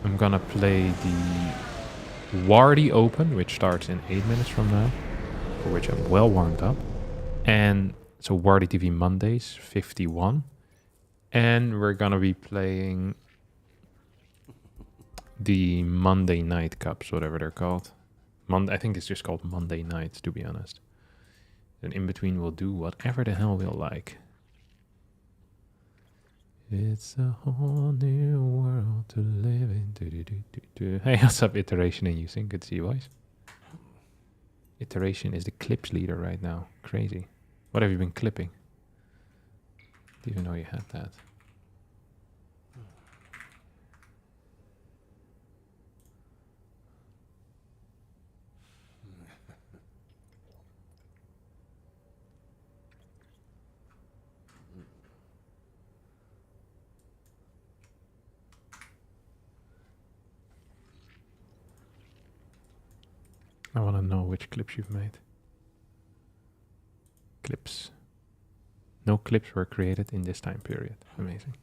I'm gonna play the Wardy Open, which starts in 8 minutes from now, for which I'm well warmed up. And so Wardy TV Mondays, 51. And we're gonna be playing the Monday Night Cups, whatever they're called. I think it's just called Monday Nights, to be honest. And in between, we'll do whatever the hell we'll like. It's a whole new world to live in. Hey, what's up, Iteration and Using? Good to see you, boys. Iteration is the clips leader right now. Crazy. What have you been clipping? Didn't even know you had that. I want to know which clips you've made. Clips. No clips were created in this time period. Amazing.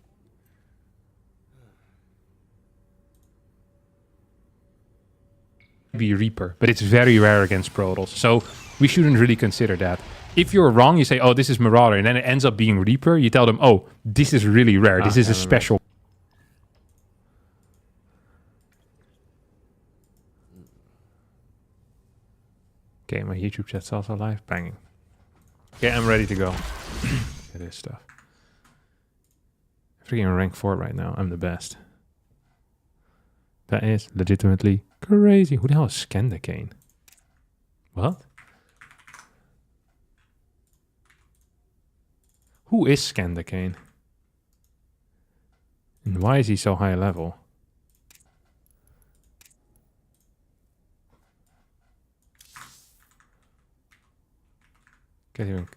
Be Reaper, but it's very rare against Protoss, so we shouldn't really consider that. If you're wrong, you say, oh, this is Marauder, and then it ends up being Reaper, you tell them, oh, this is really rare, this is a special. Okay, my YouTube chat's also live. Banging. Okay, I'm ready to go. It is stuff. Freaking rank 4 right now. I'm the best. That is legitimately crazy. Who the hell is Scandicane? What? Who is Scandicane? And why is he so high level? Can't even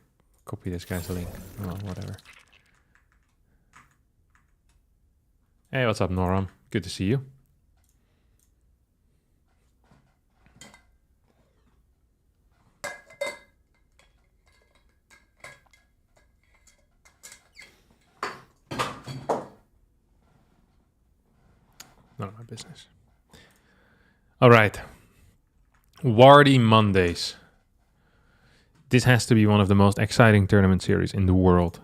copy this guy's link. Oh, whatever. Hey, what's up, Noram? Good to see you. None of my business. All right. Wardy Mondays. This has to be one of the most exciting tournament series in the world.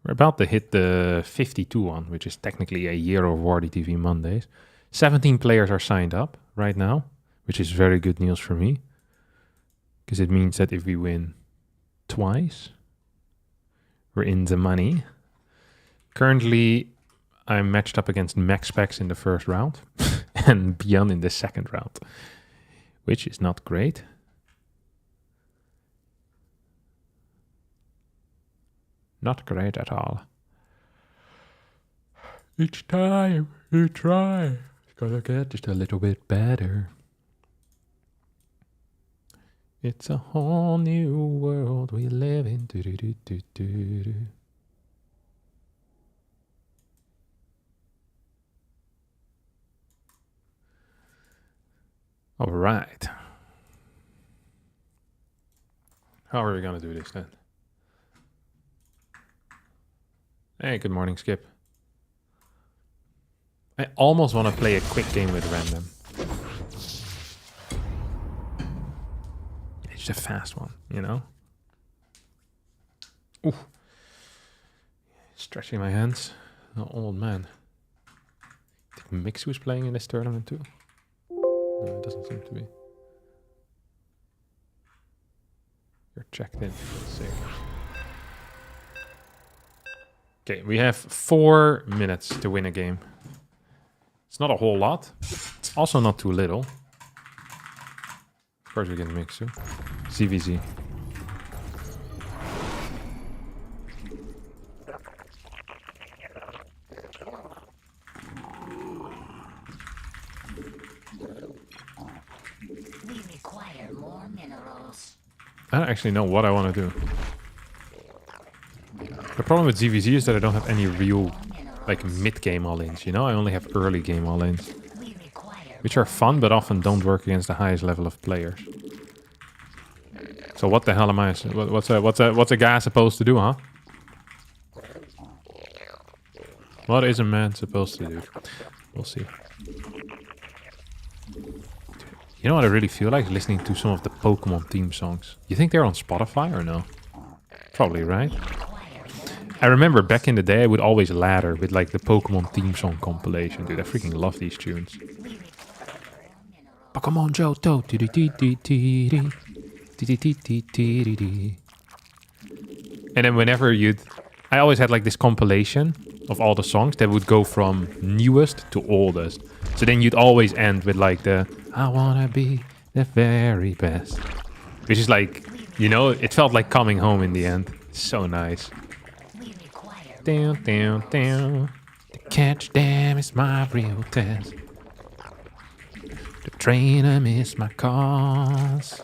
We're about to hit the 52 one, which is technically a year of Wardy TV Mondays. 17 players are signed up right now, which is very good news for me. Because it means that if we win twice, we're in the money. Currently, I'm matched up against MaxPax in the first round and Beyond in the second round, which is not great. Not great at all. Each time you try, it's gonna get just a little bit better. It's a whole new world we live in. Do, do, do, do, do, do. All right. How are we gonna do this then? Hey, good morning, Skip. I almost want to play a quick game with random. It's a fast one, you know? Ooh. Stretching my hands. Oh, old man. I think Mixu is playing in this tournament too. No, it doesn't seem to be. You're checked in. Sick. Okay, we have 4 minutes to win a game. It's not a whole lot. It's also not too little. Of course we can mix too. ZVZ. We require more minerals. I don't actually know what I want to do. The problem with ZVZ is that I don't have any real, like, mid-game all-ins, you know? I only have early-game all-ins. Which are fun, but often don't work against the highest level of players. So what the hell am I... What's a guy supposed to do, huh? What is a man supposed to do? We'll see. You know what I really feel like? Listening to some of the Pokemon theme songs. You think they're on Spotify or no? Probably, right? I remember back in the day, I would always ladder with like the Pokemon theme song compilation. Dude, I freaking love these tunes. Pokemon Johto. And then whenever I always had like this compilation of all the songs that would go from newest to oldest. So then you'd always end with like the I wanna be the very best. Which is like, you know, it felt like coming home in the end. So nice. Down, down, down. To catch them is my real test. To train them is my cause.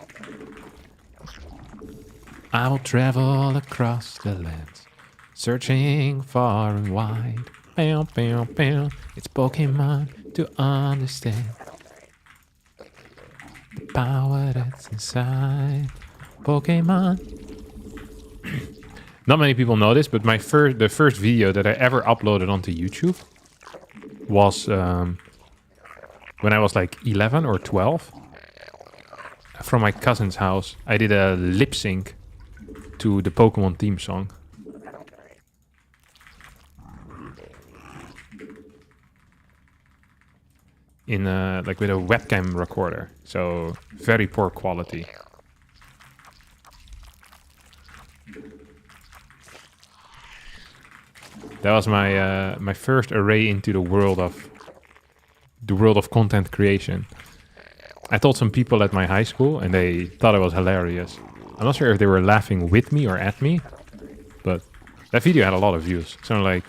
I will travel across the lands, searching far and wide. Bam, bam, bam. It's Pokemon to understand the power that's inside Pokemon. Not many people know this, but the first video that I ever uploaded onto YouTube was when I was like 11 or 12. From my cousin's house, I did a lip sync to the Pokemon theme song. In like with a webcam recorder, so very poor quality. That was my my first array into the world of content creation. I told some people at my high school, and they thought it was hilarious. I'm not sure if they were laughing with me or at me, but that video had a lot of views. So like,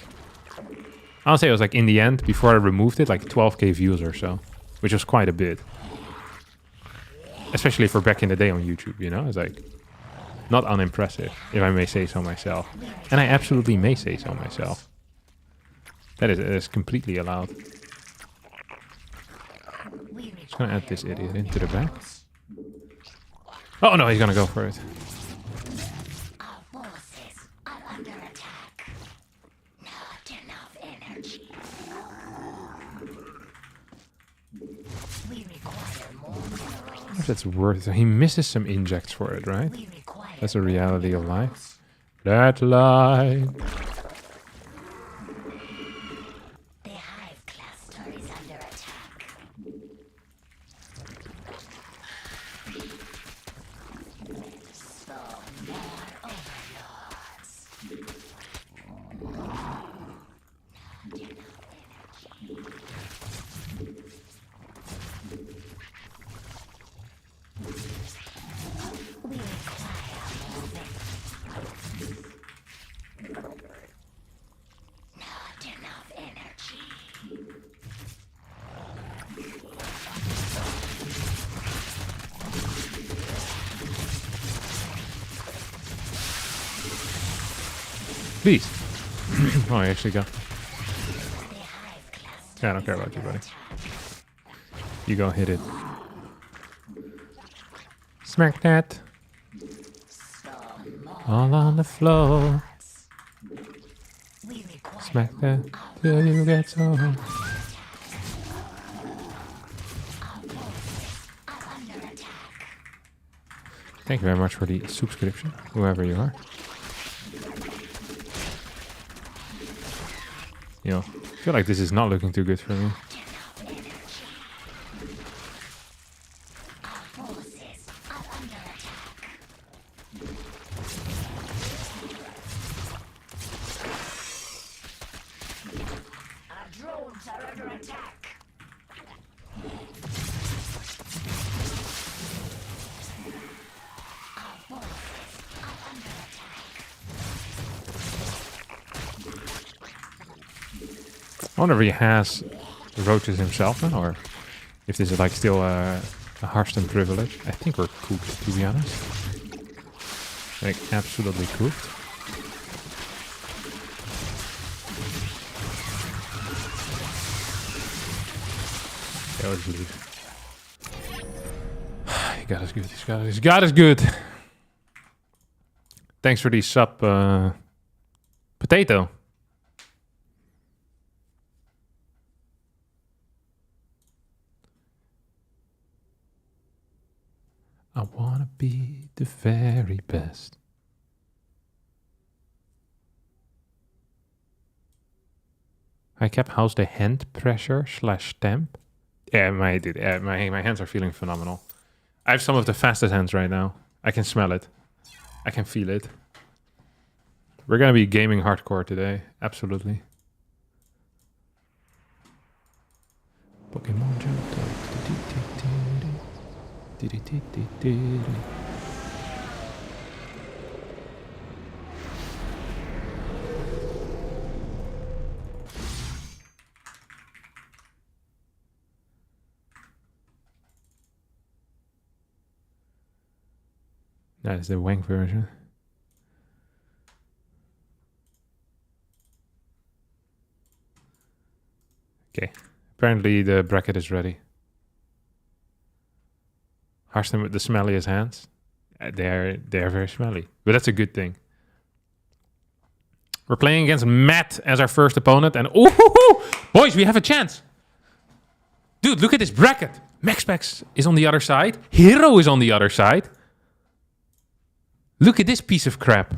I'll say it was like in the end, before I removed it, like 12k views or so, which was quite a bit. Especially for back in the day on YouTube, you know? It's like, not unimpressive, if I may say so myself. And I absolutely may say so myself. That is completely allowed. Just gonna add this idiot into the back. Oh no, he's gonna go for it. Our forces are under attack. Not enough energy. We require more minerals. If that's worth it. He misses some injects for it, right? We require That's a reality of life. That lie. The hive cluster is under attack. So more overlords. Not enough energy. We require more minerals. Not enough energy. Please. Oh, I actually got. The hive cluster Yeah, I don't care about you, is buddy. under attack. You go hit it. Smack that. So more All on the floor. we require Smack that till you get so. our forces are under attack. Thank you very much for the subscription, whoever you are. You know, I feel like this is not looking too good for me. Enough energy. Our forces are under attack. Our drones are under attack. Our forces are under attack. I wonder if he has roaches himself now, or if this is like still a Harstem privilege. I think we're cooked, to be honest. Like, absolutely cooked. Yeah, let's leave. He got us good, he's got us good. Thanks for the sub, Potato. I wanna be the very best. I kept house the hand pressure / stamp. Yeah, my hands are feeling phenomenal. I have some of the fastest hands right now. I can smell it. I can feel it. We're gonna be gaming hardcore today. Absolutely. Pokemon Johto. That is the wank version. Okay. Apparently the bracket is ready. Harstem with the smelliest hands. They're very smelly. But that's a good thing. We're playing against Matt as our first opponent. And oh, boys, we have a chance. Dude, look at this bracket. MaxPax is on the other side. Hero is on the other side. Look at this piece of crap.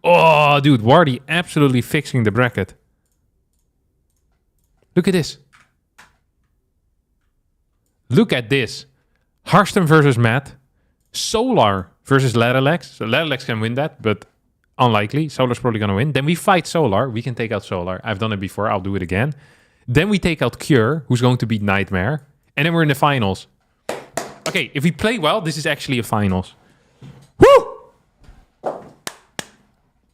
Oh, dude, Wardy absolutely fixing the bracket. Look at this. Look at this. Harstem versus Matt. Solar versus Ladderlex. So Ladderlex can win that, but unlikely. Solar's probably going to win. Then we fight Solar. We can take out Solar. I've done it before. I'll do it again. Then we take out Cure, who's going to beat Nightmare. And then we're in the finals. Okay, if we play well, this is actually a finals. Woo!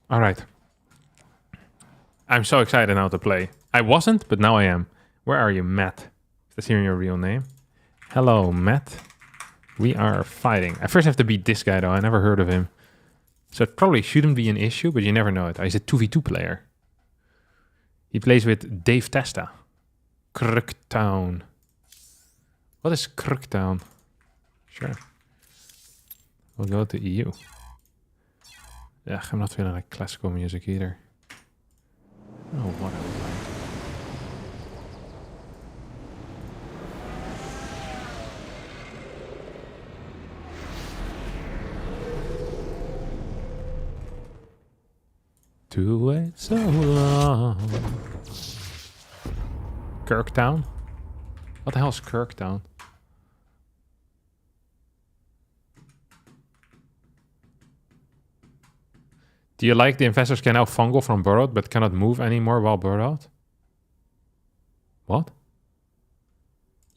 All right. I'm so excited now to play. I wasn't, but now I am. Where are you, Matt? Let's hear your real name. Hello, Matt. We are fighting. I first have to beat this guy, though. I never heard of him. So it probably shouldn't be an issue, but you never know it. He's a 2v2 player. He plays with Dave Testa. Crooktown. What is Crooktown? Sure. We'll go to EU. Yeah, I'm not feeling like classical music either. Oh, what I would like. To wait so long. Kirktown? What the hell is Kirktown? Do you like the investors can now fungal from burrowed but cannot move anymore while burrowed? What?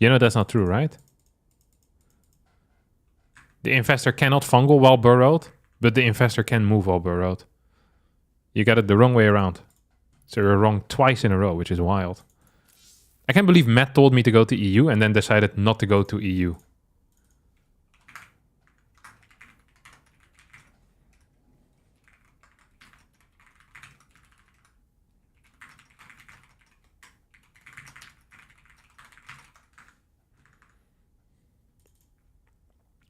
You know that's not true, right? The investor cannot fungal while burrowed, but the investor can move while burrowed. You got it the wrong way around. So you're wrong twice in a row, which is wild. I can't believe Matt told me to go to EU and then decided not to go to EU.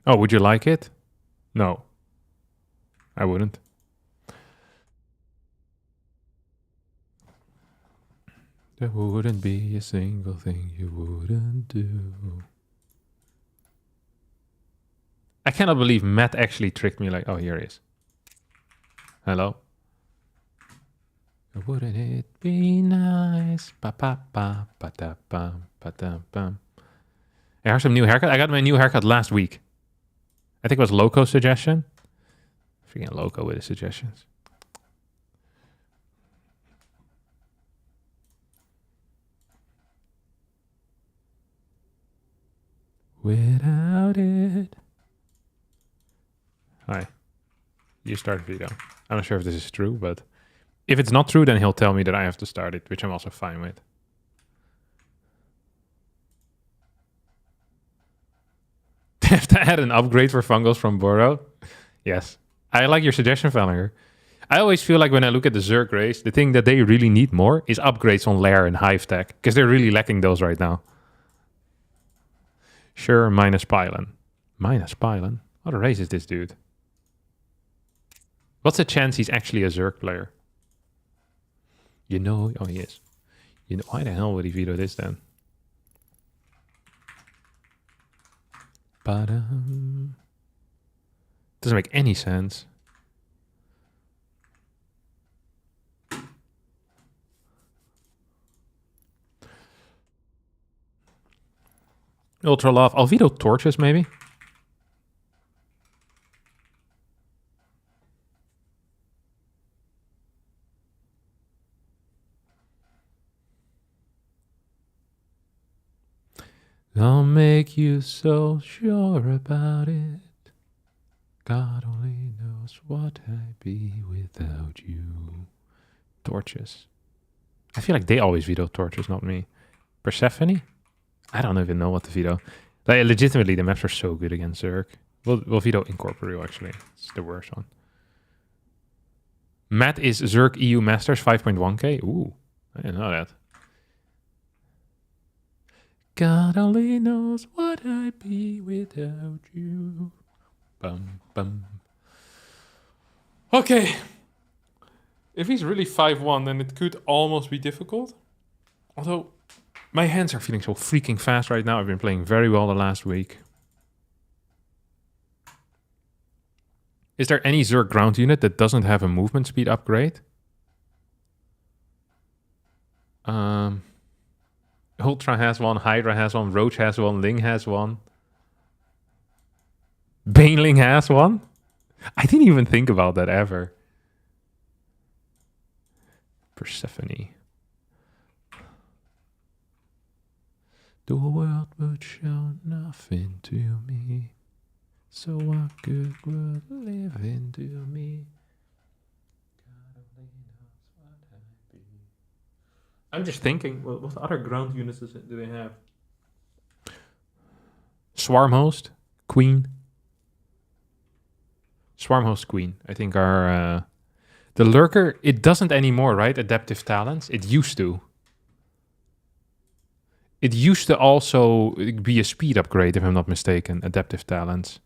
Oh, would you like it? No. I wouldn't. There wouldn't be a single thing you wouldn't do. I cannot believe Matt actually tricked me like, oh, here he is. Hello? Wouldn't it be nice? Pa-pa-pa-pa-ta-pam, I have some new haircut. I got my new haircut last week. I think it was Loco's suggestion. Freaking Loco with his suggestions. Without it. Hi. You start video. I'm not sure if this is true, but if it's not true, then he'll tell me that I have to start it, which I'm also fine with. Have to add an upgrade for fungals from Bordeaux? Yes. I like your suggestion, Valinger. I always feel like when I look at the Zerg race, the thing that they really need more is upgrades on Lair and Hive Tech, because they're really lacking those right now. Sure, minus Pylon. Minus Pylon? What a race is this dude? What's the chance he's actually a Zerg player? You know... Oh, he is. You know, why the hell would he veto this then? Ba-dum. Doesn't make any sense. Ultra Love. I'll veto torches, maybe. I'll make you so sure about it. God only knows what I'd be without you. Torches. I feel like they always veto torches, not me. Persephone? I don't even know what to veto. Like, legitimately, the maps are so good against Zerg. We'll veto Incorporeal, actually. It's the worst one. Matt is Zerg EU Masters 5.1k. Ooh, I didn't know that. God only knows what I'd be without you. Bum, bum. Okay. If he's really 5-1, then it could almost be difficult. Although, my hands are feeling so freaking fast right now. I've been playing very well the last week. Is there any Zerg ground unit that doesn't have a movement speed upgrade? Ultra has one, Hydra has one, Roach has one, Ling has one. Baneling has one? I didn't even think about that ever. Persephone. The world would show nothing to me. So what good would live into me? I'm just thinking, what other ground units do they have? Swarmhost, Queen. Swarmhost, Queen, I think are... the Lurker, it doesn't anymore, right? Adaptive Talents. It used to. It used to also be a speed upgrade, if I'm not mistaken. Adaptive Talents.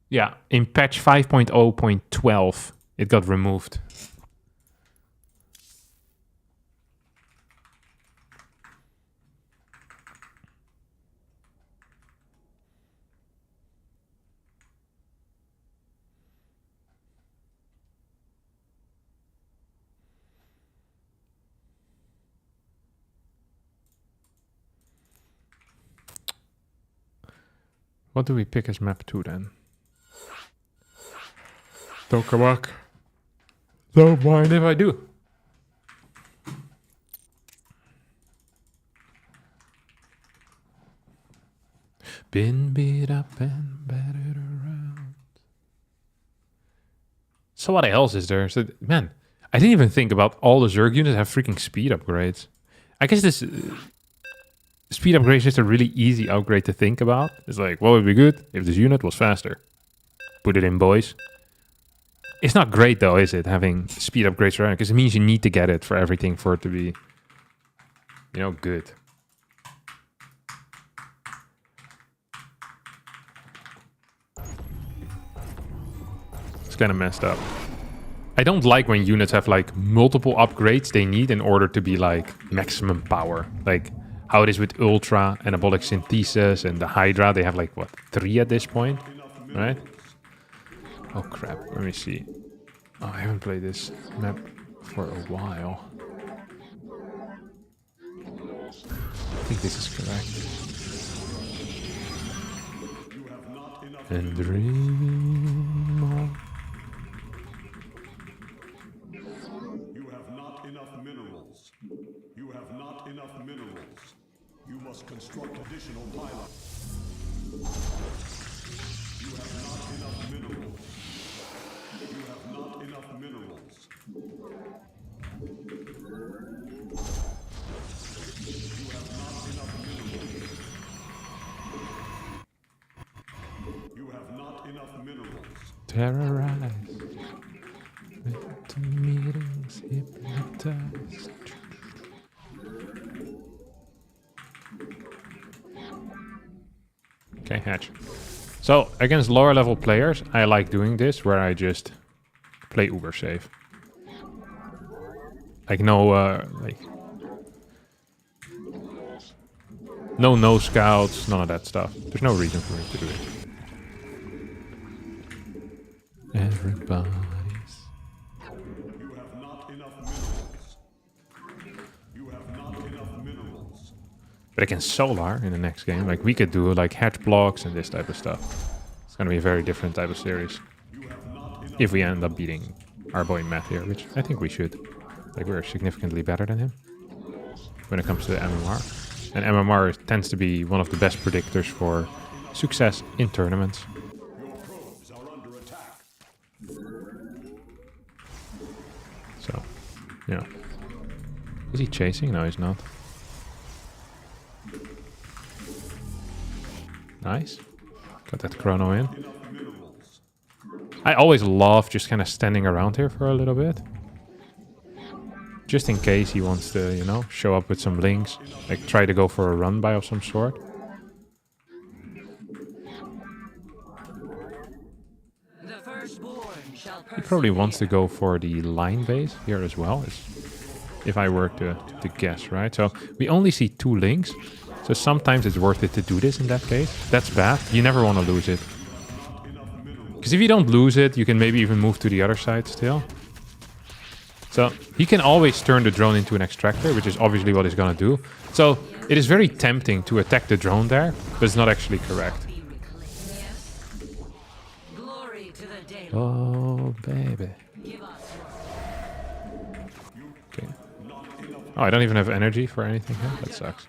Yeah, in patch 5.0.12, it got removed. What do we pick as map 2 then? Tokamak. Don't mind if I do. Been beat up and battered around. So what else is there? So, man, I didn't even think about all the Zerg units have freaking speed upgrades. I guess this speed upgrade is just a really easy upgrade to think about. It's like, what would be good if this unit was faster? Put it in, boys. It's not great though, is it, having speed upgrades around? Because it means you need to get it for everything for it to be, you know, good. It's kind of messed up. I don't like when units have like multiple upgrades they need in order to be like maximum power. Like how it is with Ultra, Anabolic Synthesis, and the Hydra. They have like, what, 3 at this point, right? Oh crap, let me see. Oh, I haven't played this map for a while. I think this is correct. And dream on. You have not enough minerals. You have not enough minerals. You must construct additional pylons. You have not enough minerals. You have not enough minerals. You have not enough minerals. You have not enough minerals. Terrorized. With the meetings hypnotized. Okay, hatch. So, against lower level players, I like doing this, where I just play uber safe. Like No scouts, none of that stuff. There's no reason for me to do it. Everybody's... You have not enough minerals. You have not enough minerals. But against Solar in the next game, like we could do like hatch blocks and this type of stuff. It's gonna be a very different type of series. If we end up beating our boy Matt here, which I think we should. Like we're significantly better than him when it comes to the MMR. And MMR tends to be one of the best predictors for success in tournaments. Your probes are under attack. So, yeah. Is he chasing? No, he's not. Nice. Got that chrono in. I always love just kind of standing around here for a little bit. Just in case he wants to, you know, show up with some links. Like try to go for a run by of some sort. He probably wants to go for the line base here as well, if I were to guess, right? So we only see 2 links. So sometimes it's worth it to do this in that case. That's bad. You never want to lose it. Because if you don't lose it, you can maybe even move to the other side still. So he can always turn the drone into an extractor, which is obviously what he's going to do. So it is very tempting to attack the drone there, but it's not actually correct. Oh, baby. Okay. Oh, I don't even have energy for anything here. That sucks.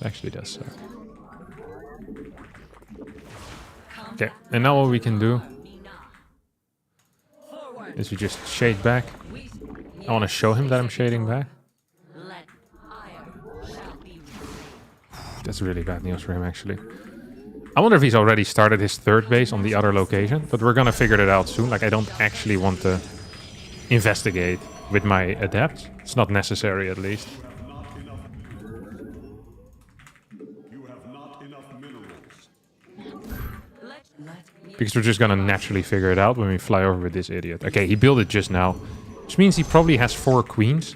It actually does suck. Okay, and now what we can do is we just shade back. I want to show him that I'm shading back. That's really bad news for him, actually. I wonder if he's already started his 3rd base on the other location, but we're gonna figure that out soon. Like, I don't actually want to investigate with my adepts. It's not necessary, at least. Because we're just gonna naturally figure it out when we fly over with this idiot. Okay, he built it just now, which means he probably has 4 queens.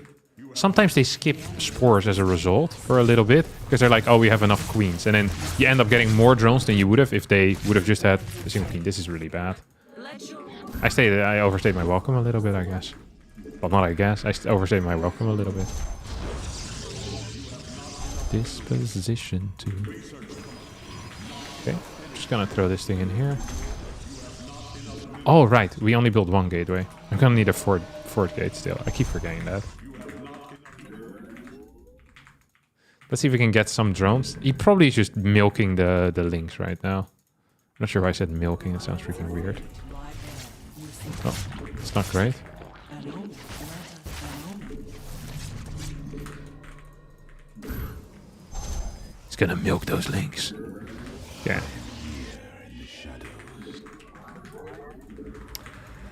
Sometimes they skip spores as a result for a little bit, because they're like, oh, we have enough queens. And then you end up getting more drones than you would have if they would have just had a single queen. This is really bad. I overstayed my welcome a little bit, I guess. Well, not I guess. I overstayed my welcome a little bit. Disposition to... Okay, just gonna throw this thing in here. Oh, right. We only built 1 gateway. I'm gonna need a fourth gate still. I keep forgetting that. Let's see if we can get some drones. He probably is just milking the links right now. I'm not sure why I said milking. It sounds freaking weird. Oh, it's not great. He's gonna milk those links. Yeah.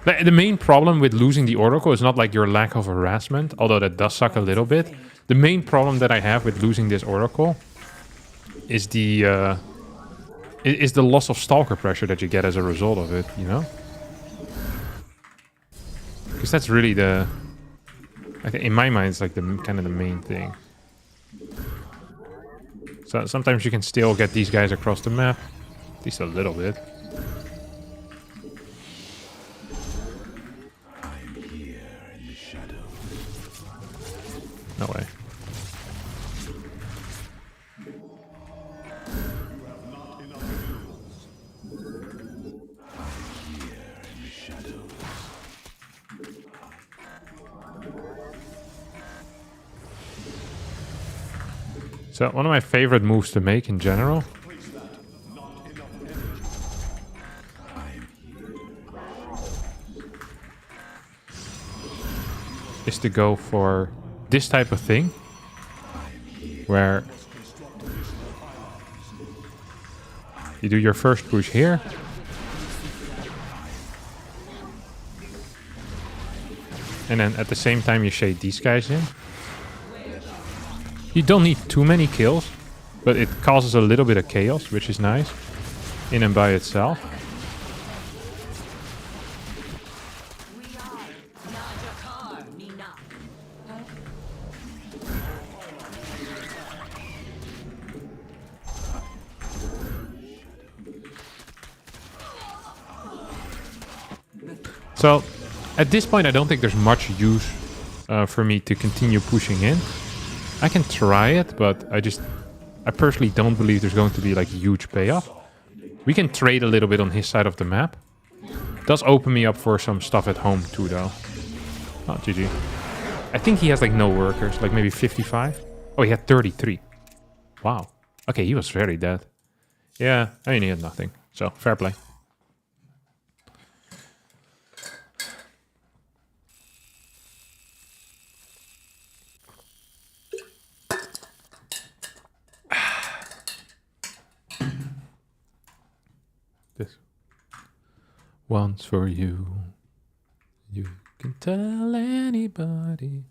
The main problem with losing the Oracle is not like your lack of harassment, although that does suck a little bit. The main problem that I have with losing this Oracle is the loss of Stalker pressure that you get as a result of it, you know? Because that's really the... I think in my mind, it's like the kind of the main thing. So sometimes you can still get these guys across the map, at least a little bit. No way. So one of my favorite moves to make in general is to go for this type of thing, where you do your first push here, and then at the same time you shade these guys in. You don't need too many kills, but it causes a little bit of chaos, which is nice in and by itself. So, at this point, I don't think there's much use for me to continue pushing in. I can try it, but I personally don't believe there's going to be like a huge payoff. We can trade a little bit on his side of the map. It does open me up for some stuff at home too, though. Oh, GG. I think he has like no workers, like maybe 55. Oh, he had 33. Wow. Okay, he was very dead. Yeah, I mean, he had nothing. So, fair play. This one's for you. You can tell anybody.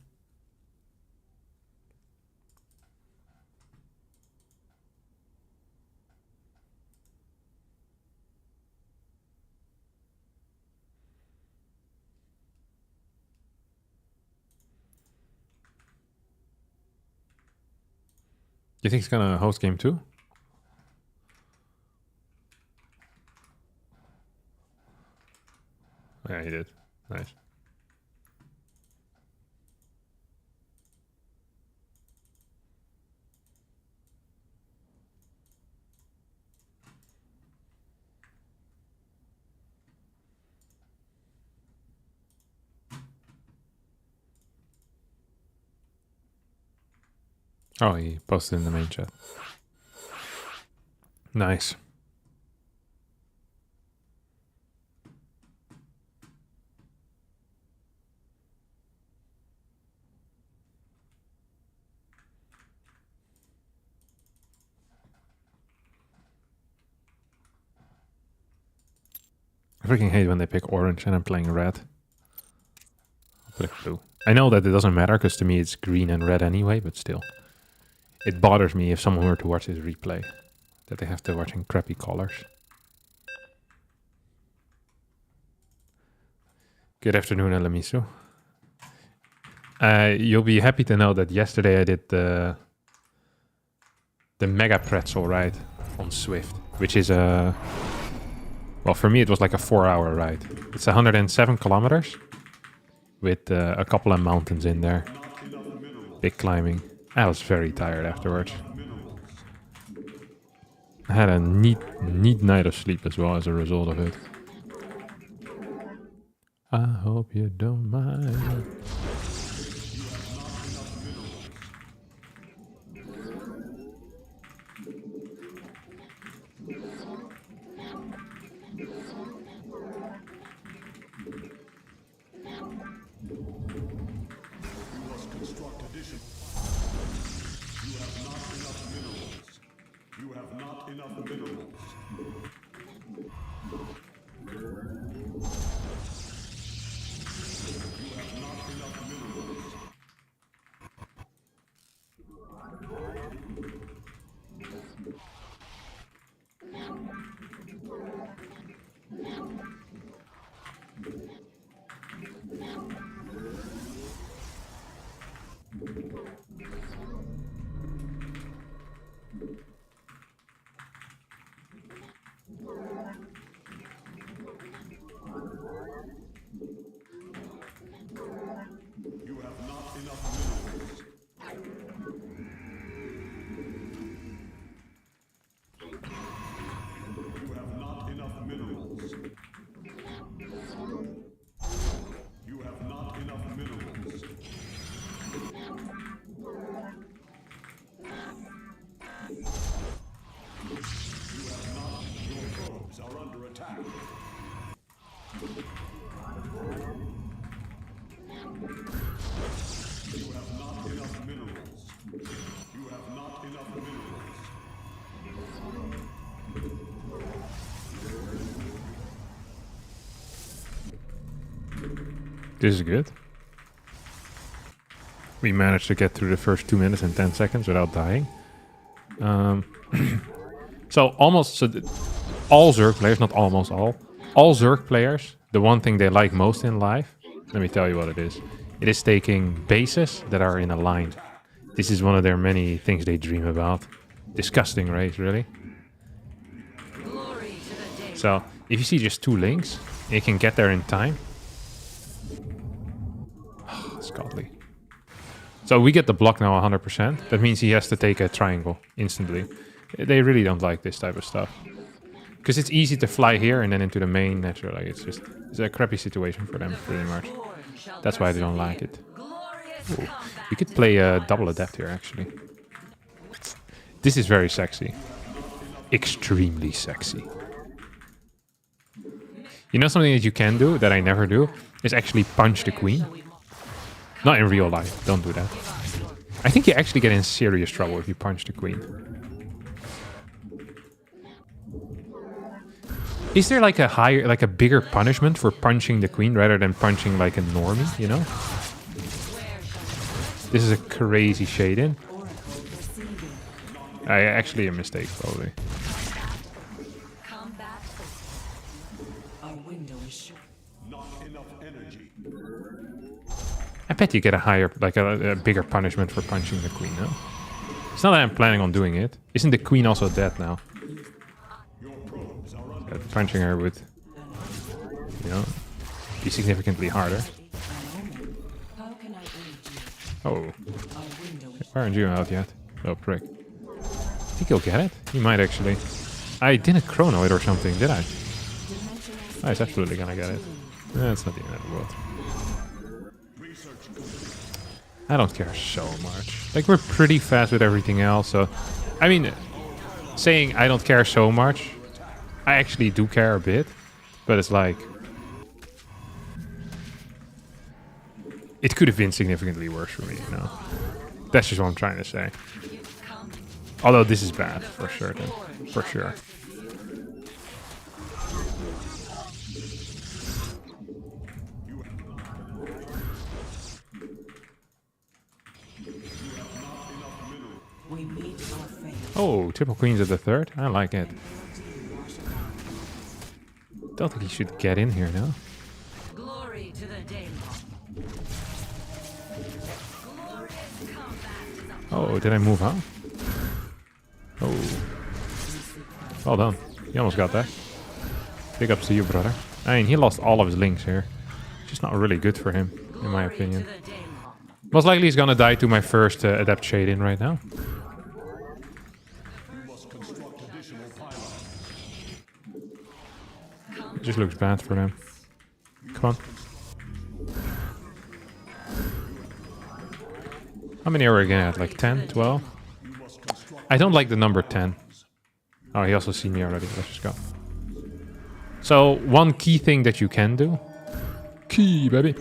You think he's gonna host game 2? Yeah, he did. Nice. Oh, he posted in the main chat. Nice. I freaking hate when they pick orange and I'm playing red. I'll pick blue. I know that it doesn't matter because to me it's green and red anyway, but still. It bothers me if someone were to watch this replay that they have to watch in crappy colors. Good afternoon, Elamisu. You'll be happy to know that yesterday I did the Mega Pretzel ride on Swift, which is a... Well, for me it was like a 4-hour ride. It's 107 kilometers with a couple of mountains in there. Big climbing. I was very tired afterwards. I had a neat night of sleep as well as a result of it. I hope you don't mind. This is good. We managed to get through the first 2 minutes and 10 seconds without dying. So all Zerg players, not almost all Zerg players, the one thing they like most in life, let me tell you what it is. It is taking bases that are in a line. This is one of their many things they dream about. Disgusting race, really. So if you see just 2 links, you can get there in time. it's godly. So we get the block now 100%. That means he has to take a triangle instantly. They really don't like this type of stuff. Because it's easy to fly here and then into the main naturally. It's a crappy situation for them, pretty much. That's why they don't like it. Ooh. We could play a double adept here, actually. This is very sexy. Extremely sexy. You know something that you can do that I never do? Is actually punch the queen. Not in real life. Don't do that. I think you actually get in serious trouble if you punch the queen. Is there like a bigger punishment for punching the queen rather than punching like a normie, you know? This is a crazy shade in. Actually a mistake, probably. I bet you get a higher, like a bigger punishment for punching the queen, no? It's not that I'm planning on doing it. Isn't the queen also dead now? Punching her would, you know, be significantly harder. Oh. Why aren't you out yet? Oh, prick. I think he'll get it. He might actually. I didn't chrono it or something, did I? Oh, he's absolutely gonna get it. That's not the end of the world. I don't care so much. Like, we're pretty fast with everything else, so... I mean, saying I don't care so much, I actually do care a bit, but it's like... It could have been significantly worse for me, you know? That's just what I'm trying to say. Although this is bad, for certain. For sure. Oh, triple queens at the third? I like it. Don't think he should get in here now. Glory to the day. Oh, did I move on? Oh. Well done. You almost got that. Big ups to you, brother. I mean, he lost all of his links here. Just not really good for him, in my opinion. Most likely he's gonna die to my first adept shade in right now. It just looks bad for them. Come on. How many are we gonna at? Like 10, 12? I don't like the number 10. Oh, he also seen me already. Let's just go. So, one key thing that you can do... Key, baby!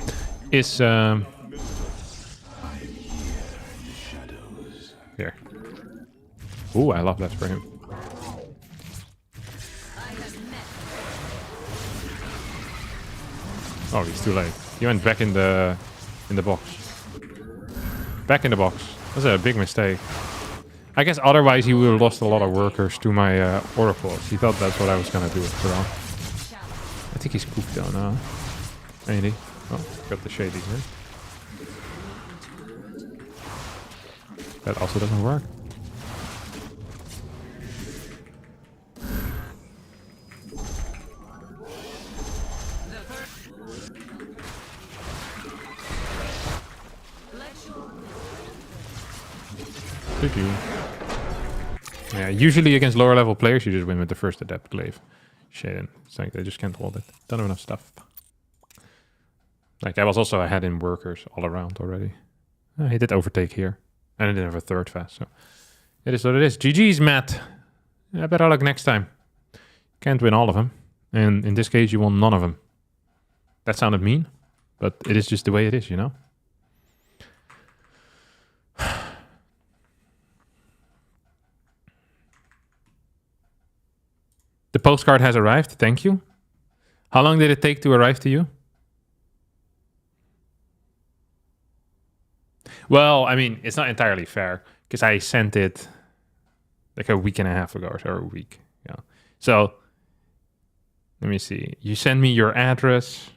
Is... Here. Ooh, I love that for him. Oh, he's too late. He went back in the box. Back in the box. That's a big mistake. I guess otherwise he would have lost a lot of workers to my oracles. He thought that's what I was gonna do after all. I think he's cooked though now. Ain't he? Oh, got the shadies in. That also doesn't work. Yeah, usually against lower level players, you just win with the first adept glaive. Shit, it's like they just can't hold it. Don't have enough stuff. Like I was also ahead in workers all around already. He did overtake here, and I didn't have a third fast, so it is what it is. GG's, Matt. Yeah, better luck next time. Can't win all of them, and in this case, you won none of them. That sounded mean, but it is just the way it is, you know. The postcard has arrived. Thank you. How long did it take to arrive to you? Well, I mean, it's not entirely fair because I sent it like a week and a half ago or a week. Yeah. So let me see. You sent me your address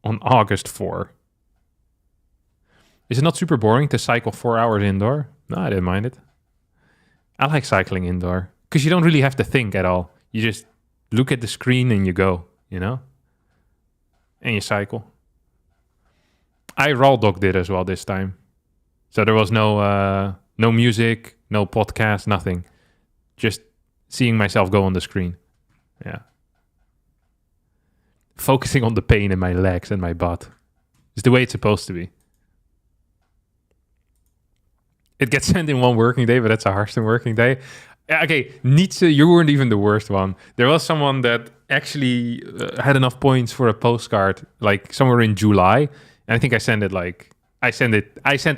on August 4. Is it not super boring to cycle 4 hours indoor? No, I didn't mind it. I like cycling indoor because you don't really have to think at all. You just look at the screen and you go, you know? And you cycle. I raw dogged it as well this time. So there was no music, no podcast, nothing. Just seeing myself go on the screen. Yeah. Focusing on the pain in my legs and my butt. It's the way it's supposed to be. It gets sent in one working day, but that's a Harstem working day. Okay, Nietzsche, you weren't even the worst one. There was someone that actually had enough points for a postcard, like somewhere in July. And I think I sent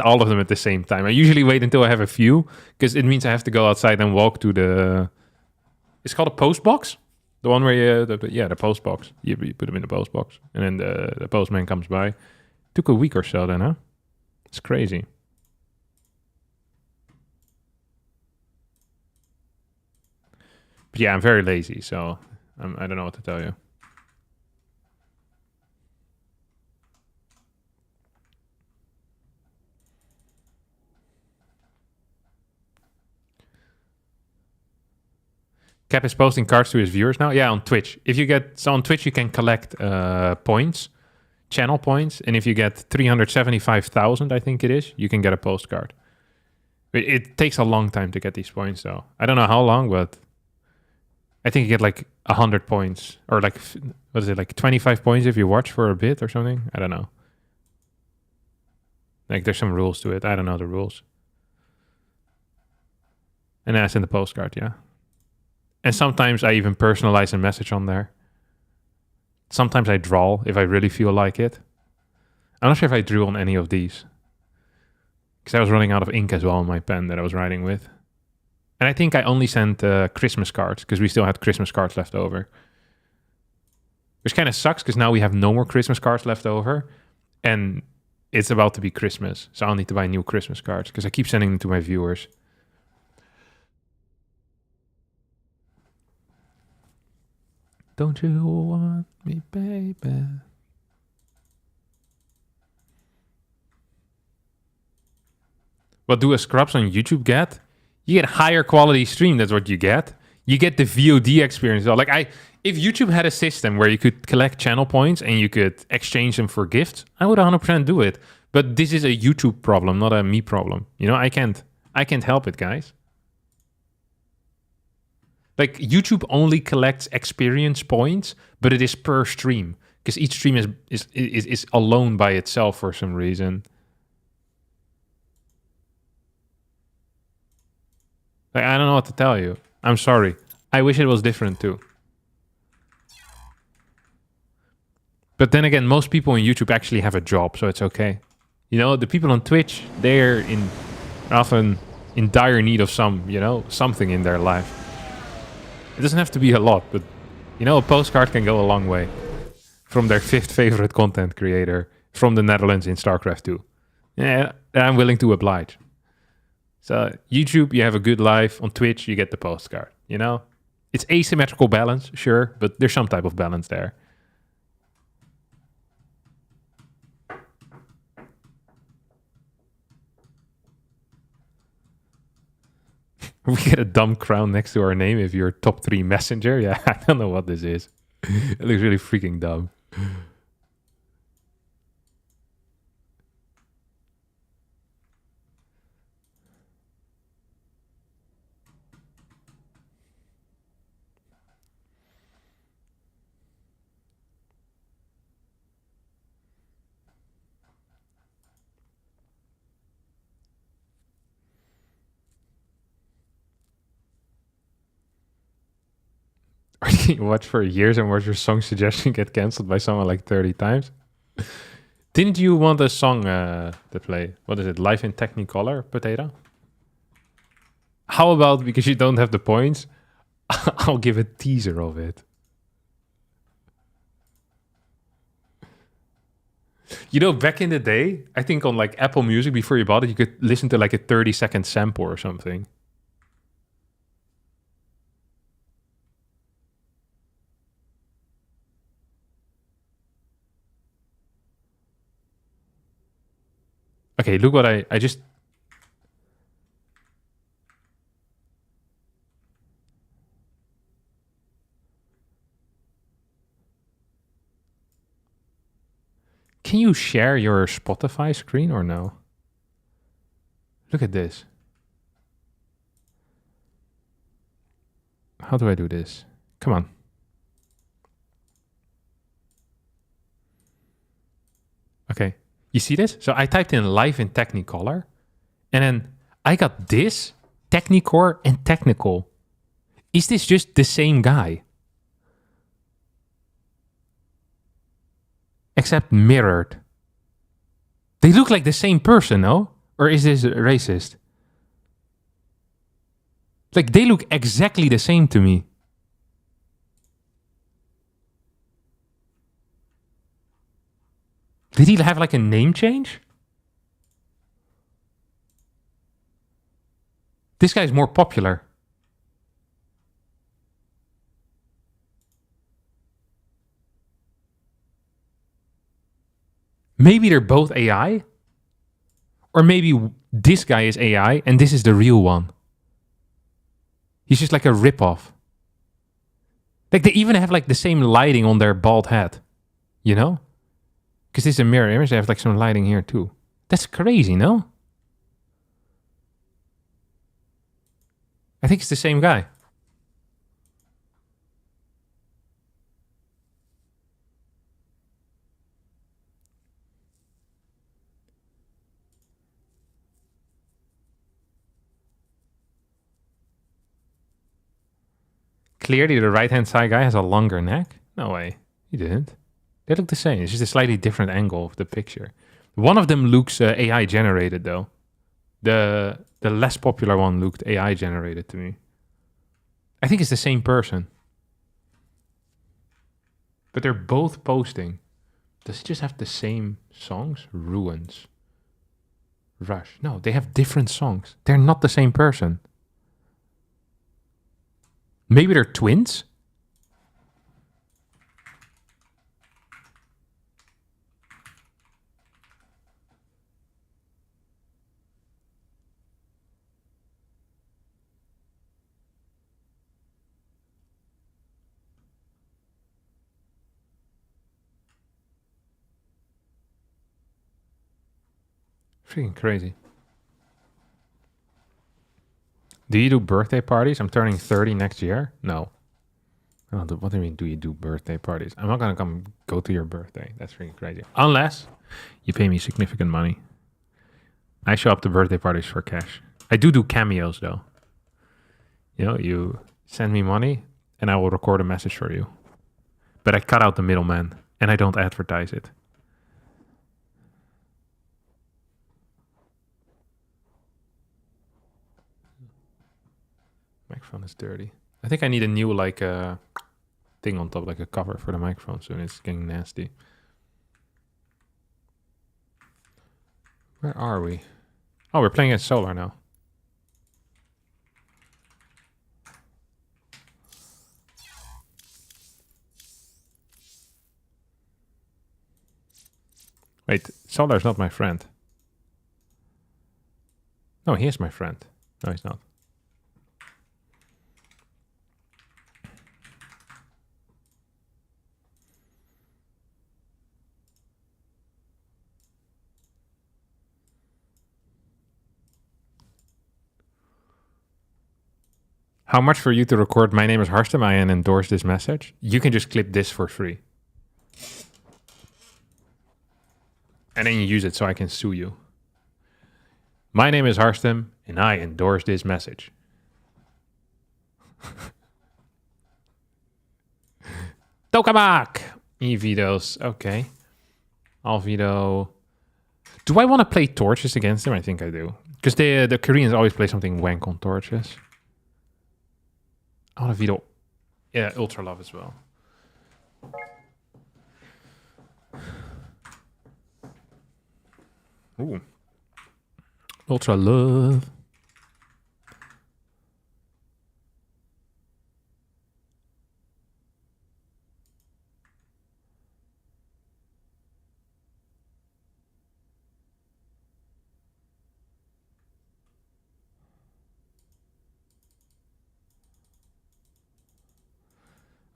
all of them at the same time. I usually wait until I have a few, because it means I have to go outside and walk to the... It's called a post box? The one where the post box. You put them in the post box, and then the postman comes by. Took a week or so then, huh? It's crazy. But yeah, I'm very lazy, so I don't know what to tell you. Cap is posting cards to his viewers now. Yeah, on Twitch. On Twitch you can collect points, channel points, and if you get 375,000, I think it is, you can get a postcard. It takes a long time to get these points, though. I don't know how long, but I think you get like 100 points, or like, what is it, like 25 points if you watch for a bit or something? I don't know. Like, there's some rules to it. I don't know the rules. And then I send the postcard, yeah. And sometimes I even personalize a message on there. Sometimes I draw if I really feel like it. I'm not sure if I drew on any of these, because I was running out of ink as well on my pen that I was writing with. And I think I only sent Christmas cards, because we still had Christmas cards left over. Which kind of sucks, because now we have no more Christmas cards left over. And it's about to be Christmas, so I'll need to buy new Christmas cards, because I keep sending them to my viewers. Don't you want me, baby? What do scrubs on YouTube get? You get higher quality stream. That's what you get. You get the VOD experience. Like if YouTube had a system where you could collect channel points and you could exchange them for gifts, I would 100% do it. But this is a YouTube problem, not a me problem. You know, I can't help it, guys. Like, YouTube only collects experience points, but it is per stream, because each stream is alone by itself for some reason. Like, I don't know what to tell you. I'm sorry. I wish it was different too. But then again, most people on YouTube actually have a job, so it's okay. You know, the people on Twitch, they're often in dire need of something in their life. It doesn't have to be a lot, but, a postcard can go a long way. From their 5th favorite content creator from the Netherlands in StarCraft 2. Yeah, I'm willing to oblige. So, YouTube, you have a good life. On Twitch, you get the postcard, It's asymmetrical balance, sure, but there's some type of balance there. We get a dumb crown next to our name if you're top 3 messenger. Yeah, I don't know what this is. It looks really freaking dumb. You watch for years and watch your song suggestion get cancelled by someone like 30 times. Didn't you want a song to play? What is it? Live in Technicolor, Potato? How about, because you don't have the points, I'll give a teaser of it. Back in the day, I think on like Apple Music, before you bought it, you could listen to like a 30-second sample or something. Okay, look what I just... Can you share your Spotify screen or no? Look at this. How do I do this? Come on. Okay. You see this? So I typed in live in Technicolor. And then I got this, Technicore and Technical. Is this just the same guy? Except mirrored. They look like the same person, no? Or is this racist? Like, they look exactly the same to me. Did he have like a name change? This guy's more popular. Maybe they're both AI? Or maybe this guy is AI and this is the real one. He's just like a ripoff. Like they even have like the same lighting on their bald head. You know? Because this is a mirror image, they have like some lighting here too. That's crazy, no? I think it's the same guy. Clearly the right-hand side guy has a longer neck. No way. He didn't. They look the same. It's just a slightly different angle of the picture. One of them looks AI generated though. The less popular one looked AI generated to me. I think it's the same person. But they're both posting. Does it just have the same songs? Ruins. Rush. No, they have different songs. They're not the same person. Maybe they're twins? Freaking crazy. Do you do birthday parties? I'm turning 30 next year. No. I don't do, what do you mean, do you do birthday parties? I'm not going to come go to your birthday. That's freaking crazy. Unless you pay me significant money. I show up to birthday parties for cash. I do cameos, though. You know, you send me money, and I will record a message for you. But I cut out the middleman, and I don't advertise it. Microphone is dirty. I think I need a new like thing on top, like a cover for the microphone soon. It's getting nasty. Where are we? Oh, we're playing at Solar now. Wait, Solar's not my friend. No, he is my friend. No, he's not. How much for you to record "My name is Harstem, I endorse this message"? You can just clip this for free. And then you use it so I can sue you. My name is Harstem, and I endorse this message. Tokamak! E-Vito's, okay. Alvido. Do I want to play Torches against him? I think I do. Because the Koreans always play something wank on Torches. Alvido. Yeah, Ultra Love as well. Ooh. Ultra Love.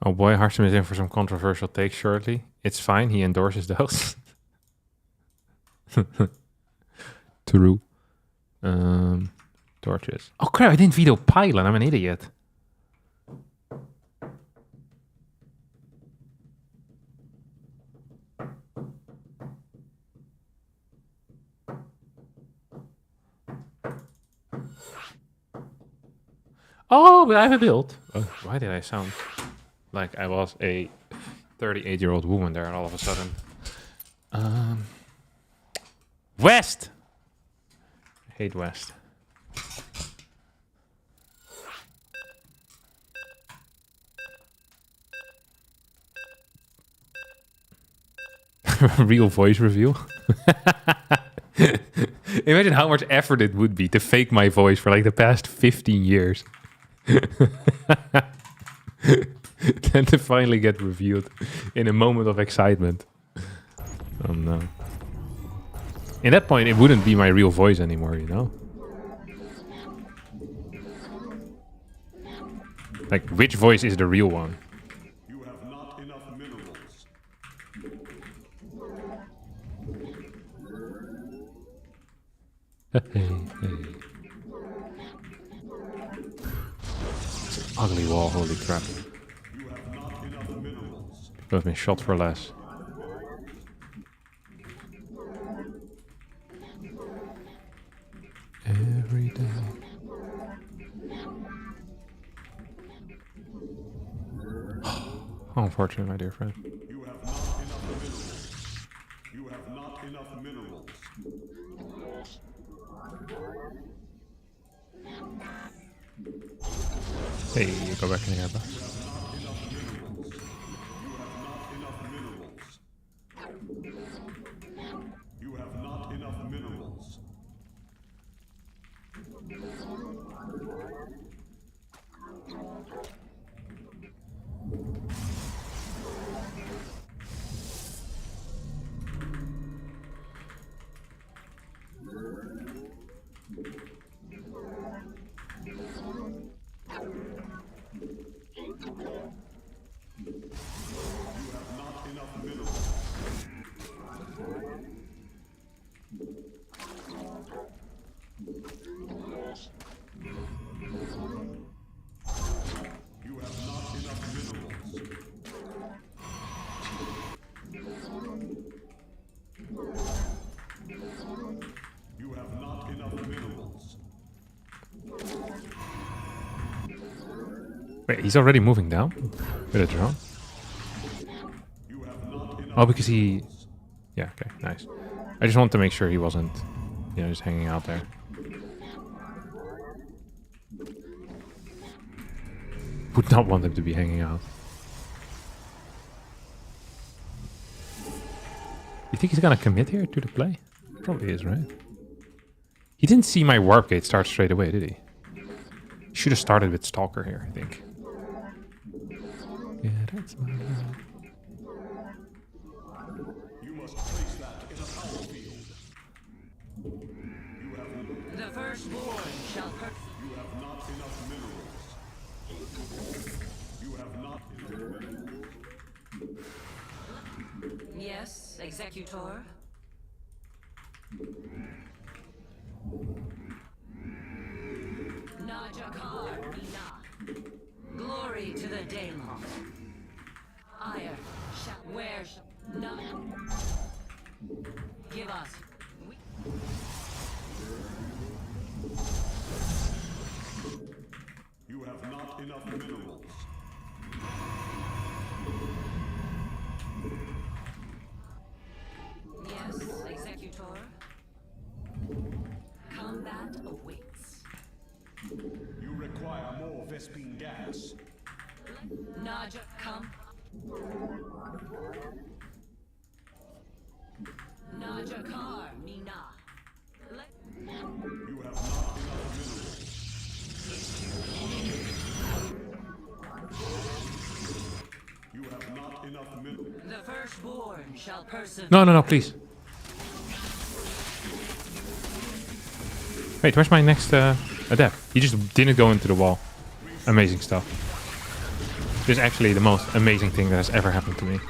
Oh boy, Harstem is in for some controversial takes shortly. It's fine, he endorses those. True. Torches. Oh crap, I didn't veto pylon. I'm an idiot. Oh, but I have a build. Oh, why did I sound like I was a 38-year-old woman there all of a sudden? West! I hate West. Real voice review. Imagine how much effort it would be to fake my voice for like the past 15 years. Then to finally get reviewed in a moment of excitement. Oh no. In that point, it wouldn't be my real voice anymore, you know? Like, which voice is the real one? You have not enough minerals. It's an ugly wall, holy crap. You have not enough minerals. People have been shot for less. Every day. How unfortunate, my dear friend. You have not enough minerals. You have not enough minerals. Hey, you go back in here, bro. You have not enough minerals. Wait, he's already moving down with a drone? Oh, because he... Yeah, okay, nice. I just wanted to make sure he wasn't, you know, just hanging out there. Would not want him to be hanging out. You think he's gonna commit here to the play? Probably is, right? He didn't see my warp gate start straight away, did he? He should have started with Stalker here, I think. Yeah, that's my love. You must place that in a power field. You have The firstborn shall you have not enough minerals. You have not enough minerals. Yes, Executor. Najakar Mina. Glory to the Daemon. Ire shall where not give us. You have not enough minerals. Yes, Executor. Combat awaits. You require more Vespine gas. Naja, come. Najakar Mina. You have not enough minerals. You have not enough minerals. The firstborn shall person. No, no, no, please. Wait, where's my next adept? He just didn't go into the wall. Amazing stuff. This is actually the most amazing thing that has ever happened to me.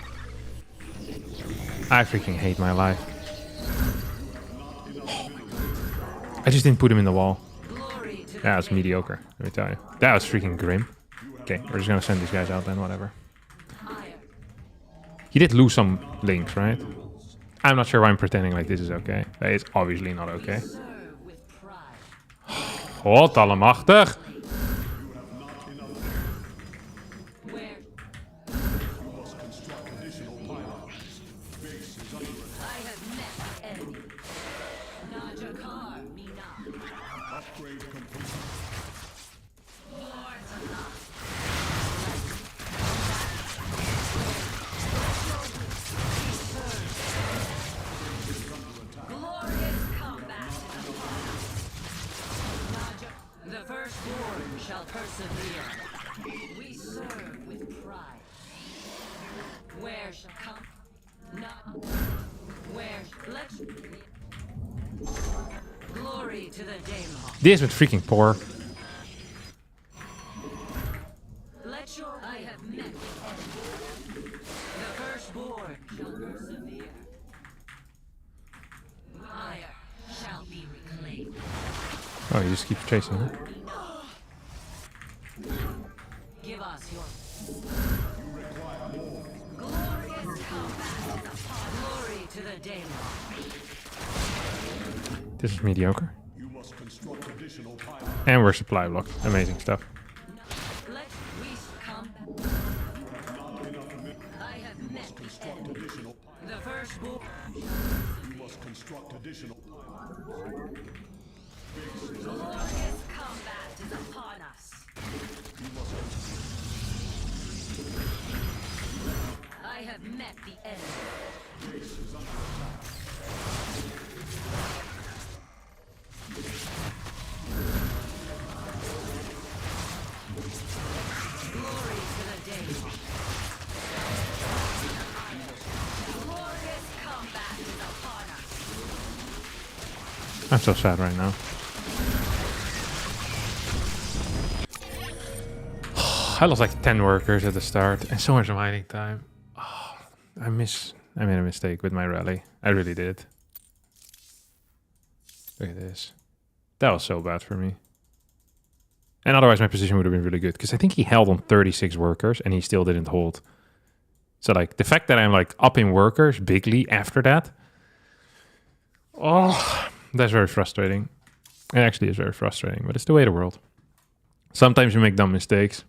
I freaking hate my life. I just didn't put him in the wall. That was mediocre, let me tell you. That was freaking grim. Okay, we're just gonna send these guys out then, whatever. He did lose some links, right? I'm not sure why I'm pretending like this is okay. That is obviously not okay. God allemachtig! This was freaking poor. I have met the enemy. The firstborn shall persevere. Fire shall be reclaimed. Oh, he just keeps chasing her. Give us your glorious combat. Glory to the Daemon. This is mediocre. And we're supply blocked. Amazing stuff. Let we come. I have met the enemy. The firstborn. You must construct additional. Glorious combat is upon us. I have met the enemy. Glory to the Daemon. Glorious combat is upon us. I'm so sad right now. I lost like 10 workers at the start and so much mining time. Oh, I made a mistake with my rally. I really did. Look at this. That was so bad for me. And otherwise my position would have been really good. Because I think he held on 36 workers and he still didn't hold. So like the fact that I'm like up in workers bigly after that. Oh, that's very frustrating. It actually is very frustrating. But it's the way of the world. Sometimes you make dumb mistakes.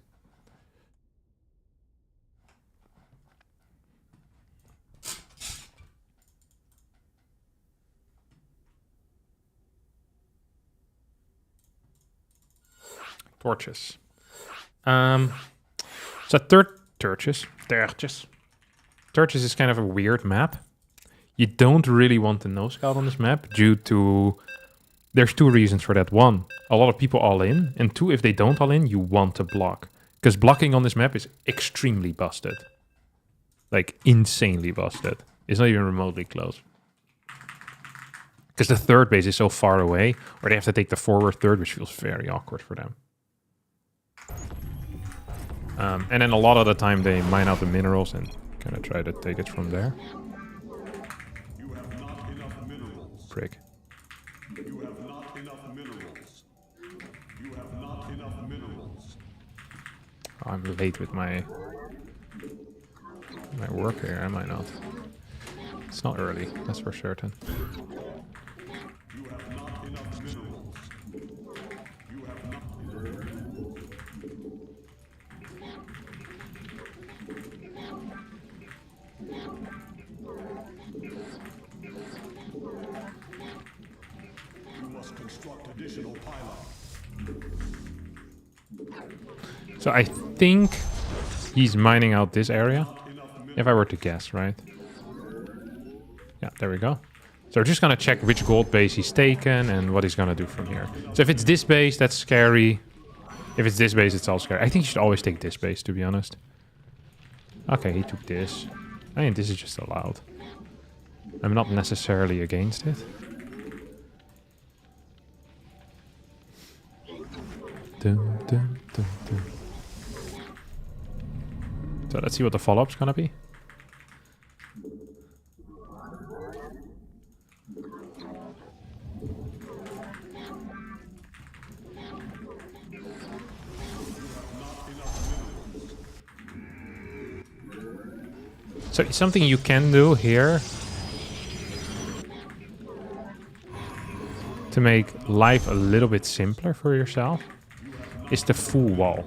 Torches. So torches. Torches is kind of a weird map. You don't really want the no scout on this map due to... There's two reasons for that. One, a lot of people all in. And two, if they don't all in, you want to block. Because blocking on this map is extremely busted. Like, insanely busted. It's not even remotely close. Because the third base is so far away, or they have to take the forward third, which feels very awkward for them. And then a lot of the time they mine out the minerals and kind of try to take it from there. You have not enough minerals. Prick. You have not enough minerals. You have not enough minerals. I'm late with my work here, am I not? It's not early, that's for certain. You have not enough minerals. You have not. You must construct additional pylons. So I think he's mining out this area. If I were to guess, right? Yeah, there we go. So we're just gonna check which gold base he's taken and what he's gonna do from here. So if it's this base, that's scary. If it's this base, it's all scary. I think you should always take this base, to be honest. Okay, he took this. I mean, this is just allowed. I'm not necessarily against it. Dun, dun, dun, dun. So let's see what the follow-up's gonna be. So something you can do here to make life a little bit simpler for yourself is the full wall.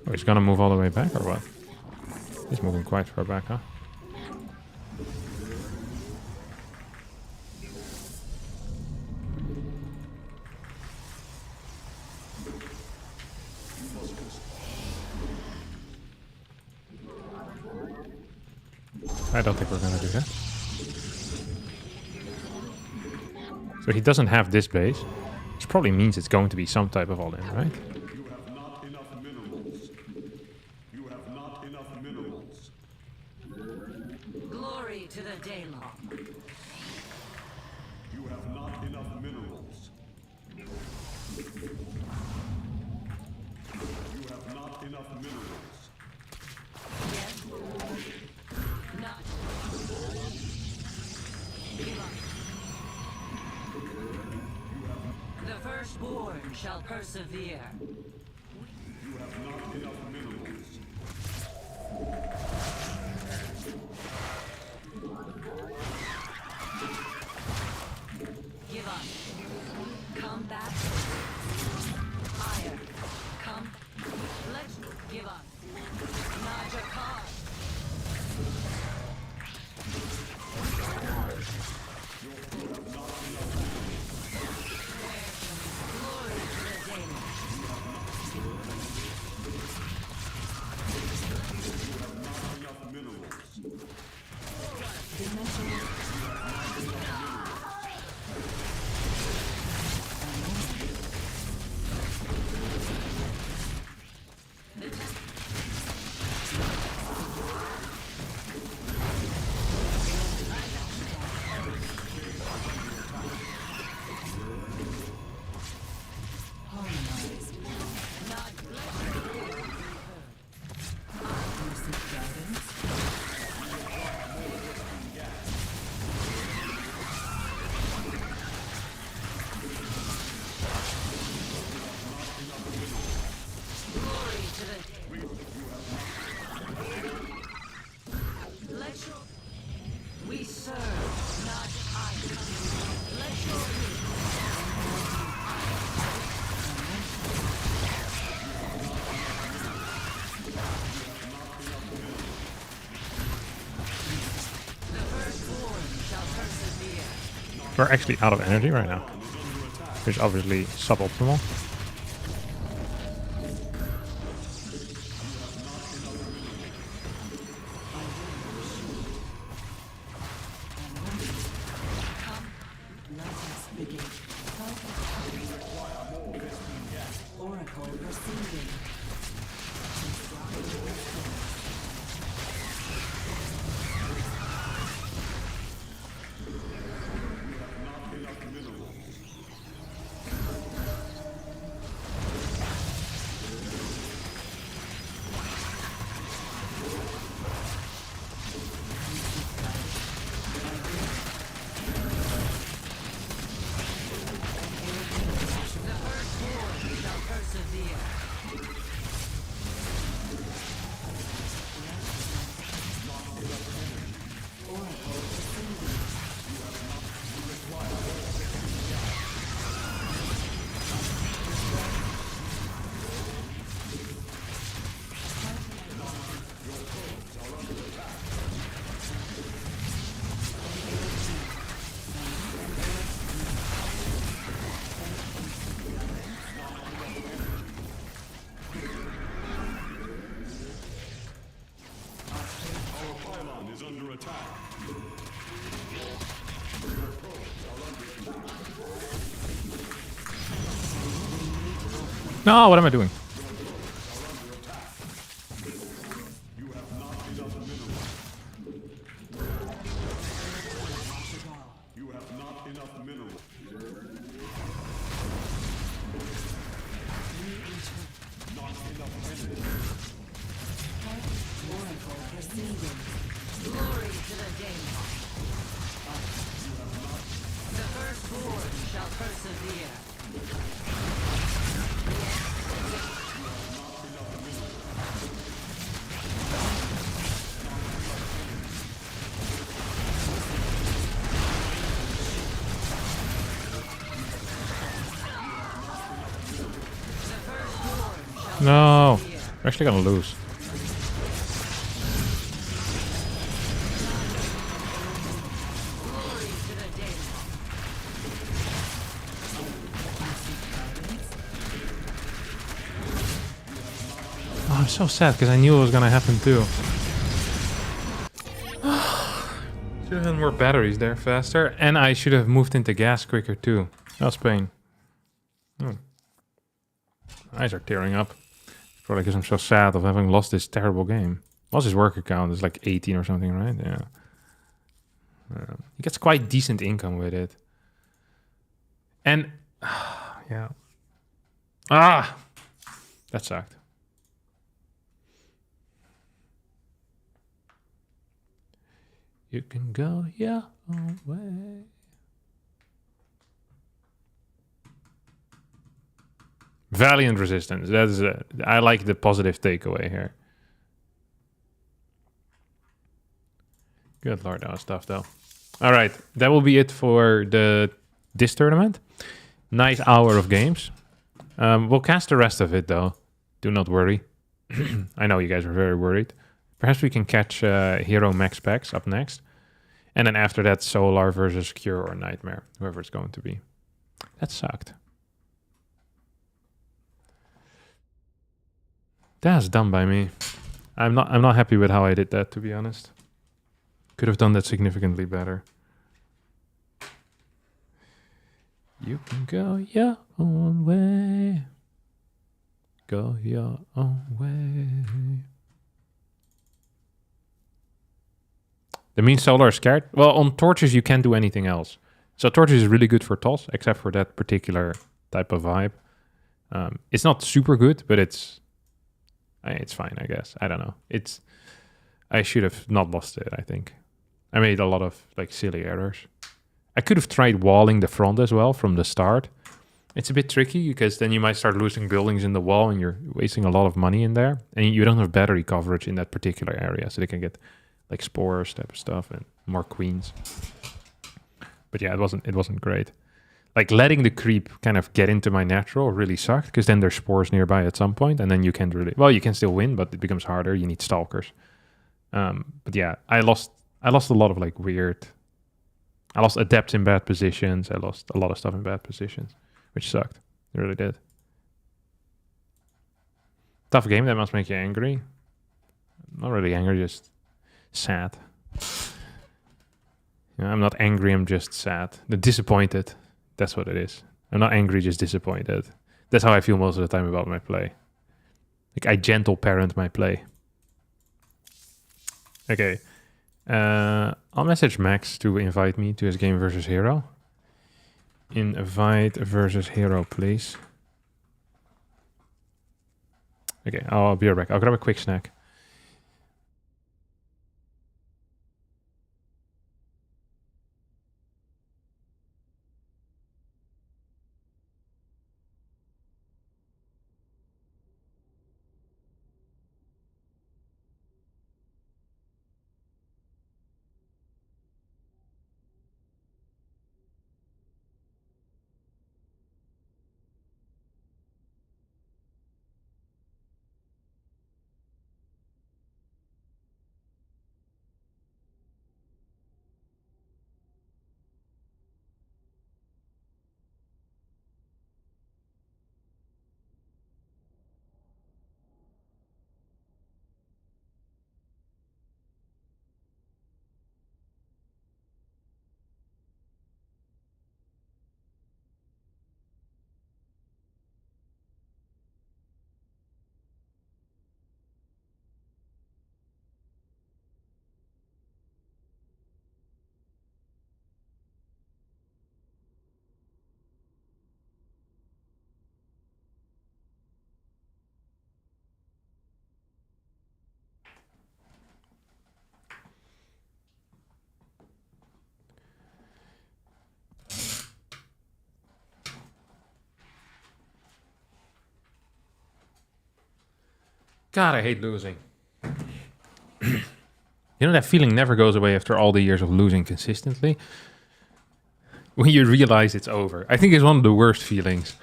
Oh, he's gonna move all the way back or what? He's moving quite far back, huh? I don't think we're gonna do that. So he doesn't have this base, which probably means it's going to be some type of all-in, right? You have not enough minerals. You have not enough minerals. Glory to the Daylong. You have not enough minerals. You have not enough minerals. Yes. Not. Give up. The firstborn shall persevere. You have not enough minerals. Give up. Come back. Higher. Come. Let's give up. Not your cause. Glory to the Daylong. Enough minerals. Glory to the Let your we serve, not idol. Let your the firstborn shall persevere. We're actually out of energy right now, which is obviously suboptimal. Let us begin. Oracle receiving. The firstborn shall persevere. Oracle receiving. Our pylon is under attack. No, what am I doing? You have not enough minerals. You have not enough minerals. Not enough energy. Persevere. No, we're actually gonna lose. Oh, I'm so sad because I knew it was gonna happen too. Should have had more batteries there faster, and I should have moved into gas quicker too. That was pain. Eyes are tearing up. Probably because I'm so sad of having lost this terrible game. What's his work account? It's like 18 or something, right? Yeah. He gets quite decent income with it. And, yeah. Ah! That sucked. You can go your own way. Valiant resistance. That is I like the positive takeaway here. Good lord, that was tough though. All right, that will be it for this tournament. Nice hour of games. We'll cast the rest of it though. Do not worry. I know you guys are very worried. Perhaps we can catch Hero MaxPax up next. And then after that, Solar versus Cure or Nightmare. Whoever it's going to be. That sucked. That's dumb by me. I'm not happy with how I did that, to be honest. Could have done that significantly better. You can go your own way. Go your own way. That means Solar is scared? Well, on torches you can't do anything else. So torches is really good for toss, except for that particular type of vibe. It's not super good, but it's fine, I guess. I don't know. I should have not lost it, I think. I made a lot of like silly errors. I could have tried walling the front as well from the start. It's a bit tricky because then you might start losing buildings in the wall and you're wasting a lot of money in there. And you don't have battery coverage in that particular area. So they can get like spores type of stuff and more queens. But yeah, it wasn't great. Like letting the creep kind of get into my natural really sucked because then there's spores nearby at some point and then you can't really... Well, you can still win, but it becomes harder. You need stalkers. But yeah, I lost a lot of like weird... I lost adepts in bad positions. I lost a lot of stuff in bad positions, which sucked. It really did. Tough game. That must make you angry. Not really angry, just sad. Yeah, I'm not angry. I'm just sad. Disappointed. That's what it is. I'm not angry, just disappointed. That's how I feel most of the time about my play. Like I gentle parent my play. Okay. I'll message Max to invite me to his game versus Hero. Invite versus Hero, please. Okay, I'll be right back. I'll grab a quick snack. God, I hate losing. You know, that feeling never goes away after all the years of losing consistently. When you realize it's over. I think it's one of the worst feelings.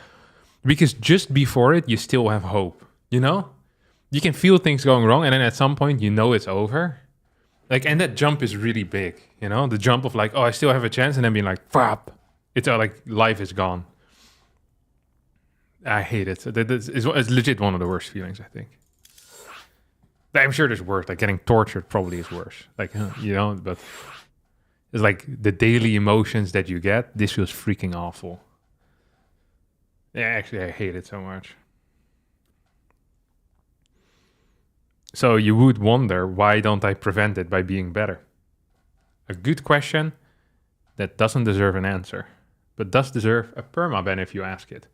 Because just before it, you still have hope. You know? You can feel things going wrong, and then at some point, you know it's over. Like, and that jump is really big. You know? The jump of like, oh, I still have a chance, and then being like, fap. It's like, life is gone. I hate it. It's legit one of the worst feelings, I think. I'm sure there's worse. Like getting tortured probably is worse. Like, you know, but it's like the daily emotions that you get. This feels freaking awful. Yeah, actually, I hate it so much. So you would wonder, why don't I prevent it by being better? A good question that doesn't deserve an answer, but does deserve a permaban if you ask it.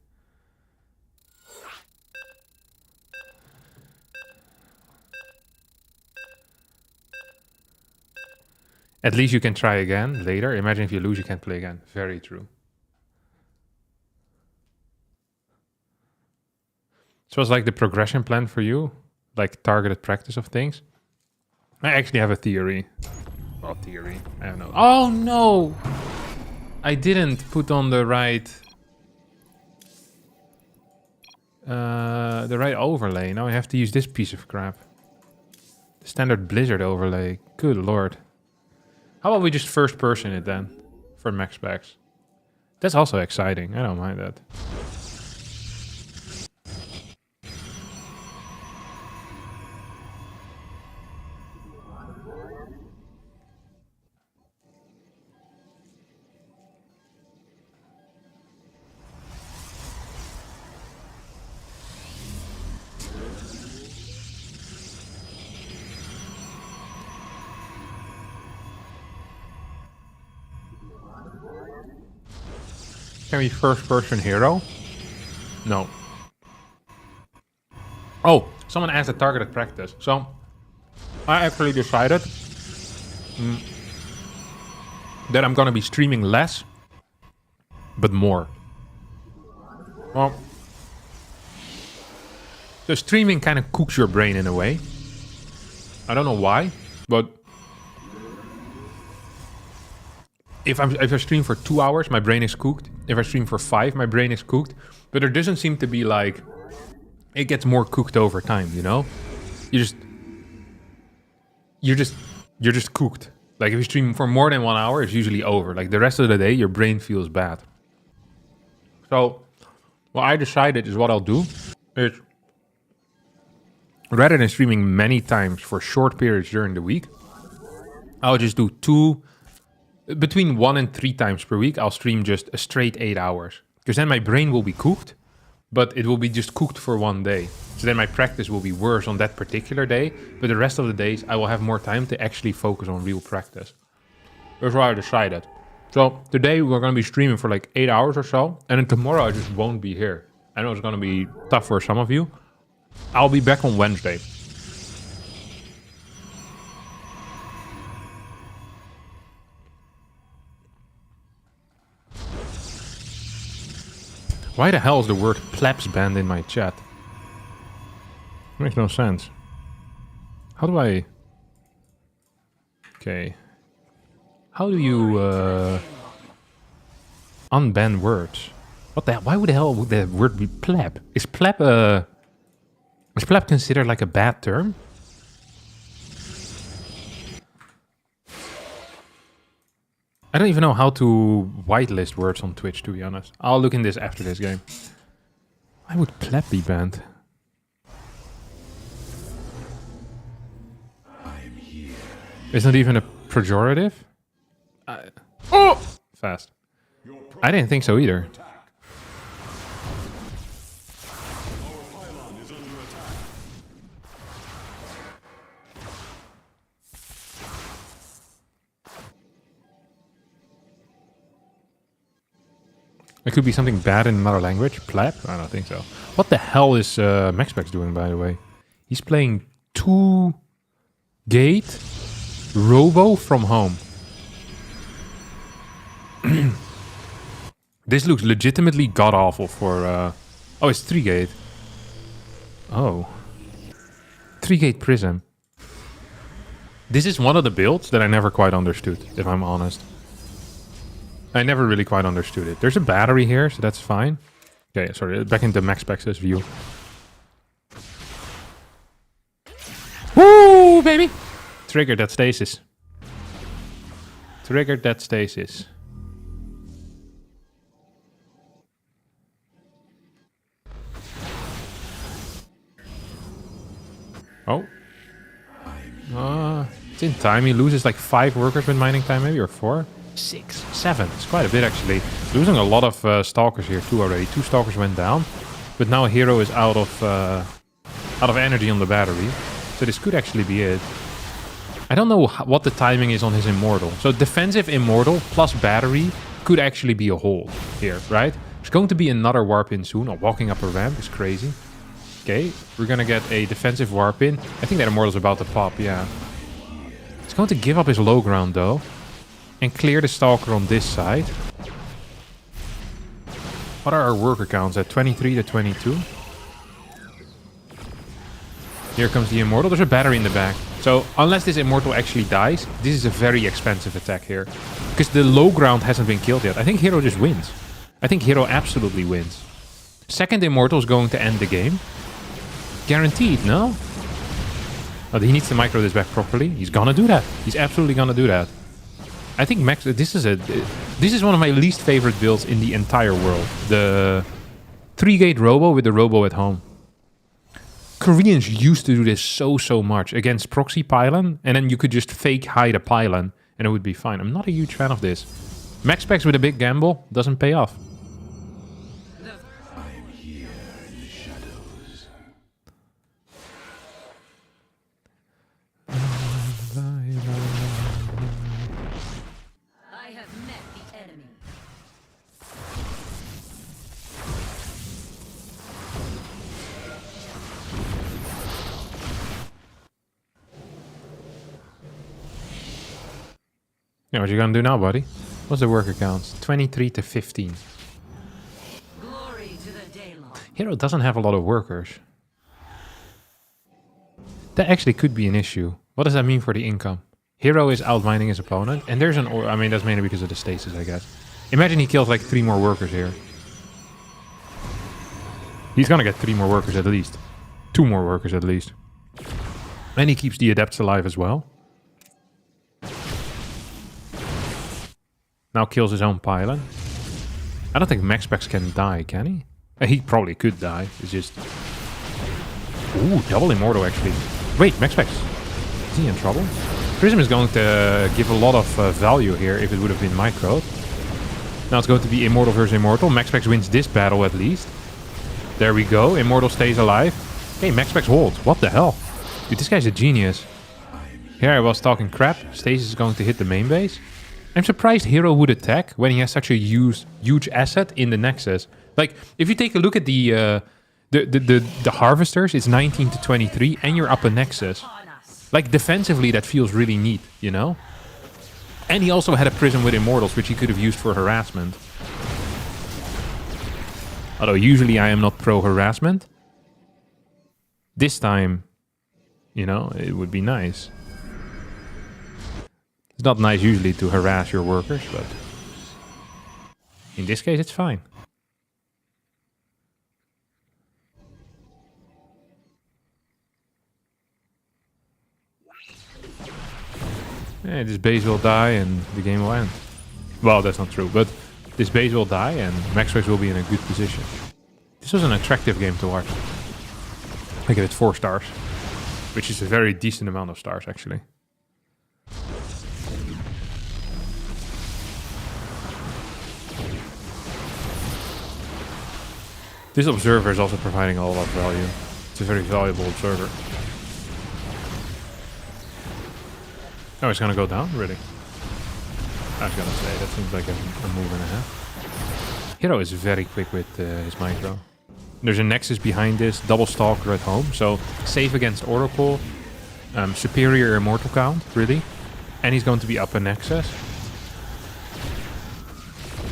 At least you can try again later. Imagine if you lose, you can't play again. Very true. So it's like the progression plan for you, like targeted practice of things. I actually have a theory. Well, theory. I don't know. Oh no! I didn't put on the right overlay. Now I have to use this piece of crap. The standard Blizzard overlay. Good lord. How about we just first person it then for MaxPax? That's also exciting. I don't mind that. Can we first person hero? No. Oh, someone asked a targeted practice. So I actually decided that I'm gonna be streaming less, but more. Well, so streaming kind of cooks your brain in a way. I don't know why, but if I stream for 2 hours, my brain is cooked. If I stream for 5, my brain is cooked. But there doesn't seem to be like, it gets more cooked over time, you know? You're just cooked. Like if you stream for more than 1 hour, it's usually over. Like the rest of the day, your brain feels bad. So what I decided is what I'll do is, rather than streaming many times for short periods during the week, I'll just do between 1 and 3 times per week. I'll stream just a straight 8 hours. Because then my brain will be cooked, but it will be just cooked for one day. So then my practice will be worse on that particular day, but the rest of the days I will have more time to actually focus on real practice. That's why I decided. So today we're going to be streaming for like 8 hours or so, and then tomorrow I just won't be here. I know it's going to be tough for some of you. I'll be back on Wednesday. Why the hell is the word plebs banned in my chat? Makes no sense. How do I... Okay. How do you unban words? What the hell? Why would the hell would the word be pleb? Is pleb considered like a bad term? I don't even know how to whitelist words on Twitch, to be honest. I'll look in this after this game. Why would pleb be banned? It's not even a pejorative? Oh! Fast. I didn't think so either. It could be something bad in another language. Pleb? I don't think so. What the hell is MaxPax doing, by the way? He's playing 2-gate Robo from home. This looks legitimately god-awful for... Oh, it's 3-gate. Oh. 3-gate prism. This is one of the builds that I never quite understood, if I'm honest. I never really quite understood it. There's a battery here, so that's fine. Okay, sorry, back into MaxPax's view. Woo, baby! Triggered that stasis. Triggered that stasis. Oh. It's in time. He loses like 5 workers with mining time, maybe, or 4? 6, 7. It's quite a bit, actually. Losing a lot of stalkers here, too, already. 2 stalkers went down. But now Hero is out of energy on the battery. So this could actually be it. I don't know what the timing is on his Immortal. So defensive Immortal plus battery could actually be a hold here, right? There's going to be another warp in soon. Oh, walking up a ramp is crazy. Okay, we're gonna get a defensive warp in. I think that Immortal's about to pop, yeah. He's going to give up his low ground, though. And clear the Stalker on this side. What are our worker counts at? 23 to 22. Here comes the Immortal. There's a battery in the back. So, unless this Immortal actually dies, this is a very expensive attack here. Because the low ground hasn't been killed yet. I think Hero just wins. I think Hero absolutely wins. Second Immortal is going to end the game. Guaranteed, no? Oh, he needs to micro this back properly. He's gonna do that. He's absolutely gonna do that. I think Max... This is one of my least favorite builds in the entire world. The 3-gate Robo with the Robo at home. Koreans used to do this so much against proxy pylon, and then you could just fake hide a pylon, and it would be fine. I'm not a huge fan of this. MaxPax with a big gamble doesn't pay off. I'm here in the shadows. I have met the enemy. Yeah, what you gonna do now, buddy? What's the worker count? 23 to 15. Glory to the Daylon. Hero doesn't have a lot of workers. That actually could be an issue. What does that mean for the income? Hero is outmining his opponent, and there's an... I mean, that's mainly because of the stasis, I guess. Imagine he kills like 3 more workers here. He's gonna get 3 more workers at least. 2 more workers at least. And he keeps the adepts alive as well. Now kills his own pylon. I don't think MaxPax can die, can he? He probably could die. It's just... Ooh, double Immortal actually. Wait, MaxPax. Is he in trouble? Prism is going to give a lot of value here if it would have been microed. Now it's going to be Immortal versus Immortal. MaxPax wins this battle at least. There we go. Immortal stays alive. Hey, MaxPax holds. What the hell? Dude, this guy's a genius. Here I was talking crap. Stasis is going to hit the main base. I'm surprised Hero would attack when he has such a huge asset in the Nexus. Like, if you take a look at the Harvesters, it's 19 to 23, and you're up a Nexus. Like, defensively, that feels really neat, you know? And he also had a Prism with Immortals, which he could have used for harassment. Although, usually I am not pro-harassment. This time, you know, it would be nice. It's not nice usually to harass your workers, but in this case it's fine. Yeah, this base will die and the game will end. Well, that's not true, but this base will die and MaxPax will be in a good position. This was an attractive game to watch. I give it 4 stars, which is a very decent amount of stars actually. This observer is also providing a lot of value. It's a very valuable observer. Oh, it's gonna go down? Really? I was gonna say, that seems like a move and a half. Hero is very quick with his micro. There's a Nexus behind this, double Stalker at home, so safe against Oracle, superior Immortal count, really. And he's going to be up a Nexus.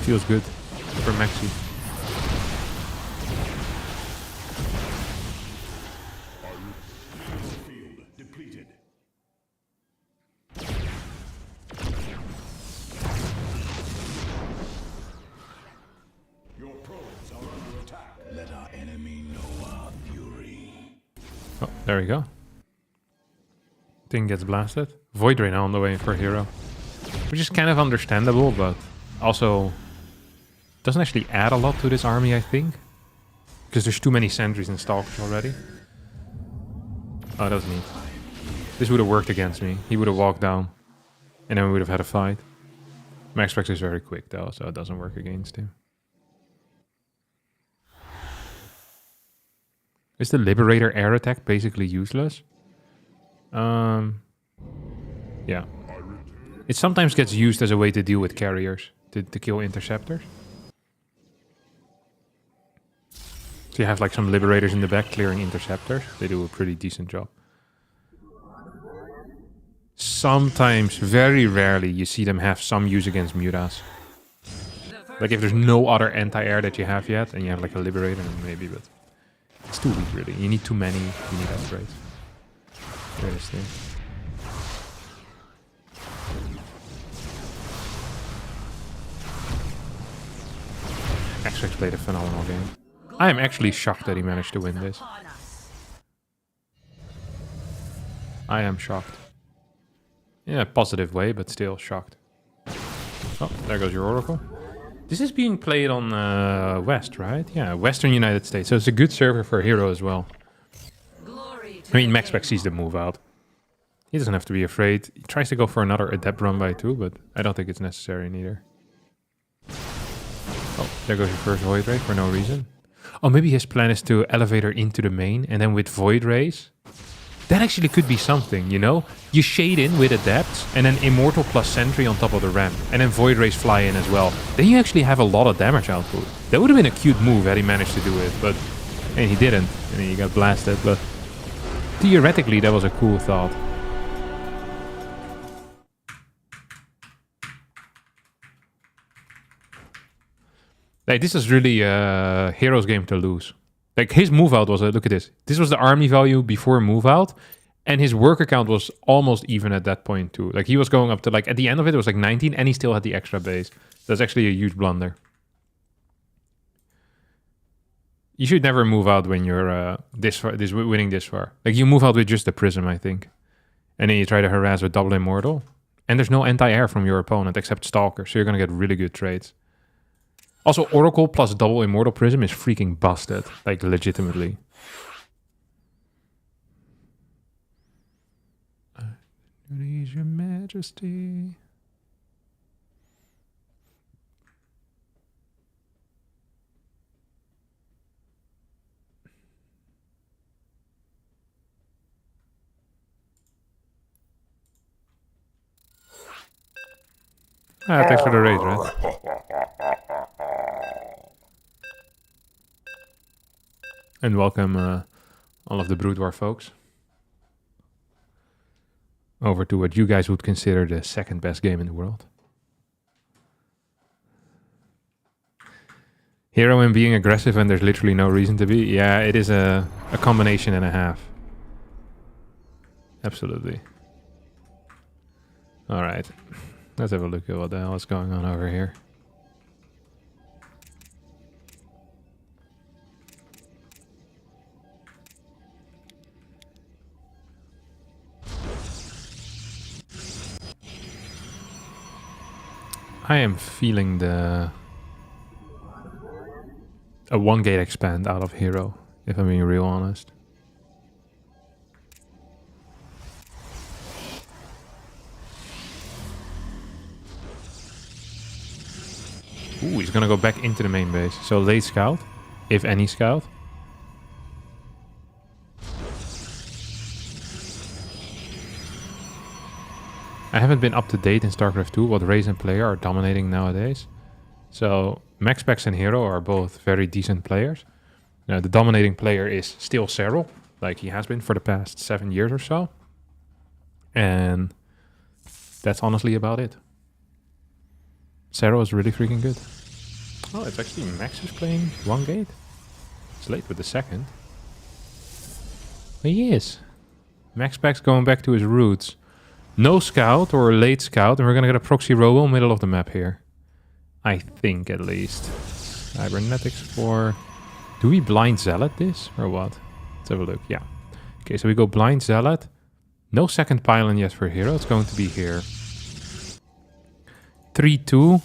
Feels good for Maxi. Oh, there we go. Thing gets blasted. Void Ray now on the way for hero. Which is kind of understandable, but also doesn't actually add a lot to this army, I think. Because there's too many sentries and stalkers already. Oh, that was neat. This would have worked against me. He would have walked down. And then we would have had a fight. MaxPax is very quick though, so it doesn't work against him. Is the Liberator air attack basically useless? Yeah. It sometimes gets used as a way to deal with carriers, to kill interceptors. So you have like some Liberators in the back clearing interceptors. They do a pretty decent job. Sometimes, very rarely, you see them have some use against Mutas. Like if there's no other anti-air that you have yet, and you have like a Liberator, then maybe, but it's too weak really. You need too many, you need upgrades. There it is thing. MaxPax played a phenomenal game. I am actually shocked that he managed to win this. I am shocked. In a positive way, but still shocked. Oh, there goes your Oracle. This is being played on West, right? Yeah, Western United States. So it's a good server for Hero as well. I mean, MaxPax sees the move out. He doesn't have to be afraid. He tries to go for another Adept run by 2, but I don't think it's necessary neither. Oh, there goes your first Void Ray for no reason. Oh, maybe his plan is to elevate her into the main, and then with Void Rays... That actually could be something, you know? You shade in with Adepts, and then Immortal plus Sentry on top of the ramp, and then Void Rays fly in as well. Then you actually have a lot of damage output. That would have been a cute move had he managed to do it, but... And he didn't, and he got blasted, but... Theoretically, that was a cool thought. Like, this is really a Hero's game to lose. Like, his move out was, look at this. This was the army value before move out, and his worker count was almost even at that point too. Like, he was going up to, like, at the end of it, it was like 19, and he still had the extra base. That's actually a huge blunder. You should never move out when you're winning this far. Like, you move out with just the Prism, I think. And then you try to harass with double Immortal. And there's no anti-air from your opponent except Stalker, so you're gonna get really good trades. Also, Oracle plus double Immortal Prism is freaking busted. Like, legitimately. Please, Your Majesty. Ah, thanks for the raid, right? And welcome all of the Brood War folks over to what you guys would consider the second best game in the world. Hero and being aggressive and there's literally no reason to be. Yeah, it is a combination and a half. Absolutely. Alright. Let's have a look at what the hell is going on over here. I am feeling a 1-gate expand out of Hero, if I'm being real honest. Ooh, he's gonna go back into the main base. So late scout, if any scout. I haven't been up to date in StarCraft 2 what race and player are dominating nowadays. So MaxPax and Hero are both very decent players. The dominating player is still Serral, like he has been for the past 7 years or so. And that's honestly about it. Serral is really freaking good. Oh, it's actually Max who's playing 1-gate. It's late with the second. But he is. MaxPax going back to his roots. No scout or late scout, and we're gonna get a proxy robo middle of the map here. I think at least. Cybernetics 4. Do we blind zealot this or what? Let's have a look. Yeah. Okay, so we go Blind Zealot. No second pylon yet for Hero. It's going to be here. 3-2.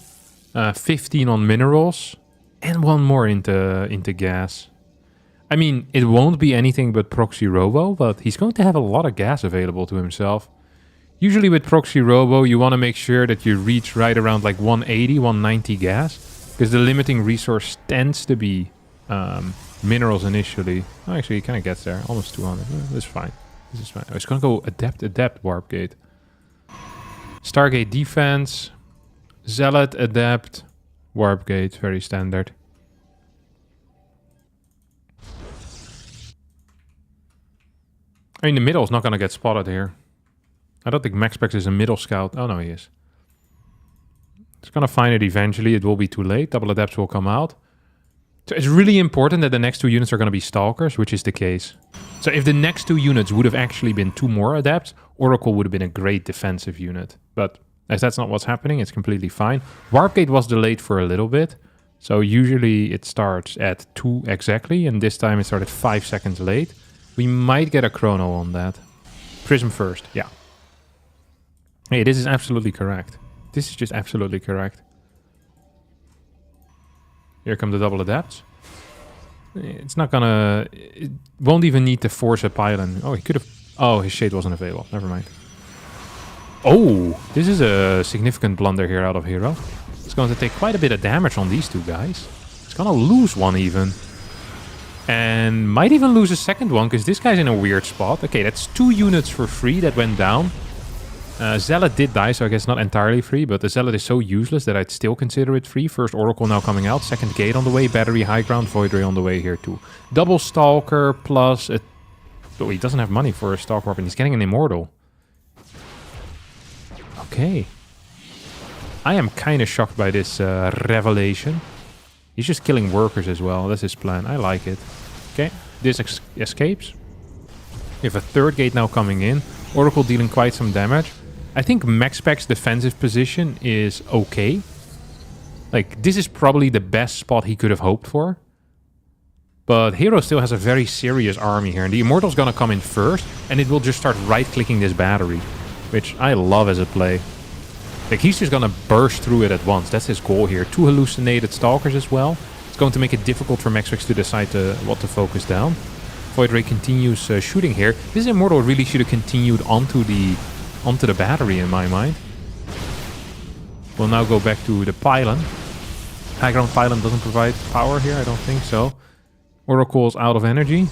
15 on minerals. And one more into gas. I mean, it won't be anything but Proxy Robo, but he's going to have a lot of gas available to himself. Usually with Proxy Robo, you want to make sure that you reach right around like 180, 190 gas. Because the limiting resource tends to be minerals initially. Oh, actually, he kind of gets there. Almost 200. This is fine. This is fine. Oh, it's going to go Adept, Warp Gate. Stargate Defense. Zealot, Adept, Warp Gate. Very standard. I mean, the middle is not going to get spotted here. I don't think MaxPax is a middle scout. Oh, no, he is. It's going to find it eventually. It will be too late. Double Adepts will come out. So it's really important that the next 2 units are going to be Stalkers, which is the case. So if the next 2 units would have actually been 2 more Adepts, Oracle would have been a great defensive unit. But as that's not what's happening, it's completely fine. Warp Gate was delayed for a little bit. So usually it starts at 2 exactly, and this time it started 5 seconds late. We might get a chrono on that. Prism first, yeah. Hey, this is absolutely correct. This is just absolutely correct. Here come the double adapts. It's not gonna... It won't even need to force a pylon. Oh, he could have... Oh, his shade wasn't available. Never mind. Oh, this is a significant blunder here out of Hero. It's going to take quite a bit of damage on these 2 guys. It's gonna lose one even. And might even lose a second one, because this guy's in a weird spot. Okay, that's 2 units for free that went down. Zealot did die, so I guess not entirely free, but the Zealot is so useless that I'd still consider it free. First Oracle now coming out, second Gate on the way, Battery, High Ground, Void Ray on the way here too. Double Stalker plus a... Oh, he doesn't have money for a Stalk Warp, and he's getting an Immortal. Okay. I am kind of shocked by this revelation. He's just killing workers as well. That's his plan. I like it. Okay, this escapes. We have a third Gate now coming in. Oracle dealing quite some damage. I think MaxPax's defensive position is okay. Like, this is probably the best spot he could have hoped for. But Hero still has a very serious army here. And the Immortal's gonna come in first. And it will just start right-clicking this battery. Which I love as a play. Like, he's just gonna burst through it at once. That's his goal here. 2 hallucinated Stalkers as well. It's going to make it difficult for MaxPax to decide what to focus down. Void Ray continues shooting here. This Immortal really should have continued onto the battery in my mind. We'll now go back to the pylon. High ground pylon doesn't provide power here, I don't think so. Oracle's out of energy.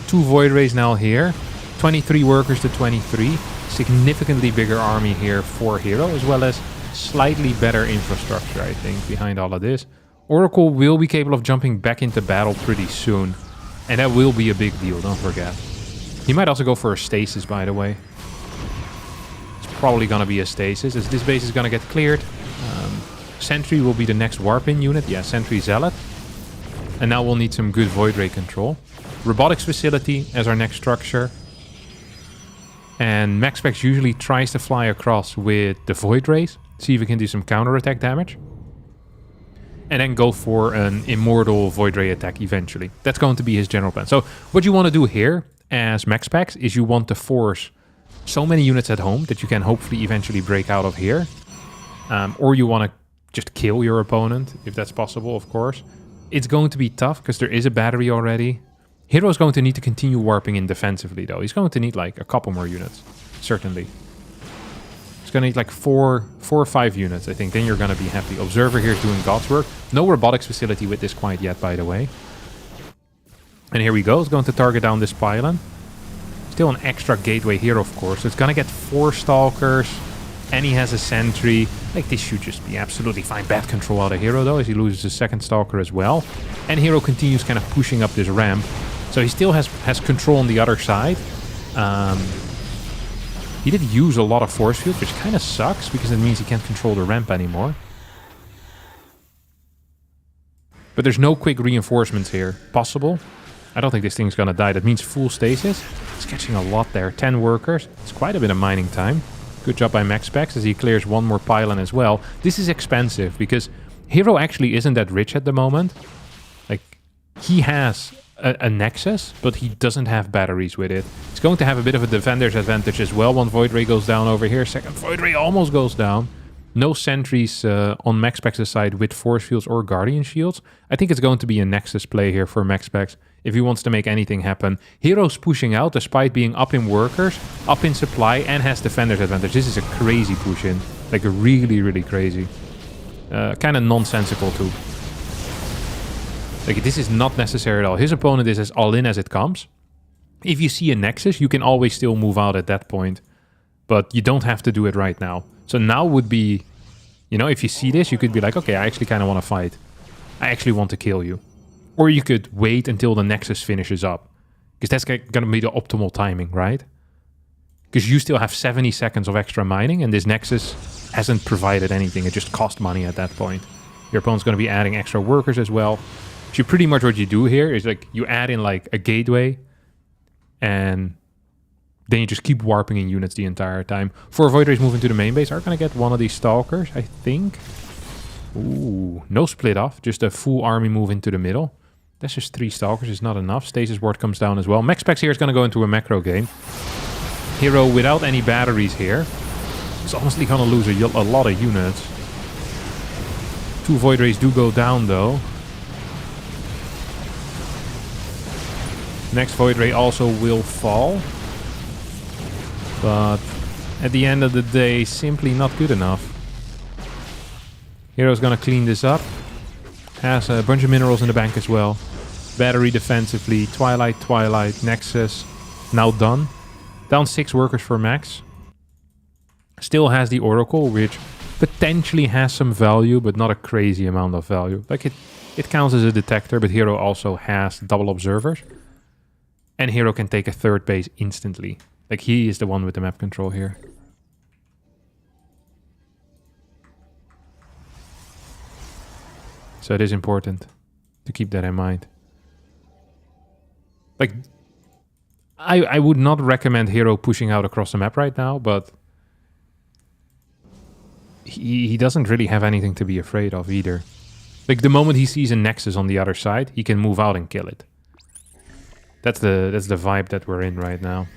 2 Void Rays now here. 23 workers to 23. Significantly bigger army here for Hero, as well as slightly better infrastructure, I think, behind all of this. Oracle will be capable of jumping back into battle pretty soon. And that will be a big deal, don't forget. He might also go for a stasis, by the way. It's probably going to be a stasis, as this base is going to get cleared. Sentry will be the next warp-in unit. Yeah, Sentry Zealot. And now we'll need some good Void Ray control. Robotics Facility as our next structure. And MaxPax usually tries to fly across with the Void Rays. See if we can do some counterattack damage. And then go for an Immortal Void Ray attack eventually. That's going to be his general plan. So what you want to do here as MaxPax is you want to force so many units at home that you can hopefully eventually break out of here. Or you want to just kill your opponent, if that's possible, of course. It's going to be tough because there is a battery already. Hero's going to need to continue warping in defensively, though. He's going to need like a couple more units, certainly. He's going to need like 4 or 5 units, I think. Then you're going to be happy. Observer here is doing God's work. No robotics facility with this quite yet, by the way. And here we go. It's going to target down this pylon. Still an extra gateway here, of course. So it's going to get 4 Stalkers. And he has a Sentry. Like, this should just be absolutely fine. Bad control out of Hero, though, as he loses his second Stalker as well. And Hero continues kind of pushing up this ramp. So he still has control on the other side. He did use a lot of force field, which kind of sucks, because it means he can't control the ramp anymore. But there's no quick reinforcements here. Possible. I don't think this thing's going to die. That means full stasis. It's catching a lot there. 10 workers. It's quite a bit of mining time. Good job by MaxPax as he clears one more pylon as well. This is expensive because Hero actually isn't that rich at the moment. Like, he has a Nexus, but he doesn't have batteries with it. He's going to have a bit of a defender's advantage as well. One Void Ray goes down over here. Second Void Ray almost goes down. No sentries on MaxPax's side with Force Fields or Guardian Shields. I think it's going to be a Nexus play here for MaxPax if he wants to make anything happen. Hero's pushing out despite being up in workers, up in supply, and has defender's advantage. This is a crazy push in. Like really, really crazy. Kind of nonsensical too. Like this is not necessary at all. His opponent is as all in as it comes. If you see a Nexus, you can always still move out at that point. But you don't have to do it right now. So now would be, you know, if you see this, you could be like, okay, I actually kind of want to fight. I actually want to kill you. Or you could wait until the Nexus finishes up. Because that's going to be the optimal timing, right? Because you still have 70 seconds of extra mining, and this Nexus hasn't provided anything. It just cost money at that point. Your opponent's going to be adding extra workers as well. So pretty much what you do here is like you add in like a gateway, and then you just keep warping in units the entire time. 4 Void Rays moving to the main base are going to get one of these Stalkers, I think. Ooh, no split off. Just a full army move into the middle. That's just 3 Stalkers. It's not enough. Stasis Ward comes down as well. MaxPax here is going to go into a macro game. Hero without any batteries here. It's honestly going to lose a lot of units. 2 Void Rays do go down though. Next Void Ray also will fall. But at the end of the day, simply not good enough. Hero's gonna clean this up. Has a bunch of minerals in the bank as well. Battery defensively. Twilight, Nexus. Now done. Down 6 workers for Max. Still has the Oracle, which potentially has some value, but not a crazy amount of value. Like it counts as a detector, but Hero also has double observers. And Hero can take a 3rd base instantly. Like, he is the one with the map control here. So it is important to keep that in mind. Like, I would not recommend Hero pushing out across the map right now, but he doesn't really have anything to be afraid of either. Like, the moment he sees a Nexus on the other side, he can move out and kill it. That's the vibe that we're in right now.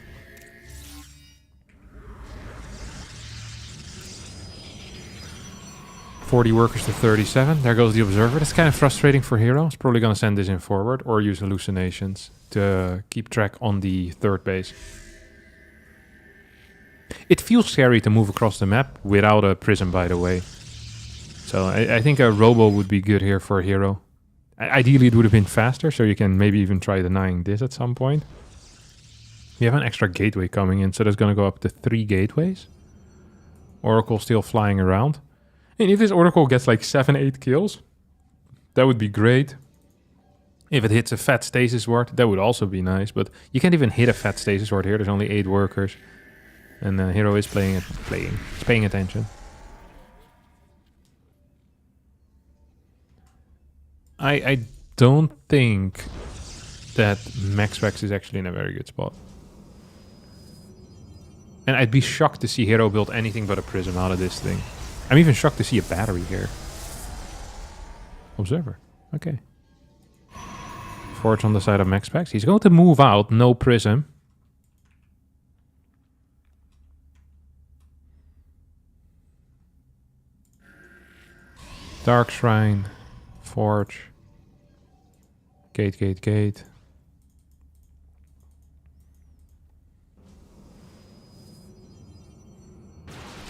$40 workers to 37. There goes the Observer. That's kind of frustrating for Hero. He's probably going to send this in forward or use hallucinations to keep track on the 3rd base. It feels scary to move across the map without a prism, by the way. So I think a Robo would be good here for Hero. Ideally, it would have been faster, so you can maybe even try denying this at some point. We have an extra gateway coming in, so that's going to go up to 3 gateways. Oracle still flying around. And if this Oracle gets like 7-8 kills, that would be great. If it hits a fat Stasis Ward, that would also be nice. But you can't even hit a fat Stasis Ward here. There's only 8 workers. And Hero is paying attention. I don't think that MaxPax is actually in a very good spot. And I'd be shocked to see Hero build anything but a prism out of this thing. I'm even shocked to see a battery here. Observer. Okay. Forge on the side of MaxPax. He's going to move out. No prism. Dark Shrine. Forge. Gate.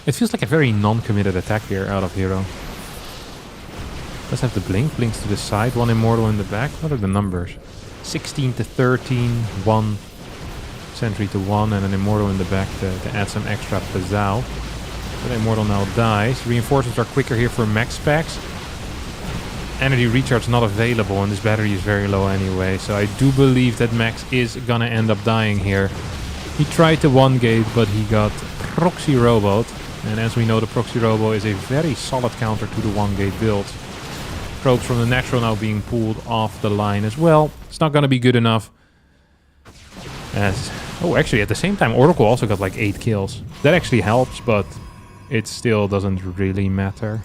It feels like a very non-committed attack here out of Hero. Does have the blink. Blinks to the side. 1 Immortal in the back. What are the numbers? 16 to 13. 1 Sentry to 1. And an Immortal in the back to add some extra pizzazz. But Immortal now dies. Reinforcements are quicker here for MaxPax. Energy recharge not available, and this battery is very low anyway. So I do believe that Max is gonna end up dying here. He tried the 1 gate, but he got Proxy Robot. And as we know, the Proxy Robo is a very solid counter to the 1 gate build. Probes from the natural now being pulled off the line as well. It's not going to be good enough. Oh, actually, at the same time, Oracle also got like 8 kills. That actually helps, but it still doesn't really matter.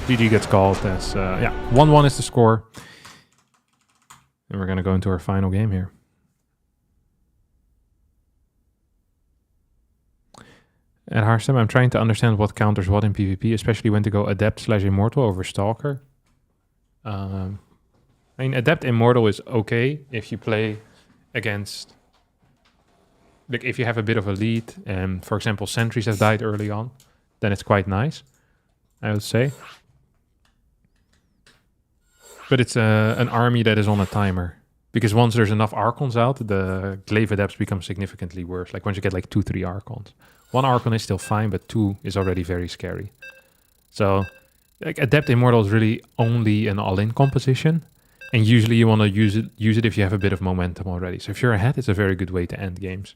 GG gets called as, 1-1 is the score. And we're going to go into our final game here. At Harstem, I'm trying to understand what counters what in PvP, especially when to go Adept/Immortal over Stalker. I mean, Adept Immortal is okay if you play against... Like, if you have a bit of a lead, and for example, sentries have died early on, then it's quite nice, I would say. But it's an army that is on a timer. Because once there's enough Archons out, the Glaive Adepts become significantly worse. Like, once you get like 2-3 Archons. 1 Archon is still fine, but 2 is already very scary. So, like, Adept Immortal is really only an all-in composition. And usually you want to use it if you have a bit of momentum already. So if you're ahead, it's a very good way to end games.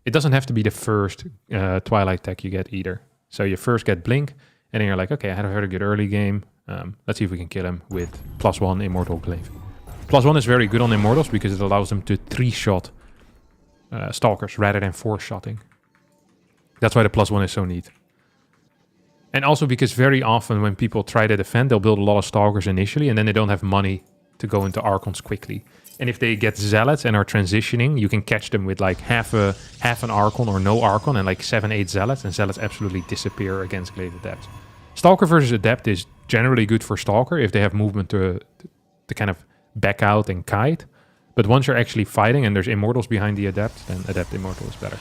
It doesn't have to be the first Twilight tech you get either. So you first get Blink, and then you're like, okay, I had a very good early game. Let's see if we can kill him with +1 Immortal Glaive. +1 is very good on Immortals because it allows them to 3-shot Stalkers rather than 4-shotting. That's why the +1 is so neat. And also because very often when people try to defend, they'll build a lot of Stalkers initially, and then they don't have money to go into Archons quickly. And if they get Zealots and are transitioning, you can catch them with like half an Archon or no Archon and like 7-8 Zealots, and Zealots absolutely disappear against Glaive Adepts. Stalker versus Adept is generally good for Stalker if they have movement to kind of back out and kite. But once you're actually fighting and there's Immortals behind the Adept, then Adept Immortal is better.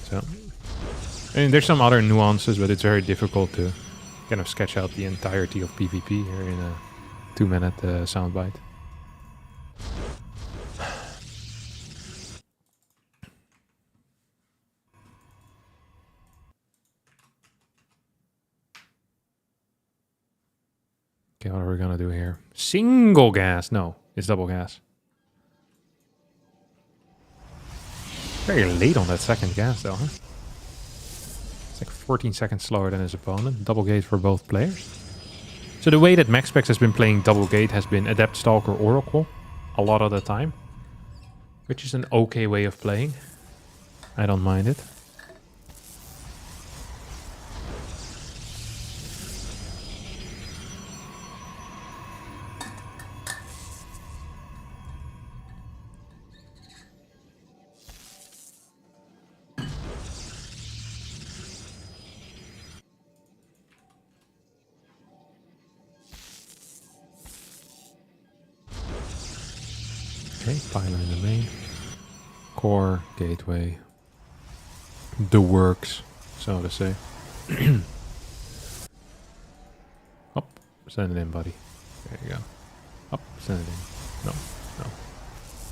So, I mean, there's some other nuances, but it's very difficult to kind of sketch out the entirety of PvP here in a 2-minute soundbite. Okay, what are we gonna do here? Single gas! No, it's double gas. Very late on that second gas though, huh? It's like 14 seconds slower than his opponent. Double gate for both players. So the way that MaxPax has been playing double gate has been Adept, Stalker, Oracle a lot of the time. Which is an okay way of playing. I don't mind it. Okay, pylon in the main. Core, gateway. The works, so to say. Up, send it in, buddy. There you go. Up, send it in. No, no.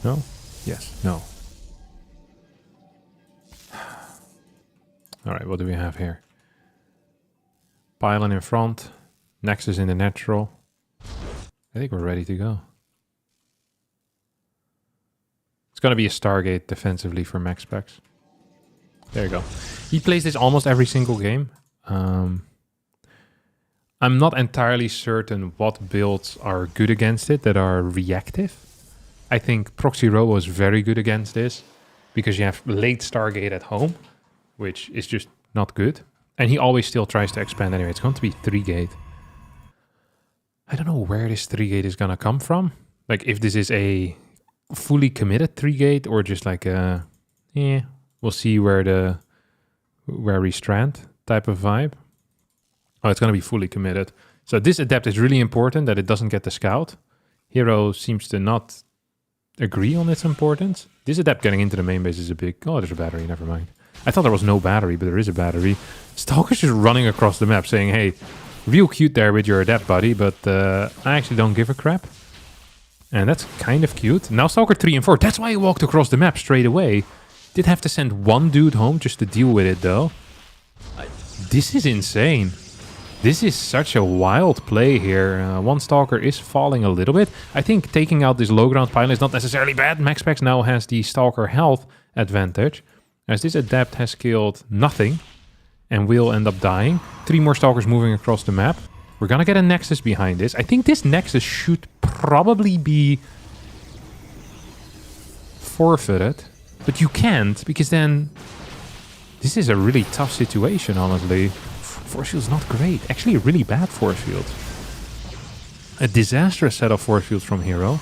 No? Yes, no. Alright, what do we have here? Pylon in front. Nexus in the natural. I think we're ready to go. It's going to be a Stargate defensively for MaxPax. There you go. He plays this almost every single game. I'm not entirely certain what builds are good against it that are reactive. I think Proxy Robo is very good against this because you have late Stargate at home, which is just not good. And he always still tries to expand anyway. It's going to be 3-gate. I don't know where this 3-gate is going to come from. Like if this is a fully committed 3-gate or just like a we'll see where we strand type of vibe. Oh, it's going to be fully committed. So this Adept is really important that it doesn't get the scout. Hero seems to not agree on its importance. This Adept getting into the main base is a big... Oh, there's a battery, never mind. I thought there was no battery, but there is a battery. Stalker's just running across the map saying, hey, real cute there with your Adept, buddy, but I actually don't give a crap. And that's kind of cute. Now Stalker 3 and 4. That's why he walked across the map straight away. Did have to send one dude home just to deal with it, though. This is insane. This is such a wild play here. One Stalker is falling a little bit. I think taking out this low ground pylon is not necessarily bad. MaxPax now has the Stalker health advantage, as this Adept has killed nothing and will end up dying. 3 more Stalkers moving across the map. We're gonna get a Nexus behind this. I think this Nexus should probably be forfeited, but you can't, because then this is a really tough situation, honestly. Force field's not great. Actually, a really bad force field. A disastrous set of force fields from Hero,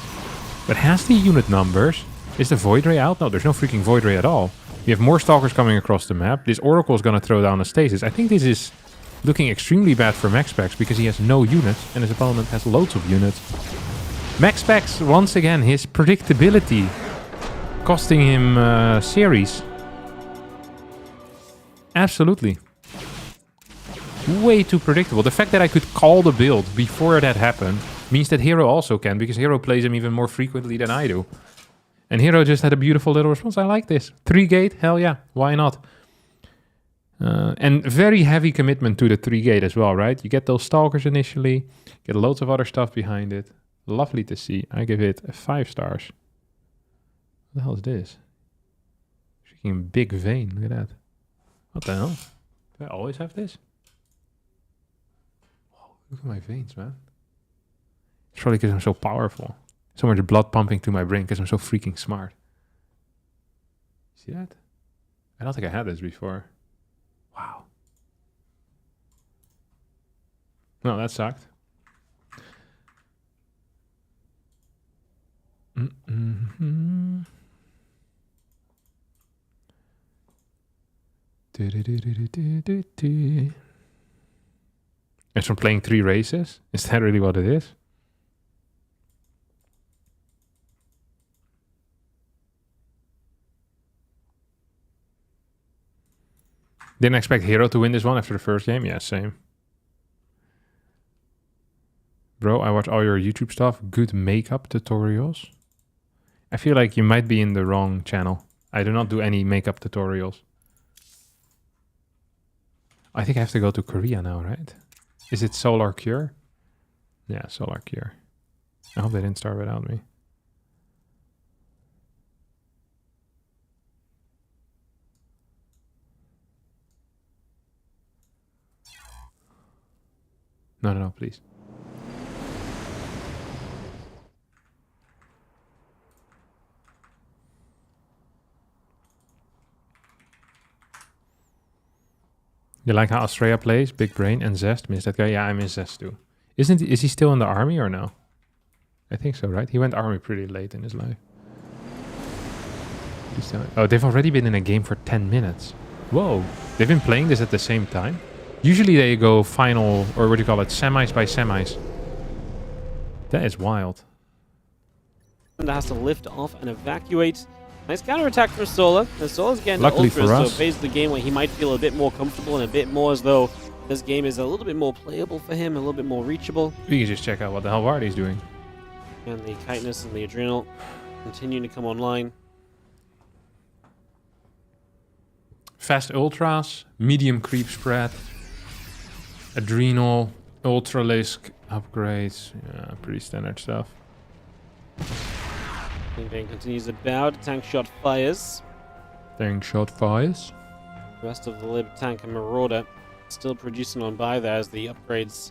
but has the unit numbers. Is the Void Ray out? No, there's no freaking Void Ray at all. We have more Stalkers coming across the map. This Oracle is going to throw down a Stasis. I think this is looking extremely bad for MaxPax because he has no units and his opponent has loads of units. MaxPax, once again, his predictability costing him series. Absolutely. Way too predictable. The fact that I could call the build before that happened means that Hero also can, because Hero plays him even more frequently than I do. And Hero just had a beautiful little response. I like this. 3-gate, hell yeah, why not? And very heavy commitment to the 3-gate as well, right? You get those Stalkers initially, get loads of other stuff behind it. Lovely to see. I give it 5 stars. What the hell is this? Freaking big vein, look at that. What the hell? Do I always have this? Whoa, look at my veins, man. It's probably because I'm so powerful. So much blood pumping to my brain because I'm so freaking smart. See that? I don't think I had this before. Wow. No, that sucked. Mm-hmm. It's from playing 3 races? Is that really what it is? Didn't expect Hero to win this one after the first game. Yeah, same. Bro, I watch all your YouTube stuff. Good makeup tutorials. I feel like you might be in the wrong channel. I do not do any makeup tutorials. I think I have to go to Korea now, right? Is it Solar Cure? Yeah, Solar Cure. I hope they didn't start without me. No, please. You like how Australia plays? Big brain and Zest. Miss that guy? Yeah, I miss Zest too. Is he still in the army or no? I think so, right? He went army pretty late in his life. Oh, they've already been in a game for 10 minutes. Whoa. They've been playing this at the same time? Usually they go final, or what do you call it, semis by semis. That is wild. That has to lift off and evacuate. Nice counterattack for Solar. And Solar's getting Luckily the Ultra, for so us. phase of the game where he might feel a bit more comfortable and a bit more as though this game is a little bit more playable for him, a little bit more reachable. We can just check out what the hell Vardy's doing. And the Chitinous and the Adrenal continuing to come online. Fast Ultras, medium creep spread, Adrenal, Ultralisk upgrades. Yeah, pretty standard stuff. Bang continues to bow. The tank shot fires. Tank shot fires. The rest of the Lib tank and Marauder still producing on by there as the upgrades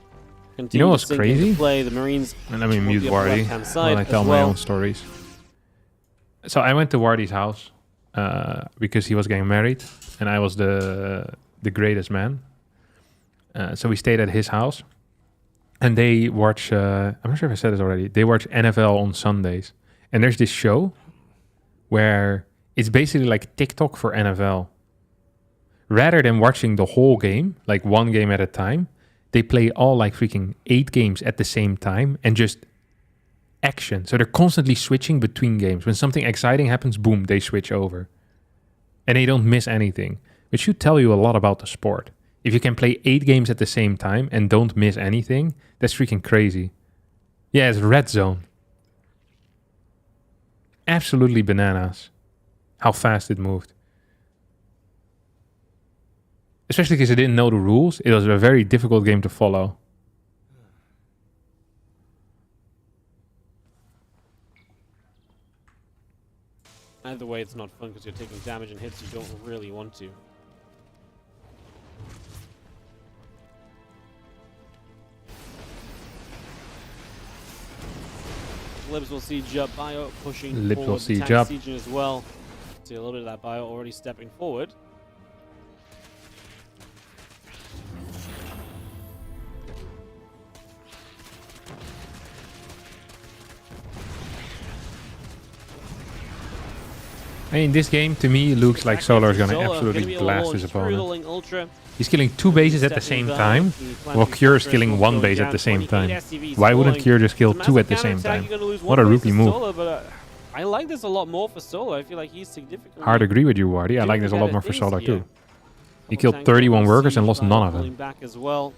You continue know to what's sink crazy? into play. The Marines And let me on mute the upper Wardy left-hand while side I as tell my well. own stories. So I went to Wardy's house because he was getting married and I was the greatest man. So we stayed at his house and they watch, I'm not sure if I said this already, they watch NFL on Sundays. And there's this show where it's basically like TikTok for NFL. Rather than watching the whole game, like one game at a time, they play all like freaking 8 games at the same time and just action. So they're constantly switching between games. When something exciting happens, boom, they switch over. And they don't miss anything. Which should tell you a lot about the sport. If you can play 8 games at the same time and don't miss anything, that's freaking crazy. Yeah, it's Red Zone. Absolutely bananas. How fast it moved. Especially because I didn't know the rules. It was a very difficult game to follow. Either way, it's not fun because you're taking damage and hits you don't really want to. Libs will see Jub Bio pushing Libs will forward. see Tank Jub. Sieging as well. See a little bit of that Bio already stepping forward. I mean, this game to me looks like Solar is going to Solar absolutely be able to blast his launch through the opponent. Link Ultra. He's killing 2 bases at the same time, while Cure is killing 1 base at the same time. Why wouldn't Cure just kill 2 at the same time? What a rookie move. Solar, but, I like this a lot more for Solar. I feel like he's significantly... Hard agree with you, Wardy. I like this a lot more for Solar too. He killed 31 workers and lost none of them. Back as well.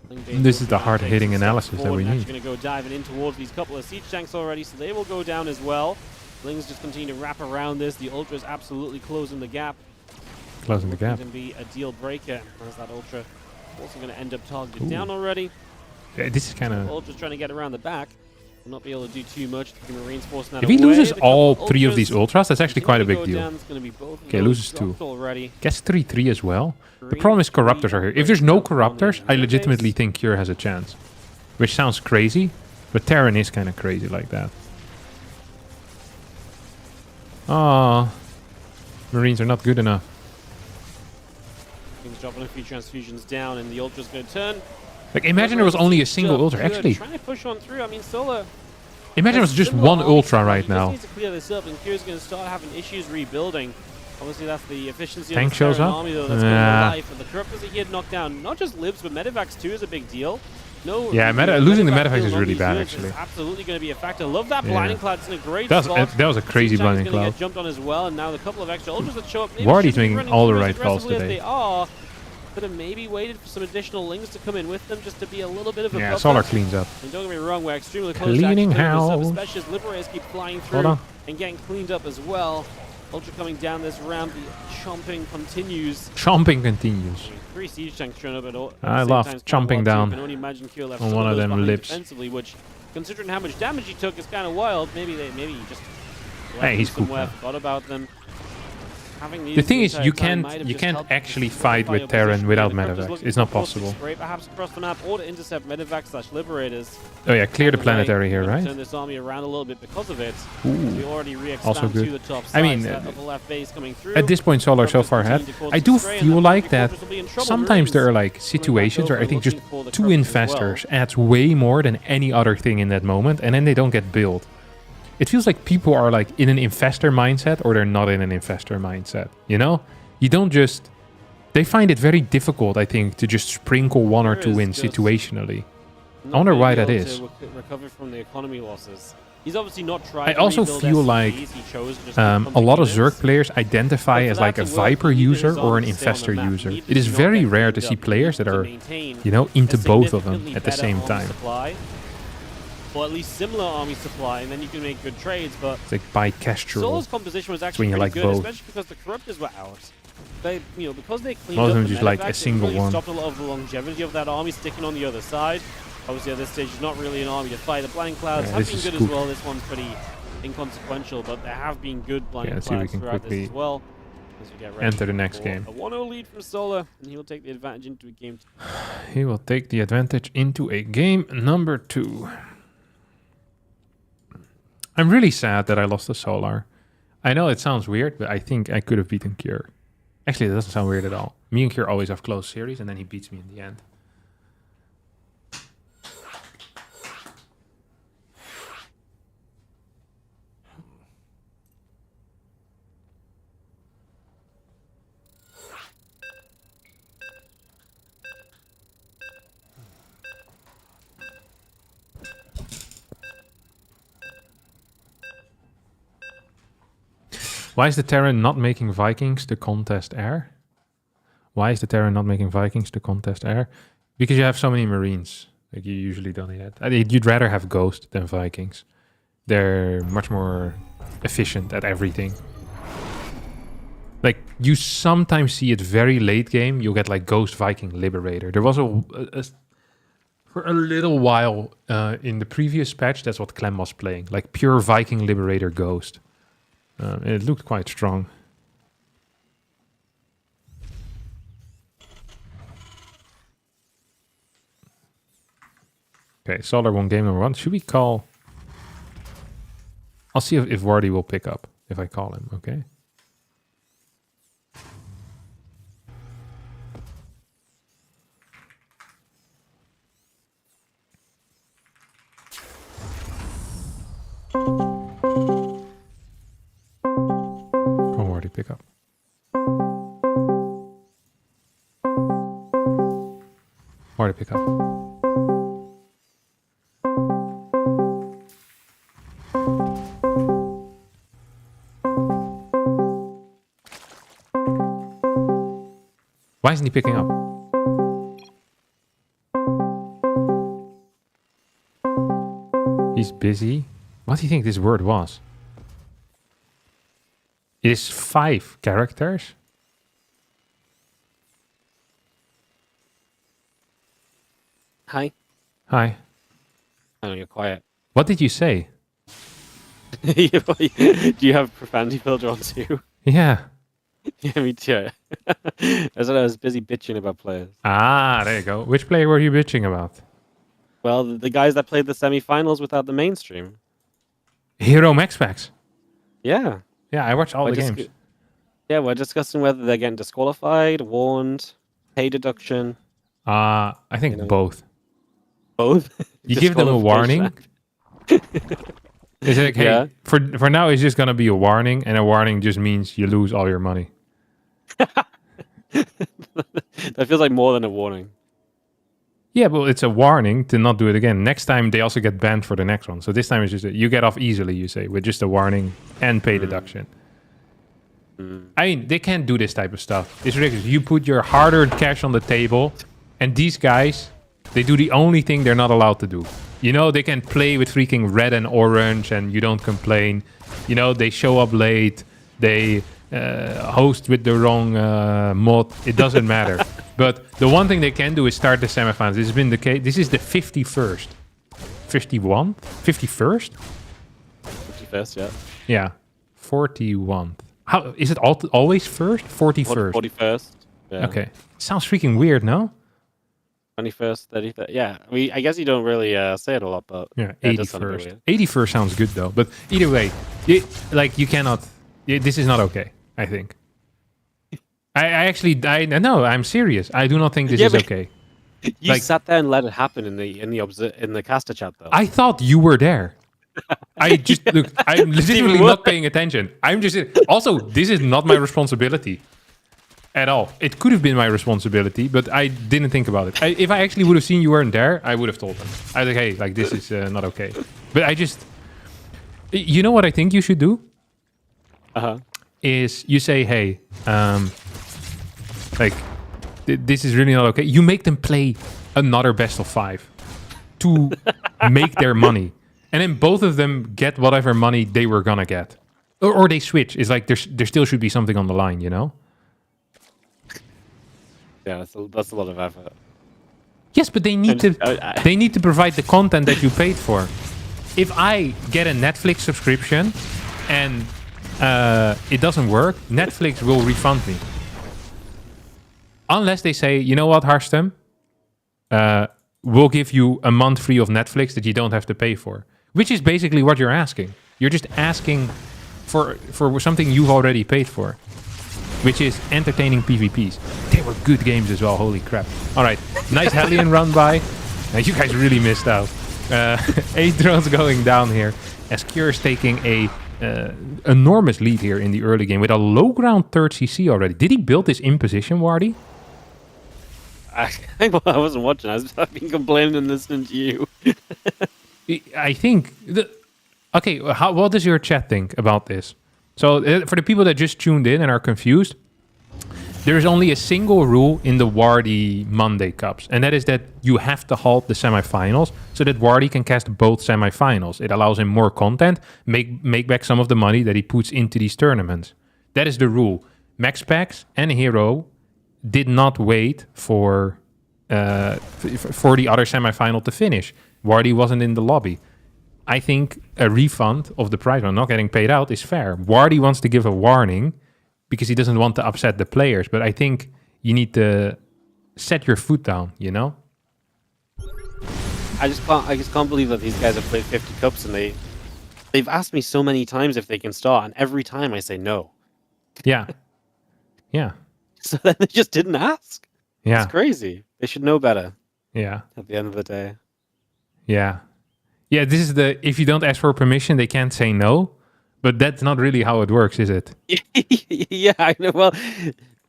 This is the hard-hitting analysis that we need. Going to go diving in towards these couple of siege tanks already, so they will go down as well. Lings just continue to wrap around this. The Ultra is absolutely closing the gap. Closing the gap. Going to be a deal breaker. As that Ultra also going to end up targeted down already. Yeah, this is kind of... Ultra's trying to get around the back. Will not be able to do too much. The Marines forcing that If he away. loses The all couple 3 of these Ultras Ultras, that's actually quite a big go deal. down. It's gonna be both of Okay, those loses 2. dropped already. Gets 3-3 as well. The problem is Corruptors are here. If there's no Corruptors, I legitimately think Cure has a chance. Which sounds crazy, but Terran is kind of crazy like that. Ah, Marines are not good enough. He's dropping a few transfusions down, and the Ultra's going to turn. Like, imagine there was only a single Ultra. Actually, Trying to push on through. I mean, Solar. imagine it was just similar 1 army Ultra supply. right He just now. needs to clear this up, and Cure's going to start having issues rebuilding. Obviously, that's the efficiency Tank of the shows Terran up? army, though. That's going to life. And the Corruptors that he had knocked down, not just Libs, but Medivacs too is a big deal. No, Yeah, losing the Medivacs kill is on really these bad, units actually. is absolutely going to be a factor. Love that Yeah. blinding cloud. It's in a great That spot. was a crazy Siege tank is blinding gonna cloud. get jumped on as well, and now the couple of extra Ultras that show up. Maybe Wardy's shouldn't be making running all the through as right calls aggressively as today. They are. Could have maybe waited for some additional Lings to come in with them just to be a little bit of a Yeah, buffer. Solar cleans up. And don't get me wrong, we're extremely close Cleaning to actually clearing this house. up, especially as Liberators keep flying Hold through on. and getting cleaned up as well. Ultra coming down this ramp, the chomping continues. Chomping continues. 3 siege tanks showing up at all. I love chomping down You can only imagine Cure left on some one of those them behind lips. defensively, which, considering how much damage he took, is kind of wild. Maybe he just left Hey, he's them cool somewhere, now. forgot about them. The thing is, you can't actually fight with Terran without Medivacs. It's not possible. Spray perhaps across the map or to intercept Medivacs / Liberators. Oh yeah, clear the Either way, planetary here, we're gonna right? Turn this army around a little bit because of it. Ooh. We already re-expand Also good. to the top I side, mean, so that upper left base coming through. At this point, Solar so far ahead. I do feel like that sometimes there are like situations where I think just 2 infestors adds way more than any other thing in that moment, and then they don't get built. It feels like people are like in an infestor mindset or they're not in an infestor mindset, you know? You don't just... They find it very difficult, I think, to just sprinkle 1 or 2 in situationally. I wonder why that is. Recover from the economy losses. He's obviously not trying I to also rebuild feel SCVs, like he chose to just a keep lot of pumping Zerg units. players identify But for as that like a to work, Viper he needed user his or an army to stay on the infestor map. He user. needed It is to not very get rare to cleaned see up. He players that needed to are, maintain you know, into a both of them significantly at the better same army time. supply, or at least similar army supply, and then you can make good trades. But It's like bicastural. Solar's composition was actually when you pretty like good, both. especially because the Corruptors were out. They, because they cleaned Most of up them the just like a Medivacs, it single really one. stopped a lot of the longevity of that army sticking on the other side. Obviously, at this stage, it's not really an army to fight. The Blind Clouds Yeah, have this been is good cool. as well. This one's pretty inconsequential, but there have been good Blind Yeah, let's see if we Clouds can throughout this quickly as well. As we get ready enter the next for game. A 1-0 lead from Solar, and he will take the advantage into a game. He will take the advantage into a game number 2. I'm really sad that I lost to Solar. I know it sounds weird, but I think I could have beaten Cure. Actually, it doesn't sound weird at all. Me and Cure always have close series, and then he beats me in the end. Why is the Terran not making Vikings to contest air? Why is the Terran not making Vikings to contest air? Because you have so many Marines. Like, you usually don't need that. I mean, you'd rather have Ghost than Vikings. They're much more efficient at everything. Like, you sometimes see it very late game. You'll get like Ghost Viking Liberator. There was for a little while in the previous patch, that's what Clem was playing. Like pure Viking Liberator Ghost. And it looked quite strong. Okay, Solar won game number 1. Should we call... I'll see if Wardy will pick up if I call him, okay? pick up. Wardy, pick up. Why isn't he picking up? He's busy. What do you think this word was? It is 5 characters. Hi. Hi. Oh, you're quiet. What did you say? Do you have profanity filter on too? Yeah. Yeah, me too. That's what I was busy bitching about players. Ah, there you go. Which player were you bitching about? Well, the guys that played the semifinals without the mainstream. Hero MaxPax. Yeah. Yeah, I watched all the We're games. Yeah, we're discussing whether they're getting disqualified, warned, pay deduction. I think both. Both. You give them a warning. It's like, hey, Yeah. for now, it's just gonna be a warning, and a warning just means you lose all your money. That feels like more than a warning. Yeah, well, it's a warning to not do it again. Next time, they also get banned for the next one. So this time, it's just you get off easily, you say, with just a warning and pay deduction. I mean, they can't do this type of stuff. It's ridiculous. You put your hard-earned cash on the table, and these guys, they do the only thing they're not allowed to do. You know, they can play with freaking red and orange, and you don't complain. You know, they show up late. They host with the wrong mod. It doesn't matter. But the one thing they can do is start the semifinals. This has been the case. This is the 51st. 51? 51st? 51st, yeah. Yeah. 41th. How is it always first? 41st. 41st. Yeah. Okay. Sounds freaking weird, no? 21st, 33rd. Yeah. I guess you don't really say it a lot, but Yeah, it does sound a bit 81st. weird. 81st sounds good though. But either way, you cannot. This is not okay, I think. No, I'm serious. I do not think this Yeah, is but- okay. You Like- sat there and let it happen in the caster chat though. I thought you were there. I just look. I'm legitimately even not paying attention. I'm just also. This is not my responsibility at all. It could have been my responsibility, but I didn't think about it. If I actually would have seen you weren't there, I would have told them. I was like, hey, like this is not okay. But I just, you know what I think you should do Uh-huh. is you say, hey, like this is really not okay. You make them play another best of 5 to make their money. And then both of them get whatever money they were gonna get, or they switch. It's like there still should be something on the line, you know? Yeah, that's a lot of effort. Yes, but they need to. They need to provide the content that you paid for. If I get a Netflix subscription and it doesn't work, Netflix will refund me. Unless they say, you know what, Harstem, we'll give you a month free of Netflix that you don't have to pay for. Which is basically what you're asking. You're just asking for something you've already paid for, which is entertaining PvPs. They were good games as well. Holy crap! All right, nice Hellion run by. You guys really missed out. 8 drones going down here. As Cure is taking a enormous lead here in the early game with a low ground 3rd CC already. Did he build this in position, Wardy? I wasn't watching. I've been complaining and listening to you. I think okay, what does your chat think about this? So for the people that just tuned in and are confused, there is only a single rule in the Wardy Monday Cups, and that is that you have to halt the semifinals so that Wardy can cast both semifinals. It allows him more content, make back some of the money that he puts into these tournaments. That is the rule. MaxPax and Hero did not wait for the other semifinal to finish. Wardy wasn't in the lobby. I think a refund of the prize money, not getting paid out, is fair. Wardy wants to give a warning because he doesn't want to upset the players. But I think you need to set your foot down, you know? I just can't believe that these guys have played 50 cups and they've asked me so many times if they can start, and every time I say no. Yeah. Yeah. So then they just didn't ask. Yeah. It's crazy. They should know better Yeah. at the end of the day. Yeah. Yeah, this is if you don't ask for permission, they can't say no. But that's not really how it works, is it? Yeah, I know. Well,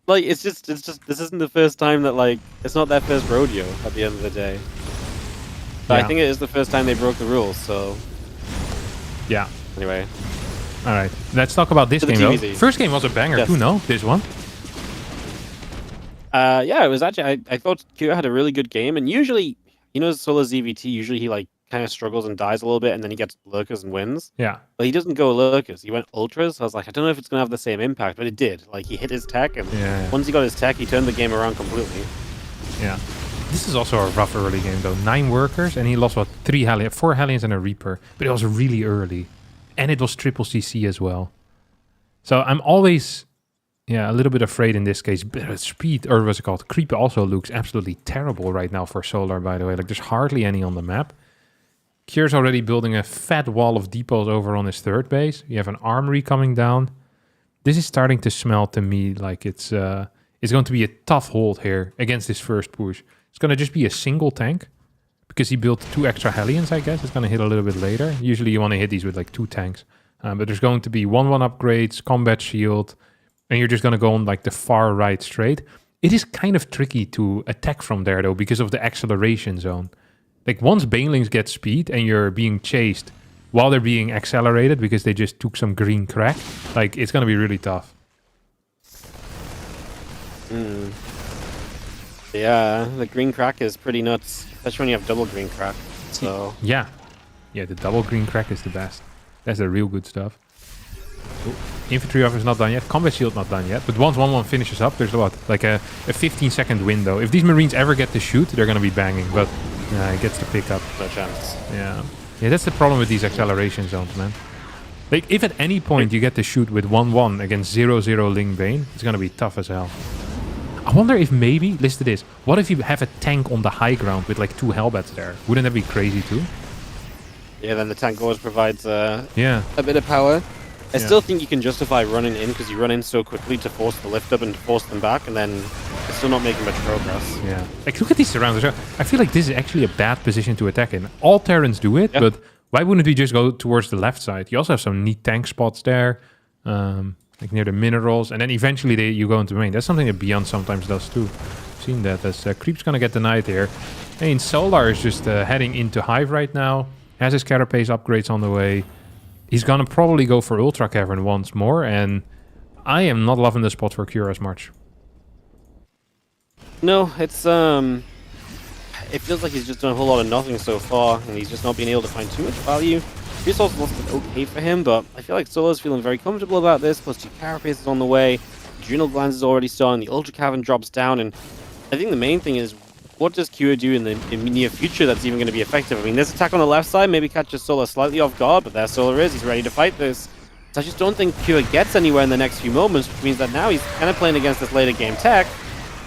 like it's just this isn't the first time that like it's not their first rodeo at the end of the day. But Yeah. I think it is the first time they broke the rules. So Yeah. anyway, All right. Let's talk about this To the game, though. TVZ. First game was a banger, Yes. too, no? This one? yeah, it was actually I thought Kira had a really good game, and usually Solar ZVT usually he like kind of struggles and dies a little bit, and then he gets lurkers and wins. Yeah. But he doesn't go lurkers. He went ultras. I was like, I don't know if it's gonna have the same impact, but it did. Like he hit his tech, and Yeah. once he got his tech, he turned the game around completely. Yeah. This is also a rough early game, though. 9 workers, and he lost, what, 4 Hellions and a Reaper. But it was really early. And it was triple CC as well. So I'm always, a little bit afraid in this case. But speed, or what's it called? Creep also looks absolutely terrible right now for Solar, by the way. Like, there's hardly any on the map. Kier's already building a fat wall of depots over on his third base. You have an armory coming down. This is starting to smell to me like it's going to be a tough hold here against this first push. It's going to just be a single tank because he built 2 extra Hellions, I guess. It's going to hit a little bit later. Usually you want to hit these with like 2 tanks. But there's going to be 1-1 upgrades, combat shield, and you're just going to go on like the far right straight. It is kind of tricky to attack from there, though, because of the acceleration zone. Like, once Banelings get speed and you're being chased while they're being accelerated because they just took some green crack, like, it's going to be really tough. Yeah, the green crack is pretty nuts, especially when you have double green crack. So Yeah, the double green crack is the best. That's the real good stuff. Ooh, infantry officer not done yet. Combat shield not done yet. But once 1-1 finishes up, there's what? Like a 15-second window. If these Marines ever get to shoot, they're going to be banging. But it gets to pick up. no chance. Yeah, that's the problem with these acceleration zones, man. Like, if at any point you get to shoot with 1-1 against 0-0 Ling Bane, it's going to be tough as hell. I wonder if maybe, listen to this, what if you have a tank on the high ground with like 2 Hellbats there? Wouldn't that be crazy too? Yeah, then the tank always provides Yeah. a bit of power. I Yeah. still think you can justify running in because you run in so quickly to force the lift up and to force them back, and then it's still not making much progress. Yeah. Like, look at these surrounders. I feel like this is actually a bad position to attack in. All Terrans do it, Yeah. but why wouldn't we just go towards the left side? You also have some neat tank spots there, like near the minerals, and then eventually you go into main. That's something that Beyond sometimes does too. I've seen that as Creep's gonna get denied here. And Solar is just heading into Hive right now. Has his Carapace upgrades on the way. He's gonna probably go for Ultra Cavern once more, and I am not loving the spot for Cure as much. No, it's it feels like he's just done a whole lot of nothing so far, and he's just not been able to find too much value. Resource loss is okay for him, but I feel like Solar's feeling very comfortable about this. Plus, 2 Carapace is on the way. Adrenal Glands is already starting. The Ultra Cavern drops down, and I think the main thing is, what does Kira do in the near future that's even going to be effective? I mean, this attack on the left side maybe catches Solar slightly off guard, but there Solar is. He's ready to fight this. So I just don't think Kira gets anywhere in the next few moments, which means that now he's kind of playing against this later game tech,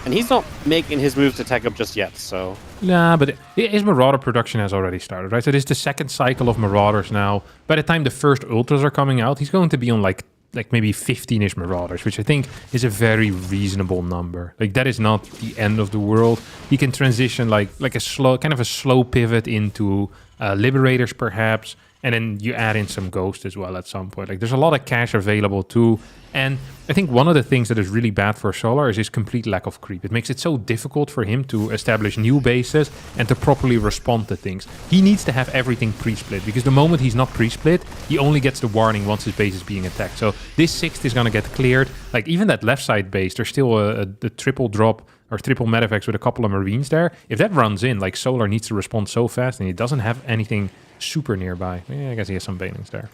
and he's not making his moves to tech up just yet, so... Nah, but his Marauder production has already started, right? So this is the second cycle of Marauders now. By the time the first Ultras are coming out, he's going to be on like maybe 15-ish Marauders, which I think is a very reasonable number. Like, that is not the end of the world. He can transition like a slow pivot into Liberators, perhaps, and then you add in some Ghost as well at some point. Like, there's a lot of cash available too. And I think one of the things that is really bad for Solar is his complete lack of creep. It makes it so difficult for him to establish new bases and to properly respond to things. He needs to have everything pre-split, because the moment he's not pre-split, he only gets the warning once his base is being attacked. So this 6th is going to get cleared. Like, even that left side base, there's still a triple drop or triple medevacs with a couple of Marines there. If that runs in, like, Solar needs to respond so fast, and he doesn't have anything super nearby. Yeah, I guess he has some Banelings there.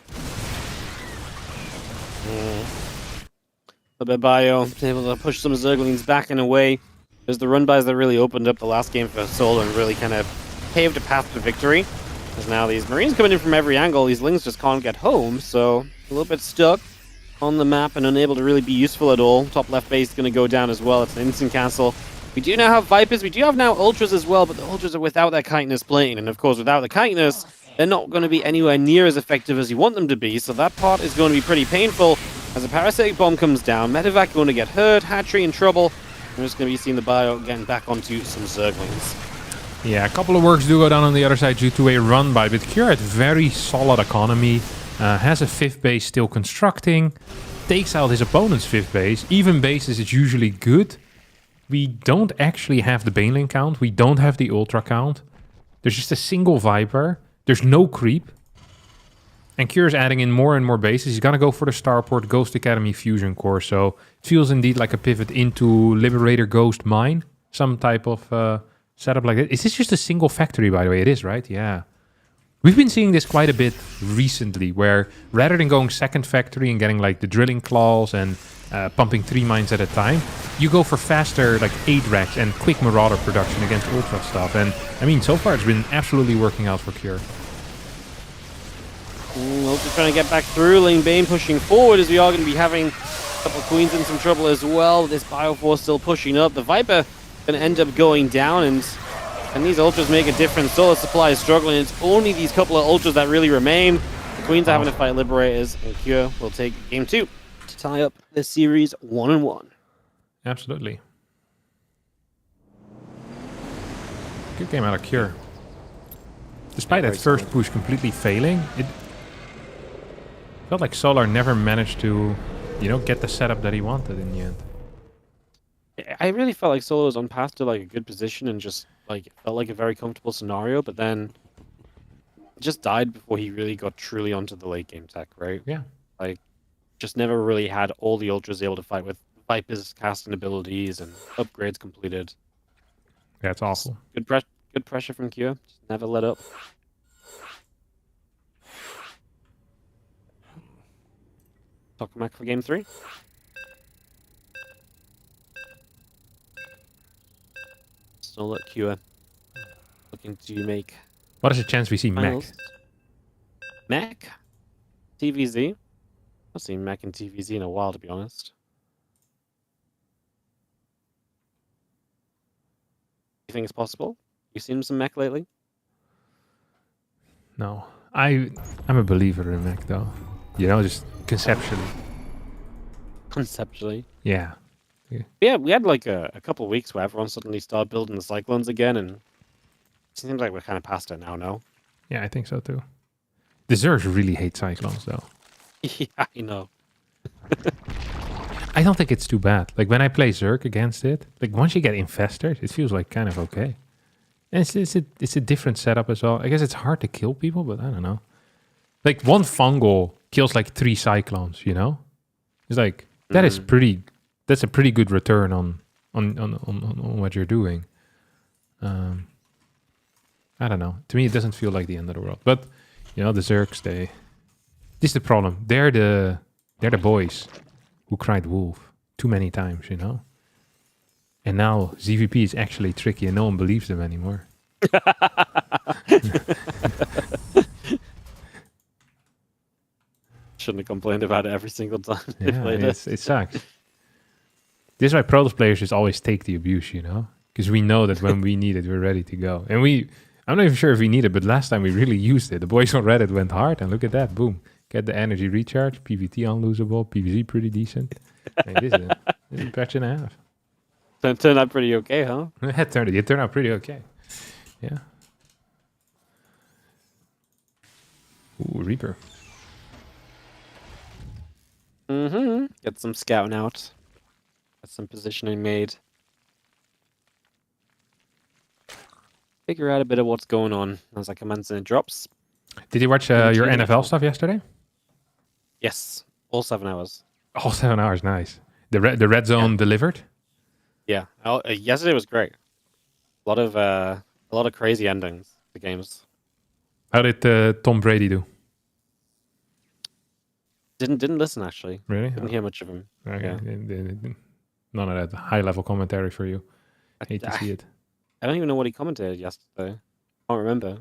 A bit bio, able to push some Zerglings back and away. There's the run-bys that really opened up the last game for Solar and really kind of paved a path to victory. Because now these Marines coming in from every angle, these Lings just can't get home, so a little bit stuck on the map and unable to really be useful at all. Top left base is going to go down as well. It's an instant cancel. We do now have Vipers, we do have now Ultras as well, but the Ultras are without their Chitinous plane, and of course without the Chitinous, they're not going to be anywhere near as effective as you want them to be, so that part is going to be pretty painful. As a Parasitic Bomb comes down, Medevac going to get hurt, Hatchery in trouble. We're just going to be seeing the bio getting back onto some Zerglings. Yeah, a couple of works do go down on the other side due to a run by, but Cure had very solid economy. Has a 5th base still constructing. Takes out his opponent's 5th base. Even bases is usually good. We don't actually have the Baneling count. We don't have the Ultra count. There's just a single Viper. There's no creep. And Cure's adding in more and more bases. He's gonna go for the Starport Ghost Academy Fusion Core. So it feels indeed like a pivot into Liberator Ghost Mine. Some type of setup like that. Is this just a single factory, by the way? It is, right? Yeah. We've been seeing this quite a bit recently, where rather than going second factory and getting like the drilling claws and pumping 3 mines at a time, you go for faster like 8 racks and quick Marauder production against Ultra stuff. And I mean, so far it's been absolutely working out for Cure. Ultra trying to get back through. Lane Bane pushing forward, as we are going to be having a couple of Queens in some trouble as well. This Bioforce still pushing up. The Viper going to end up going down, and these Ultras make a difference. Solar Supply is struggling. It's only these couple of Ultras that really remain. The Queens are having to fight Liberators, and Cure will take game 2 to tie up this series 1-1. Absolutely. Good game out of Cure. Despite that first push completely failing, it felt like Solar never managed to, you know, get the setup that he wanted in the end. I really felt like Solo was on path to like a good position and just like it felt like a very comfortable scenario, but then just died before he really got truly onto the late game tech, right? Yeah. Like just never really had all the Ultras able to fight with Viper's casting abilities and upgrades completed. That's awful. Good pressure from Cure. Just never let up. Tokamak for game 3. Still at Cure. Looking to make What is the chance we see finals. Mech? Mech? TVZ? I've seen Mech and TVZ in a while, to be honest. You think it's possible? You seen some Mech lately? No. I'm a believer in Mech though. You know, just conceptually. Conceptually. Yeah. Yeah, we had like a couple of weeks where everyone suddenly started building the Cyclones again, and it seems like we're kind of past it now, no? Yeah, I think so too. The Zergs really hate Cyclones though. Yeah, I know. I don't think it's too bad. Like when I play Zerg against it, like once you get infested, it feels like kind of okay. And it's a different setup as well. I guess it's hard to kill people, but I don't know. Like one fungal kills like 3 Cyclones, you know? It's like that is pretty. That's a pretty good return on what you're doing. I don't know. To me, it doesn't feel like the end of the world. But you know, the Zergs, this is the problem. They're the boys who cried wolf too many times, you know. And now ZVP is actually tricky, and no one believes them anymore. Shouldn't have complained about it every single time. Yeah, it sucks. This is why Protoss players just always take the abuse, you know? Because we know that when we need it, we're ready to go. And I'm not even sure if we need it, but last time we really used it. The boys on Reddit went hard, and look at that. Boom. Get the energy recharge. PVT unlosable. PVZ pretty decent. Man, this is a patch and a half. Turned out pretty okay, huh? It turned out pretty okay. Yeah. Ooh, Reaper. Mm-hmm. Get some scouting out. Get some positioning made. Figure out a bit of what's going on as I commence and it drops. Did you watch your NFL stuff yesterday? Yes. All 7 hours. All 7 hours, nice. The red zone delivered? Yeah. Yesterday was great. A lot of crazy endings to games. How did Tom Brady do? Didn't listen actually. Really? Didn't hear much of him. Okay. Yeah. None of that high level commentary for you. Hate to see it. I don't even know what he commented yesterday. Can't remember.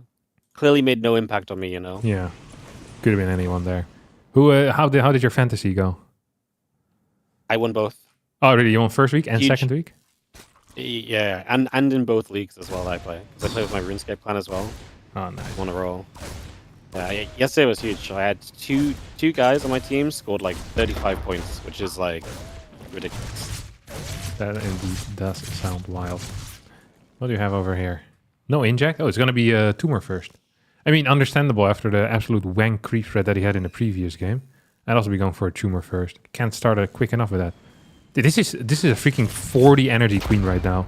Clearly made no impact on me, you know. Yeah. Could have been anyone there. Who? How did your fantasy go? I won both. Oh, really? You won first week and Huge. second week? Yeah, and in both leagues as well. I play because I play with my RuneScape clan as well. Oh, nice. On a roll. Yeah, yesterday was huge. I had two guys on my team scored like 35 points, which is like ridiculous. That indeed does sound wild. What do you have over here? No inject? Oh, it's going to be a tumor first. I mean, understandable after the absolute wank creep threat that he had in the previous game. I'd also be going for a tumor first. Can't start it quick enough with that. Dude, this is a freaking 40 energy queen right now.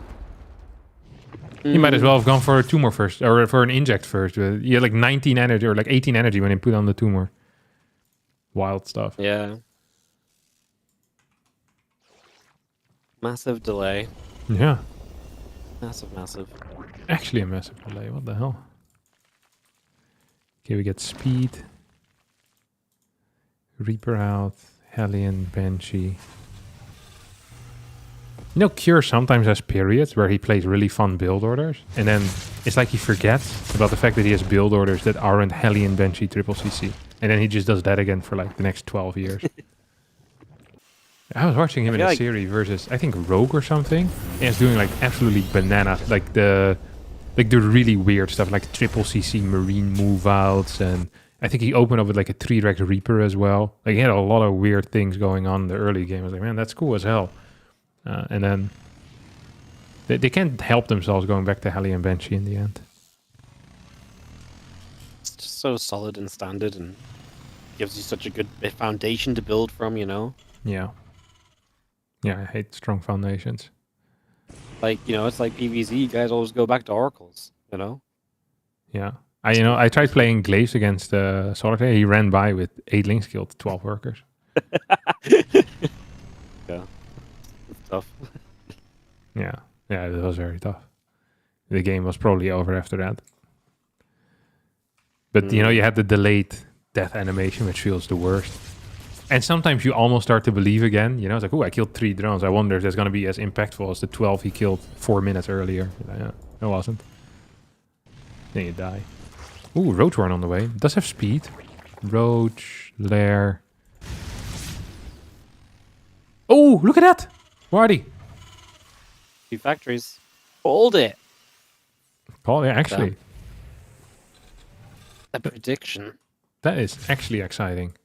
He might as well have gone for a tumor first, or for an inject first. He had like 19 energy, or like 18 energy when he put on the tumor. Wild stuff. Yeah. Massive delay. Yeah. Massive. Actually a massive delay. What the hell? Okay, we get speed. Reaper out. Hellion, Banshee. You know, Cure sometimes has periods where he plays really fun build orders, and then it's like he forgets about the fact that he has build orders that aren't Hellion, Banshee, Triple CC. And then he just does that again for like the next 12 years. I was watching him in a series versus, I think, Rogue or something, and he's doing like absolutely bananas, like the really weird stuff, like Triple CC Marine move outs, and I think he opened up with like a 3-Rex Reaper as well. Like he had a lot of weird things going on in the early game. I was like, man, that's cool as hell. And then they can't help themselves going back to Hellion Banshee in the end. It's just so solid and standard and gives you such a good foundation to build from, you know? Yeah. Yeah, I hate strong foundations. Like, you know, it's like PvZ, you guys always go back to Oracles, you know? Yeah. I tried playing Glaives against Solitaire. He ran by with 8 links killed 12 workers. Yeah. It's tough. Yeah, it was very tough. The game was probably over after that. But, you know, you had the delayed death animation, which feels the worst. And sometimes you almost start to believe again. You know, it's like, oh, I killed 3 drones. I wonder if that's going to be as impactful as the 12 he killed 4 minutes earlier. Yeah, it wasn't. Then you die. Ooh, Roach Warren on the way. Does have speed. Roach, Lair. Oh, look at that! Wardy. 2 factories. Hold it. Oh, yeah, actually. A prediction. That is actually exciting.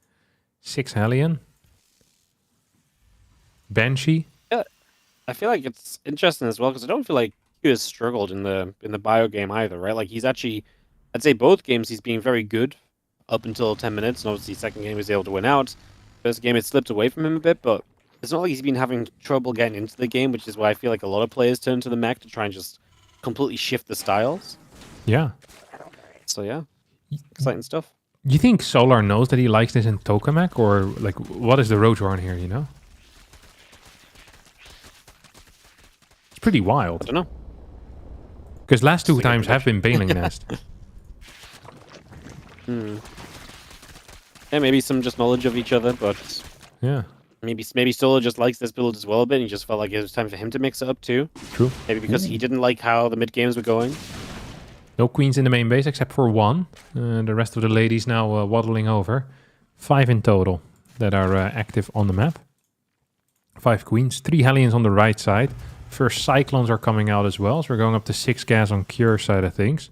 6 Hellion. Banshee. Yeah, I feel like it's interesting as well because I don't feel like he has struggled in the bio game either, right? Like he's actually, I'd say both games he's being very good up until 10 minutes, and obviously second game he was able to win out. First game it slipped away from him a bit, but it's not like he's been having trouble getting into the game, which is why I feel like a lot of players turn to the mech to try and just completely shift the styles. Yeah. So yeah, exciting stuff. You think Solar knows that he likes this in Tokamak, or like what is the Roach Warren here, you know? It's pretty wild. I don't know. Because last 2 times have been Baneling Nest. Yeah, maybe some just knowledge of each other, but Yeah. maybe Solo just likes this build as well a bit, and he just felt like it was time for him to mix it up too. True. Maybe because he didn't like how the mid games were going. No queens in the main base except for 1. The rest of the ladies now waddling over. 5 in total that are active on the map. 5 queens, 3 Hellions on the right side. First Cyclones are coming out as well, so we're going up to 6 gas on Cure side of things.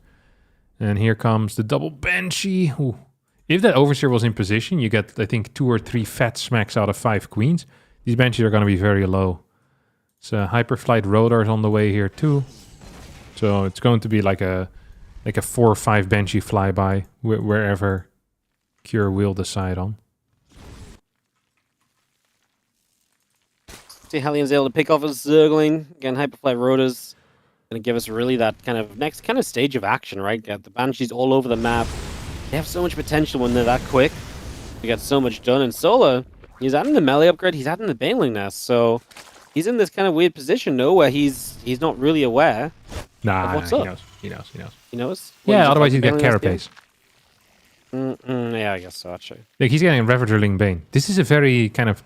And here comes the double Banshee. Ooh. If that Overseer was in position, you get, I think, 2 or 3 fat smacks out of 5 queens. These Banshees are going to be very low. So Hyperflight Rodar is on the way here too. So it's going to be like a 4 or 5 Banshee flyby wherever Cure will decide on. See Hellion's able to pick off a Zergling. Again, Hyperflight Rotor's going to give us really that kind of next kind of stage of action, right? Get the Banshees all over the map. They have so much potential when they're that quick. They get so much done. And Sola, he's adding the melee upgrade, he's adding the Baneling Nest. So he's in this kind of weird position, no, where he's not really aware of what's up. He knows. He knows? Yeah, otherwise he'd get Carapace. Yeah, I guess so, actually. Like he's getting Ravagerling Bane. This is a very kind of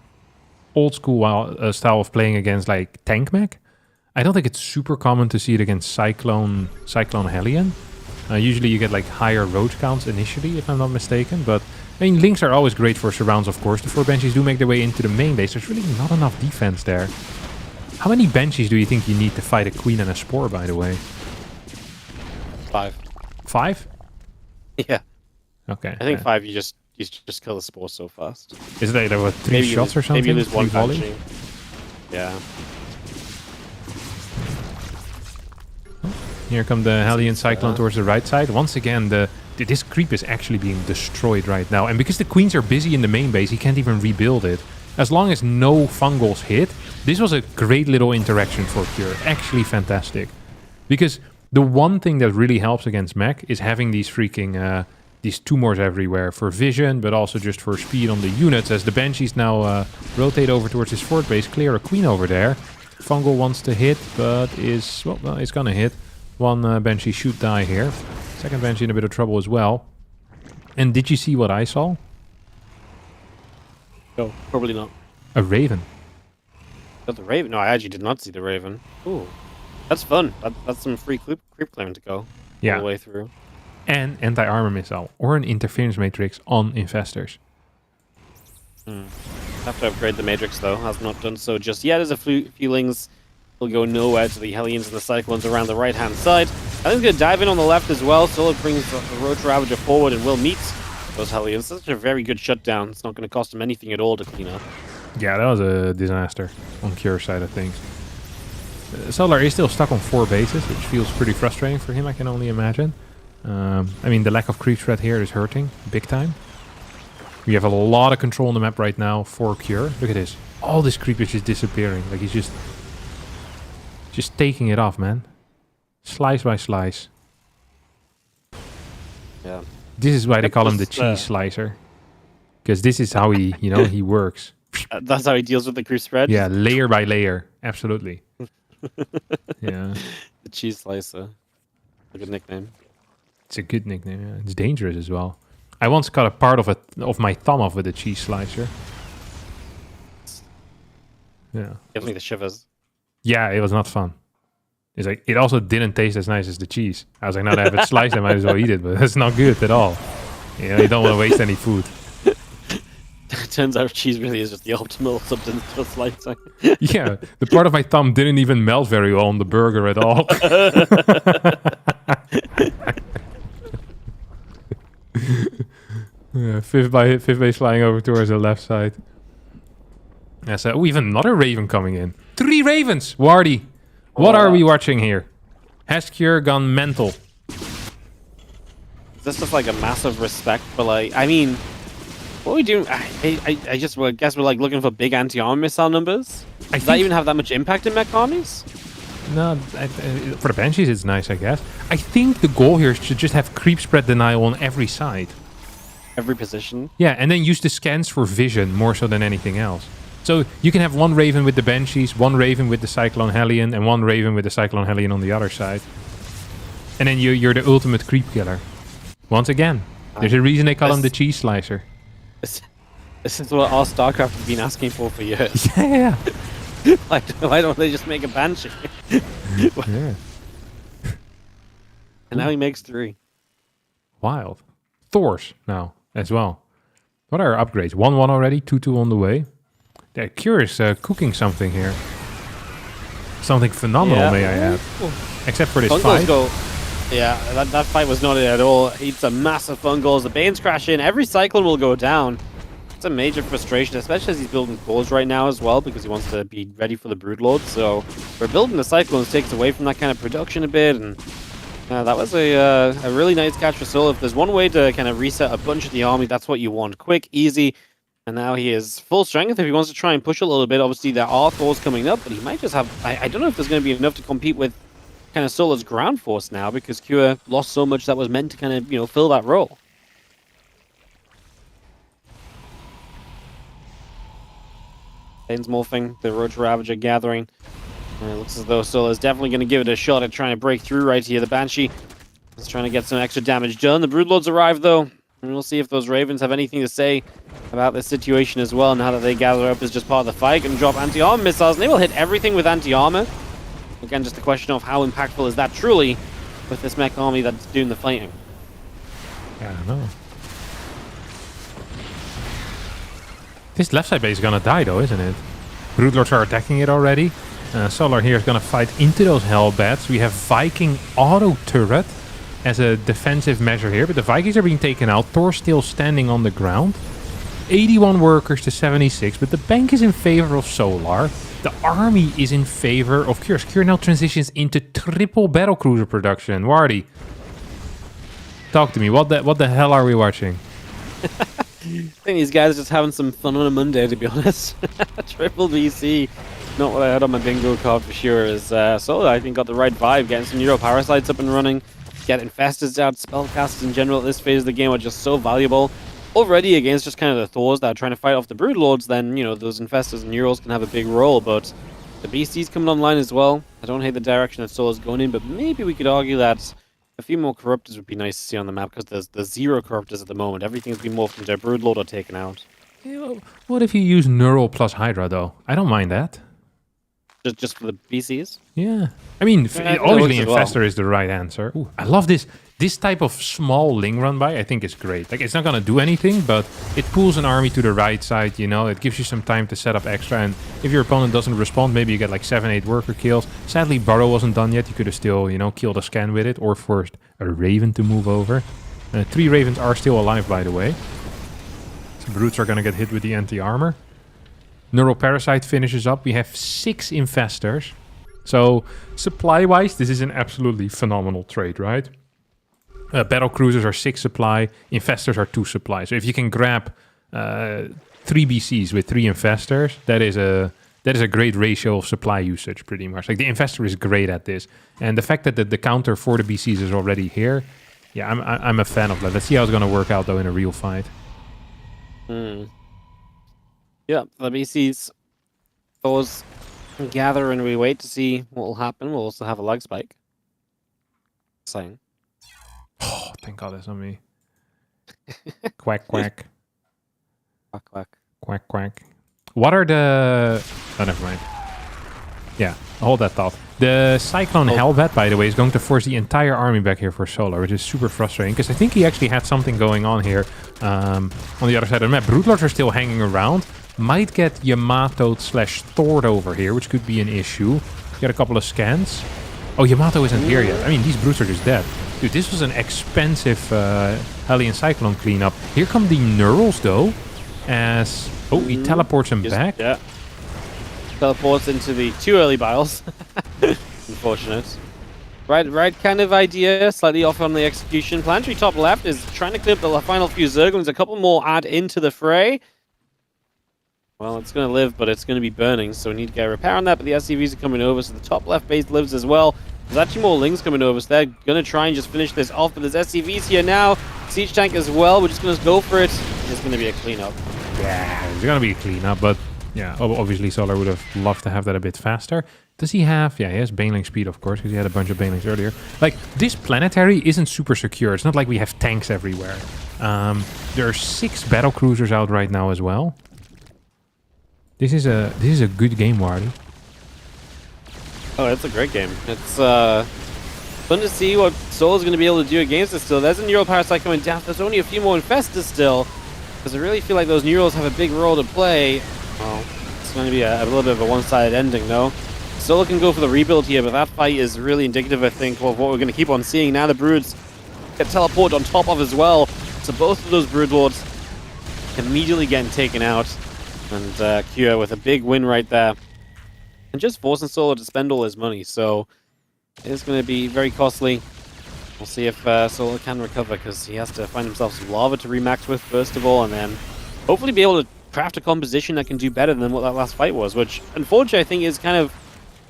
old school style of playing against like tank mech. I don't think it's super common to see it against Cyclone Hellion. Usually you get like higher roach counts initially, if I'm not mistaken. But I mean, links are always great for surrounds, of course. The 4 Banshees do make their way into the main base. There's really not enough defense there. How many Banshees do you think you need to fight a Queen and a Spore, by the way? 5. 5? Yeah. Okay. I think 5 you just kill the Spore so fast. Is it like there were 3 shots or something? Maybe you lose 1 volley? Banshee. Yeah. Here come the Hellion Cyclone towards the right side. Once again, the this creep is actually being destroyed right now. And because the queens are busy in the main base, he can't even rebuild it. As long as no fungals hit, this was a great little interaction for Cure. Actually fantastic. Because the one thing that really helps against mech is having these freaking these tumors everywhere for vision, but also just for speed on the units. As the Banshees now rotate over towards his fort base, clear a queen over there. Fungal wants to hit, but is... Well, it's gonna hit. One Banshee should die here. Second Banshee in a bit of trouble as well. And did you see what I saw? No, probably not. A Raven. Got the Raven? No, I actually did not see the Raven. Ooh. That's fun. That's some free creep clearing to go all the way through. And anti-armor missile or an interference matrix on infestors. Have to upgrade the matrix though. Has not done so just yet. As a feelings will go nowhere to the Hellions and the Cyclones around the right hand side. I think he's going to dive in on the left as well. Solo brings the Roach Ravager forward and will meet those Hellions. Such a very good shutdown. It's not going to cost him anything at all to clean up. Yeah, that was a disaster on Cure side of things. Solar is still stuck on 4 bases, which feels pretty frustrating for him, I can only imagine. I mean, the lack of creep threat here is hurting big time. We have a lot of control on the map right now for Cure. Look at this. All this creep is just disappearing. Like, he's just taking it off, man. Slice by slice. Yeah. This is why they call him the cheese slicer. Because this is how he, you know, he works. That's how he deals with the creep spread? Yeah, layer by layer. Absolutely. Yeah. The cheese slicer. A good nickname. It's a good nickname, yeah. It's dangerous as well. I once cut a part of my thumb off with a cheese slicer. Yeah. Gives me the shivers. Yeah, it was not fun. It's like, it also didn't taste as nice as the cheese. I was like, now that I have it sliced, I might as well eat it, but it's not good at all. You know, you don't want to waste any food. Turns out cheese really is just the optimal substance for slicing. Yeah, the part of my thumb didn't even melt very well on the burger at all. Yeah, fifth base flying over towards the left side. Yeah, so we have another Raven coming in. 3 Ravens! Wardy, what are we watching here? Has Cure gone mental? This is like a massive respect for, like, I mean, what are we doing? I just guess we're like looking for big anti-armor missile numbers. Does that even have that much impact in mech armies? No, for the Banshees it's nice, I guess. I think the goal here is to just have creep spread denial on every side. Every position? Yeah, and then use the scans for vision more so than anything else. So you can have 1 Raven with the Banshees, 1 Raven with the Cyclone Hellion, and 1 Raven with the Cyclone Hellion on the other side. And then you're the ultimate creep killer. Once again, there's a reason they call him the cheese slicer. This is what all StarCraft have been asking for years. Yeah. Why don't they just make a Banshee? Yeah. And now he makes 3. Wild. Thors now as well. What are our upgrades? 1-1 already, 2-2 on the way. They're curious cooking something here. Something phenomenal, may I add. Except for this fight. Yeah, that fight was not it at all. It's a massive fungals. The Banes crash in. Every Cyclone will go down. It's a major frustration, especially as he's building cores right now as well, because he wants to be ready for the Broodlord. So for building the Cyclones takes away from that kind of production a bit, and that was a really nice catch for Sol. If there's one way to kind of reset a bunch of the army, that's what you want. Quick, easy, and now he is full strength if he wants to try and push a little bit. Obviously, there are Thors coming up, but he might just have... I don't know if there's going to be enough to compete with kind of Solar's ground force now, because Cure lost so much that was meant to kind of, you know, fill that role. Bane's morphing, the Roach Ravager gathering. And it looks as though Solar's definitely going to give it a shot at trying to break through right here. The Banshee is trying to get some extra damage done. The Broodlords arrive, though, and we'll see if those Ravens have anything to say about this situation as well, now that they gather up as just part of the fight and drop anti-armor missiles, and they will hit everything with anti-armor. Again, just a question of how impactful is that truly with this mech army that's doing the fighting. I don't know. This left side base is gonna die though, isn't it? Broodlords are attacking it already. Solar here is gonna fight into those Hellbats. We have Viking auto turret as a defensive measure here, but the Vikings are being taken out. Thor still standing on the ground. 81 workers to 76, but the bank is in favor of Solar. The army is in favor of Cure. Cure now transitions into triple battlecruiser production. Wardy. Talk to me. What the hell are we watching? I think these guys are just having some fun on a Monday, to be honest. Triple BC. Not what I had on my bingo card for sure. Is Solar, I think, got the right vibe. Getting some Neuro Parasites up and running. Getting Infestors out. Spellcasters in general at this phase of the game are just so valuable. Already against just kind of the Thors that are trying to fight off the Broodlords, then, you know, those Infestors and Neuros can have a big role. But the BC's coming online as well. I don't hate the direction that Solar's going in, but maybe we could argue that a few more Corruptors would be nice to see on the map, because there's 0 Corruptors at the moment. Everything's been morphed into a Broodlord or taken out. Yeah, what if you use Neural plus Hydra, though? I don't mind that. Just for the BCs? Yeah. I mean, Yeah, obviously that works as Infestor is the right answer. Ooh, I love this. This type of small Ling run by, I think is great. Like, it's not going to do anything, but it pulls an army to the right side, you know? It gives you some time to set up extra, and if your opponent doesn't respond, maybe you get like 7-8 worker kills. Sadly, Burrow wasn't done yet. You could have still, you know, killed a scan with it, or forced a Raven to move over. 3 Ravens are still alive, by the way. So Brutes are going to get hit with the anti-armor. Neural Parasite finishes up. We have 6 Infestors. So, supply-wise, this is an absolutely phenomenal trade, right? Battle Cruisers are 6 supply, Infestors are 2 supply. So if you can grab 3 BCs with 3 Infestors, that is a great ratio of supply usage, pretty much. Like, the Infestor is great at this. And the fact that the counter for the BCs is already here, yeah, I'm a fan of that. Let's see how it's going to work out, though, in a real fight. Yeah, the BCs, those gather and we wait to see what will happen. We'll also have a lag spike. Saying. Oh, thank God that's on me. Quack, quack. Quack, quack. Quack, quack. What are the... Oh, never mind. Yeah, hold that thought. The Cyclone Hellbat, by the way, is going to force the entire army back here for Solar, which is super frustrating, because I think he actually had something going on here on the other side of the map. Broodlords are still hanging around. Might get Yamato/Thord over here, which could be an issue. Get a couple of scans. Oh, Yamato isn't here yet. I mean, these brutes are just dead. Dude, this was an expensive Hellion Cyclone cleanup. Here come the Neurals, though. As... Oh, he teleports him back. Yeah. Teleports into the too early biles. Unfortunate. Right kind of idea. Slightly off on the execution. Planetary top left is trying to clear up the final few Zerglings. A couple more add into the fray. Well, it's going to live, but it's going to be burning, so we need to get a repair on that, but the SCVs are coming over, so the top left base lives as well. There's actually more Lings coming over, so they're going to try and just finish this off, but there's SCVs here now. Siege tank as well. We're just going to go for it. It's going to be a cleanup. Yeah, it's going to be a cleanup, but yeah, obviously Solar would have loved to have that a bit faster. Does he have... Yeah, he has Baneling speed, of course, because he had a bunch of Banelings earlier. Like, this planetary isn't super secure. It's not like we have tanks everywhere. There are 6 battle cruisers out right now as well. This is a good game, Wardy. Oh, it's a great game. It's fun to see what Soul's going to be able to do against it still. There's a Neural Parasite coming down. There's only a few more Infestors still. Because I really feel like those Neurals have a big role to play. Well, it's going to be a little bit of a one-sided ending, though. Soul can go for the rebuild here, but that fight is really indicative, I think, of what we're going to keep on seeing. Now the Broods get teleported on top of as well. So both of those Broodlords immediately getting taken out. And Cure with a big win right there. And just forcing Solar to spend all his money. So it's going to be very costly. We'll see if Solar can recover, because he has to find himself some lava to remax with first of all. And then hopefully be able to craft a composition that can do better than what that last fight was. Which unfortunately I think is kind of...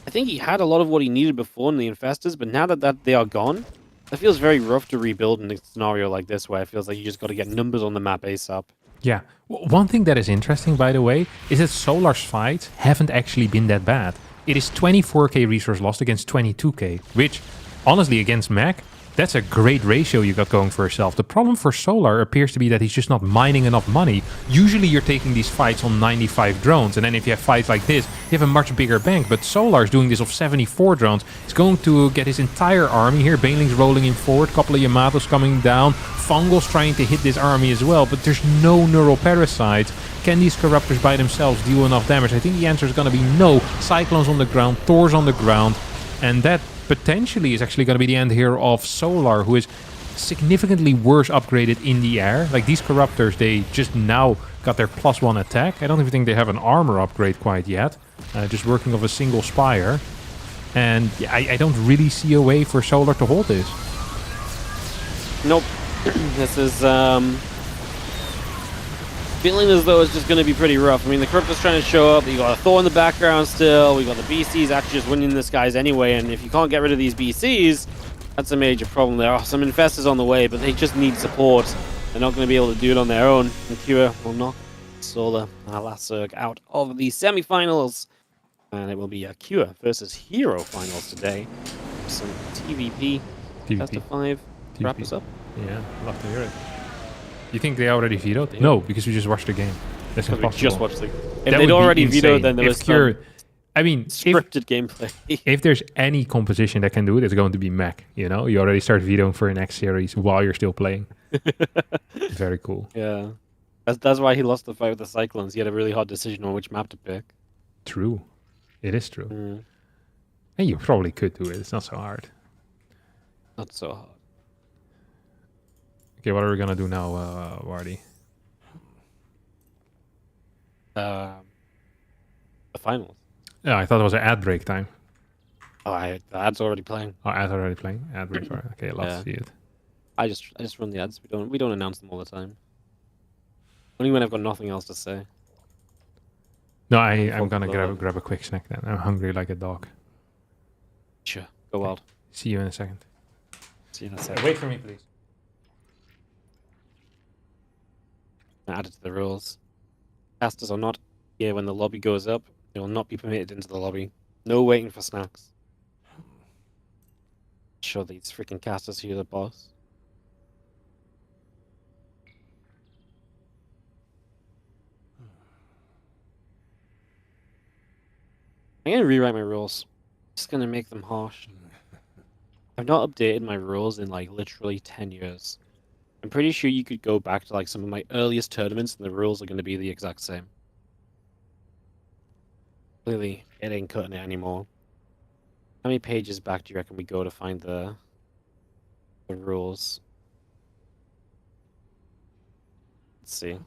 I think he had a lot of what he needed before in the Infestors. But now that they are gone, it feels very rough to rebuild in a scenario like this, where it feels like you just got to get numbers on the map ASAP. Yeah. One thing that is interesting, by the way, is that Solar's fights haven't actually been that bad. It is 24k resource lost against 22k, which, honestly, against Mac, that's a great ratio you got going for yourself. The problem for Solar appears to be that he's just not mining enough money. Usually you're taking these fights on 95 drones, and then if you have fights like this, you have a much bigger bank. But Solar's doing this off 74 drones. He's going to get his entire army here. Banelings rolling in forward, couple of Yamatos coming down. Fungals trying to hit this army as well, but there's no Neural Parasites. Can these Corruptors by themselves deal enough damage? I think the answer is going to be no. Cyclones on the ground, Thors on the ground, and that potentially is actually going to be the end here of Solar, who is significantly worse upgraded in the air. Like, these Corruptors, they just now got their +1 attack. I don't even think they have an armor upgrade quite yet. Just working off a single Spire. And yeah, I don't really see a way for Solar to hold this. Nope. This is feeling as though it's just going to be pretty rough. I mean, the Crypto's trying to show up. You got a Thor in the background still. We got the BCs actually just winning this guys anyway. And if you can't get rid of these BCs, that's a major problem. There are some infestors on the way, but they just need support. They're not going to be able to do it on their own. And Kira will knock Solar last Zerg out of the semifinals. And it will be a Kira versus Hero finals today. Some TVP. Best of 5. Wrap us up. Yeah, love to hear it. You think they already vetoed? No, because we just watched the game. That's We impossible. just watched the. If That they'd would be already insane. vetoed, then there If was Cure, some I mean, scripted gameplay. if there's any composition that can do it, it's going to be Mac. You know, you already start vetoing for your next series while you're still playing. Very cool. Yeah, that's why he lost the fight with the Cyclones. He had a really hard decision on which map to pick. True. It is true. Mm, And you probably could do it. It's not so hard. not so hard. Okay, what are we going to do now, Wardy? The finals. Yeah, I thought it was an ad break time. Oh, the ad's already playing. Oh, ad already playing? Ad break, right. Okay, let's Yeah. see it. I just run the ads. We don't announce them all the time. Only when I've got nothing else to say. No, I'm Fuck going to Lord. grab a quick snack then. I'm hungry like a dog. Sure, go wild. See you in a second. See you in a second. Wait for me, please. Add it to the rules. Casters are not here when the lobby goes up. They will not be permitted into the lobby. No waiting for snacks. Sure, these freaking casters here, the boss. I'm gonna rewrite my rules. Just gonna make them harsh. I've not updated my rules in like literally 10 years. I'm pretty sure you could go back to like some of my earliest tournaments and the rules are gonna be the exact same. Clearly, it ain't cutting it anymore. How many pages back do you reckon we go to find the rules? Let's see.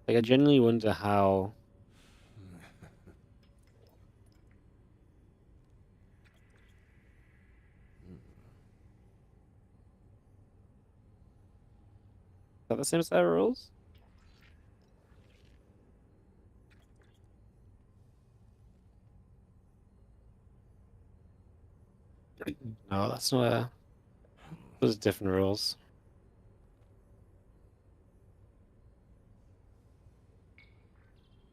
Like, I genuinely wonder how. Is that the same set of rules? No, that's not a. Those are different rules.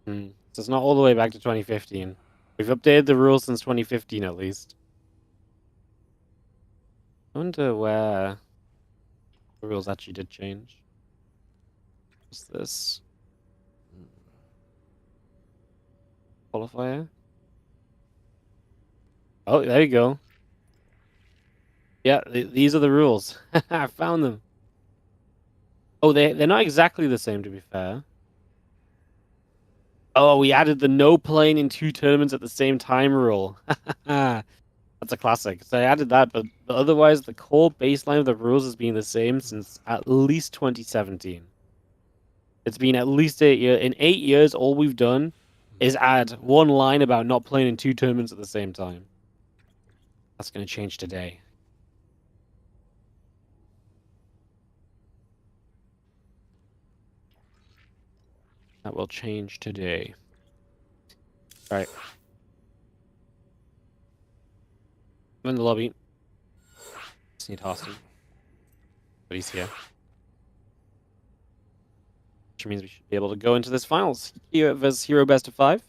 So it's not all the way back to 2015. We've updated the rules since 2015 at least. I wonder where the rules actually did change. What's this? Qualifier? Oh, there you go. Yeah, these are the rules. I found them. Oh, they're not exactly the same, to be fair. Oh, we added the no playing in 2 tournaments at the same time rule. That's a classic. So I added that, but otherwise the core baseline of the rules has been the same since at least 2017. It's been at least 8 years. In 8 years, all we've done is add one line about not playing in 2 tournaments at the same time. That's going to change today. That will change today. All right. I'm in the lobby. Just need Harstem. But he's here. Which means we should be able to go into this finals. Hero versus Hero best of 5.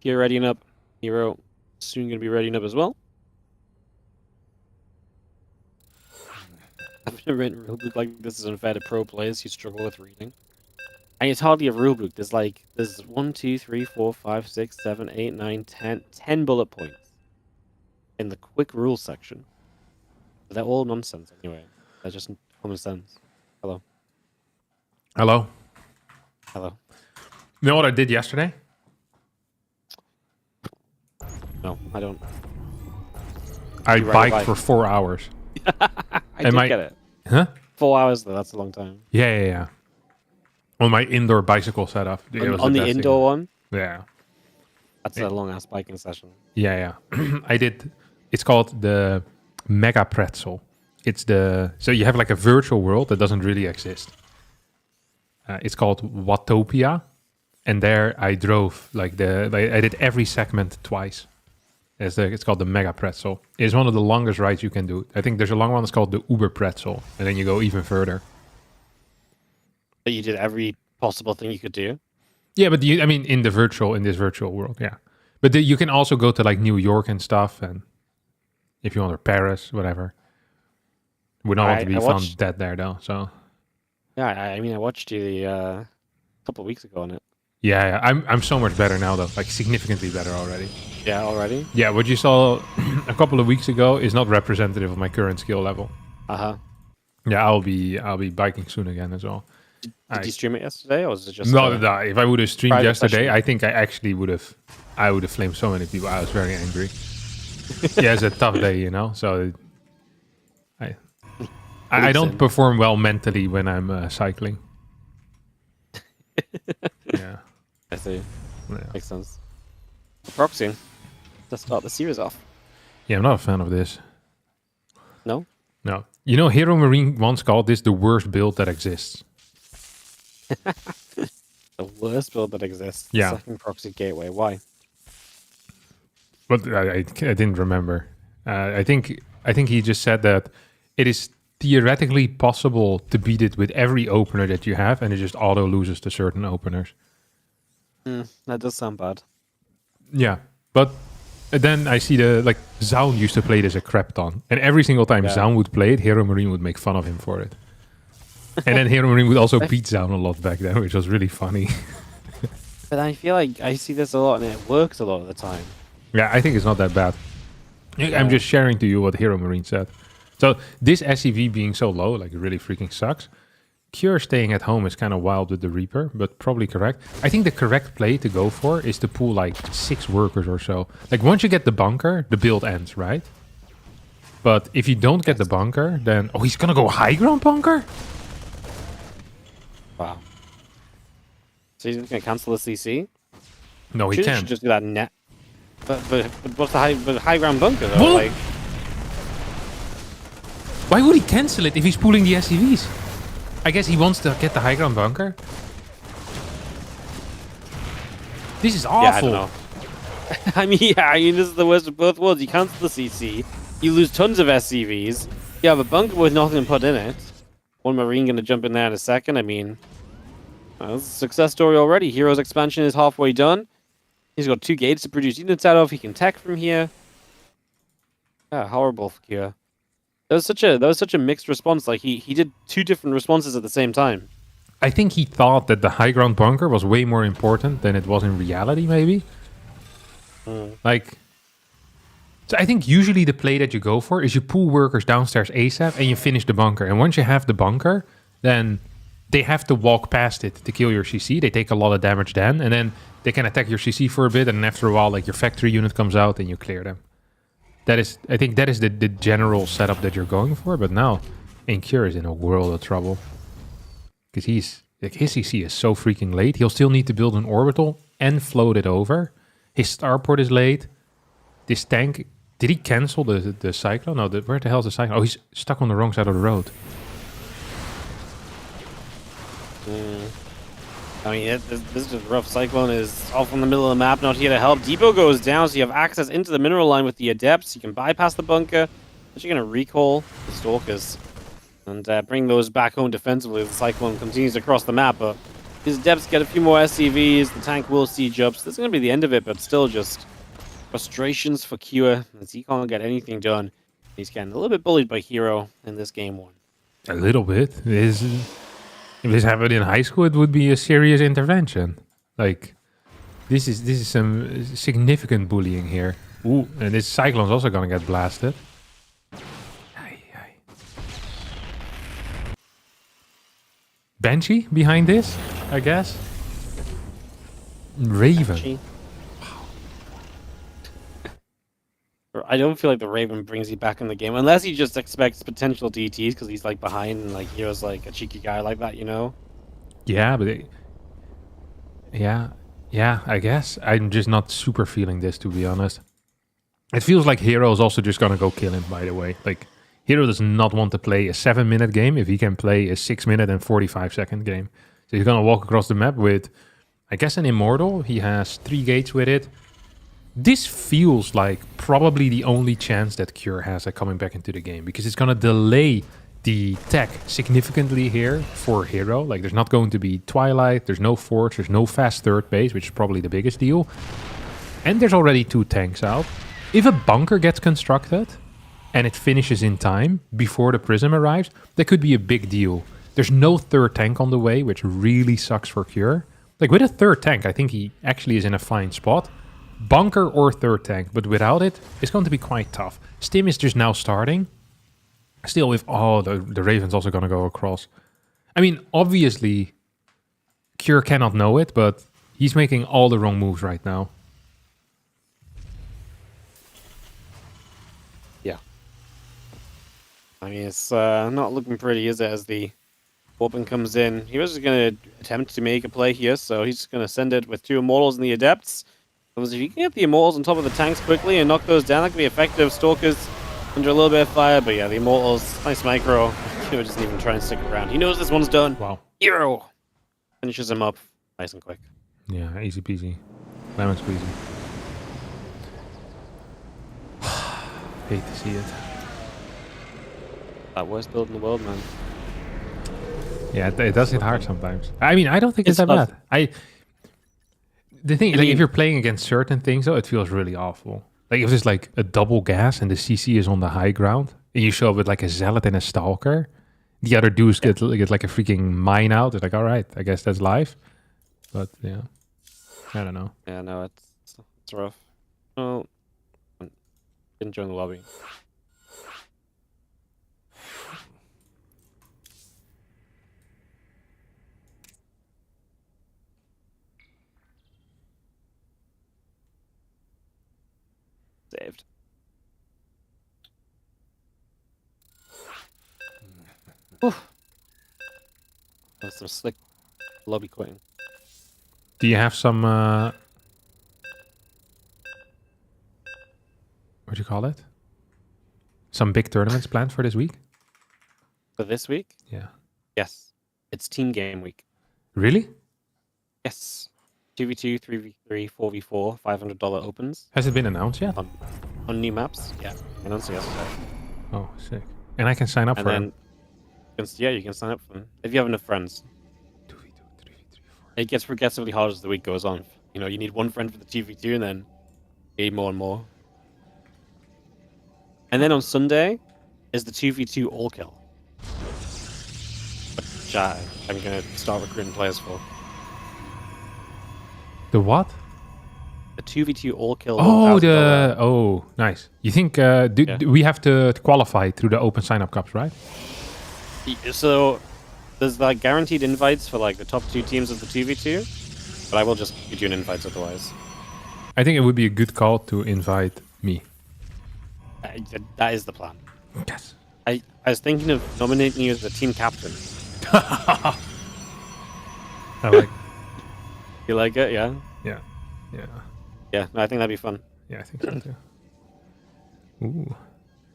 Hero readying up. Hero soon going to be readying up as well. I've never written a rulebook like this is unfair to pro players who struggle with reading. And it's hardly a rulebook. There's 1, 2, 3, 4, 5, 6, 7, 8, 9, 10 bullet points in the quick rules section. But they're all nonsense anyway. They're just common sense. Hello. Hello. Hello. You know what I did yesterday? No, I don't. I You ride a biked bike. for 4 hours. I did get it. Huh? 4 hours though, that's a long time. Yeah. On my indoor bicycle setup. It was On the best thing. indoor one? Yeah. That's a long-ass biking session. Yeah. I did. It's called the Mega Pretzel. So you have like a virtual world that doesn't really exist. It's called Watopia, and there I drove I did every segment twice. It's called the Mega Pretzel. It's one of the longest rides you can do. I think there's a long one that's called the Uber Pretzel, and then you go even further. But you did every possible thing you could do. Yeah, but in this virtual world, yeah. But you can also go to like New York and stuff, and if you want, or Paris, whatever. Would not want to be found dead there though. So yeah, I watched you a couple of weeks ago on it. yeah, I'm so much better now though, like significantly better already. Yeah, already. Yeah, what you saw a couple of weeks ago is not representative of my current skill level. Yeah, I'll be biking soon again as well. Did you stream it yesterday, or was it just no? If I would have streamed yesterday, session? I think I actually would have. I would have flamed so many people. I was very angry. Yeah, it's a tough day, you know. So I don't perform well mentally when I'm cycling. Yeah, I see. yeah. Makes sense. Proxy. Let's start the series off. Yeah, I'm not a fan of this. No? No. You know, Hero Marine once called this the worst build that exists. The worst build that exists. Yeah. Second proxy gateway. Why? But I didn't remember. I think he just said that it is theoretically possible to beat it with every opener that you have, and it just auto loses to certain openers. That does sound bad. Yeah, but then I see Zaun used to play it as a crap ton, and every single time Zaun would play it, Hero Marine would make fun of him for it. And then Hero Marine would also beat Zaun a lot back then, which was really funny. But I feel like I see this a lot, and it works a lot of the time. Yeah, I think it's not that bad. I'm just sharing to you what Hero Marine said. So this SCV being so low, like, it really freaking sucks. Cure staying at home is kind of wild with the Reaper, but probably correct. I think the correct play to go for is to pull like 6 workers or so. Like, once you get the bunker, the build ends, right? But if you don't get the bunker, then... Oh, he's gonna go high ground bunker? Wow. So he's gonna cancel the CC? No, he Should can't. just do that net. But what's the high ground bunker though? What? Like, Why would he cancel it if he's pulling the SCVs? I guess he wants to get the high ground bunker. This is awful. yeah, I don't know. I mean, this is the worst of both worlds. You cancel the CC, you lose tons of SCVs. You have a bunker with nothing put in it. One Marine gonna jump in there in a second. I mean, it's a success story already. Hero's expansion is halfway done. He's got 2 gates to produce units out of. He can tech from here. Yeah, horrible for Cure. That was such a mixed response. Like he did 2 different responses at the same time. I think he thought that the high ground bunker was way more important than it was in reality, maybe. Like, so I think usually the play that you go for is you pull workers downstairs ASAP and you finish the bunker. And once you have the bunker, then they have to walk past it to kill your CC. They take a lot of damage then, and then they can attack your CC for a bit, and then after a while, like, your factory unit comes out and you clear them. I think that is the general setup that you're going for, but now Incure is in a world of trouble. Because his CC is so freaking late. He'll still need to build an orbital and float it over. His starport is late. This tank... Did he cancel the Cyclone? No, where the hell is the Cyclone? Oh, he's stuck on the wrong side of the road. I mean, this is just rough. Cyclone is off in the middle of the map, not here to help. Depot goes down, so you have access into the mineral line with the Adepts. You can bypass the bunker. But you're going to recall the Stalkers and bring those back home defensively. The Cyclone continues across the map, but his Adepts get a few more SCVs. The tank will siege up, so this is going to be the end of it, but still just frustrations for Cure as he can't get anything done. He's getting a little bit bullied by Hero in this game 1. A little bit. If this happened in high school, it would be a serious intervention. Like, this is some significant bullying here. Ooh, and this Cyclone's also gonna get blasted. Banshee behind this, I guess. Raven. I don't feel like the Raven brings you back in the game unless he just expects potential DTs because he's like behind and like Hero's like a cheeky guy like that, you know. Yeah, but yeah, I guess I'm just not super feeling this, to be honest. It feels like Hero is also just gonna go kill him. By the way, like Hero does not want to play a 7-minute game if he can play a 6-minute and 45-second game. So he's gonna walk across the map with, I guess, an Immortal. He has 3 gates with it. This feels like probably the only chance that Cure has at coming back into the game, because it's gonna delay the tech significantly here for Hero. Like, there's not going to be Twilight, there's no Forge, there's no fast third base, which is probably the biggest deal. And there's already 2 tanks out. If a bunker gets constructed and it finishes in time before the Prism arrives, that could be a big deal. There's no third tank on the way, which really sucks for Cure. Like, with a third tank, I think he actually is in a fine spot. Bunker or third tank, but without it, it's going to be quite tough. Stim is just now starting. Still, with the Raven's also going to go across. I mean, obviously, Cure cannot know it, but he's making all the wrong moves right now. Yeah. I mean, it's not looking pretty, is it, as the Open comes in. He was going to attempt to make a play here, so he's just going to send it with 2 Immortals and the Adepts. Because if you can get the Immortals on top of the tanks quickly and knock those down, that could be effective. Stalkers under a little bit of fire, but yeah, the Immortals, nice micro. Hero doesn't even try and stick around. He knows this one's done. Wow. Hero finishes him up nice and quick. Yeah, easy peasy. Lemon squeezy. Hate to see it. That worst build in the world, man. Yeah, it does hit hard sometimes. I mean, I don't think it's that tough. bad. The thing is, like, if you're playing against certain things, though, it feels really awful. Like, if there's like a double gas and the CC is on the high ground, and you show up with like a Zealot and a Stalker, the other dudes get like a freaking mine out. It's like, all right, I guess that's life. But yeah, I don't know. Yeah, no, it's rough. Oh, didn't join the lobby. Saved. Oof. That's some slick lobby quitting. Do you have some, what do you call it? Some big tournaments planned for this week? For this week? Yeah. Yes. It's team game week. Really? Yes. 2v2, 3v3, 4v4, $500 opens. Has it been announced yet? On new maps? Yeah. Announced yesterday. Oh, sick. And I can sign up And for then, it. yeah, you can sign up for them. If you have enough friends. 2v2, 3v3, 4. It gets progressively harder as the week goes on. You know, you need 1 friend for the 2v2 and then you need more and more. And then on Sunday is the 2v2 all kill. Which I'm going to start recruiting players for. The what? The 2v2 all kill. Oh, $1,000. oh, nice. You think do we have to qualify through the open sign-up cups, right? So there's like guaranteed invites for like the top 2 teams of the 2v2, but I will just get you an invite otherwise. I think it would be a good call to invite me. That is the plan. Yes. I was thinking of nominating you as the team captain. I like. You like it? Yeah. Yeah. Yeah. Yeah. No, I think that'd be fun. Yeah, I think so too. Ooh.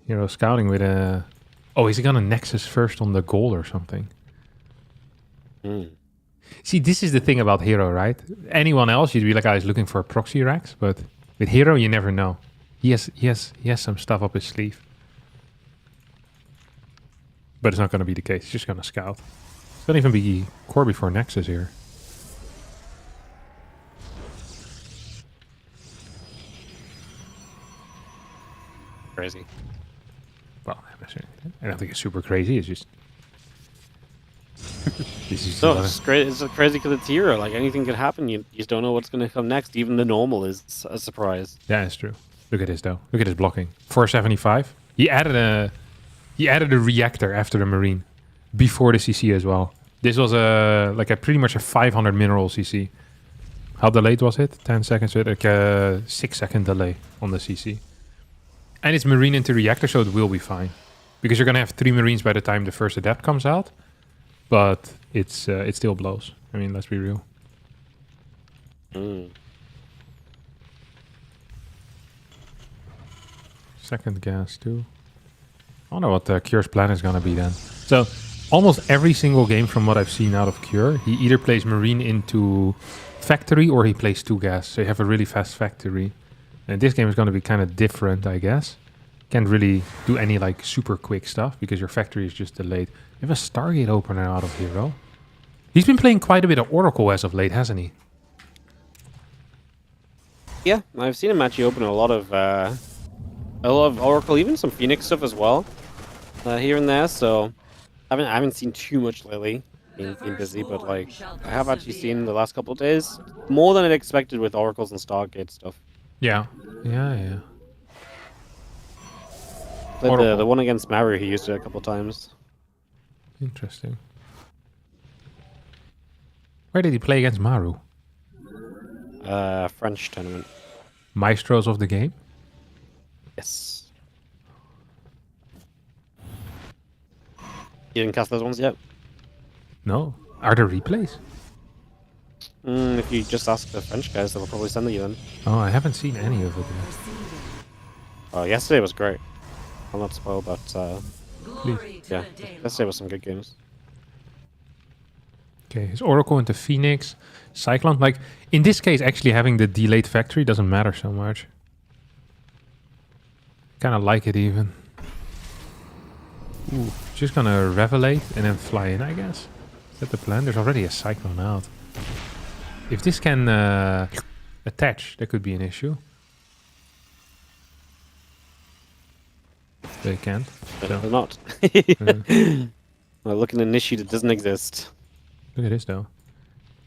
Hero scouting with a... Oh, is he gonna Nexus first on the goal or something? Mm. See, this is the thing about Hero, right? Anyone else, you'd be like, he's looking for proxy racks, but with Hero, you never know. He has some stuff up his sleeve. But it's not gonna be the case. He's just gonna scout. It's gonna even be core before Nexus here. Crazy. Well, I don't think it's super crazy. It's just... this is No, it's great. It's crazy because it's Hero. Like anything could happen. You just don't know what's going to come next. Even the normal is a surprise. Yeah, it's true. Look at this though. Look at his blocking. 475. He added a reactor after the Marine before the CC as well. This was pretty much a 500 mineral CC. How delayed was it? 10 seconds with like a 6-second delay on the CC. And it's Marine into reactor, so it will be fine. Because you're going to have 3 Marines by the time the first Adept comes out. but it's it still blows. I mean, let's be real. Mm. Second gas too. I don't know what Cure's plan is gonna be then. So almost every single game from what I've seen out of Cure, he either plays Marine into Factory or he plays 2 gas. So you have a really fast Factory. And this game is gonna be kind of different, I guess. Can't really do any like super quick stuff because your Factory is just delayed. You have a Stargate opener out of Hero. He's been playing quite a bit of Oracle as of late, hasn't he? Yeah, I've seen him actually open a lot of Oracle, even some Phoenix stuff as well, here and there. So I haven't seen too much lately. Been busy, but like I have actually seen the last couple of days more than I'd expected with Oracles and Stargate stuff. Yeah. Yeah. Played Oracle. the one against Maru, he used it a couple of times. Interesting. Where did he play against Maru? French tournament. Maestros of the game? Yes. You didn't cast those ones yet? No. Are there replays? If you just ask the French guys, they'll probably send you them. Oh, I haven't seen any of it yet. Oh, yesterday was great. I'll not spoil, but Glory to yeah, the day yesterday was some good games. Okay, his Oracle into Phoenix, Cyclone. Like, in this case, actually having the delayed Factory doesn't matter so much. Kind of like it even. Ooh, just gonna Revelate and then fly in, I guess. Is that the plan? There's already a Cyclone out. If this can attach, that could be an issue. They can't. They're So, not. We're looking at an issue that doesn't exist. look at this though.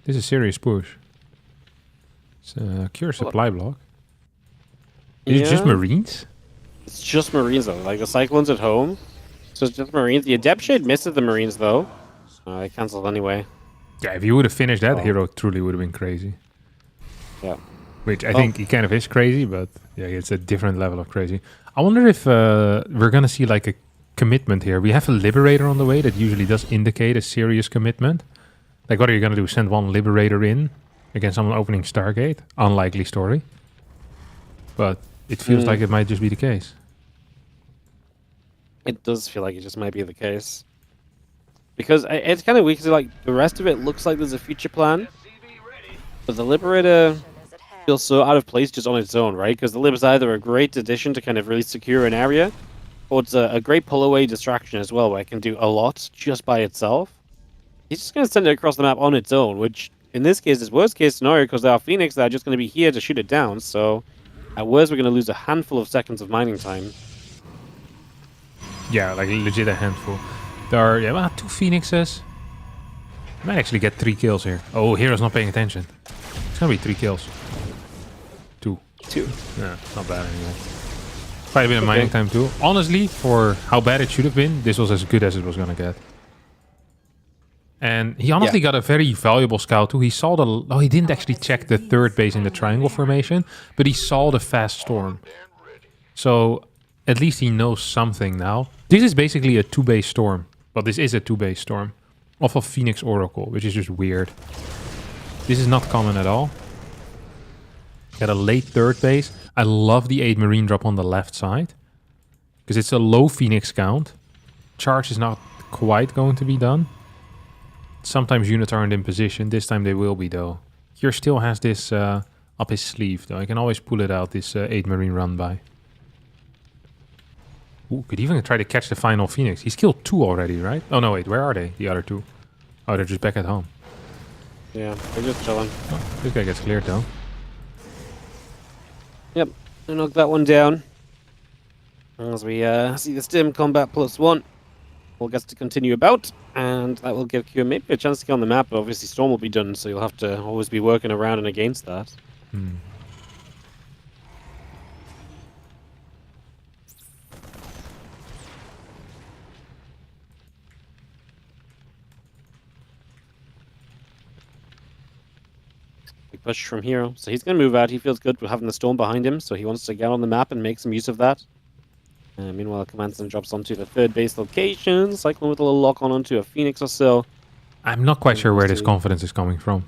This is a serious push. It's a Cure supply block. Is it just Yeah. Marines? It's just Marines though. Like the Cyclones at home, so it's just Marines. The Adept Shade misses the Marines though. They cancelled anyway. Yeah, if you would have finished that, Oh. Hero truly would have been crazy. Yeah. Which I think he kind of is crazy, but yeah, it's a different level of crazy. I wonder if we're gonna see like a commitment here. We have a Liberator on the way that usually does indicate a serious commitment. Like, what are you gonna do? Send one Liberator in against someone opening Stargate? Unlikely story. But it feels like it might just be the case. It does feel like it just might be the case. Because it's kind of weak, 'cause, like, the rest of it looks like there's a future plan. But the Liberator feels so out of place just on its own, right? Because the Lib is either a great addition to kind of really secure an area, or it's a great pull-away distraction as well, where it can do a lot just by itself. He's just going to send it across the map on its own, which, in this case, is worst-case scenario, because there are Phoenix that are just going to be here to shoot it down, so at worst, we're going to lose a handful of seconds of mining time. Yeah, like legit a handful. There are 2 Phoenixes. Might actually get 3 kills here. Oh, Hero's not paying attention. It's gonna be 3 kills. 2. 2. Yeah, not bad anyway. Quite a bit of mining time too. Honestly, for how bad it should have been, this was as good as it was gonna get. And he honestly got a very valuable scout too. He saw the... Oh, he didn't actually check the third base in the triangle formation, but he saw the fast storm. So at least he knows something now. This is basically a 2-base storm. Well, this is a 2-base storm. Off of Phoenix Oracle, which is just weird. This is not common at all. Got a late third base. I love the 8 Marine drop on the left side. Because it's a low Phoenix count. Charge is not quite going to be done. Sometimes units aren't in position. This time they will be though. Here still has this up his sleeve though. I can always pull it out, this 8 Marine run by. Ooh, could even try to catch the final Phoenix. He's killed 2 already, right? Oh no, wait, where are they? The other 2. Oh, they're just back at home. Yeah, they're just chilling. Oh, this guy gets cleared though. Yep, I knocked that one down. As we see the stim combat +1, we'll get to continue about, and that will give Q maybe a chance to get on the map. But obviously, Storm will be done, so you'll have to always be working around and against that. We push from here, so he's going to move out. He feels good with having the Storm behind him, so he wants to get on the map and make some use of that. Meanwhile, Command Center drops onto the third base location. Cyclone with a little lock on onto a Phoenix or so. I'm not quite sure where this see. confidence is coming from.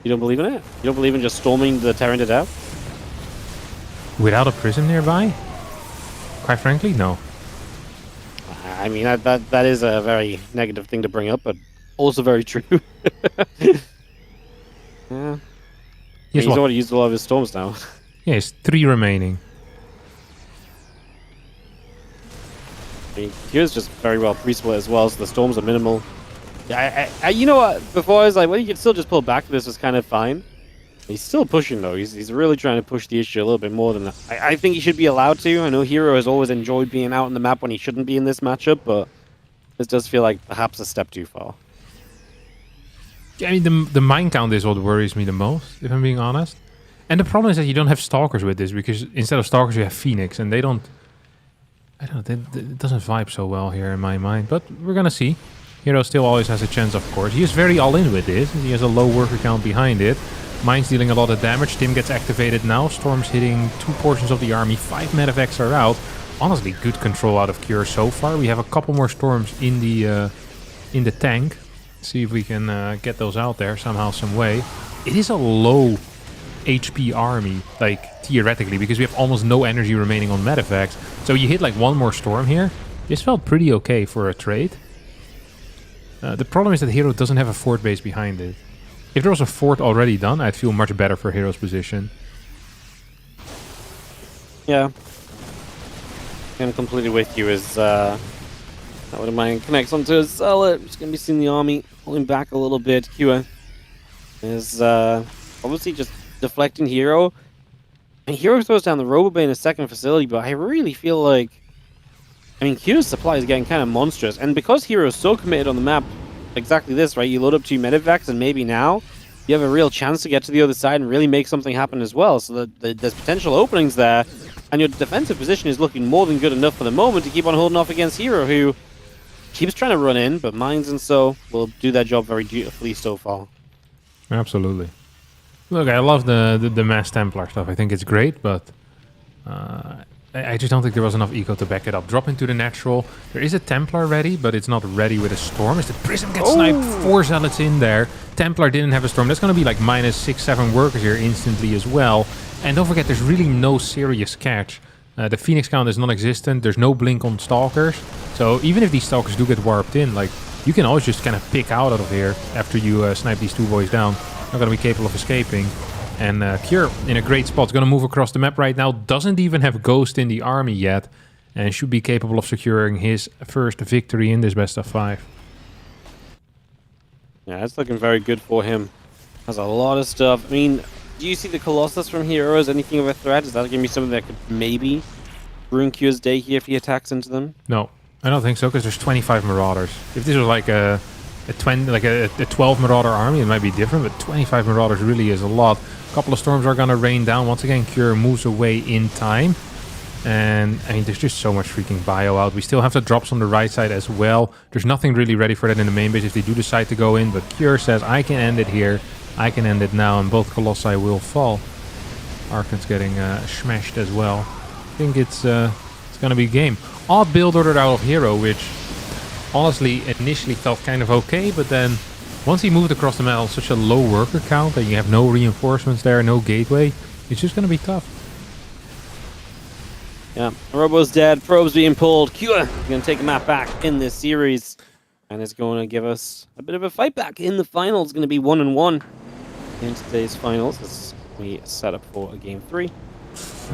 You don't believe in it? You don't believe in just storming the Terran to death? Without a prism nearby? Quite frankly, no. I mean, that is a very negative thing to bring up, but also very true. Yeah. He's What? already used a lot of his storms now. Yeah, it's 3 remaining. I mean, Kira's just very well pre-split as well, so the storms are minimal. Yeah, you know what? Before I was like, well, you can still just pull back. This was kind of fine. He's still pushing though. He's really trying to push the issue a little bit more than that. I think he should be allowed to. I know Hero has always enjoyed being out on the map when he shouldn't be in this matchup, but this does feel like perhaps a step too far. I mean, the mine count is what worries me the most, if I'm being honest. And the problem is that you don't have Stalkers with this, because instead of Stalkers you have Phoenix, and they don't... I don't know, it doesn't vibe so well here in my mind, but we're gonna see. Hero still always has a chance, of course. He is very all-in with this. He has a low worker count behind it. Mine's dealing a lot of damage. Tim gets activated now. Storm's hitting 2 portions of the army. 5 medevacs are out. Honestly, good control out of Cure so far. We have a couple more Storms in the tank. See if we can get those out there somehow, some way. It is a low HP army, like theoretically, because we have almost no energy remaining on medevacs. So you hit like 1 more Storm here. This felt pretty okay for a trade. The problem is that Hero doesn't have a fort base behind it. If there was a fort already done, I'd feel much better for Hero's position. Yeah. I'm completely with you as that would mine connects onto his Zealot. Just gonna be seeing the army pulling back a little bit. Kua is obviously just deflecting Hero. And Hero throws down the Robo Bay in a second facility, but I really feel like, I mean, Q's supply is getting kind of monstrous. And because Hero is so committed on the map, exactly this, right? You load up 2 medevacs, and maybe now you have a real chance to get to the other side and really make something happen as well. So that there's potential openings there, and your defensive position is looking more than good enough for the moment to keep on holding off against Hero, who keeps trying to run in, but Mines and so will do that job very dutifully so far. Absolutely. Look, I love the Mass Templar stuff. I think it's great, but I just don't think there was enough eco to back it up. Drop into the natural. There is a Templar ready, but it's not ready with a Storm. As the Prism gets sniped, 4 Zealots in there. Templar didn't have a Storm. That's going to be like minus 6-7 workers here instantly as well. And don't forget, there's really no serious catch. The Phoenix count is non-existent. There's no blink on Stalkers. So even if these Stalkers do get warped in, like, you can always just kind of pick out of here after you snipe these 2 boys down. Not going to be capable of escaping. And Cure in a great spot. Going to move across the map right now. Doesn't even have Ghost in the army yet. And should be capable of securing his first victory in this best of 5. Yeah, it's looking very good for him. Has a lot of stuff. I mean, do you see the Colossus from Hero as anything of a threat? Is that going to be something that could maybe ruin Q's day here if he attacks into them? No, I don't think so, because there's 25 Marauders. If this was like a 12 Marauder army, it might be different, but 25 Marauders really is a lot. A couple of Storms are going to rain down. Once again, Cure moves away in time. And, I mean, there's just so much freaking bio out. We still have the drops on the right side as well. There's nothing really ready for that in the main base if they do decide to go in. But Cure says, I can end it here. I can end it now. And both Colossi will fall. Arkan's getting smashed as well. I think it's going to be game. Odd build ordered out of Hero, which honestly initially felt kind of okay. But then once he moved across the map on such a low worker count that you have no reinforcements there, no gateway, it's just going to be tough. Yeah, Robo's dead, Probe's being pulled. Kua going to take a map back in this series. And it's going to give us a bit of a fight back in the finals. It's going to be 1-1 in today's finals as we set up for a game 3.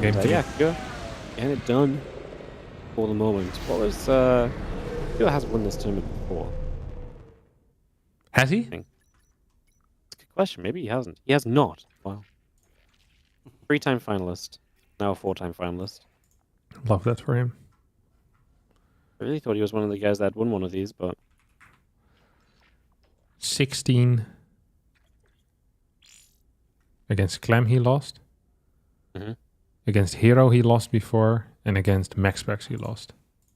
Game 3. Yeah, Kua getting it done for the moment. What was... Kua has won this tournament before. Has he? It's a good question. Maybe he hasn't. He has not. Wow. 3-time finalist. Now a 4-time finalist. Love that for him. I really thought he was one of the guys that had won one of these, but... 16 against Clem he lost. Mm-hmm. Against Hero he lost before. And against MaxPax he lost.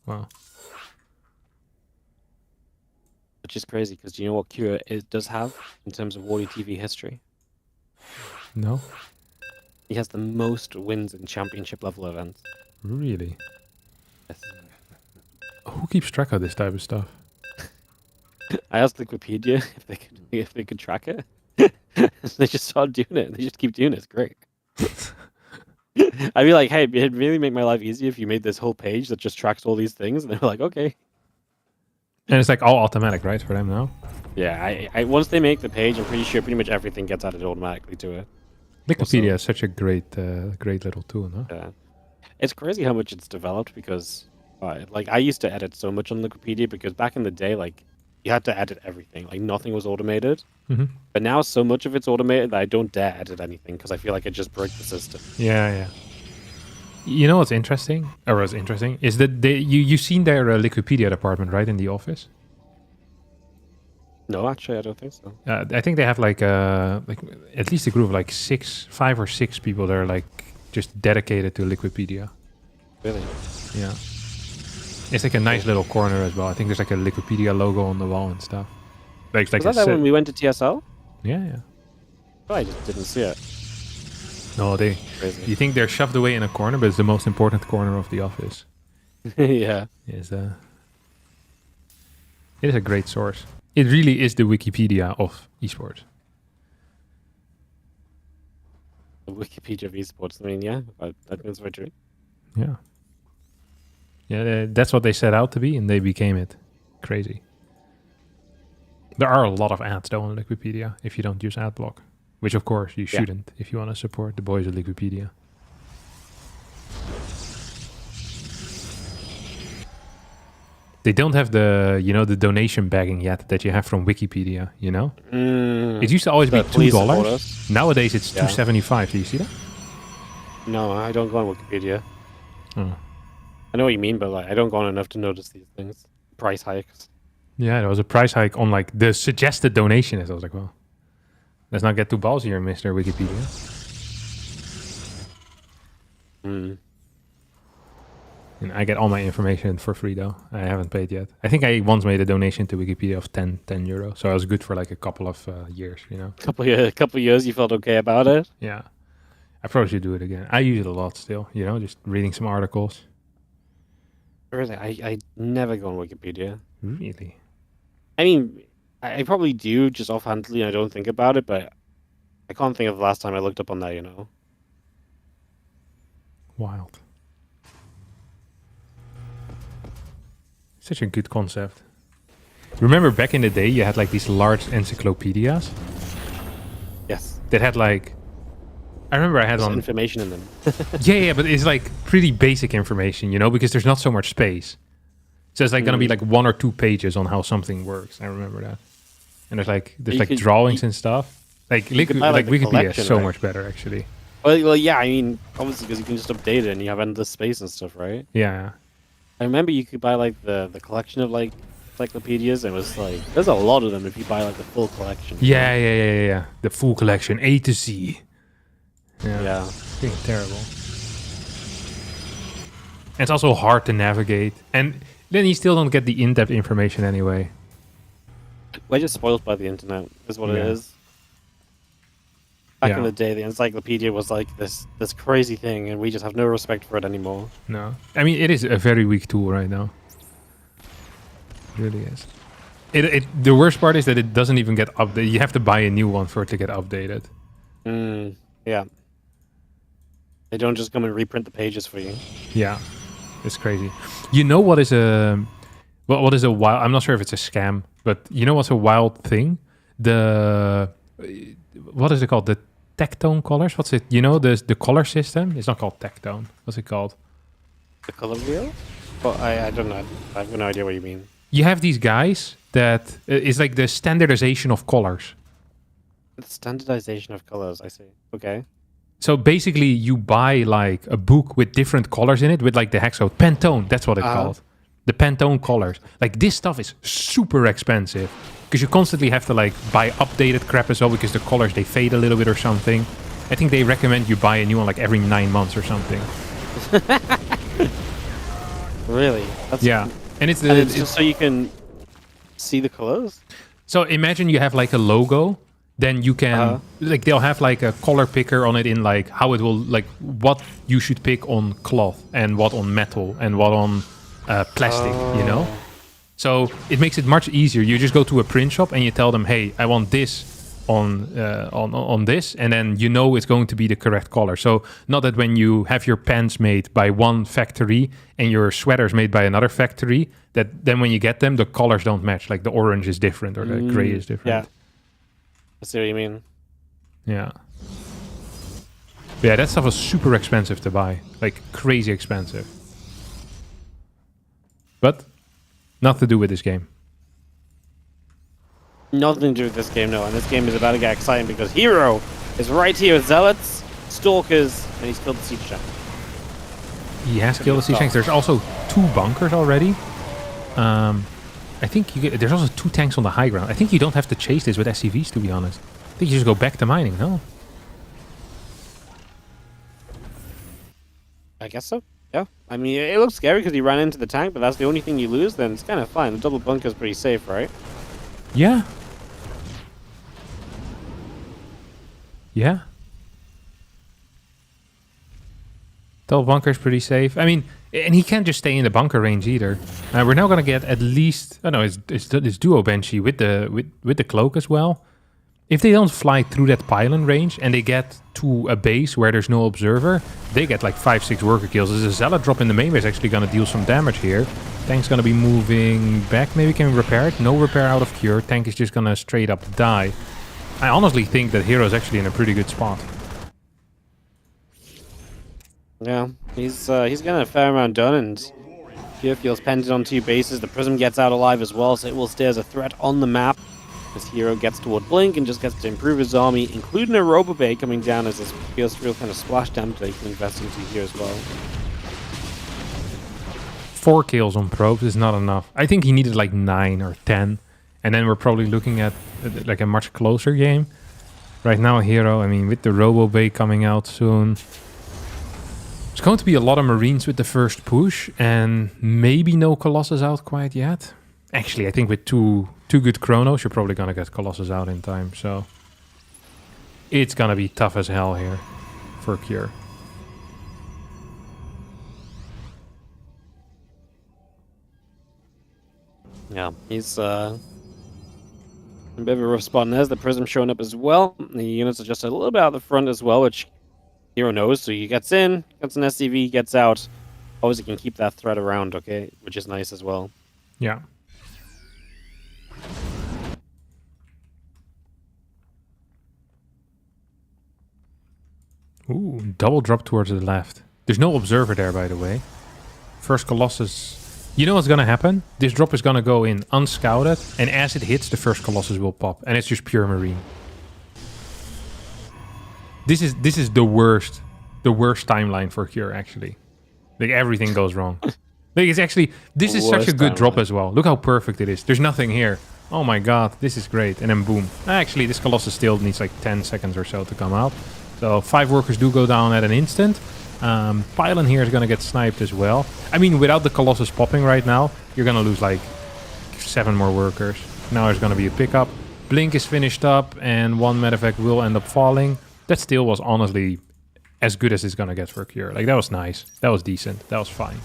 Wow. Which is crazy, because do you know what Kua does have in terms of Warrior TV history? No? He has the most wins in championship level events. Really? Yes. Who keeps track of this type of stuff? I asked Wikipedia if they could track it. They just started doing it. They just keep doing it. It's great. I'd be like, hey, it'd really make my life easier if you made this whole page that just tracks all these things. And they're like, okay. And it's like all automatic, right, for them now? Yeah, I once they make the page, I'm pretty sure pretty much everything gets added automatically to it. Wikipedia is such a great little tool, no? Yeah. It's crazy how much it's developed because, like, I used to edit so much on Wikipedia because back in the day, like, you had to edit everything. Like, nothing was automated. Mm-hmm. But now so much of it's automated that I don't dare edit anything because I feel like it just broke the system. Yeah. You know what's interesting? Or what's interesting is that you've seen their Wikipedia department, right, in the office? No, actually, I don't think so. I think they have like at least a group of like 5 or 6 people that are like just dedicated to Wikipedia. Really? Yeah. It's like a nice little corner as well. I think there's like a Wikipedia logo on the wall and stuff. Like Was that when we went to TSL? Yeah. Oh, I just didn't see it. No, Crazy. you think they're shoved away in a corner, but it's the most important corner of the office. Yeah. It is a great source. It really is the Wikipedia of esports. The Wikipedia of esports. I mean, yeah, that means very true. Yeah. Yeah, that's what they set out to be, and they became it. Crazy. There are a lot of ads, though, on Wikipedia, if you don't use AdBlock. Which, of course, you shouldn't if you want to support the boys of Wikipedia. They don't have the, the donation bagging yet that you have from Wikipedia, you know? It used to always be $2. Nowadays, it's $2.75. Do you see that? No, I don't go on Wikipedia. Oh. I know what you mean, but like, I don't go on enough to notice these things. Price hikes. Yeah, there was a price hike on like the suggested donation. I was like, well, let's not get too ballsy here, Mr. Wikipedia. And I get all my information for free, though. I haven't paid yet. I think I once made a donation to Wikipedia of 10 euro. So I was good for like a couple of years, you know. Couple years you felt okay about it? Yeah. I probably should do it again. I use it a lot still, just reading some articles. Really? I never go on Wikipedia. Really? I mean, I probably do just offhandedly and I don't think about it, but I can't think of the last time I looked up on that, Wild. Such a good concept. Remember back in the day you had like these large encyclopedias? Yes. That had like... I remember I had There's one... information in them. yeah, but it's like pretty basic information, because there's not so much space. So it's like going to be like 1 or 2 pages on how something works. I remember that. And there's like drawings and stuff. Like Wikipedia is so much better, actually. Well, yeah, I mean, obviously because you can just update it and you have endless space and stuff, right? Yeah. I remember you could buy like the collection of like encyclopedias. And it was like there's a lot of them if you buy like the full collection. Yeah. The full collection, A to Z. Yeah. Freaking terrible. And it's also hard to navigate. And then you still don't get the in-depth information anyway. We're just spoiled by the internet, is what it is. Back in the day, the encyclopedia was like this crazy thing, and we just have no respect for it anymore. No. I mean, it is a very weak tool right now. It really is. The worst part is that it doesn't even get updated. You have to buy a new one for it to get updated. Yeah. They don't just come and reprint the pages for you. Yeah. It's crazy. You know what is a... What is a wild... I'm not sure if it's a scam, but you know what's a wild thing? What is it called? The tectone colors? What's it? The color system? It's not called tectone. What's it called? The color wheel? Well, I don't know. I have no idea what you mean. You have these guys that... it's like the standardization of colors. The standardization of colors, I see. Okay. So basically you buy like a book with different colors in it with like the hexo Pantone. That's what it's called. The Pantone colors. Like this stuff is super expensive because you constantly have to like buy updated crap as well because the colors, they fade a little bit or something. I think they recommend you buy a new one like every 9 months or something. Really? Yeah. And it's just so you can see the colors? So imagine you have like a logo. Then you can they'll have like a color picker on it in like how it will like what you should pick on cloth and what on metal and what on plastic, So it makes it much easier. You just go to a print shop and you tell them, hey, I want this on this, and then you know it's going to be the correct color. So not that when you have your pants made by one factory and your sweaters made by another factory, that then when you get them, the colors don't match. Like the orange is different or the gray is different. Yeah. I see what you mean. Yeah. But yeah, that stuff was super expensive to buy. Like crazy expensive. But nothing to do with this game. Nothing to do with this game, no. And this game is about to get exciting because Hero is right here with Zealots, Stalkers, and he's killed the Siege Tank. He has killed the Siege Tanks. There's also 2 bunkers already. I think there's also 2 tanks on the high ground. I think you don't have to chase this with SCVs, to be honest. I think you just go back to mining, no? I guess so. Yeah. I mean, it looks scary because he ran into the tank, but that's the only thing you lose, then it's kind of fine. The double bunker is pretty safe, right? Yeah. Yeah. Double bunker is pretty safe. I mean, and he can't just stay in the bunker range either. We're now gonna get at least, oh no, it's duo Banshee with the cloak as well. If they don't fly through that pylon range and they get to a base where there's no observer, they get like 5-6 worker kills. There's a Zealot drop in the main base actually gonna deal some damage here. Tank's gonna be moving back. Maybe can we repair it? No repair out of cure. Tank is just gonna straight up die. I honestly think that Hero's actually in a pretty good spot. Yeah, he's getting a fair amount done, and Hero feels pendant on 2 bases. The Prism gets out alive as well, so it will stay as a threat on the map. As Hero gets toward Blink and just gets to improve his army, including a Robobay coming down as this feels real kind of splash damage that he can invest into here as well. 4 kills on probes is not enough. I think he needed like 9 or 10. And then we're probably looking at like a much closer game. Right now, Hero, I mean, with the Robobay coming out soon, it's going to be a lot of Marines with the first push, and maybe no Colossus out quite yet. Actually, I think with two good Chronos, you're probably going to get Colossus out in time. So it's going to be tough as hell here for Cure. Yeah, he's a bit of a rough spot. And there's the Prism showing up as well. The units are just a little bit out the front as well, which Hero knows. So he gets in, gets an SCV, gets out. Always can keep that threat around, okay, which is nice as well. Yeah. Ooh, double drop towards the left. There's no observer there, by the way. First Colossus. You know what's gonna happen? This drop is gonna go in unscouted, and as it hits, the first Colossus will pop, and it's just pure Marine. This is the worst timeline for Cure, actually. Like, everything goes wrong. Like, it's actually, this is such a good drop as well. Look how perfect it is. There's nothing here. Oh my god, this is great. And then boom. Actually, this Colossus still needs like 10 seconds or so to come out. So 5 workers do go down at an instant. Pylon here is going to get sniped as well. I mean, without the Colossus popping right now, you're going to lose like 7 more workers. Now there's going to be a pickup. Blink is finished up, and 1 medevac will end up falling. That still was honestly as good as it's going to get for a Cure. Like, that was nice. That was decent. That was fine.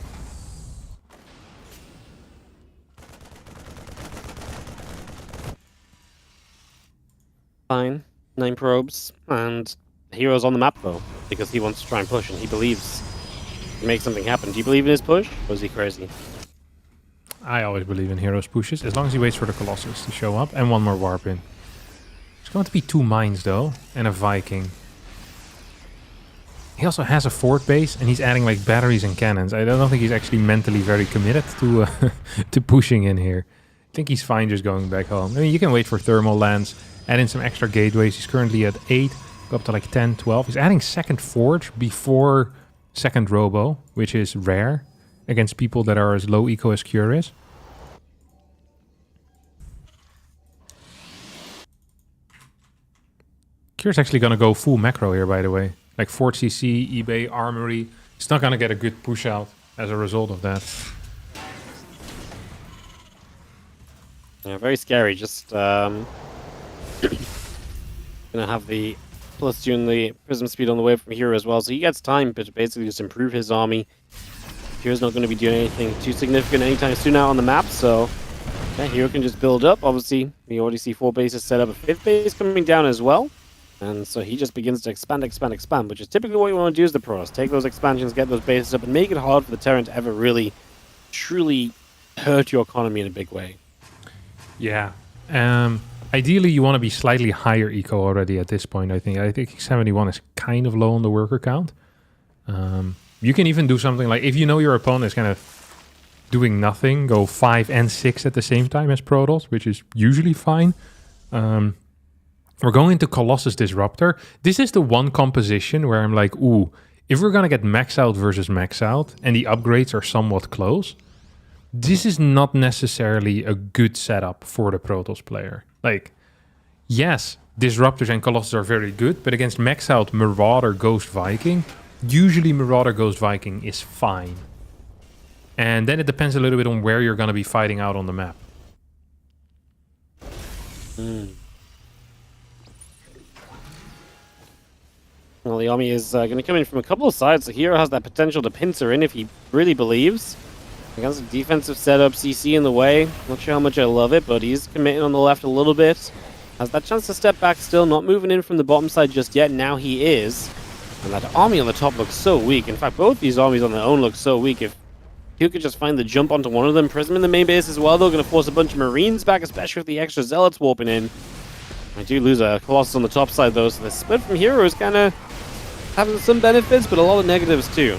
Fine. 9 probes, and Hero's on the map though, because he wants to try and push, and he believes to make something happen. Do you believe in his push, or is he crazy? I always believe in Hero's pushes, as long as he waits for the Colossus to show up, and 1 more warp in. There's going to be 2 mines though, and a Viking. He also has a fort base, and he's adding like batteries and cannons. I don't think he's actually mentally very committed to to pushing in here. I think he's fine just going back home. I mean, you can wait for thermal lands, add in some extra gateways. He's currently at 8. Go up to like 10, 12. He's adding second forge before second robo, which is rare against people that are as low eco as Cure is. Cure's actually going to go full macro here, by the way. Like Fort CC, eBay, Armory. He's not going to get a good push out as a result of that. Yeah, very scary. Just gonna have the plus 2 in the Prism speed on the way from Hero as well, so he gets time to basically just improve his army. Hero's not going to be doing anything too significant anytime soon out on the map, so Okay, Hero can just build up. Obviously, we already see 4 bases set up, a 5th base coming down as well. And so he just begins to expand, which is typically what you want to do as the Protoss. Take those expansions, get those bases up, and make it hard for the Terran to ever really, truly hurt your economy in a big way. Yeah. Ideally, you want to be slightly higher eco already at this point, I think. I think 71 is kind of low on the worker count. You can even do something like, if you know your opponent is kind of doing nothing, go 5 and 6 at the same time as Protoss, which is usually fine. We're going into Colossus Disruptor. This is the one composition where I'm like, ooh, if we're going to get max out versus max out, and the upgrades are somewhat close, this is not necessarily a good setup for the Protoss player. Like, yes, Disruptors and Colossus are very good, but against max out Marauder Ghost Viking, usually Marauder Ghost Viking is fine. And then it depends a little bit on where you're going to be fighting out on the map. Well, the army is going to come in from a couple of sides. The Hero has that potential to pincer in if he really believes. Against a defensive setup, CC in the way. Not sure how much I love it, but he's committing on the left a little bit. Has that chance to step back still, not moving in from the bottom side just yet. Now he is. And that army on the top looks so weak. In fact, both these armies on their own look so weak. If you could just find the jump onto one of them, Prism in the main base as well, they're going to force a bunch of Marines back, especially with the extra Zealots warping in. I do lose a Colossus on the top side though, so the split from Hero is kind of having some benefits, but a lot of negatives too.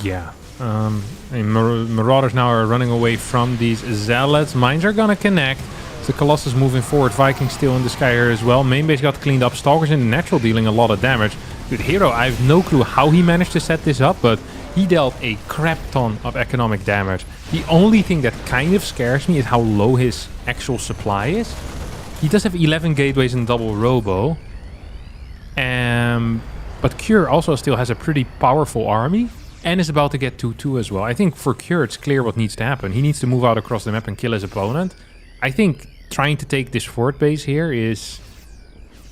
Yeah. Marauders now are running away from these Zealots. Mines are gonna connect. The Colossus moving forward. Vikings still in the sky here as well. Main base got cleaned up. Stalkers in the natural dealing a lot of damage. Dude, Hero, I have no clue how he managed to set this up, but he dealt a crap ton of economic damage. The only thing that kind of scares me is how low his actual supply is. He does have 11 gateways and double robo. But Cure also still has a pretty powerful army and is about to get 2-2 as well. I think for Cure it's clear what needs to happen. He needs to move out across the map and kill his opponent. I think trying to take this fort base here is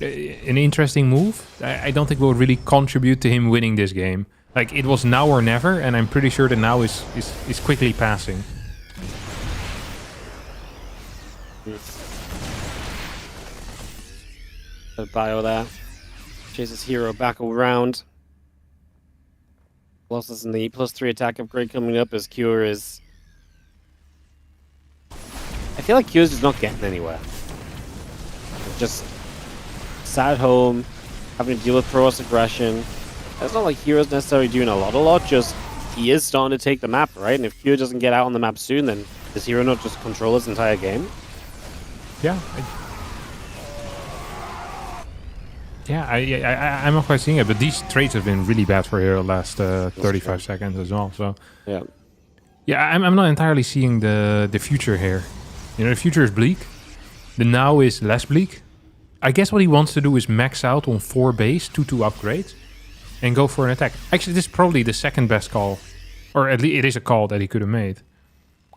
an interesting move. I don't think will really contribute to him winning this game. Like, it was now or never, and I'm pretty sure that now is quickly passing. Bio that. Chases Hero back around. Colossus in the +3 attack upgrade coming up as Cure is... I feel like Cure's just not getting anywhere. Just sat at home, having to deal with Protoss aggression. It's not like Hero's necessarily doing a lot, just he is starting to take the map, right? And if Cure doesn't get out on the map soon, then does Hero not just control his entire game? Yeah. I'm not quite seeing it, but these trades have been really bad for Hero last 35 seconds as well. So yeah, I'm not entirely seeing the future here. You know, the future is bleak. The now is less bleak. I guess what he wants to do is max out on 4 base, 2-2 upgrades, and go for an attack. Actually, this is probably the second best call, or at least it is a call that he could have made.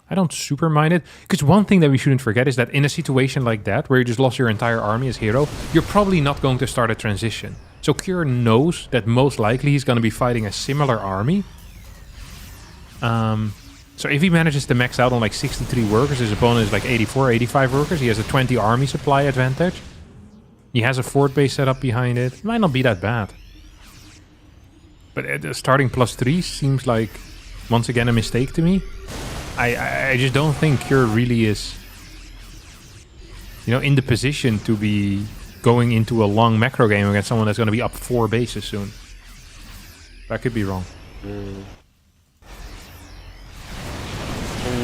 I don't super mind it, because one thing that we shouldn't forget is that in a situation like that, where you just lost your entire army as Hero, you're probably not going to start a transition. So Cure knows that most likely he's going to be fighting a similar army. So if he manages to max out on like 63 workers, his opponent is like 84, 85 workers, he has a 20 army supply advantage. He has a fort base set up behind it. It might not be that bad. But starting +3 seems like, once again, a mistake to me. I just don't think Cure really is, you know, in the position to be going into a long macro game against someone that's going to be up 4 bases soon. That could be wrong. And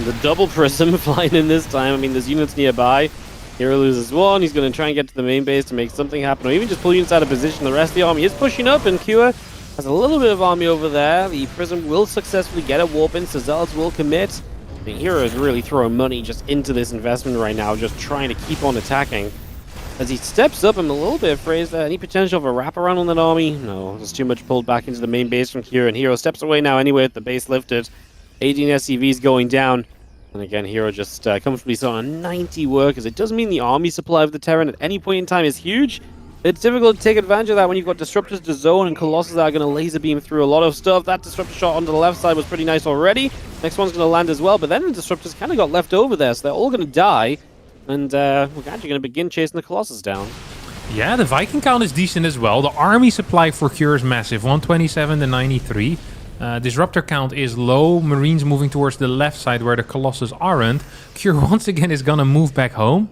the double Prism flying in this time. I mean, there's units nearby. Hero loses one. He's going to try and get to the main base to make something happen, or even just pull units out of position. The rest of the army is pushing up, and Cure has a little bit of army over there. The Prism will successfully get a warp in, so Zealots will commit. The Hero is really throwing money just into this investment right now, just trying to keep on attacking. As he steps up, I'm a little bit afraid that any potential of a wraparound on that army? No, there's too much pulled back into the main base from Hero, and Hero steps away now anyway with the base lifted. 18 SCVs going down. And again, Hero just comfortably on 90 workers. It does mean the army supply of the Terran at any point in time is huge. It's difficult to take advantage of that when you've got Disruptors to zone and Colossus that are going to laser beam through a lot of stuff. That Disruptor shot onto the left side was pretty nice already. Next one's going to land as well, but then the Disruptors kind of got left over there, so they're all going to die. And we're actually going to begin chasing the Colossus down. Yeah, the Viking count is decent as well. The army supply for Cure is massive, 127 to 93. Disruptor count is low. Marines moving towards the left side where the Colossus aren't. Cure once again is going to move back home.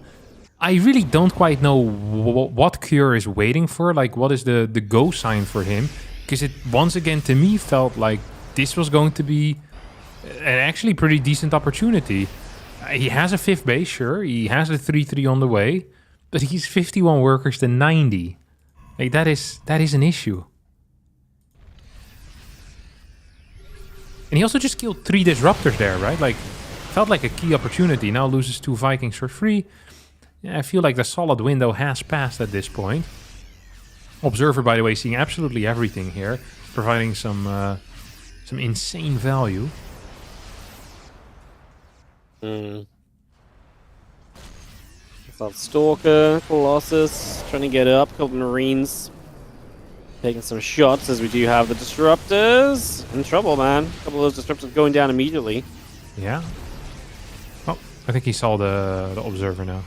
I really don't quite know what Cure is waiting for. Like, what is the go sign for him? Because it, once again, to me, felt like this was going to be an actually pretty decent opportunity. He has a 5th base, sure. He has a 3-3 on the way. But he's 51 workers to 90. Like, that is an issue. And he also just killed 3 Disruptors there, right? Like, felt like a key opportunity. Now loses 2 Vikings for free. Yeah, I feel like the solid window has passed at this point. Observer, by the way, seeing absolutely everything here, providing some insane value. That Stalker, Colossus, trying to get up. A couple Marines taking some shots as we do have the Disruptors. In trouble, man. A couple of those Disruptors going down immediately. Yeah. Oh, I think he saw the Observer now.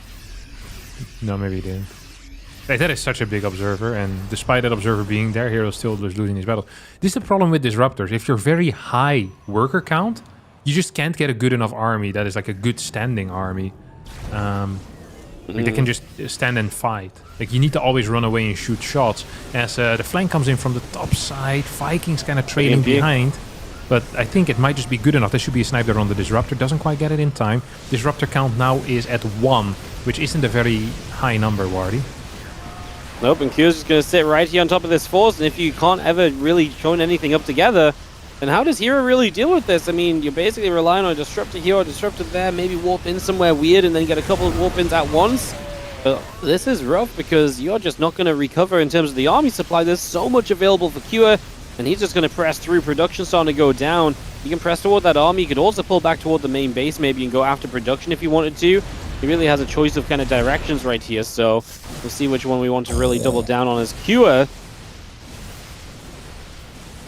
No, maybe he didn't. Hey, that is such a big Observer, and despite that Observer being there, Hero still is losing his battle. This is the problem with Disruptors. If you're very high worker count, you just can't get a good enough army that is like a good standing army. Like they can just stand and fight. Like, you need to always run away and shoot shots. As the flank comes in from the top side, Vikings kind of trailing behind. But I think it might just be good enough. There should be a sniper on the Disruptor. Doesn't quite get it in time. Disruptor count now is at 1, which isn't a very high number, Wardy. Nope, and Q's just going to sit right here on top of this force. And if you can't ever really join anything up together, then how does Hero really deal with this? I mean, you're basically relying on a Disruptor here, a Disruptor there, maybe warp in somewhere weird and then get a couple of warp ins at once. But this is rough because you're just not going to recover in terms of the army supply. There's so much available for Cure, and he's just going to press through. Production starting to go down. You can press toward that army. You could also pull back toward the main base maybe and go after production if you wanted to. He really has a choice of kind of directions right here, so we'll see which one we want to really double down on as Cure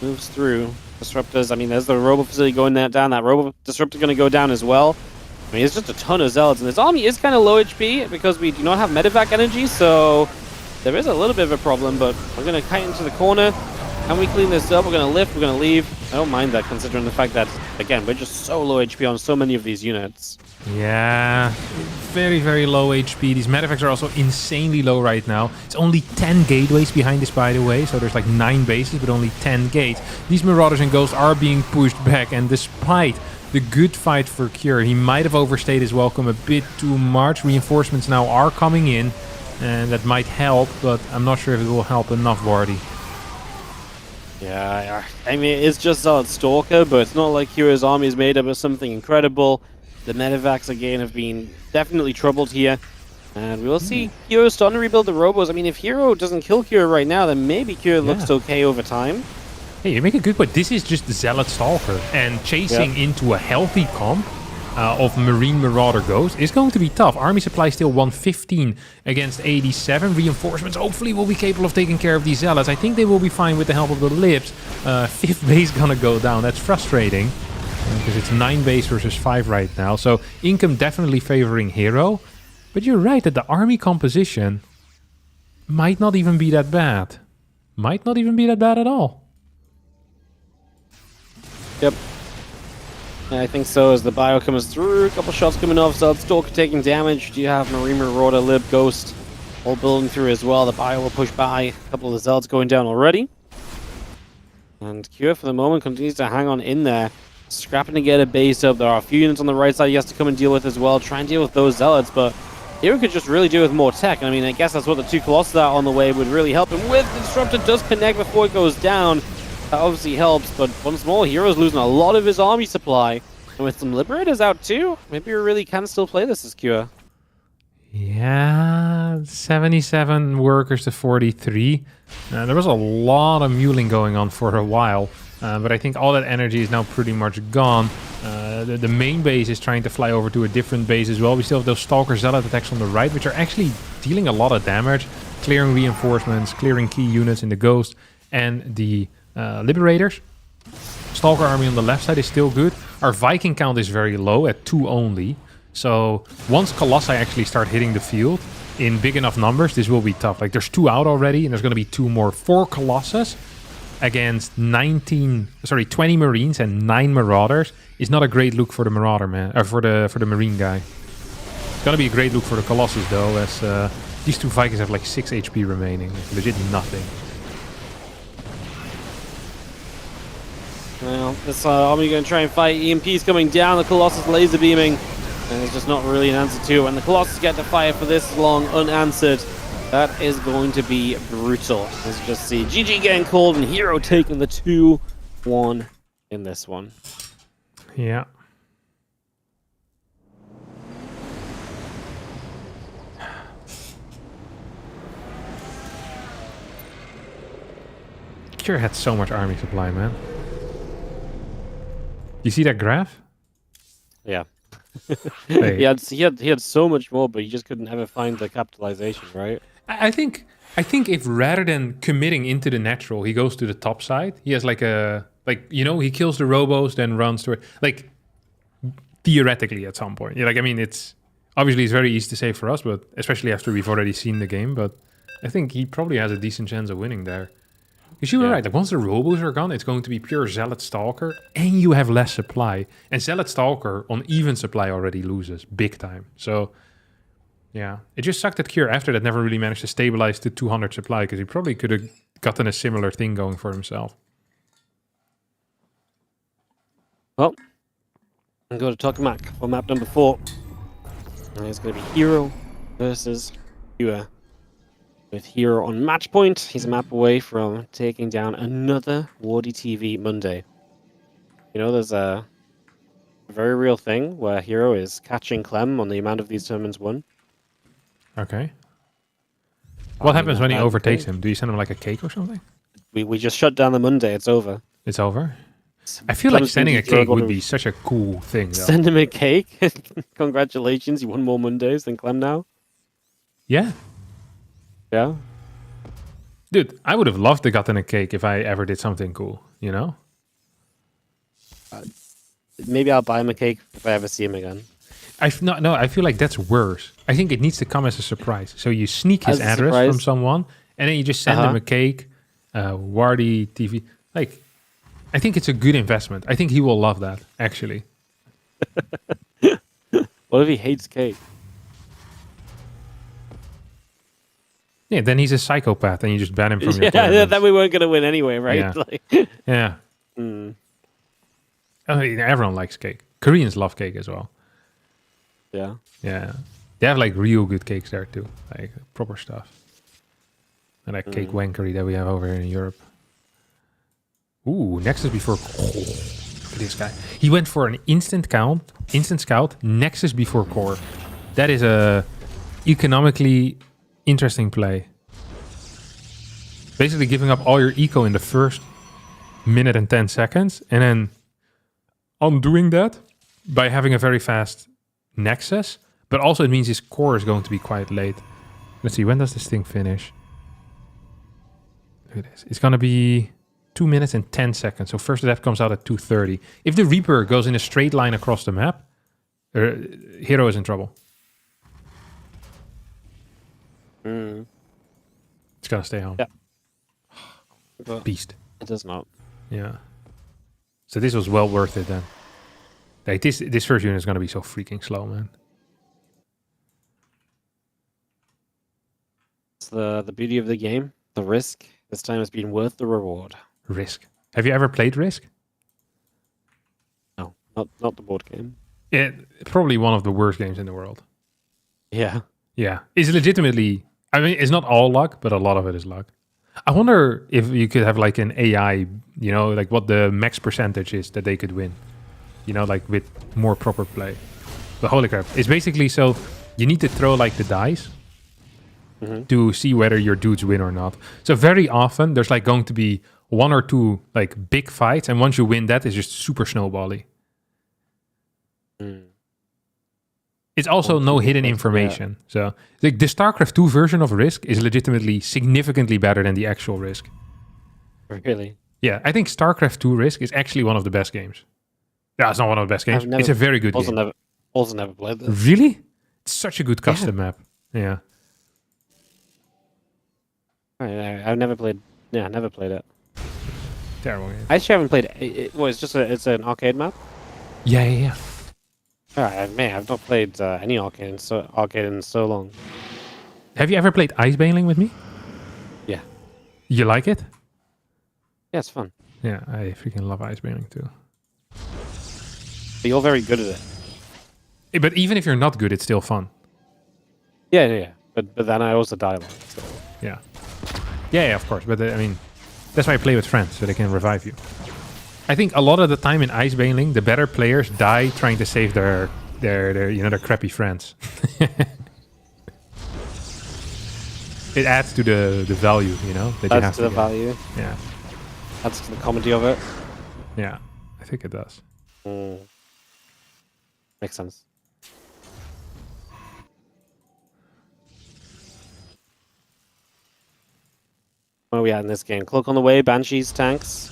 moves through. Disruptors, I mean, there's the Robo facility going down. That Robo Disruptor going to go down as well. I mean, it's just a ton of Zealots, and this army is kind of low HP because we do not have medevac energy, so there is a little bit of a problem, but we're going to kite into the corner. Can we clean this up? We're going to lift, we're going to leave. I don't mind that, considering the fact that, again, we're just so low HP on so many of these units. Yeah, very, very low HP. These medevacs are also insanely low right now. It's only 10 gateways behind this, by the way. So there's like 9 bases, but only 10 gates. These Marauders and Ghosts are being pushed back. And despite the good fight for Cure, he might have overstayed his welcome a bit too much. Reinforcements now are coming in. And that might help, but I'm not sure if it will help enough, Wardy. Yeah, I mean, it's just Solid Stalker, but it's not like Cure's army is made up of something incredible. The medevacs, again, have been definitely troubled here. And we will see Cure starting to rebuild the Robos. I mean, if Hero doesn't kill Cure right now, then maybe Cure looks okay over time. Hey, you make a good point. This is just the Zealot Stalker. And chasing into a healthy comp of Marine Marauder Ghost is going to be tough. Army supply still 115 against 87. Reinforcements hopefully will be capable of taking care of these Zealots. I think they will be fine with the help of the Lips. 5th base gonna go down. That's frustrating. Because it's 9 base versus 5 right now. So income definitely favoring Hero. But you're right that the army composition might not even be that bad. Might not even be that bad at all. Yep. Yeah, I think so, as the bio comes through. A couple shots coming off, so Stalker taking damage. Do you have Marine Marauder, Lib, Ghost all building through as well? The bio will push by. A couple of the Zealots going down already. And Cure for the moment continues to hang on in there. Scrapping to get a base up. There are a few units on the right side he has to come and deal with as well. Try and deal with those Zealots, but Hero could just really do with more tech. I mean, I guess that's what the 2 Colossus that are on the way would really help him with. The Disruptor does connect before it goes down. That obviously helps, but once more, Hero's losing a lot of his army supply. And with some Liberators out too, maybe we really can still play this as Cure. Yeah, 77 workers to 43. There was a lot of muling going on for a while. But I think all that energy is now pretty much gone. The main base is trying to fly over to a different base as well. We still have those Stalker Zealot attacks on the right, which are actually dealing a lot of damage. clearing reinforcements, clearing key units in the Ghost and the Liberators. Stalker army on the left side is still good. Our Viking count is very low at 2 only. So once Colossi actually start hitting the field in big enough numbers, this will be tough. Like there's 2 out already, and there's going to be 2 more. 4 Colossus against 20 Marines and 9 Marauders is not a great look for the Marauder man, or for the Marine guy. It's going to be a great look for the Colossus though, as these 2 Vikings have like 6 HP remaining. Like, legit nothing. Well, this army going to try and fight. EMP's coming down. The Colossus laser beaming. And there's just not really an answer to it. When the Colossus get to fire for this long unanswered, that is going to be brutal. Let's just see GG getting called and Hero taking the 2-1 in this one. Yeah. Cure had so much army supply, man. You see that graph? Yeah. Hey. he had so much more, but he just couldn't ever find the capitalization, right? I think if rather than committing into the natural, he goes to the top side. He has like he kills the robos, then runs to it. Like theoretically, at some point, I mean, it's very easy to say for us, but especially after we've already seen the game. But I think he probably has a decent chance of winning there. Because you were right, like once the robos are gone, it's going to be pure Zealot Stalker, and you have less supply. And Zealot Stalker on even supply already loses big time. So, yeah. It just sucked that Cure after that never really managed to stabilize to 200 supply, because he probably could have gotten a similar thing going for himself. Well, I'm going to Tokamak for map number 4. And it's going to be Hero versus Hua. With Hero on match point, he's a map away from taking down another Wardy TV Monday. You know, there's a very real thing where Hero is catching Clem on the amount of these tournaments won. Okay. What happens when he overtakes him? Do you send him like a cake or something? We just shut down the Monday. It's over. It's over? I feel like sending a cake would be such a cool thing, though. Send him a cake? Congratulations, you won more Mondays than Clem now? Yeah. Yeah? Dude, I would have loved to gotten a cake if I ever did something cool, you know? Maybe I'll buy him a cake if I ever see him again. I feel like that's worse. I think it needs to come as a surprise. So you sneak his address from someone, and then you just send him a cake, Wardy TV. Like, I think it's a good investment. I think he will love that, actually. What if he hates cake? Yeah, then he's a psychopath, and you just ban him from your Yeah, tournaments. then we weren't going to win anyway, right? Yeah. Like, Yeah. I mean, everyone likes cake. Koreans love cake as well. yeah. Yeah. They have, like, real good cakes there, too. Like, proper stuff. And like cake wankery that we have over here in Europe. Ooh, Nexus before... Oh, look at this guy. He went for an instant scout, Nexus before core. That is a economically interesting play. Basically giving up all your eco in the first minute and 10 seconds, and then undoing that by having a very fast Nexus, but also it means his core is going to be quite late. Let's see, when does this thing finish? Look at this. It's going to be 2 minutes and 10 seconds. So first death comes out at 2:30. If the Reaper goes in a straight line across the map, Hero is in trouble. It's going to stay home. Yeah. Beast. It does not. Yeah. So this was well worth it then. Like this first unit is going to be so freaking slow, man. It's the beauty of the game. The risk this time has been worth the reward. Risk. Have you ever played Risk? No, not the board game. Probably one of the worst games in the world. Yeah. Yeah. It's legitimately... I mean, it's not all luck, but a lot of it is luck. I wonder if you could have like an AI, you know, like what the max percentage is that they could win. You know, like with more proper play. But holy crap. It's basically so you need to throw like the dice to see whether your dudes win or not. So very often there's like going to be 1 or 2 like big fights, and once you win that, it's just super snowbally. It's also no hidden information. So the StarCraft 2 version of Risk is legitimately significantly better than the actual Risk. Really? Yeah, I think StarCraft 2 Risk is actually one of the best games. Yeah, it's not one of the best games. It's a very good game. Also never played this. Really? It's such a good custom map. Yeah. I've never played. Yeah, I never played it. Terrible game. I actually haven't played it. Well, it's an arcade map. Yeah. I've not played any arcade in so long. Have you ever played Icebailing with me? Yeah. You like it? Yeah, it's fun. Yeah, I freaking love Icebailing too. But you're very good at it. But even if you're not good, it's still fun. Yeah. But then I also die a lot. So. Yeah. Yeah, of course. But I mean, that's why I play with friends, so they can revive you. I think a lot of the time in Icebailing, the better players die trying to save their crappy friends. It adds to the value, that you have Adds to the value. Yeah. Adds to the comedy of it. Yeah, I think it does. Makes sense. Where are we at in this game? Cloak on the way, Banshees, tanks.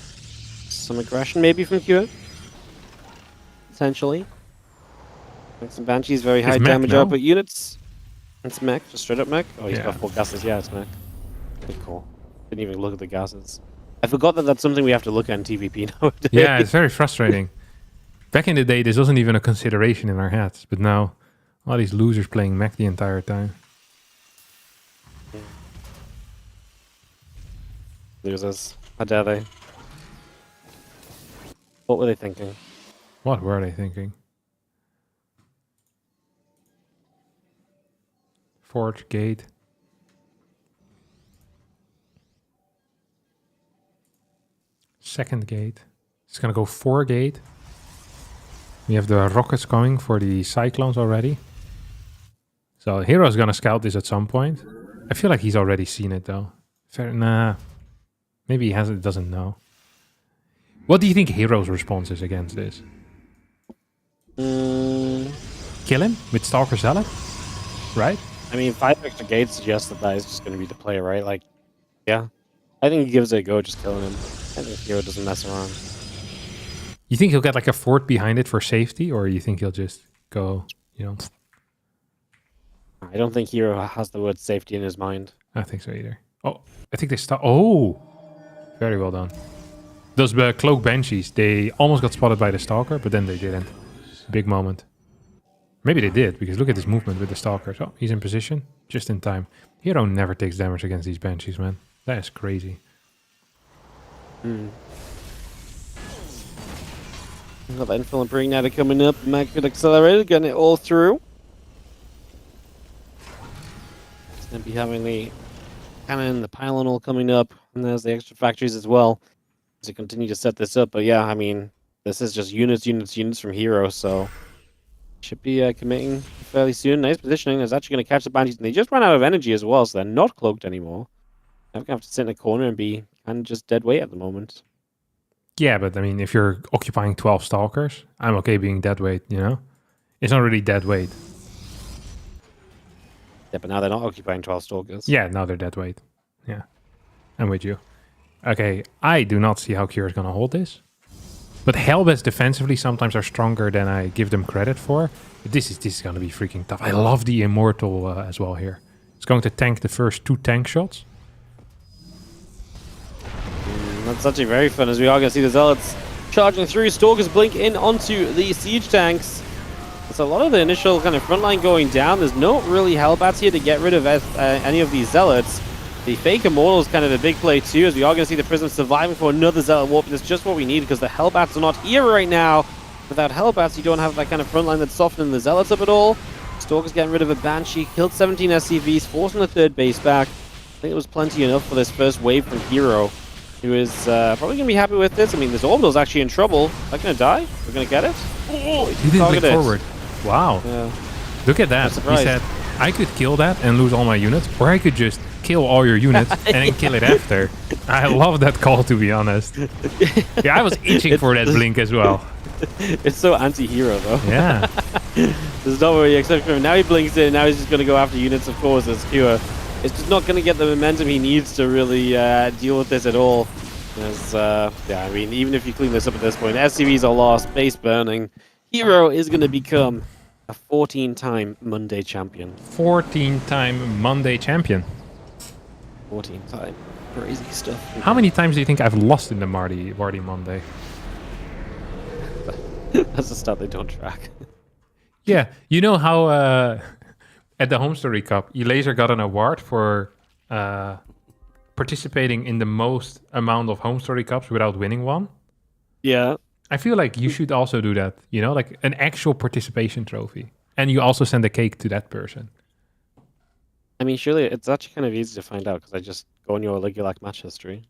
Some aggression maybe from Q. Potentially. And some Banshees, very high Mech damage now? output units. It's mech, just straight up mech. Oh, he's Yeah. got 4 gases. Yeah, it's mech. Good call. Didn't even look at the gases. I forgot that that's something we have to look at in TVP nowadays. Yeah, it's very frustrating. Back in the day, this wasn't even a consideration in our heads, but now all these losers playing mech the entire time. Losers. How dare they? What were they thinking? What were they thinking? Forge gate. Second gate. It's gonna go 4 gate. We have the rockets coming for the cyclones already. So Hero's gonna scout this at some point. I feel like he's already seen it though. Nah. Maybe he hasn't, doesn't know. What do you think Hero's response is against this? Kill him with Stalker Zealot? Right? I mean, 5 extra gates suggests that is just going to be the play, right? Like, yeah. I think he gives it a go just killing him. I think Hero doesn't mess around. You think he'll get like a fort behind it for safety, or you think he'll just go, I don't think Hero has the word safety in his mind. I don't think so either. Oh, I think they start. Oh, very well done. Those cloak banshees, they almost got spotted by the stalker, but then they didn't. Big moment. Maybe they did, because look at this movement with the stalkers. Oh, he's in position, just in time. Hero never takes damage against these banshees, man. That is crazy. Got that infill and Preignitor coming up. Mag good accelerator, getting it all through. It's going to be having the cannon, the pylon all coming up, and there's the extra factories as well to continue to set this up. But yeah, I mean, this is just units from Hero, so should be committing fairly soon. Nice positioning. Is actually going to catch the Banshees, and they just ran out of energy as well, so they're not cloaked anymore. They're going to have to sit in a corner and be kind of just dead weight at the moment. Yeah, but I mean, if you're occupying 12 stalkers, I'm okay being dead weight, It's not really dead weight. Yeah, but now they're not occupying 12 stalkers. Yeah, now they're dead weight. Yeah, I'm with you. Okay, I do not see how Kira is going to hold this. But Hellbats defensively sometimes are stronger than I give them credit for. But this is going to be freaking tough. I love the Immortal as well here. It's going to tank the first 2 tank shots. That's actually very fun, as we are going to see the Zealots charging through. Stalkers blink in onto the siege tanks. It's a lot of the initial kind of frontline going down. There's no really Hellbats here to get rid of any of these Zealots. The fake Immortal is kind of a big play too, as we are going to see the Prism surviving for another Zealot warp. That's just what we need, because the Hellbats are not here right now. Without Hellbats, you don't have that kind of frontline that's softening the Zealots up at all. Stalker's getting rid of a Banshee, killed 17 SCVs, forcing the 3rd base back. I think it was plenty enough for this first wave from Hero, who is probably going to be happy with this. I mean, this Orbital's actually in trouble. They're going to die? We're going to get it? Oh, he didn't blink forward. Wow. Yeah. Look at that. He said, I could kill that and lose all my units, or I could just kill all your units and then kill it after. I love that call, to be honest. Yeah, I was itching for that blink as well. It's so anti-hero, though. Yeah. This is not what you expect from him. Now he blinks in. Now he's just going to go after units, of course, as Kua. It's just not going to get the momentum he needs to really deal with this at all. As, yeah, I mean, even if you clean this up at this point, SCVs are lost, base burning. Hero is going to become a 14-time Monday champion. 14-time Monday champion. 14-time. Crazy stuff. How many times do you think I've lost in the Marty Monday? That's a stat they don't track. Yeah, you know how at the Home Story Cup, Elaser got an award for participating in the most amount of Home Story Cups without winning one? Yeah. I feel like you should also do that, you know, like an actual participation trophy. And you also send a cake to that person. I mean, surely it's actually kind of easy to find out because I just go on your Legulac match history.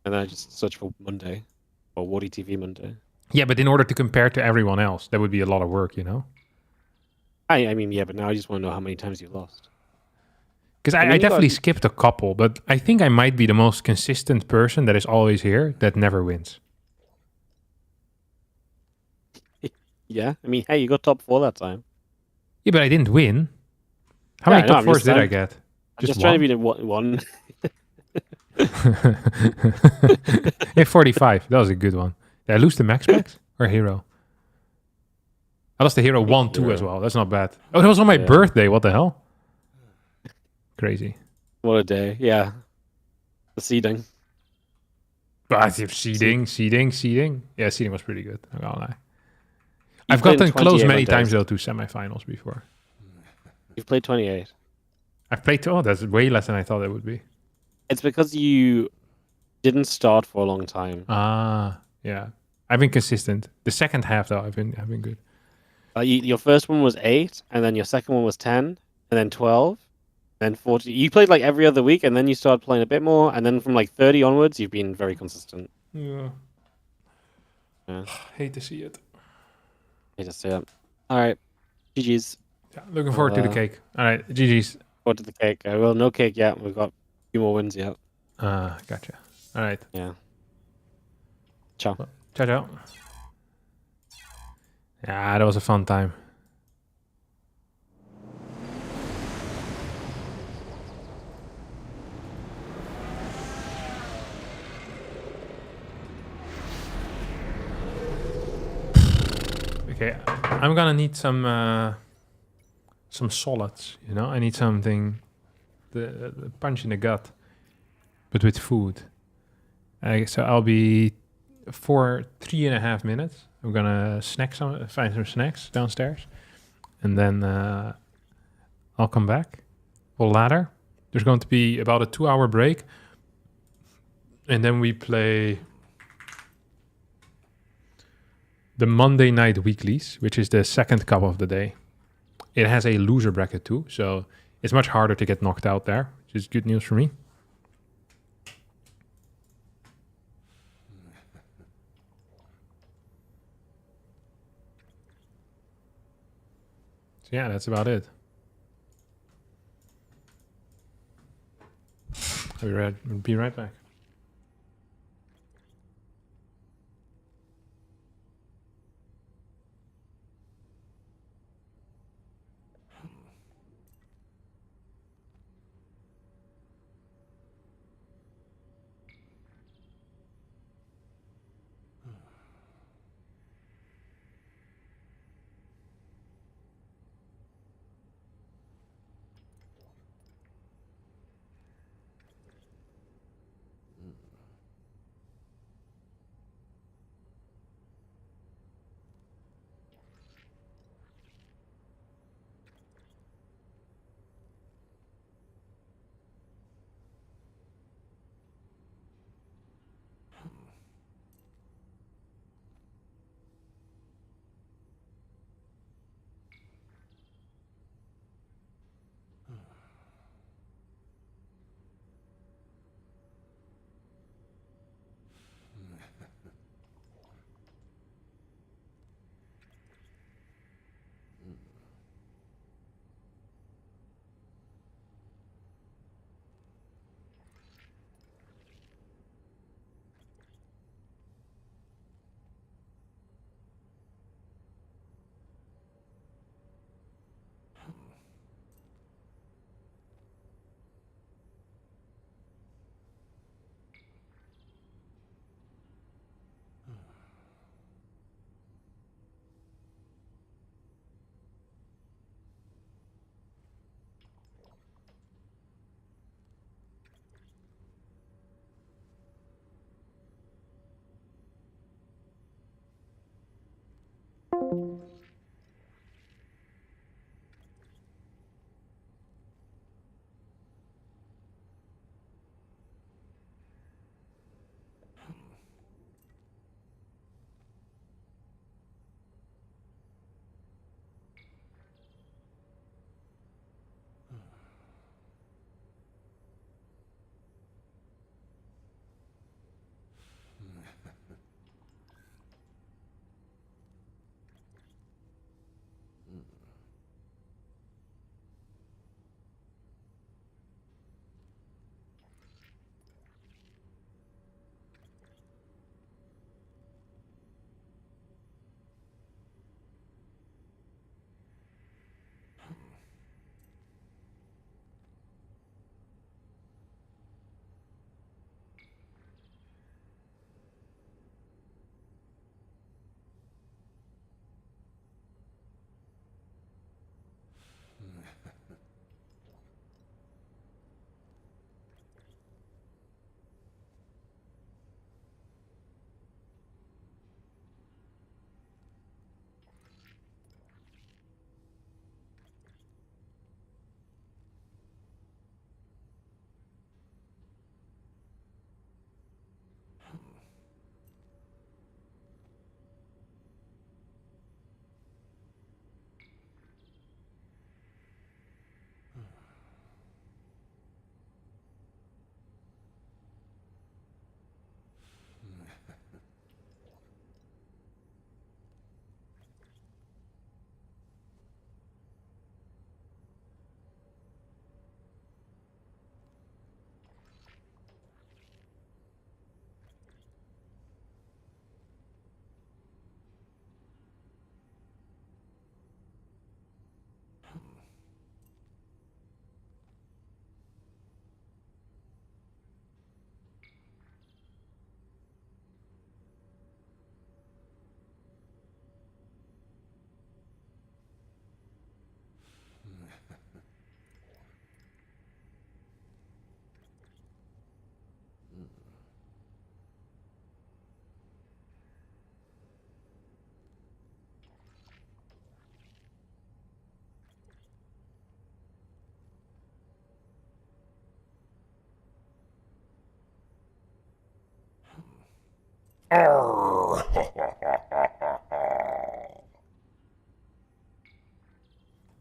And then I just search for Monday or Wardy TV Monday. Yeah, but in order to compare to everyone else, that would be a lot of work, you know? I mean, yeah, but now I just want to know how many times you lost. Because I mean, I you definitely got- skipped a couple, but I think I might be the most consistent person that is always here that never wins. Yeah, I mean, hey, you got top 4 that time. Yeah, but I didn't win. How Yeah, many I know, top I'm fours just did I trying- get? I'm just trying to be the one. Yeah, 45. That was a good one. Did I lose the MaxPax or Hero? I lost the Hero 1-2 Hero. as well. That's not bad. Oh, that was on my Yeah. birthday. What the hell? Crazy. What a day. Yeah. The seeding. But seeding. Yeah, seeding was pretty good. I'm not gonna lie. You've I've played gotten close 28 many Mondays. times though to semifinals before. You've played 28. I've played. Oh, that's way less than I thought it would be. It's because you didn't start for a long time. Ah, yeah. I've been consistent. The second half though, I've been good. Your first one was 8, and then your second one was 10, and then 12, then 40. You played like every other week, and then you started playing a bit more, and then from like 30 onwards, you've been very consistent. Yeah. Yeah. Hate to see it. I just say that. All right. GG's. Yeah, looking forward to the cake. All right, GG's. Go to the cake. Well, no cake yet. We've got a few more wins yet. Gotcha. All right. Yeah. Ciao. Ciao, ciao. Yeah, that was a fun time. Okay, I'm gonna need some solids. You know, I need something, the punch in the gut, but with food. So I'll be for 3.5 minutes. I'm gonna find some snacks downstairs, and then I'll come back. We'll ladder. There's going to be about a 2-hour break, and then we play the Monday night weeklies, which is the second cup of the day. It has a loser bracket too, so it's much harder to get knocked out there, which is good news for me. So yeah, that's about it. I'll be right back.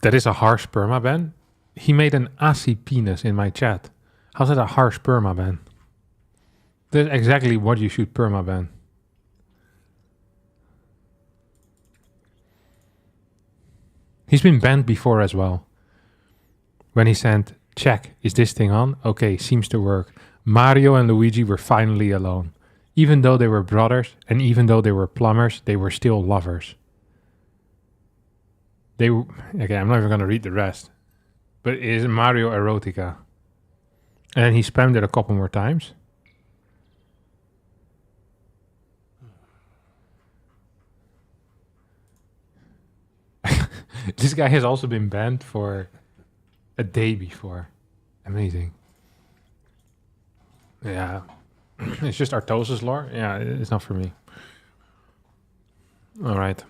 That is a harsh permaban. He made an assy penis in my chat. How's that a harsh permaban? That's exactly what you should permaban. He's been banned before as well. When he sent, check, is this thing on? Okay, seems to work. Mario and Luigi were finally alone. Even though they were brothers and even though they were plumbers, they were still lovers. Okay, I'm not even going to read the rest. But it is Mario Erotica. And then he spammed it a couple more times. This guy has also been banned for a day before. Amazing. Yeah. It's just Artosis lore. Yeah, it's not for me. All right.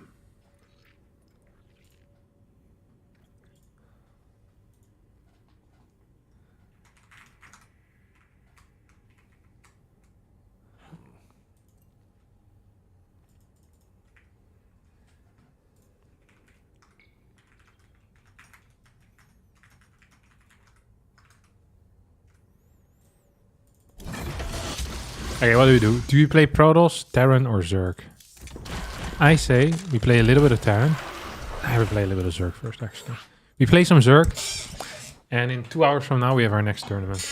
Okay, what do? Do we play Protoss, Terran, or Zerg? I say we play a little bit of Terran. I will play a little bit of Zerg first, actually. We play some Zerg, and in 2 hours from now we have our next tournament.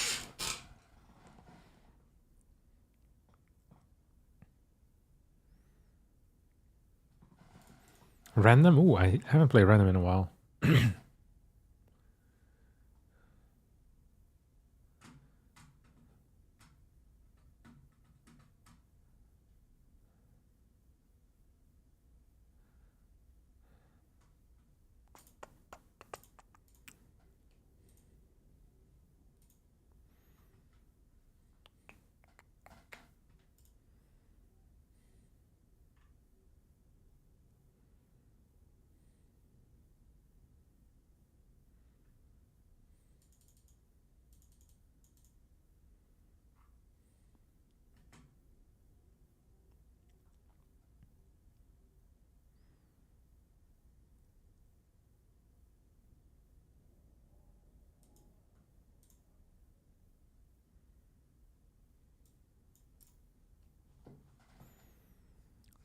Random? Ooh, I haven't played random in a while.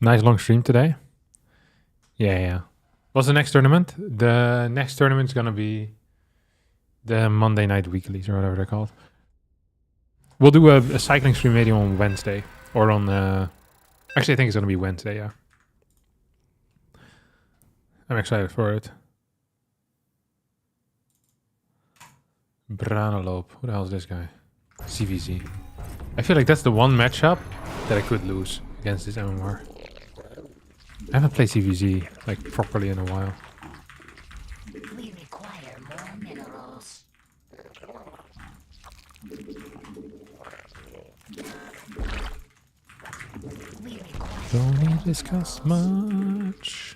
Nice long stream today. Yeah. What's the next tournament? The next tournament's gonna be the Monday Night Weeklies or whatever they're called. We'll do a cycling stream maybe on Wednesday or on. Actually, I think it's gonna be Wednesday. Yeah, I'm excited for it. Braneloop. Who the hell is this guy? CVZ. I feel like that's the one matchup that I could lose against this MMR. I haven't played CVZ like properly in a while. We require more minerals. We require Don't need to discuss much.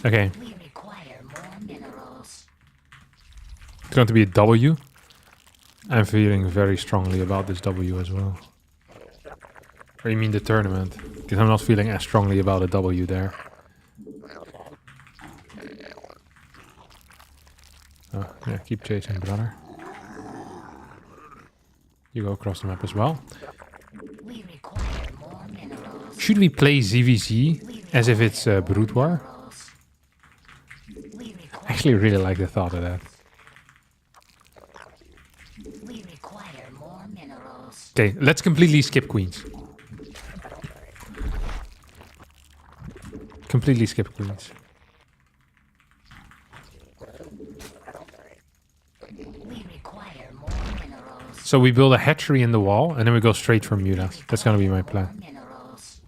Okay, we require more minerals. it's going to be a W. I'm feeling very strongly about this W as well. Or you mean the tournament? Because I'm not feeling as strongly about a W there. Oh, yeah, keep chasing, brother. You go across the map as well. We require more minerals. Should we play ZVZ as if it's Brood War? We I actually really like the thought of that. require more minerals. Okay, let's completely skip Queens. Completely skip Queens. We require more minerals. So we build a hatchery in the wall, and then we go straight for Mutas. That's gonna be my plan. Minerals.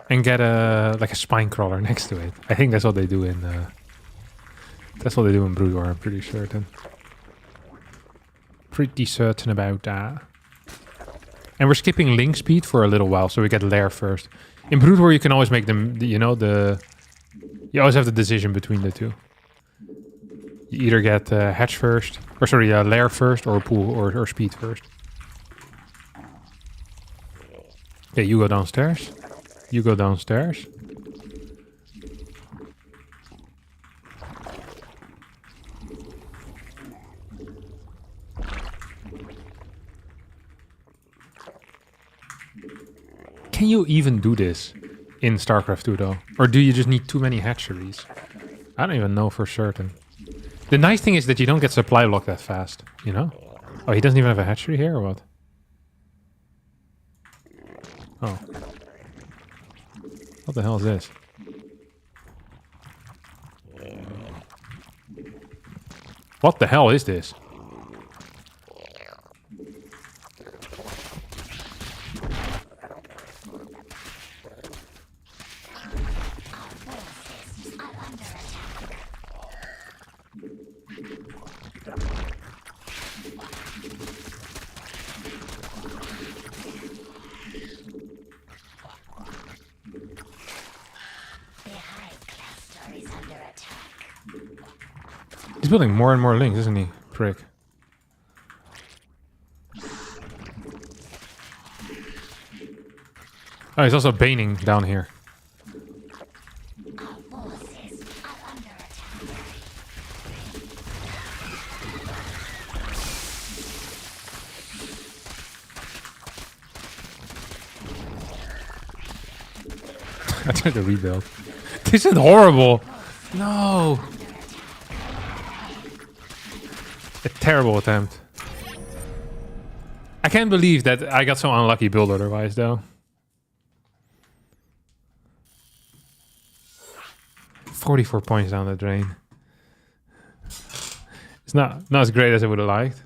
And get a like a spine crawler next to it. I think that's what they do in Brood War, I'm pretty certain. Pretty certain about that. And we're skipping link speed for a little while, so we get lair first. In Brood War, you can always make them, you always have the decision between the two. You either get hatch first, or sorry, lair first, or pool, or speed first. Okay, you go downstairs. You go downstairs. Can you even do this in StarCraft 2 though? Or do you just need too many hatcheries? I don't even know for certain. The nice thing is that you don't get supply lock that fast, you know? Oh, he doesn't even have a hatchery here or what? Oh. What the hell is this? What the hell is this? He's building more and more links, isn't he? Prick. Oh, he's also baning down here. I tried to rebuild. This is horrible. No. A terrible attempt. I can't believe that I got so unlucky build otherwise, though. 44 points down the drain. It's not as great as I would have liked.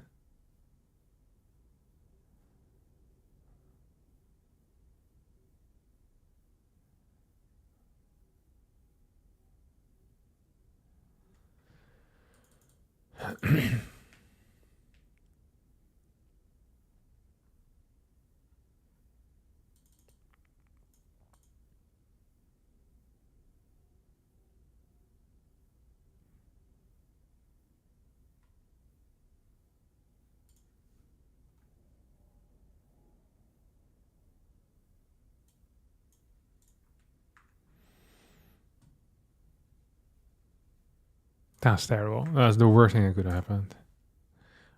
That's terrible. That's the worst thing that could have happened.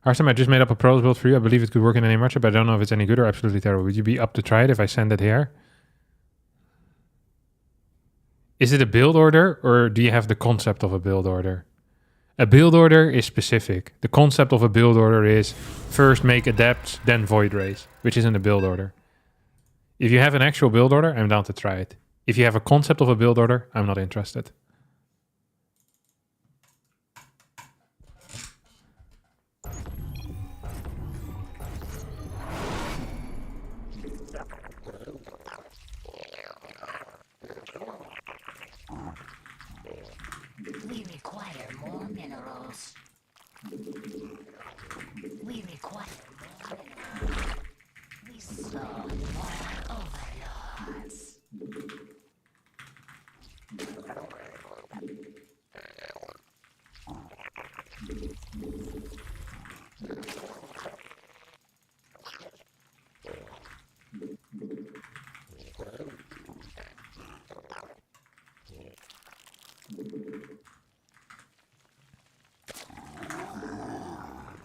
Harstem, I just made up a pros build for you. I believe it could work in any matchup, but I don't know if it's any good or absolutely terrible. Would you be up to try it if I send it here? Is it a build order, or do you have the concept of a build order? A build order is specific. The concept of a build order is first make adepts, then void race, which isn't a build order. If you have an actual build order, I'm down to try it. If you have a concept of a build order, I'm not interested. We require more minerals. We require more minerals. We saw more overlords.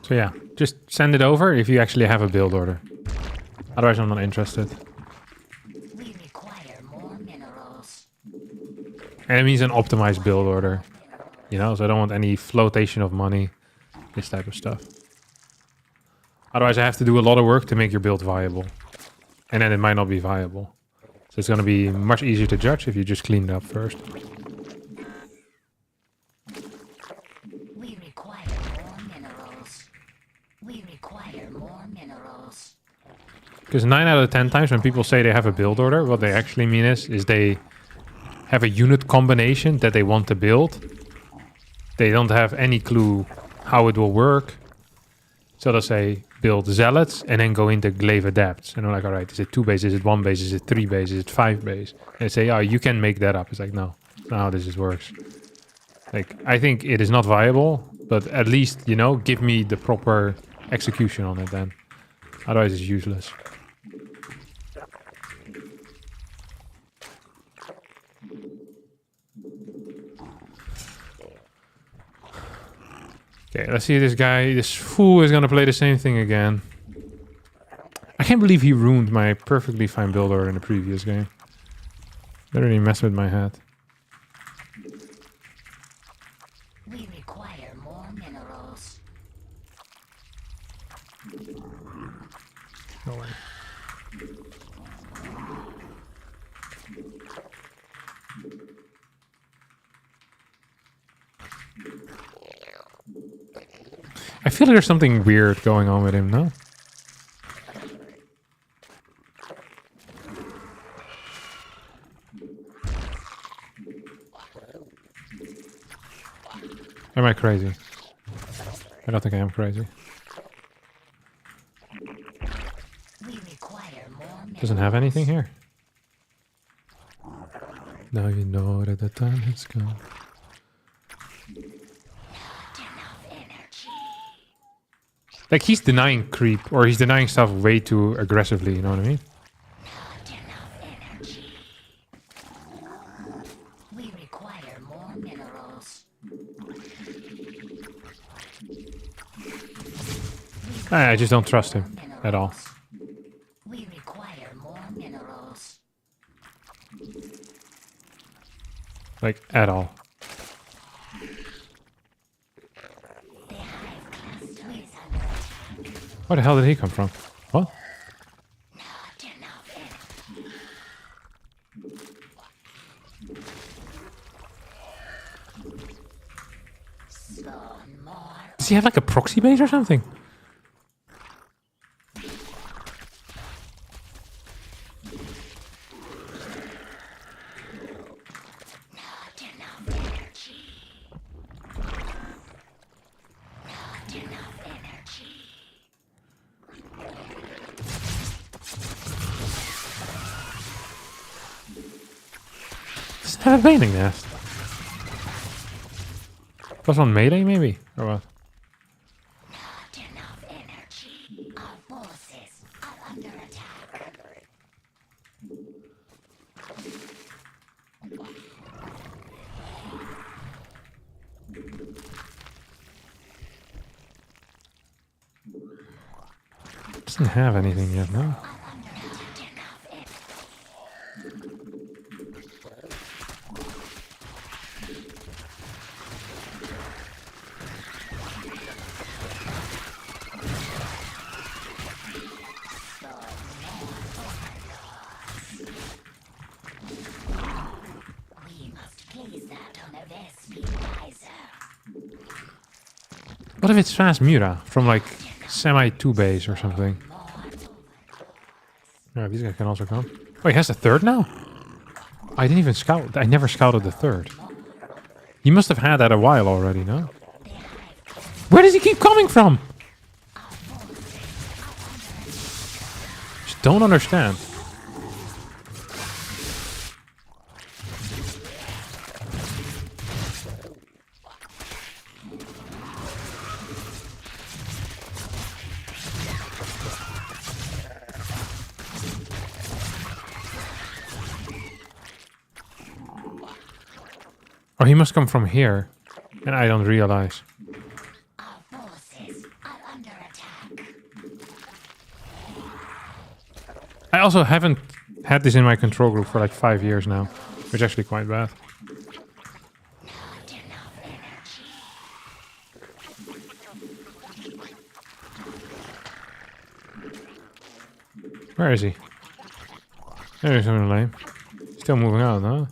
So yeah, just send it over if you actually have a build order. Otherwise, I'm not interested. We require more minerals. And it means an optimized build order. You know, so I don't want any flotation of money. This type of stuff. Otherwise, I have to do a lot of work to make your build viable. And then it might not be viable. So it's going to be much easier to judge if you just clean it up first. We require more minerals. We require more minerals. Because 9 out of 10 times when people say they have a build order, what they actually mean is they have a unit combination that they want to build. They don't have any clue how it will work. So they'll say build zealots and then go into glaive adepts. And they're like, all right, is it 2 base? Is it 1 base? Is it 3 base? Is it 5 base? And they say, oh, you can make that up. It's like, no, that's not how this works. Like, I think it is not viable, but at least, you know, give me the proper execution on it then. Otherwise it's useless. Okay, let's see this guy. This fool is gonna play the same thing again. I can't believe he ruined my perfectly fine build order in the previous game. Literally messed with my head. We require more minerals. No way. I feel like there's something weird going on with him, no? Am I crazy? I don't think I am crazy. We require more minerals. Doesn't have anything here. Now you know that the time has come. Enough energy. Like, he's denying creep, or he's denying stuff way too aggressively, you know what I mean? Not enough energy. We require more minerals. I just don't trust him at all. We require more minerals. Like, at all. The hive cluster is under attack. Where the hell did he come from? What? Not enough energy. Spawn more. Does he have like a proxy base or something? Not enough energy. Not enough energy. Does it have a baiting nest? Plus one melee, maybe? Or what? Not enough energy. Our forces are under attack. Doesn't have anything yet, no? We must place that on a Vespi riser. What if it's fast Mura from like semi 2 base or something? Yeah, these guys can also come. Oh, he has the third now? I didn't even scout. I never scouted the third. He must have had that a while already, no? Where does he keep coming from? Just don't understand. Or he must come from here, and I don't realize. Our forces are under attack. I also haven't had this in my control group for like 5 years now, which is actually quite bad. Not enough energy. Where is he? There's something lame. Still moving out, huh?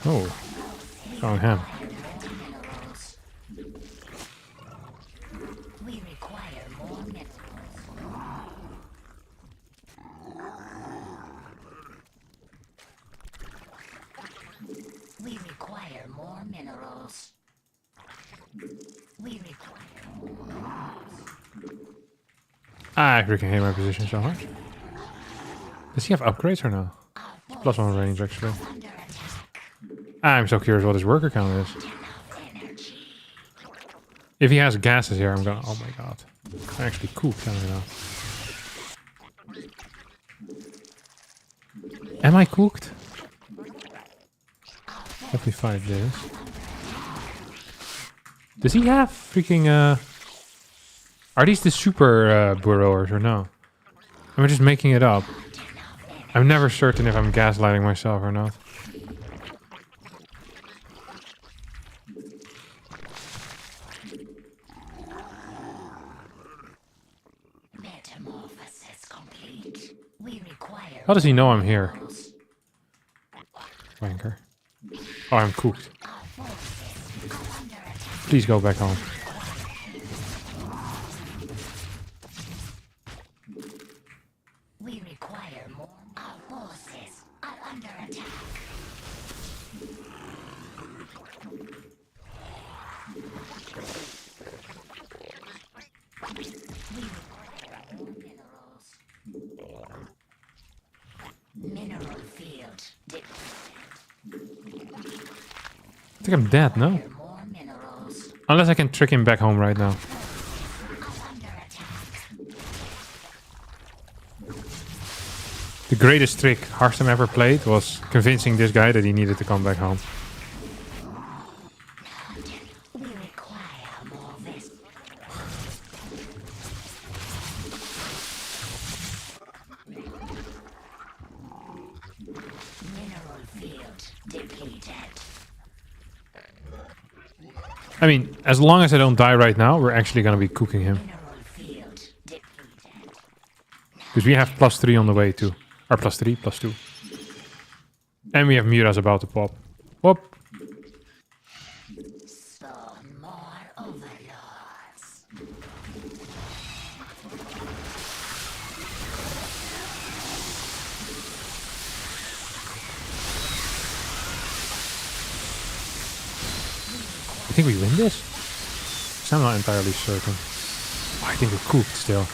Oh, showing him. Minerals. We require more minerals. We require more minerals. We require I freaking hate my position so much. Does he have upgrades or no? Plus 1 range, actually. under attack. I'm so curious what his worker count is. Enough energy. If he has gases here, I'm gonna... Oh my god. I'm actually cooked, am I not? Am I cooked? Let me fight this. Does he have freaking... Are these the super burrowers or no? Am I just making it up? I'm never certain if I'm gaslighting myself or not. Metamorphosis complete. We require How does he know I'm here? Wanker. Oh, I'm cooked. Please go back home. We require more. Our forces are under attack. We require more minerals. Mineral field depleted. I think I'm dead, no? More minerals Unless I can trick him back home right now. are under attack. The greatest trick Harstem ever played was convincing this guy that he needed to come back home. We require more vest. Mineral field depleted. I mean, as long as I don't die right now, we're actually gonna be cooking him. Mineral field depleted. Because we have +3 on the way too. Or +3, +2. And we have Mura's about to pop. Whoop. Spawn more overlords. I think we win this? 'Cause I'm not entirely certain. Oh, I think we're cooked still.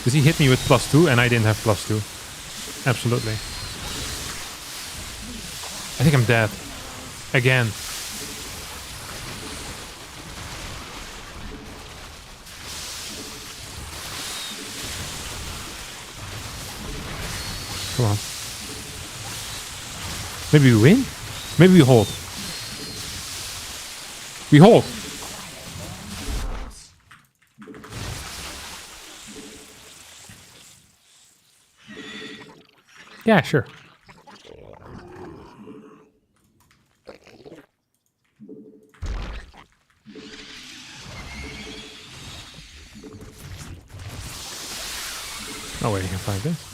Does he hit me with +2 and I didn't have +2? Absolutely. I think I'm dead. Again. Come on. Maybe we win? Maybe we hold. We hold. Yeah, sure. Oh wait, you can find this.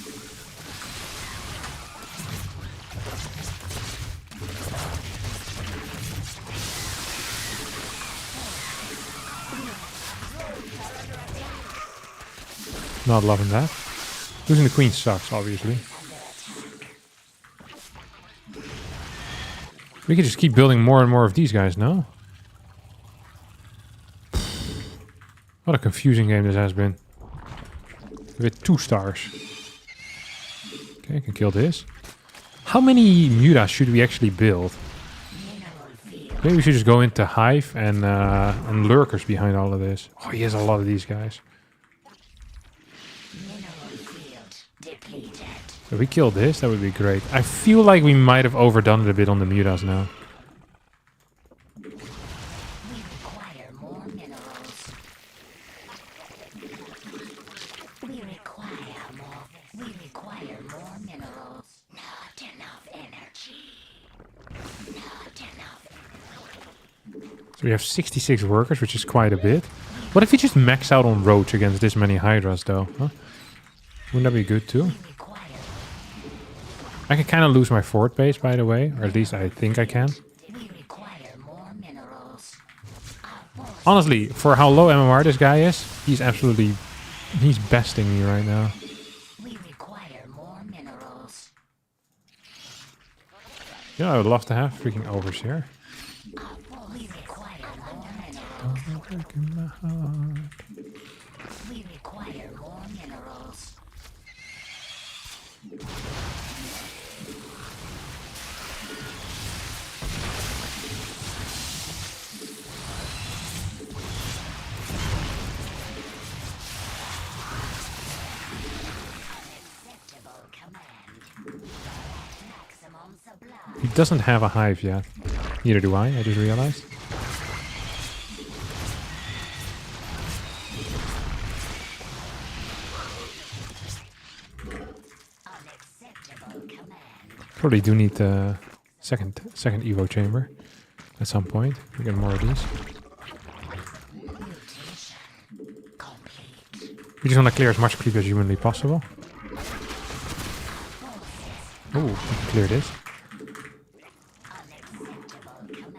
Not loving that. Losing the queen sucks, obviously. We could just keep building more and more of these guys now. What a confusing game this has been. With 2 stars. Okay, I can kill this. How many mutas should we actually build? Maybe we should just go into Hive and lurkers behind all of this. Oh, he has a lot of these guys. If we kill this, that would be great. I feel like we might have overdone it a bit on the mutas now. We require more minerals. We require more minerals. Not enough energy. Not enough. So we have 66 workers, which is quite a bit. What if we just max out on Roach against this many Hydras, though? Huh? Wouldn't that be good, too? I can kind of lose my fort base, by the way. Or at least I think I can. We require more minerals. Honestly, for how low MMR this guy is, he's absolutely... He's besting me right now. We require more minerals. You know, I would love to have freaking overseer. We require more minerals. Breaking my heart. We require more minerals. Unacceptable command. Maximum supply. He doesn't have a hive yet. Neither do I just realized. Unacceptable command. Probably do need the second Evo chamber at some point. We get more of these. Complete. We just want to clear as much creep as humanly possible. Oh, we can clear this. Unacceptable command.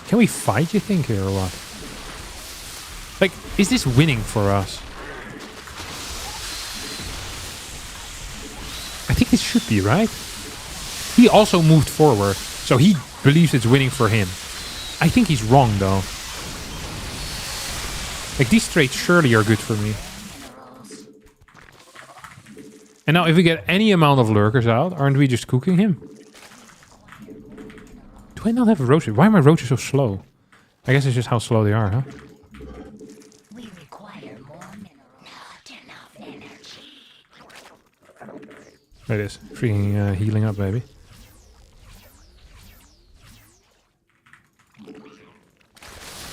Can we fight, you think, here or what? Like, is this winning for us? I think this should be, right? He also moved forward, so he believes it's winning for him. I think he's wrong, though. Like, these trades surely are good for me. Minerals. And now, if we get any amount of lurkers out, aren't we just cooking him? Do I not have roaches? Why are my roaches so slow? I guess it's just how slow they are, huh? We require more minerals. Not enough energy. There it is. Freaking healing up, baby.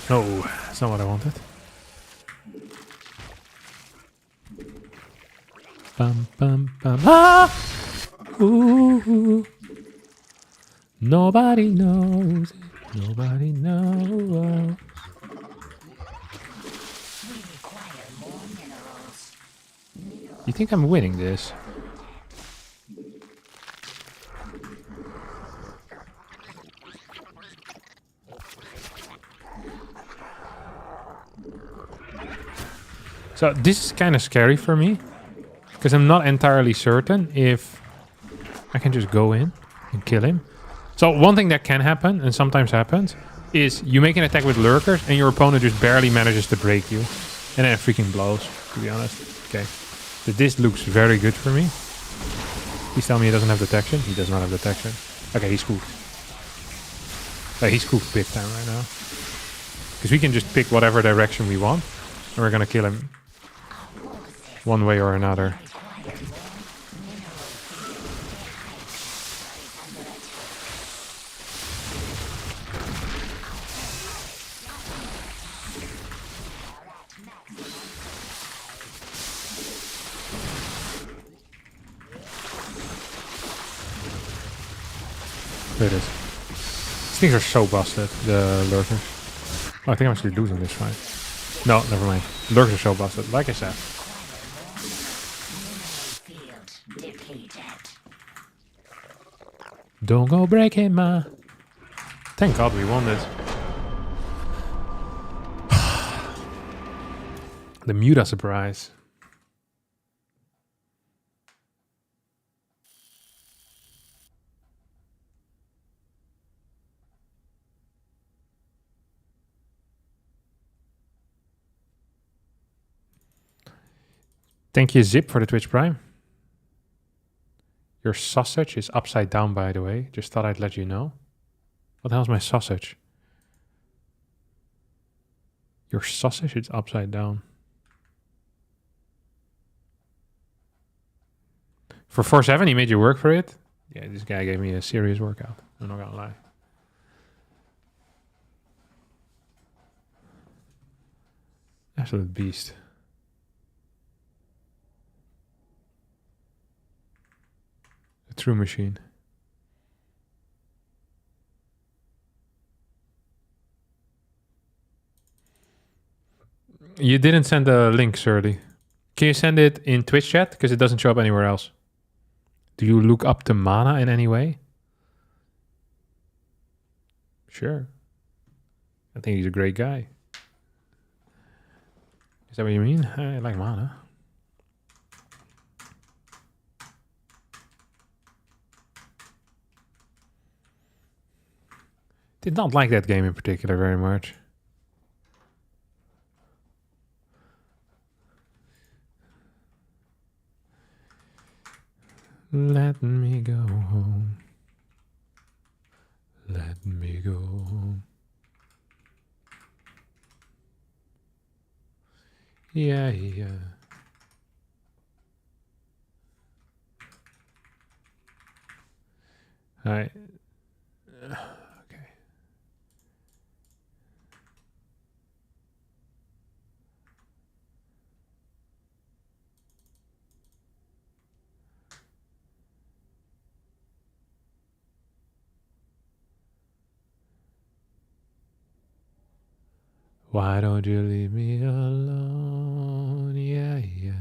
No, that's not what I wanted. Bum, bum, bum. Ah! Ooh. Nobody knows it. Nobody knows. We require more minerals. You think I'm winning this? So this is kind of scary for me, because I'm not entirely certain if I can just go in and kill him. So one thing that can happen, and sometimes happens, is you make an attack with lurkers and your opponent just barely manages to break you. And then it freaking blows, to be honest. Okay. So this looks very good for me. Please tell me he doesn't have detection. He does not have detection. Okay, he's cooked. He's cooked big time right now. Because we can just pick whatever direction we want, and we're gonna kill him one way or another. Look at this. These things are so busted, the lurkers. Oh, I think I'm actually losing this fight. No, never mind. Lurkers are so busted, like I said. Field depleted. Don't go breaking my... Thank God we won this. The Muta surprise. Thank you, Zip, for the Twitch Prime. Your sausage is upside down, by the way. Just thought I'd let you know. What the hell's my sausage? Your sausage is upside down. For 4-7, he made you work for it? Yeah, this guy gave me a serious workout. I'm not gonna lie. Absolute beast. A true machine. You didn't send a link, Surly. Can you send it in Twitch chat? Because it doesn't show up anywhere else. Do you look up to Mana in any way? Sure. I think he's a great guy. Is that what you mean? I like Mana. Did not like that game in particular very much. Let me go home. Let me go home. Yeah, yeah. Okay. Why don't you leave me alone? Yeah, yeah.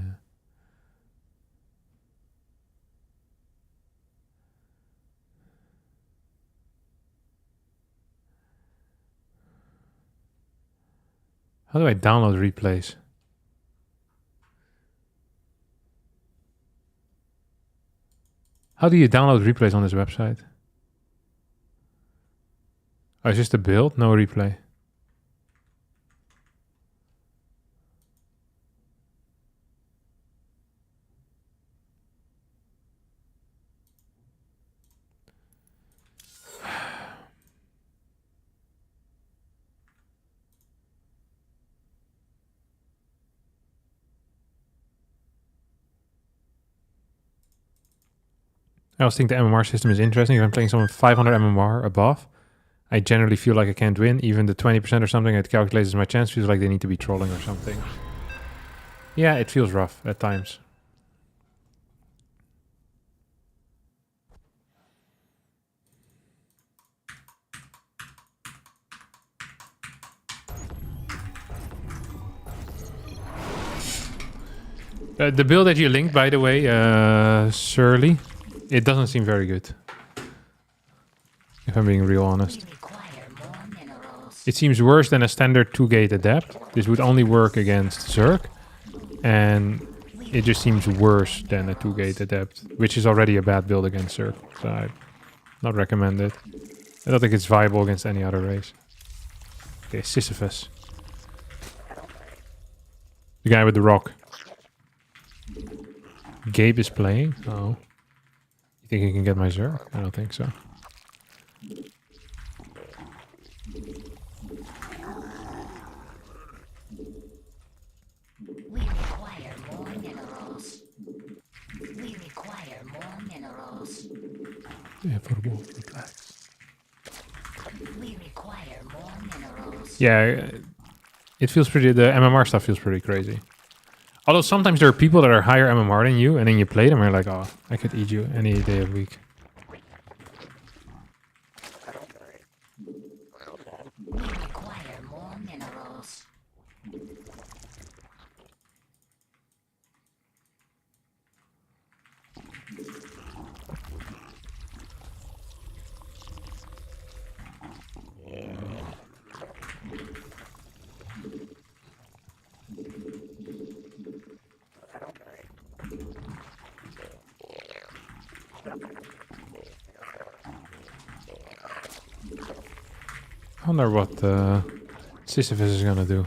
How do I download replays? How do you download replays on this website? Oh, it's just a build, no replay. I also think the MMR system is interesting. If I'm playing someone 500 MMR above, I generally feel like I can't win. Even the 20% or something it calculates as my chance feels like they need to be trolling or something. Yeah, it feels rough at times. The build that you linked, by the way, Surly, it doesn't seem very good. If I'm being real honest. We require more minerals. It seems worse than a standard 2-gate adept. This would only work against Zerg. And it just seems worse than a 2-gate adept, which is already a bad build against Zerg. So I'd not recommend it. I don't think it's viable against any other race. Okay, Sisyphus. The guy with the rock. Gabe is playing? Oh. You think he can get my Zerg? I don't think so. We require more minerals. We require more minerals. Yeah, for the wolf, relax. We require more minerals. Yeah, it feels pretty... The MMR stuff feels pretty crazy. Although sometimes there are people that are higher MMR than you, and then you play them and you're like, oh, I could eat you any day of the week. wonder what Sisyphus is gonna do.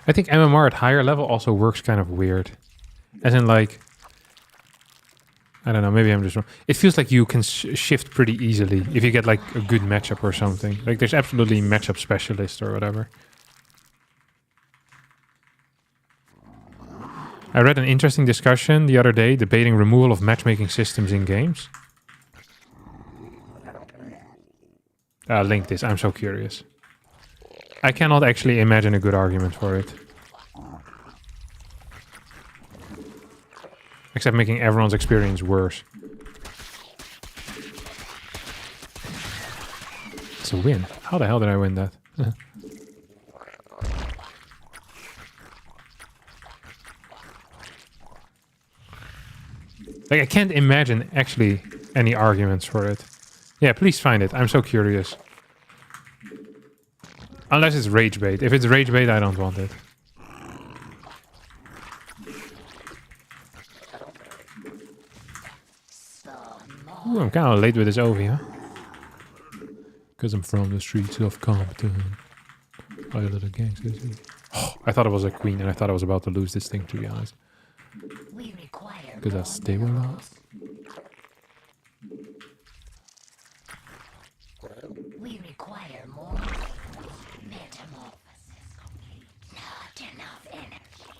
I think MMR at higher level also works kind of weird. As in, like, I don't know, maybe I'm just wrong. It feels like you can shift pretty easily if you get, like, a good matchup or something. Like, there's absolutely matchup specialists or whatever. I read an interesting discussion the other day debating removal of matchmaking systems in games. Link this, I'm so curious. I cannot actually imagine a good argument for it. Except making everyone's experience worse. It's a win. How the hell did I win that? Like, I can't imagine actually any arguments for it. Yeah, please find it. I'm so curious. Unless it's rage bait. If it's rage bait, I don't want it. Ooh, I'm kind of late with this OV, huh? Because I'm from the streets of Compton. Oh, you little gangsters. Oh, I thought it was a queen, and I thought I was about to lose this thing, to be honest. Because that's stable now. We require more metamorphosis. Not enough energy.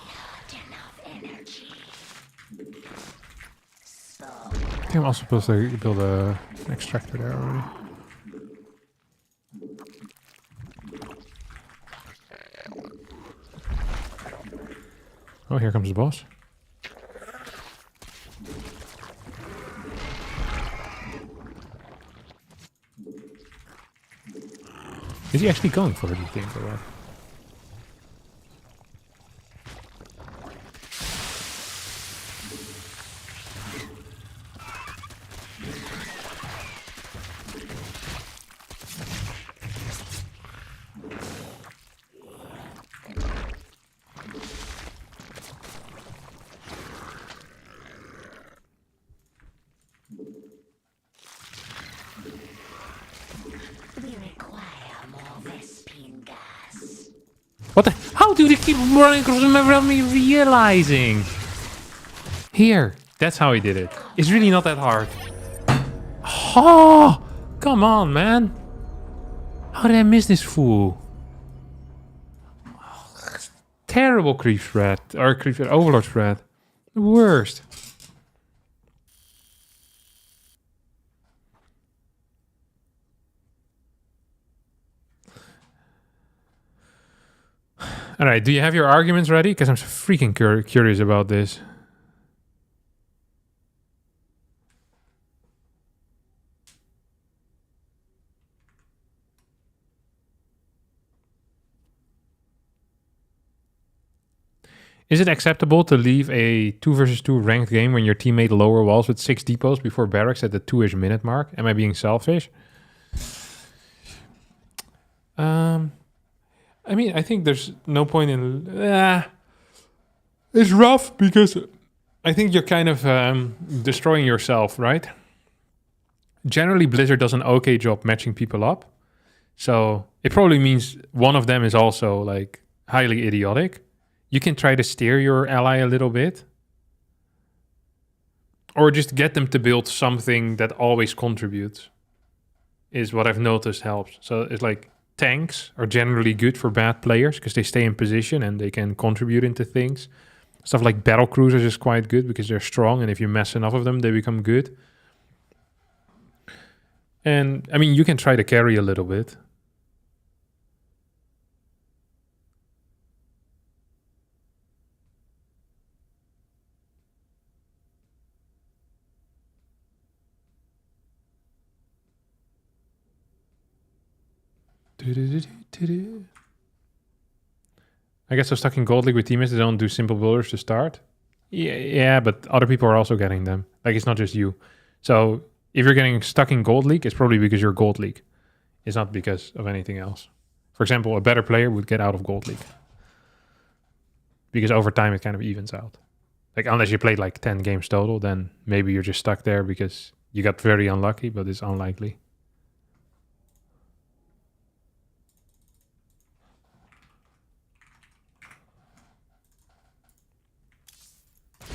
Not enough energy. So I think I'm also supposed to build an extractor there already. Oh, here comes the boss. Is he actually going for it, do you think, or what? What the? How do they keep running across them without me realizing? Here. That's how he did it. It's really not that hard. Oh! Come on, man. How did I miss this fool? Terrible creep spread. Or creep spread. Overlord spread. The worst. Alright, do you have your arguments ready? Because I'm freaking curious about this. Is it acceptable to leave a 2 versus 2 ranked game when your teammate lower walls with 6 depots before barracks at the 2-ish minute mark? Am I being selfish? I mean, I think there's no point in... it's rough because I think you're kind of destroying yourself, right? Generally, Blizzard does an okay job matching people up. So it probably means one of them is also like highly idiotic. You can try to steer your ally a little bit. Or just get them to build something that always contributes. Is what I've noticed helps. So it's like... Tanks are generally good for bad players because they stay in position and they can contribute into things. Stuff like battle cruisers is quite good because they're strong, and if you mess enough of them, they become good. And I mean, you can try to carry a little bit. I guess I'm stuck in Gold League with teammates that don't do simple builders to start. Yeah, but other people are also getting them. Like, it's not just you. So If you're getting stuck in Gold League, it's probably because you're Gold League. It's not because of anything else. For example, a better player would get out of Gold League. Because over time it kind of evens out. Like unless you played like 10 games total, then maybe you're just stuck there because you got very unlucky, but it's unlikely.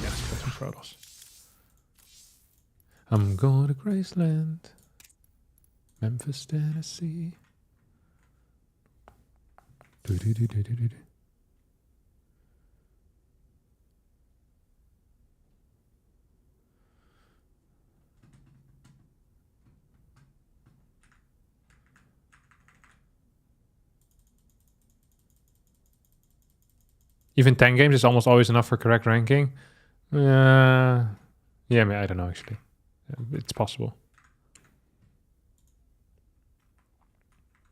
Yeah, let's play some Protoss. I'm going to Graceland, Memphis, Tennessee. Do-do-do-do-do-do. Even 10 games is almost always enough for correct ranking. Yeah, I mean, I don't know, actually. It's possible.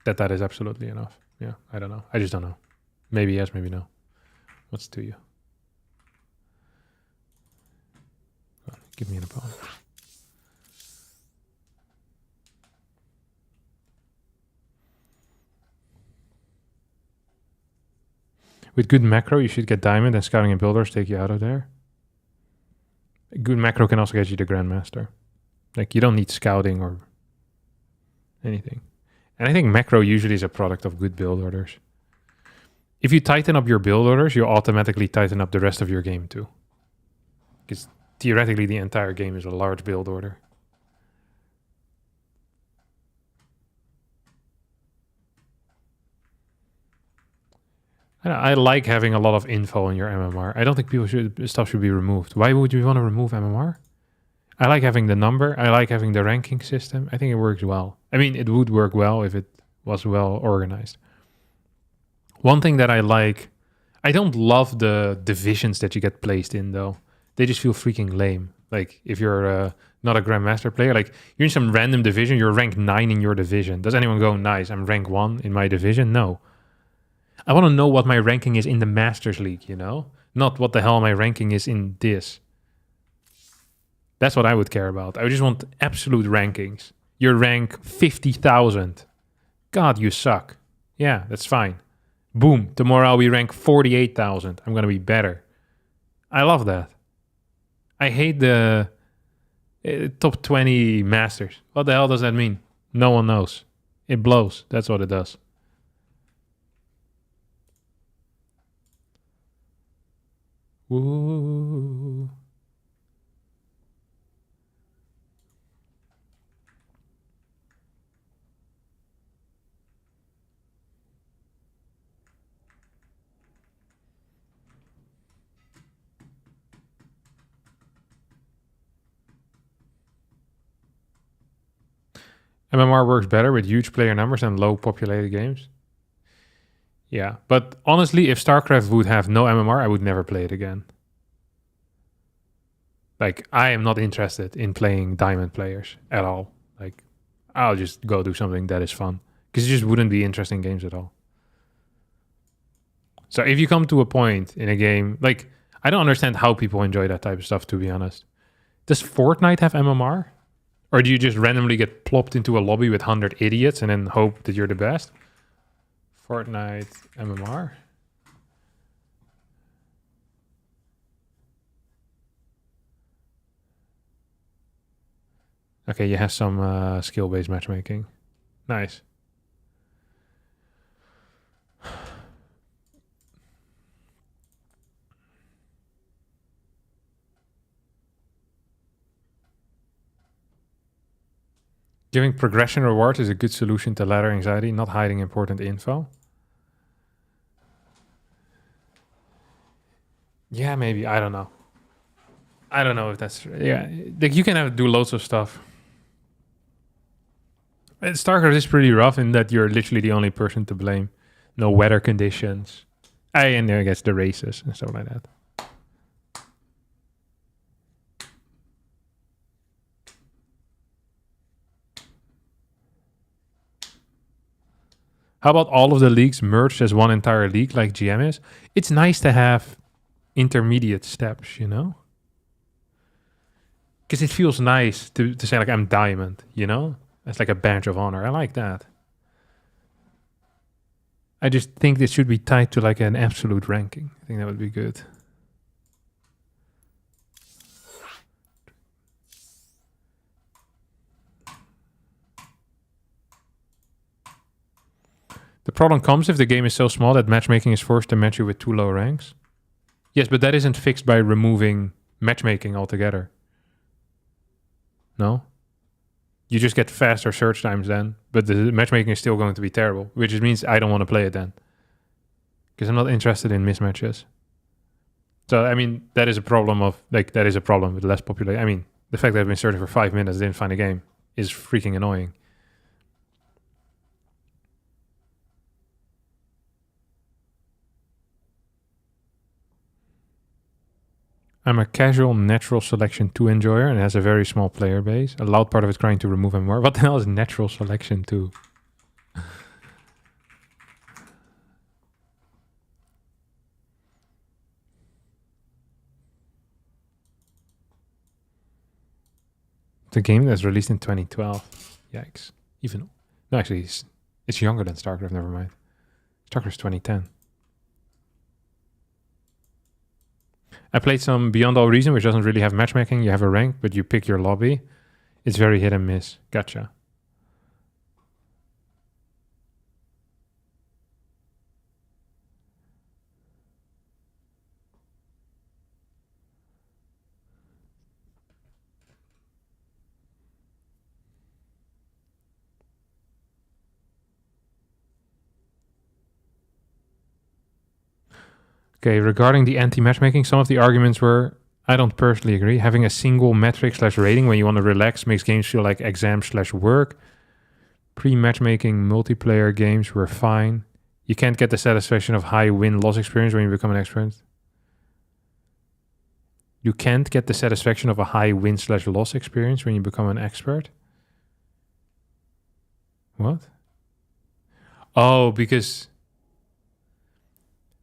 That is absolutely enough. Yeah, I don't know. I just don't know. Maybe yes, maybe no. What's to you? Oh, give me an opponent. With good macro, you should get diamond, and scouting and builders take you out of there. Good macro can also get you the Grandmaster. Like, you don't need scouting or anything. And I think macro usually is a product of good build orders. If you tighten up your build orders, you automatically tighten up the rest of your game too. Because theoretically, the entire game is a large build order. I like having a lot of info in your MMR. I don't think stuff should be removed. Why would you want to remove MMR? I like having the number. I like having the ranking system. I think it works well. I mean, it would work well if it was well organized. One thing that I like, I don't love the divisions that you get placed in, though. They just feel freaking lame. Like, if you're not a Grandmaster player, like, you're in some random division, you're rank 9 in your division. Does anyone go, nice, I'm rank 1 in my division? No. I want to know what my ranking is in the Masters League, you know? Not what the hell my ranking is in this. That's what I would care about. I just want absolute rankings. You're rank 50,000. God, you suck. Yeah, that's fine. Boom, tomorrow I'll be rank 48,000. I'm going to be better. I love that. I hate the top 20 Masters. What the hell does that mean? No one knows. It blows. That's what it does. Ooh. MMR works better with huge player numbers and low populated games. Yeah, but honestly, if StarCraft would have no MMR, I would never play it again. Like, I am not interested in playing diamond players at all. Like, I'll just go do something that is fun. Because it just wouldn't be interesting games at all. So if you come to a point in a game, like, I don't understand how people enjoy that type of stuff, to be honest. Does Fortnite have MMR? Or do you just randomly get plopped into a lobby with 100 idiots and then hope that you're the best? Fortnite MMR. Okay, you have some skill-based matchmaking. Nice. Giving progression rewards is a good solution to ladder anxiety, not hiding important info. Yeah, maybe. I don't know. I don't know if that's... Yeah, like, you can do loads of stuff. StarCraft is pretty rough in that you're literally the only person to blame. No weather conditions. And I guess the races and stuff like that. How about all of the leagues merged as one entire league like GM is? It's nice to have intermediate steps, you know? Because it feels nice to say like I'm diamond, you know? It's like a badge of honor. I like that. I just think this should be tied to like an absolute ranking. I think that would be good. The problem comes if the game is so small that matchmaking is forced to match you with too low ranks. Yes, but that isn't fixed by removing matchmaking altogether. No? You just get faster search times then, but the matchmaking is still going to be terrible, which means I don't want to play it then. Because I'm not interested in mismatches. So, I mean, that is a problem with less population. I mean, the fact that I've been searching for 5 minutes, didn't find a game, is freaking annoying. I'm a casual natural selection 2 enjoyer and has a very small player base. A loud part of it trying to remove him more. What the hell is natural selection 2? The game that's released in 2012. Yikes. Even no, actually, it's younger than StarCraft. Never mind. StarCraft's 2010. I played some Beyond All Reason, which doesn't really have matchmaking. You have a rank, but you pick your lobby. It's very hit and miss. Gotcha. Okay, regarding the anti-matchmaking, some of the arguments were, I don't personally agree. Having a single metric/rating when you want to relax makes games feel like exam/work. Pre-matchmaking multiplayer games were fine. You can't get the satisfaction of high win-loss experience when you become an expert. You can't get the satisfaction of a high win/loss experience when you become an expert? What? Oh, because...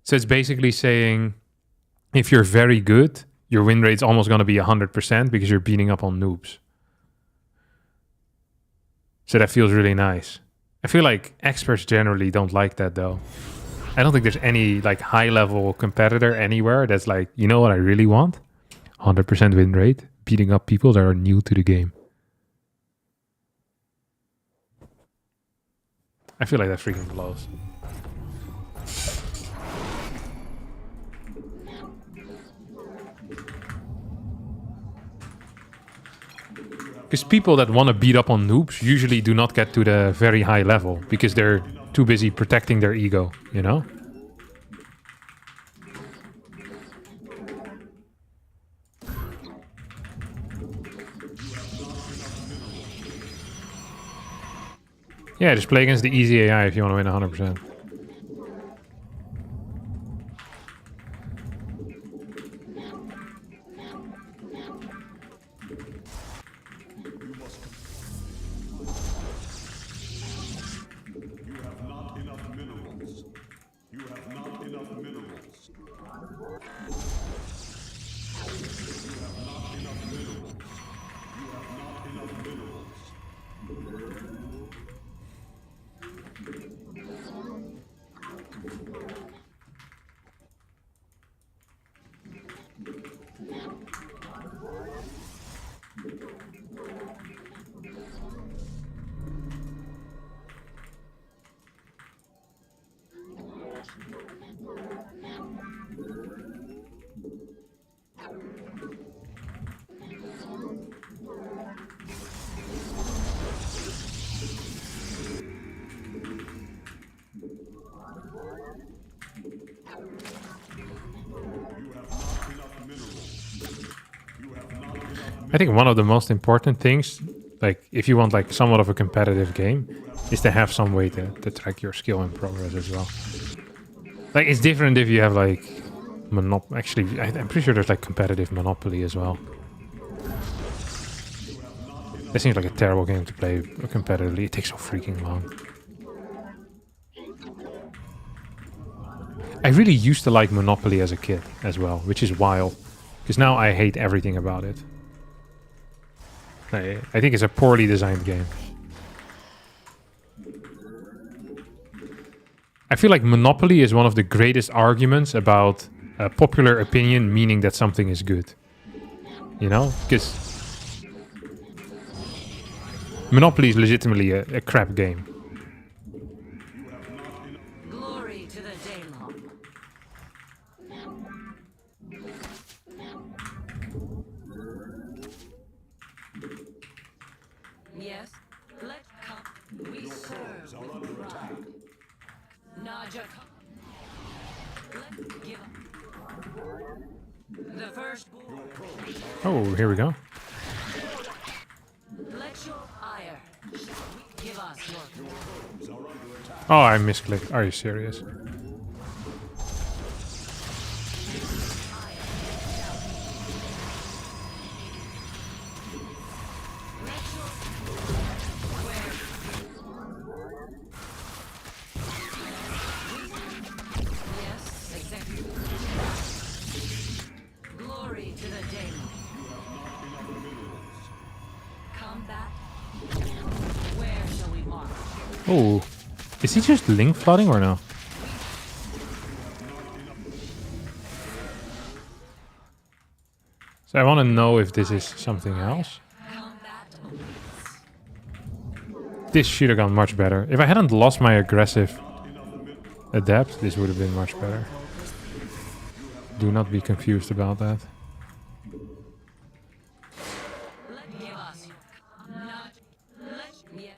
So it's basically saying if you're very good, your win rate's almost going to be 100% because you're beating up on noobs. So that feels really nice. I feel like experts generally don't like that though. I don't think there's any like high level competitor anywhere that's like, you know what I really want? 100% win rate, beating up people that are new to the game. I feel like that freaking blows. Because people that want to beat up on noobs usually do not get to the very high level because they're too busy protecting their ego, you know? Yeah, just play against the easy AI if you want to win 100%. I think one of the most important things, like if you want like somewhat of a competitive game, is to have some way to track your skill and progress as well. Like it's different if you have like Actually, I'm pretty sure there's like competitive Monopoly as well. That seems like a terrible game to play competitively. It takes so freaking long. I really used to like Monopoly as a kid as well, which is wild. Because now I hate everything about it. I think it's a poorly designed game. I feel like Monopoly is one of the greatest arguments about popular opinion meaning that something is good. You know? Because Monopoly is legitimately a crap game. Glory to the Daylon. Yes, let come. We serve with pride. Naja, let give up. The first Oh, here we go. let your ire give us your Oh, I misclicked. Are you serious? yes, exactly. Glory to the Daylon. Combat. Where shall we march? Oh, is he just link flooding or no? So I want to know if this is something else. Combat. This should have gone much better. If I hadn't lost my aggressive adapt, this would have been much better. Do not be confused about that. Let give us not let me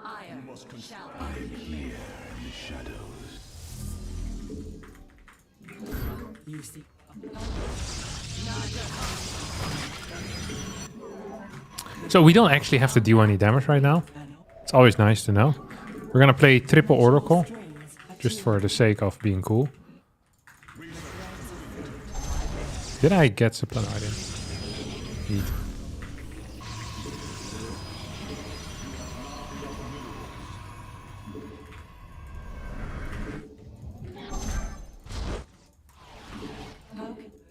ire shall be. You see. So we don't actually have to do any damage right now. It's always nice to know. We're gonna play triple Oracle, just for the sake of being cool. Did I get supply? No, I didn't. Neat.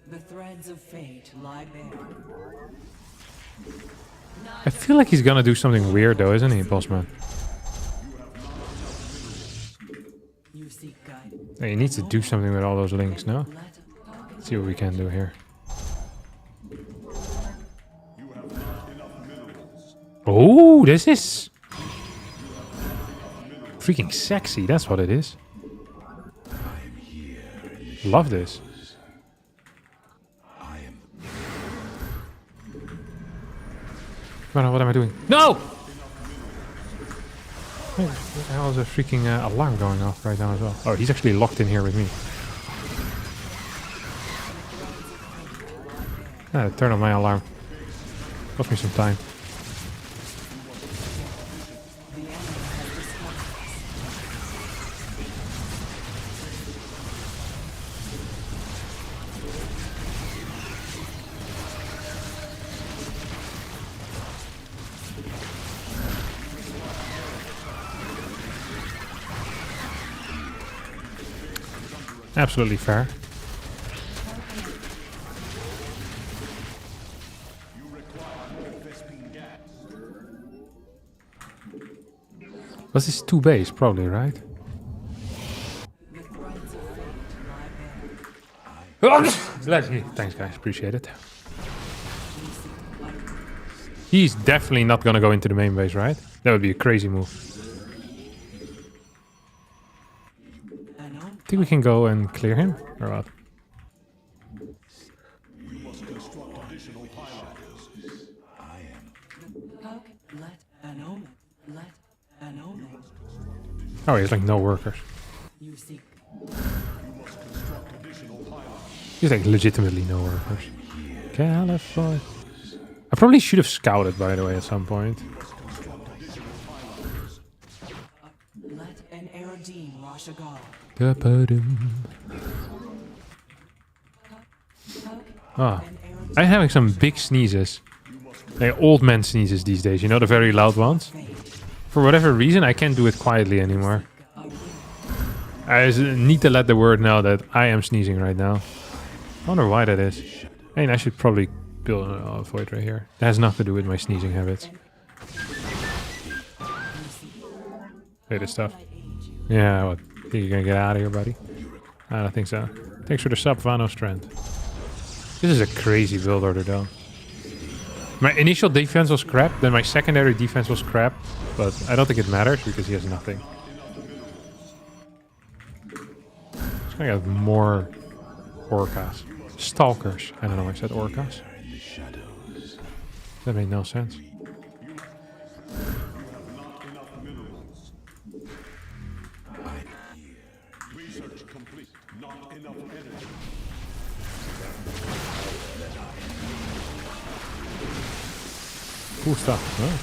The threads of fate lie bare. I feel like he's gonna do something weird though, isn't he, Bossman? You seek guidance. He needs to do something with all those links, no? Let's see what we can do here. Oh, this is freaking sexy. That's what it is. Love this. What am I doing? No! What the hell is a freaking alarm going off right now as well? Oh, he's actually locked in here with me. Turn on my alarm. Cost me some time. Absolutely fair. Was this 2 base? Probably, right? Thanks, guys. Appreciate it. He's definitely not gonna go into the main base, right? That would be a crazy move. Think we can go and clear him, or what? You must construct additional pylons. Let an omen. Let an omen. Oh, he has like no workers. You seek. He's like legitimately no workers. California. I probably should have scouted, by the way, at some point. Let an Eridine Rashagal. Ah, I'm having some big sneezes. Like old man sneezes these days, you know, the very loud ones. For whatever reason, I can't do it quietly anymore. I need to let the word know that I am sneezing right now. I wonder why that is. I mean, I should probably build a void right here. That has nothing to do with my sneezing habits. Hey, this stuff. Yeah, what? Think you're gonna get out of here, buddy? I don't think so. Thanks for the sub, Vano Strand. This is a crazy build order, though. My initial defense was crap, then my secondary defense was crap, but I don't think it matters because he has nothing. I got more orcas. Stalkers. I don't know why I said orcas. That made no sense. Research complete. Not enough energy. Cool stuff. Oh.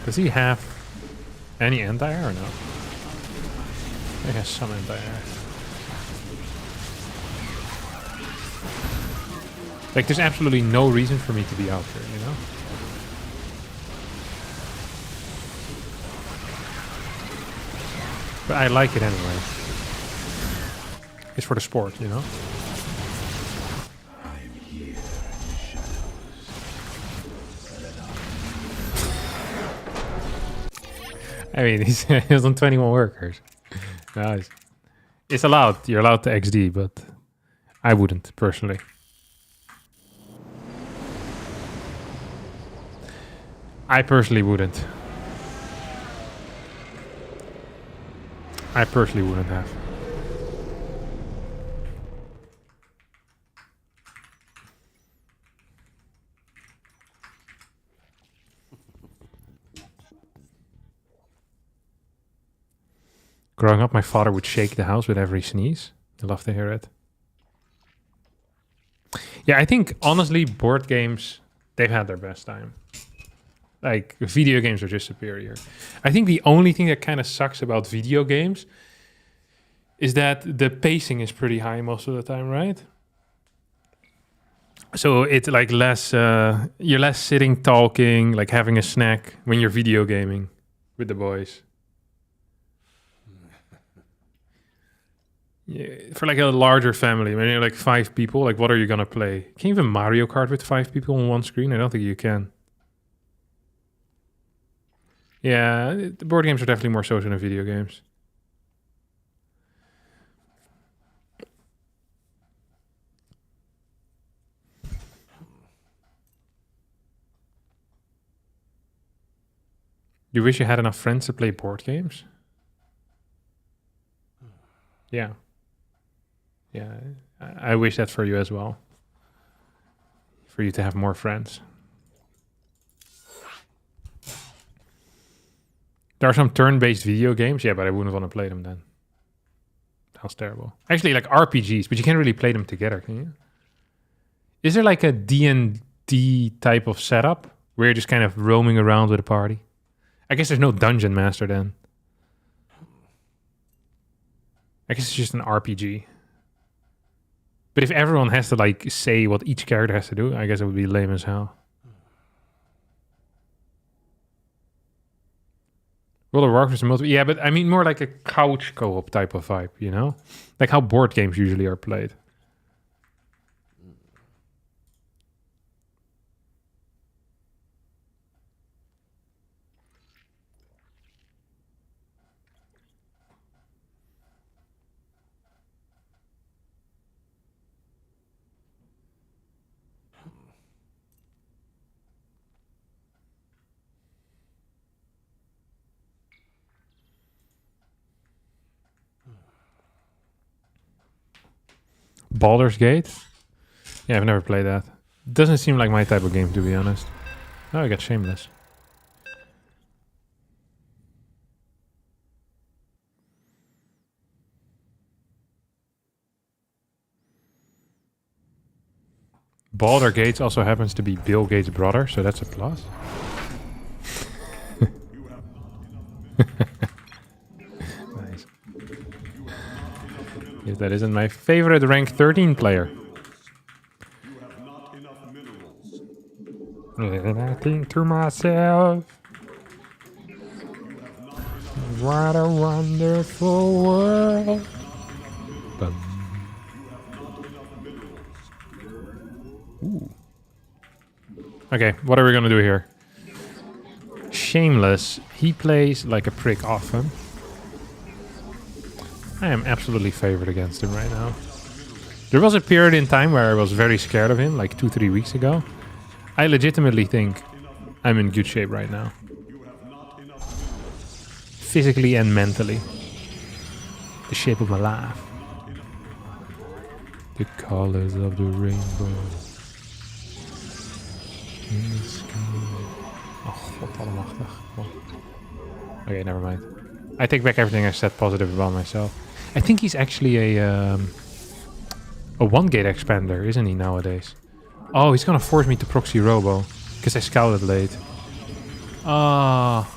Does he have any anti-air or no? He has some anti-air. Like, there's absolutely no reason for me to be out here, you know? But I like it anyway. It's for the sport, you know? I mean, he's on 21 workers. Nice. It's allowed. You're allowed to XD, but I wouldn't, personally. I personally wouldn't. I personally wouldn't have. Growing up, my father would shake the house with every sneeze. I love to hear it. Yeah, I think, honestly, board games, they've had their best time. Like, video games are just superior. I think the only thing that kind of sucks about video games is that the pacing is pretty high most of the time, right? So it's like less, you're less sitting talking, like having a snack when you're video gaming with the boys. Yeah, for like a larger family, when you're like 5 people, like what are you gonna play? Can you even Mario Kart with 5 people on one screen? I don't think you can. Yeah, the board games are definitely more social than video games. You wish you had enough friends to play board games? Yeah. Yeah, I wish that for you as well. For you to have more friends. There are some turn-based video games, yeah, but I wouldn't want to play them then. Sounds terrible. Actually, like RPGs, but you can't really play them together, can you? Is there like a D&D type of setup where you're just kind of roaming around with a party? I guess there's no dungeon master then. I guess it's just an RPG. But if everyone has to like say what each character has to do, I guess it would be lame as hell. World of Warcraft is multiple. Yeah, but I mean more like a couch co-op type of vibe, you know? Like how board games usually are played. Baldur's Gate? Yeah, I've never played that. Doesn't seem like my type of game, to be honest. Oh, I got Shameless. Baldur Gates also happens to be Bill Gates' brother, so that's a plus. Nice. Yes, that isn't my favorite rank 13 player. You have not enough minerals. And I think to myself, what a wonderful world. bum. Ooh. Okay, what are we gonna do here? Shameless. He plays like a prick often. I am absolutely favored against him right now. There was a period in time where I was very scared of him, like 2-3 weeks ago. I legitimately think I'm in good shape right now. Physically and mentally. The shape of my life. The colors of the rainbow. In the sky. Oh, god allemachtig. Okay, never mind. I take back everything I said positive about myself. I think he's actually a 1-gate expander, isn't he, nowadays? Oh, he's gonna force me to proxy robo. Because I scouted late. Ah.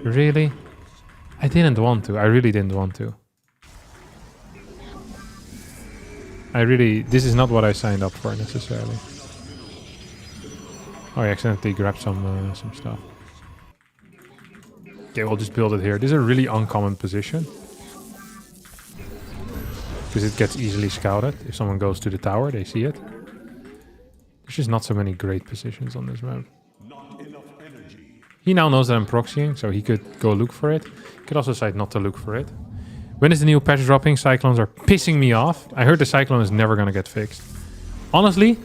Really? I didn't want to. I really didn't want to. This is not what I signed up for necessarily. Oh, I accidentally grabbed some stuff. Okay, we'll just build it here. This is a really uncommon position. Because it gets easily scouted. If someone goes to the tower, they see it. There's just not so many great positions on this map. He now knows that I'm proxying, so he could go look for it. He could also decide not to look for it. When is the new patch dropping? Cyclones are pissing me off. I heard the cyclone is never gonna get fixed. Honestly,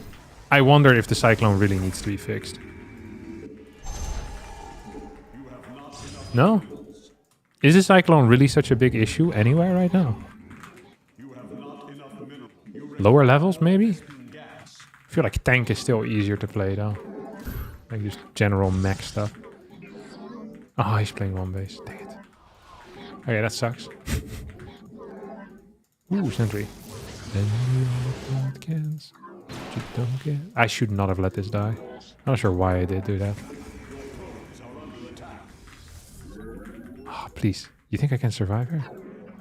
I wonder if the cyclone really needs to be fixed. No? Is the cyclone really such a big issue anywhere right now? Lower levels, maybe? I feel like tank is still easier to play, though. Like just general mech stuff. Oh, he's playing one base. Dang it. Okay, that sucks. Ooh, sentry. I should not have let this die. I'm not sure why I did do that. Oh, please. You think I can survive here?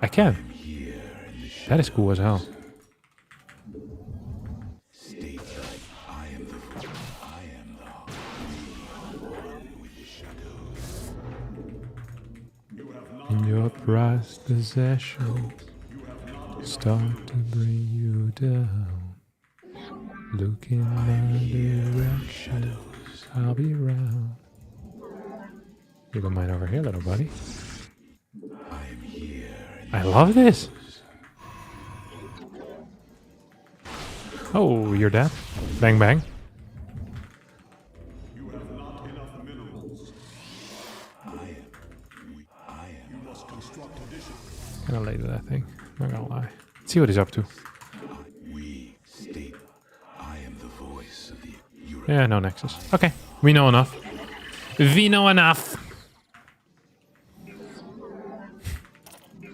I can. That is cool as hell. In your prized possessions start to bring you down. Look in my direction, I'll be around. You got mine over here, little buddy. I love this. Oh, you're dead. Bang bang. Kinda late to that thing, not gonna lie. Let's see what he's up to. Yeah, no nexus. Okay, we know enough. We know enough!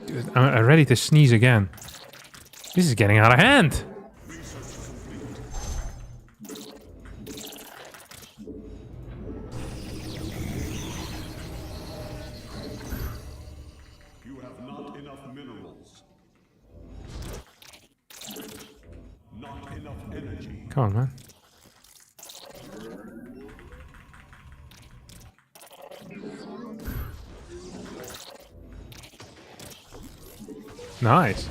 Dude, I'm ready to sneeze again. This is getting out of hand! Come on, man. Nice.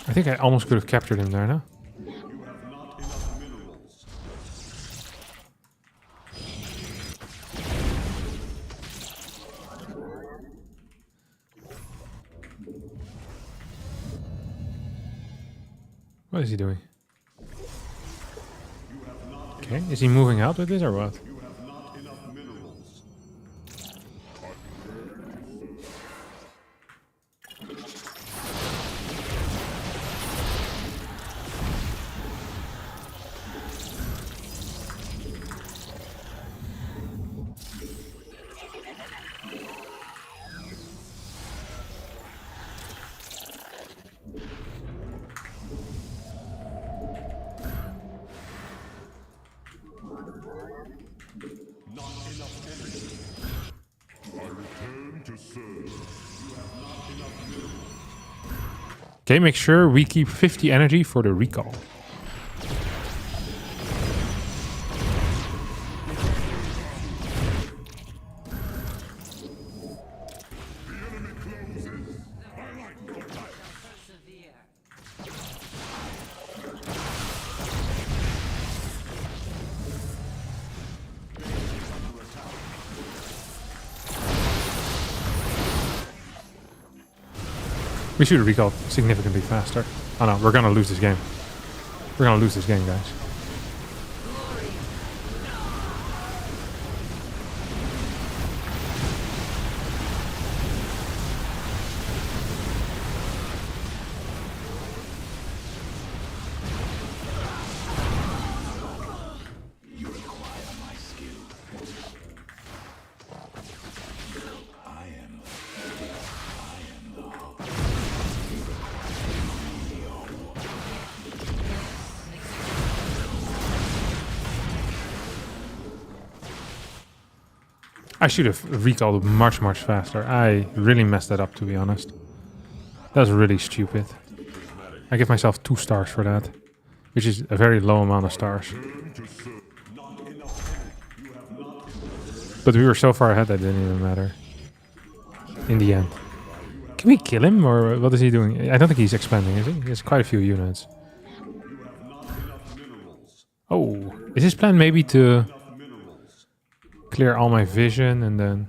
I think I almost could have captured him there, no? What is he doing? Okay, is he moving out with this or what? Okay, make sure we keep 50 energy for the recall. We should have recalled significantly faster. Oh no, we're gonna lose this game. We're gonna lose this game, guys. I should have recalled much faster. I really messed that up, to be honest. That's really stupid. I give myself 2 stars for that, which is a very low amount of stars. But we were so far ahead that it didn't even matter. In the end. Can we kill him, or what is he doing? I don't think he's expanding, is he? He has quite a few units. Oh, is his plan maybe to clear all my vision and then...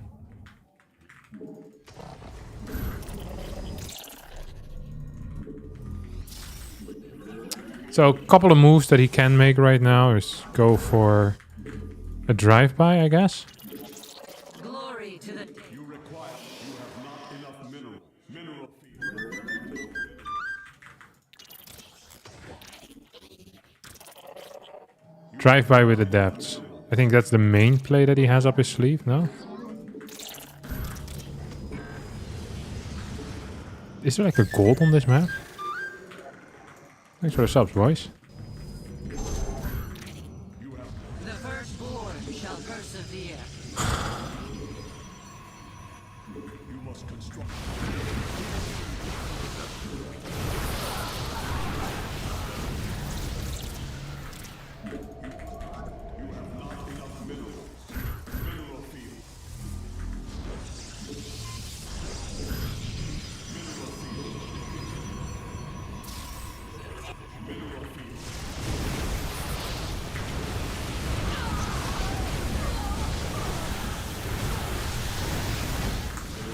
So a couple of moves that he can make right now is go for a drive-by, I guess. Glory to the You have not enough mineral field. Drive-by with adapts. I think that's the main play that he has up his sleeve, no? Is there like a gold on this map? Thanks for the subs, boys. The firstborn shall persevere. You must construct.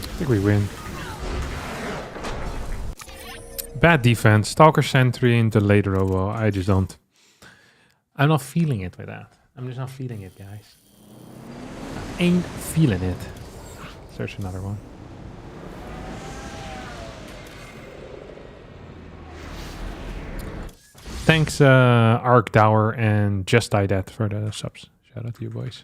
I think we win. Bad defense. Stalker Sentry into late robo. I just don't. I'm not feeling it with that. I'm just not feeling it, guys. I ain't feeling it. Search another one. Thanks, Arc Dower and Just Die Dead for the subs. Shout out to you, boys.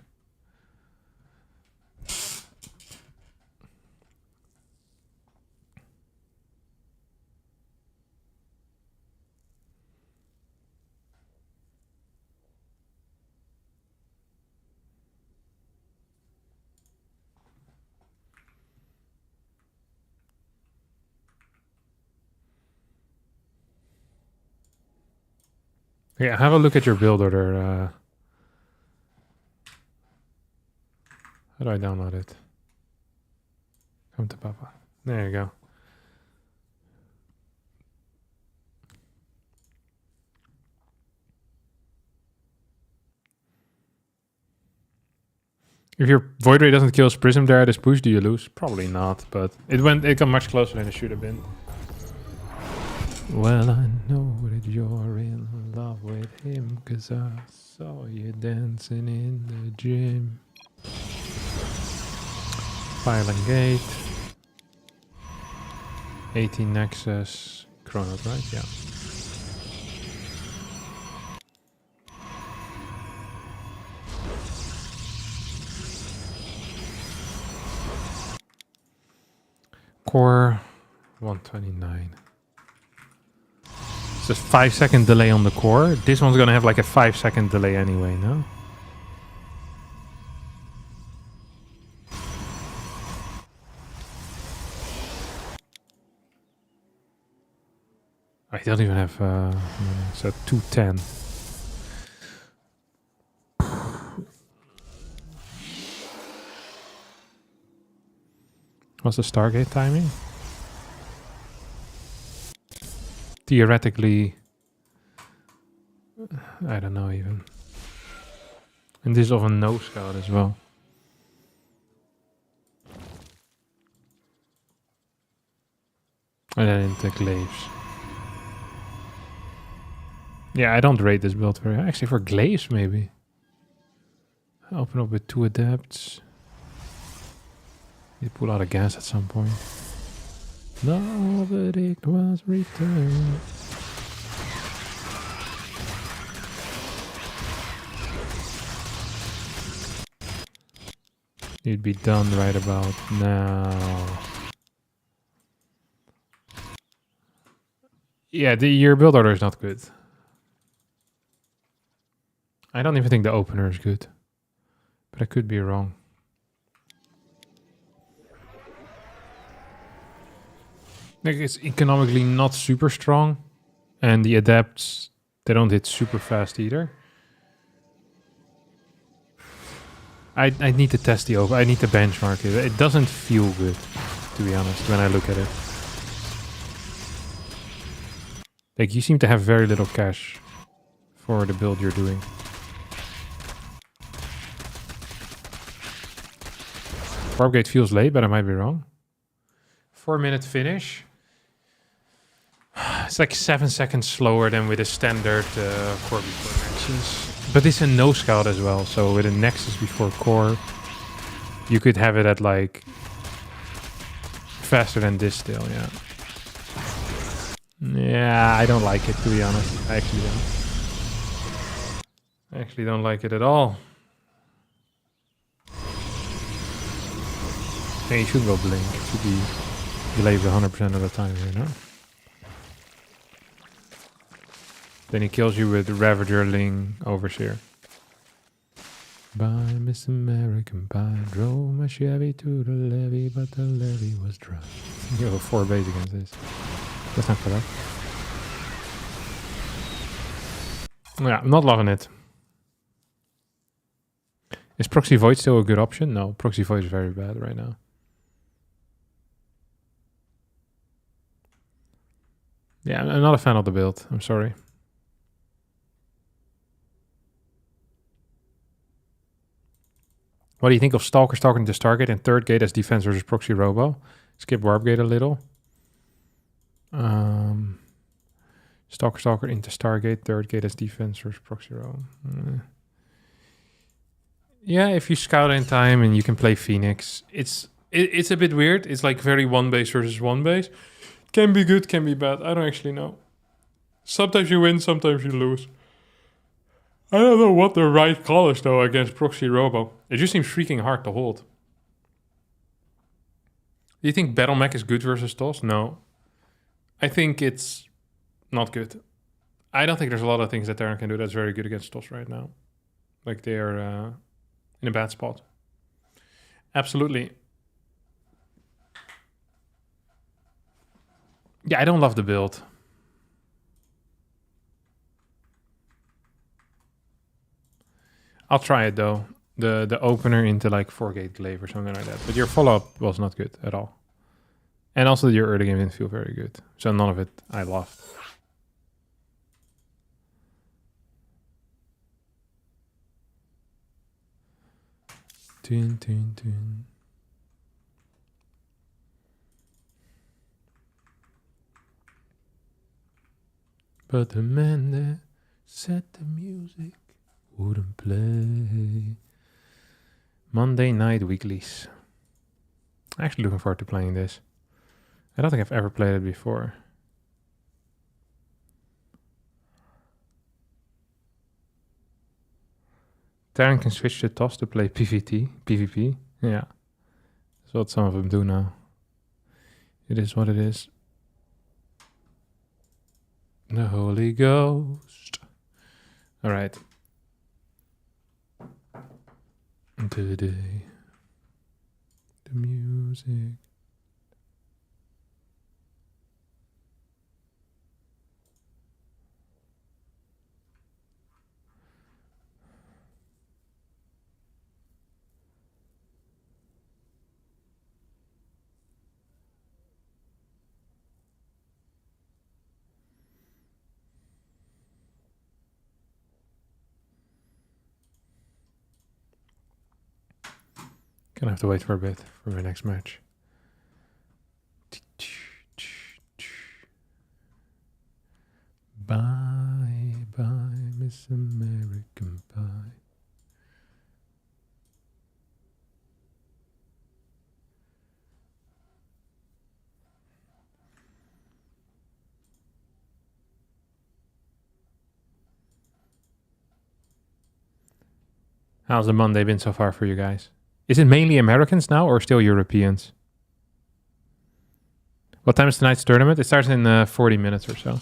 Yeah, have a look at your build order. How do I download it? Come to Papa. There you go. If your Void Ray doesn't kill Prism there at this push, do you lose? Probably not, but it got much closer than it should have been. Well, I know that you're in love with him, 'cause I saw you dancing in the gym. File and Gate. 18 Nexus. Chronos, right? Yeah. Core 129. It's just 5-second delay on the core. This one's gonna have like a 5-second delay anyway, no? I don't even have so 210. What's the Stargate timing? Theoretically, I don't know even. And this is of a no scout as well. And then into glaives. Yeah, I don't rate this build very high. Actually, for glaives, maybe. Open up with 2 adepts. You pull out a gas at some point. No verdict was returned. You'd be done right about now. Yeah, your build order is not good. I don't even think the opener is good. But I could be wrong. Like, it's economically not super strong. And the adepts, they don't hit super fast either. I need to test the over. I need to benchmark it. It doesn't feel good, to be honest, when I look at it. Like, you seem to have very little cash for the build you're doing. Warp gate feels late, but I might be wrong. 4-minute finish. It's like 7 seconds slower than with a standard core before Nexus. But it's a no scout as well, so with a Nexus before core, you could have it at like faster than this still, yeah. Yeah, I don't like it, to be honest. I actually don't. I actually don't like it at all. Hey, you should go blink. It should be delayed 100% of the time here, no? Then he kills you with Ravager, Ling, Overseer. By Miss American Pie, drove my Chevy to the levee, but the levee was dry. You have a 4 base against this. That's not correct. Yeah, I'm not loving it. Is Proxy Void still a good option? No, Proxy Void is very bad right now. Yeah, I'm not a fan of the build. I'm sorry. What do you think of Stalker stalking to Stargate and third gate as defense versus Proxy Robo? Skip Warp Gate a little. Stalker into Stargate, third gate as defense versus Proxy Robo. Yeah, if you scout in time and you can play Phoenix, it's a bit weird. It's like very 1 base versus 1 base. Can be good, can be bad. I don't actually know. Sometimes you win, sometimes you lose. I don't know what the right call is, though, against Proxy Robo. It just seems freaking hard to hold. Do you think Battle Mech is good versus TOS? No. I think it's not good. I don't think there's a lot of things that Terran can do that's very good against TOS right now. Like, they're in a bad spot. Absolutely. Yeah, I don't love the build. I'll try it though. The opener into like 4-gate glaive or something like that. But your follow-up was not good at all. And also your early game didn't feel very good. So none of it I loved. Tune, tune, tune. But the man that set the music wouldn't play. Monday night weeklies. Actually looking forward to playing this. I don't think I've ever played it before. Terran can switch to TOS to play PvP. Yeah. That's what some of them do now. It is what it is. The Holy Ghost. All right. Today, the music. Gonna have to wait for a bit for my next match. this American Pie. How's the Monday been so far for you guys? Is it mainly Americans now or still Europeans? What time is tonight's tournament? It starts in 40 minutes or so.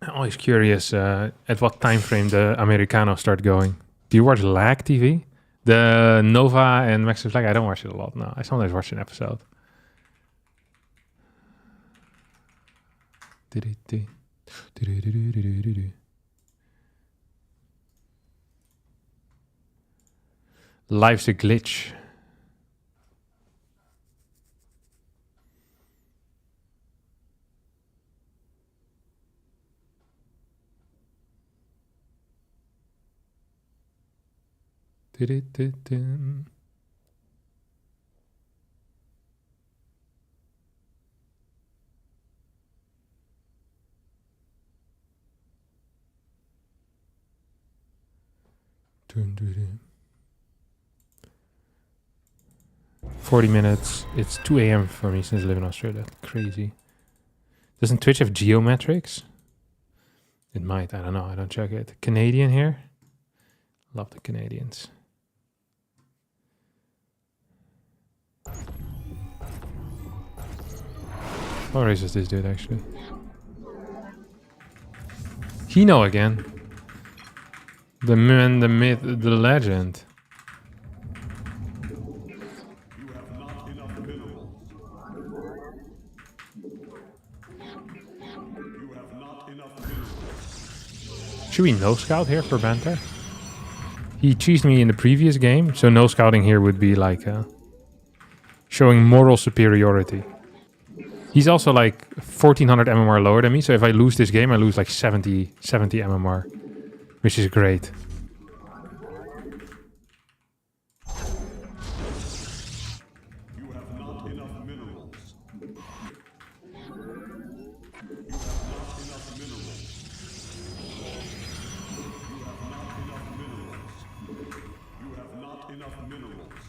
I'm always curious at what time frame the Americanos start going. Do you watch Lag TV? The Nova and MaxPax Lag? I don't watch it a lot now. I sometimes watch an episode. Life's a glitch. Dun. 40 minutes. It's 2 a.m. for me since I live in Australia. Crazy. Doesn't Twitch have geometrics? It might. I don't know. I don't check it. Canadian here. Love the Canadians. What race is this dude actually? Hino again. The man, the myth, the legend. You have not enough minerals. You have not enough minerals. Should we no scout here for banter? He cheesed me in the previous game, so no scouting here would be like showing moral superiority. He's also like 1400 MMR lower than me, so if I lose this game, I lose like 70 MMR, which is great. You have not enough minerals. You have not enough minerals. You have not enough minerals.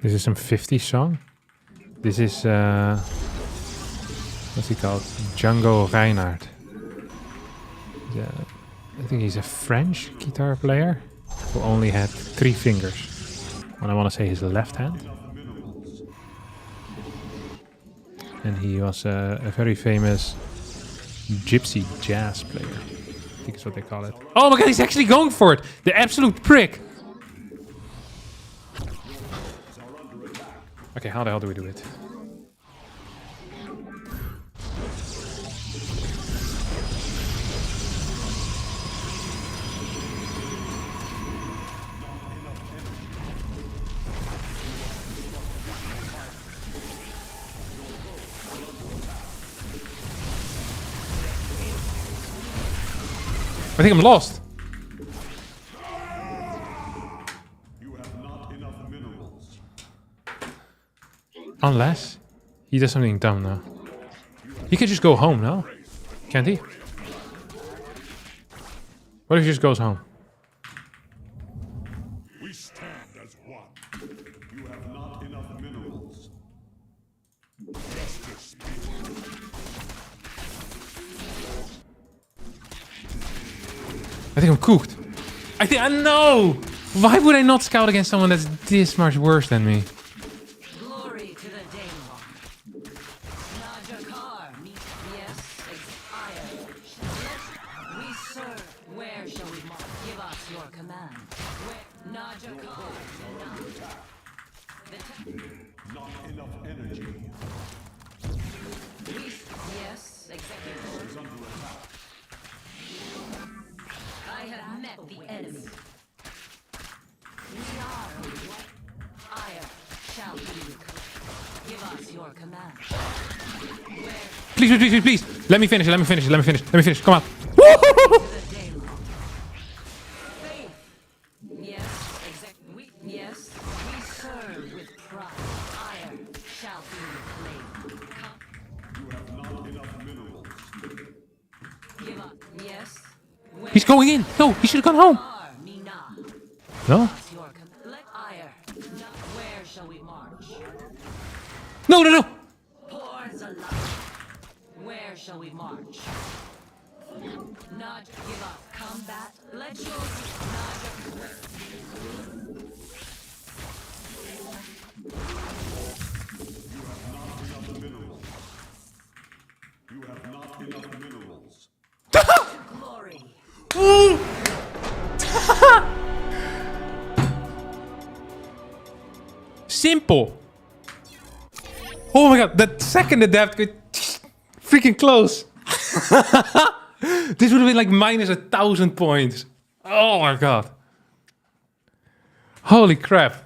This is some 50s song. This is what's he called? Django Reinhardt. Yeah. I think he's a French guitar player who only had 3 fingers. And I want to say his left hand. And he was a very famous gypsy jazz player. I think is what they call it. Oh my god, he's actually going for it! The absolute prick! Okay, how the hell do we do it? I think I'm lost. You have not enough minerals. Unless he does something dumb now. He could just go home, no? Can't he? What if he just goes home? We stand as one. You have not enough minerals. Justice speaks. I think I'm cooked. I know! Why would I not scout against someone that's this much worse than me? Glory to the Daemon. Najakar, yes, expired. We serve. Where shall we march? Give us your command. Where Najakar. Not enough energy. Yes, executive. Is under attack. I have met the enemy. shall be reclaimed. Give us your command. Please, please, please, please. Let me finish it. Let me finish it. Let me finish. Let me finish. Come on. The daylight. Faith. Yes, exactly. Yes, we serve with pride. Iron shall be reclaimed. Come. You have not enough minerals. Give up. Yes. Where He's going in. No, he should have gone home. are Mina? No. Us your command. Let Ire. Where shall we march? No, no, no. Horns alive. Where shall we march? Not give up combat. Let your not You have not enough minerals. glory. Simple. Oh my god, that second adapt got freaking close. This would have been like minus 1,000 points. Oh my god. Holy crap.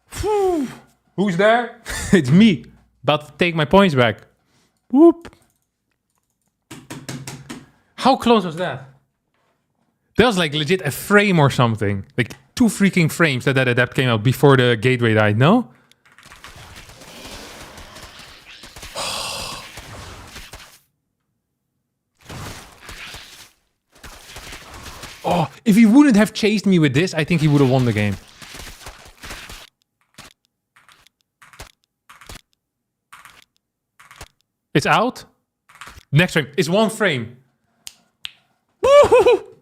Phew. Who's there? It's me. About to take my points back. Whoop. How close was that? That was like legit a frame or something. Like 2 freaking frames that adapt came out before the gateway died, no? Oh, if he wouldn't have chased me with this, I think he would have won the game. It's out. Next frame. It's 1 frame. Woo-hoo-hoo!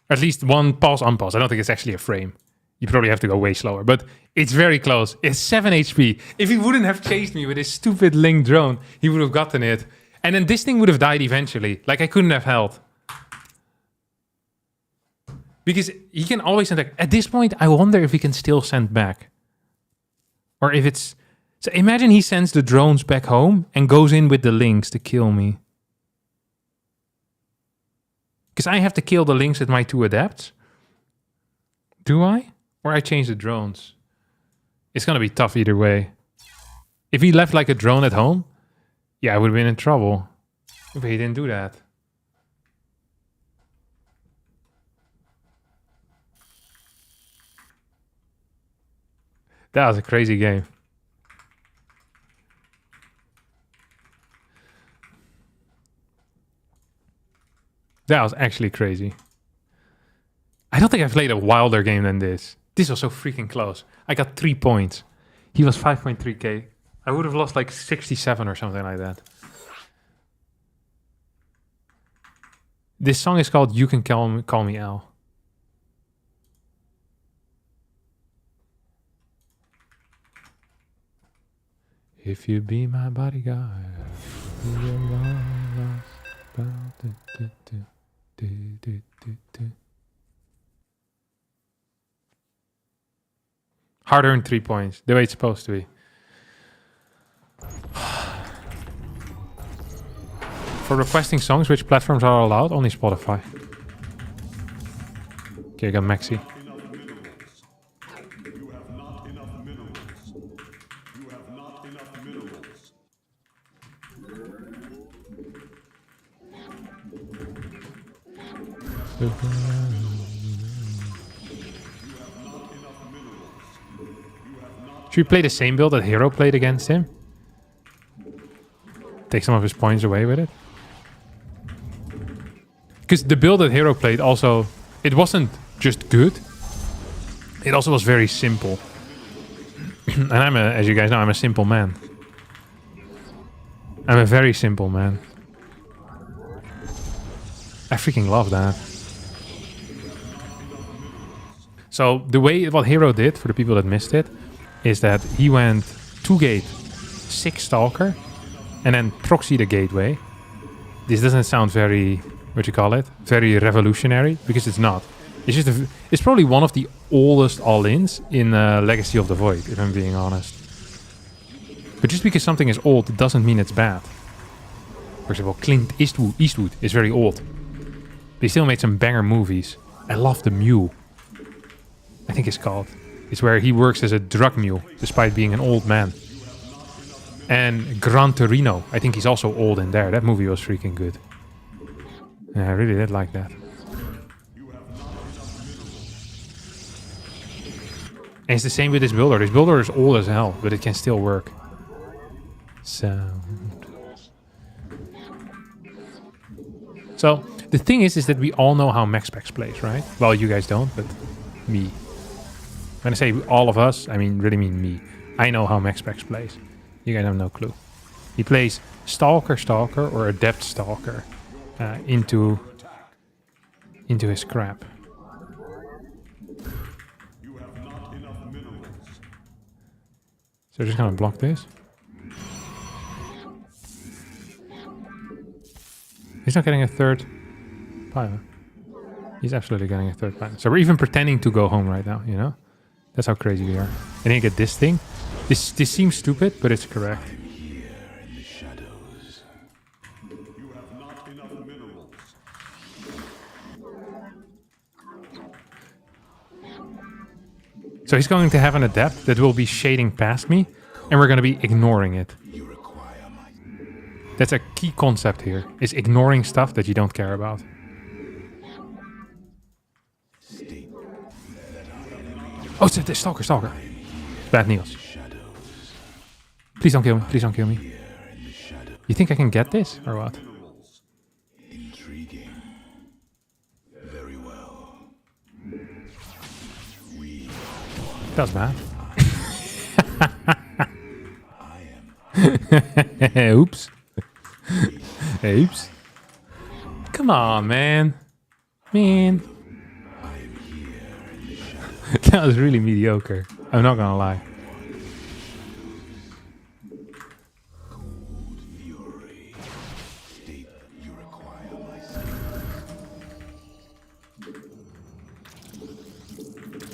At least 1 pause, unpause. I don't think it's actually a frame. You probably have to go way slower, but it's very close. It's 7 HP. If he wouldn't have chased me with his stupid Link drone, he would have gotten it. And then this thing would have died eventually. Like, I couldn't have held. Because he can always send back. At this point, I wonder if he can still send back. Or if it's... So imagine he sends the drones back home and goes in with the Lynx to kill me. Because I have to kill the Lynx with my 2 adapts. Do I? Or I change the drones? It's going to be tough either way. If he left like a drone at home, yeah, I would have been in trouble. But he didn't do that. That was a crazy game. That was actually crazy. I don't think I've played a wilder game than this. This was so freaking close. I got 3 points. He was 5.3k. I would have lost like 67 or something like that. This song is called You Can Call Me Al. If you be my bodyguard, you're lost. Hard-earned 3 points, the way it's supposed to be. For requesting songs, which platforms are allowed? Only Spotify. Okay, I got Maxi. You have not enough minerals. You have not enough minerals. Should we play the same build that Hero played against him? Take some of his points away with it? Because the build that Hero played also... It wasn't just good. It also was very simple. And I'm a... As you guys know, I'm a simple man. I'm a very simple man. I freaking love that. So the way what Hero did, for the people that missed it, is that he went 2 gate, 6 Stalker, and then proxy the gateway. This doesn't sound very, what you call it, very revolutionary, because it's not. It's just it's probably one of the oldest all-ins in Legacy of the Void, if I'm being honest. But just because something is old, it doesn't mean it's bad. For example, Clint Eastwood is very old. They still made some banger movies. I love the Mew. I think it's called. It's where he works as a drug mule, despite being an old man. And Gran Torino. I think he's also old in there. That movie was freaking good. Yeah, I really did like that. And it's the same with this builder. This builder is old as hell, but it can still work. So the thing is that we all know how MaxPax plays, right? Well, you guys don't, but me. When I say all of us, I really mean me. I know how MaxPax plays. You guys have no clue. He plays Stalker, or Adept Stalker into his crap. So we're just gonna block this. He's not getting a third pilot. He's absolutely getting a third pilot. So we're even pretending to go home right now, you know? That's how crazy we are. And then you get this thing. This seems stupid, but it's correct. So he's going to have an adept that will be shading past me, and we're going to be ignoring it. That's a key concept here, is ignoring stuff that you don't care about. Oh, it's the Stalker. Bad news. Please don't kill me, please don't kill me. You think I can get this, or what? Intriguing. Very well. That's bad. Oops. Oops. Come on, man. That was really mediocre. I'm not gonna lie.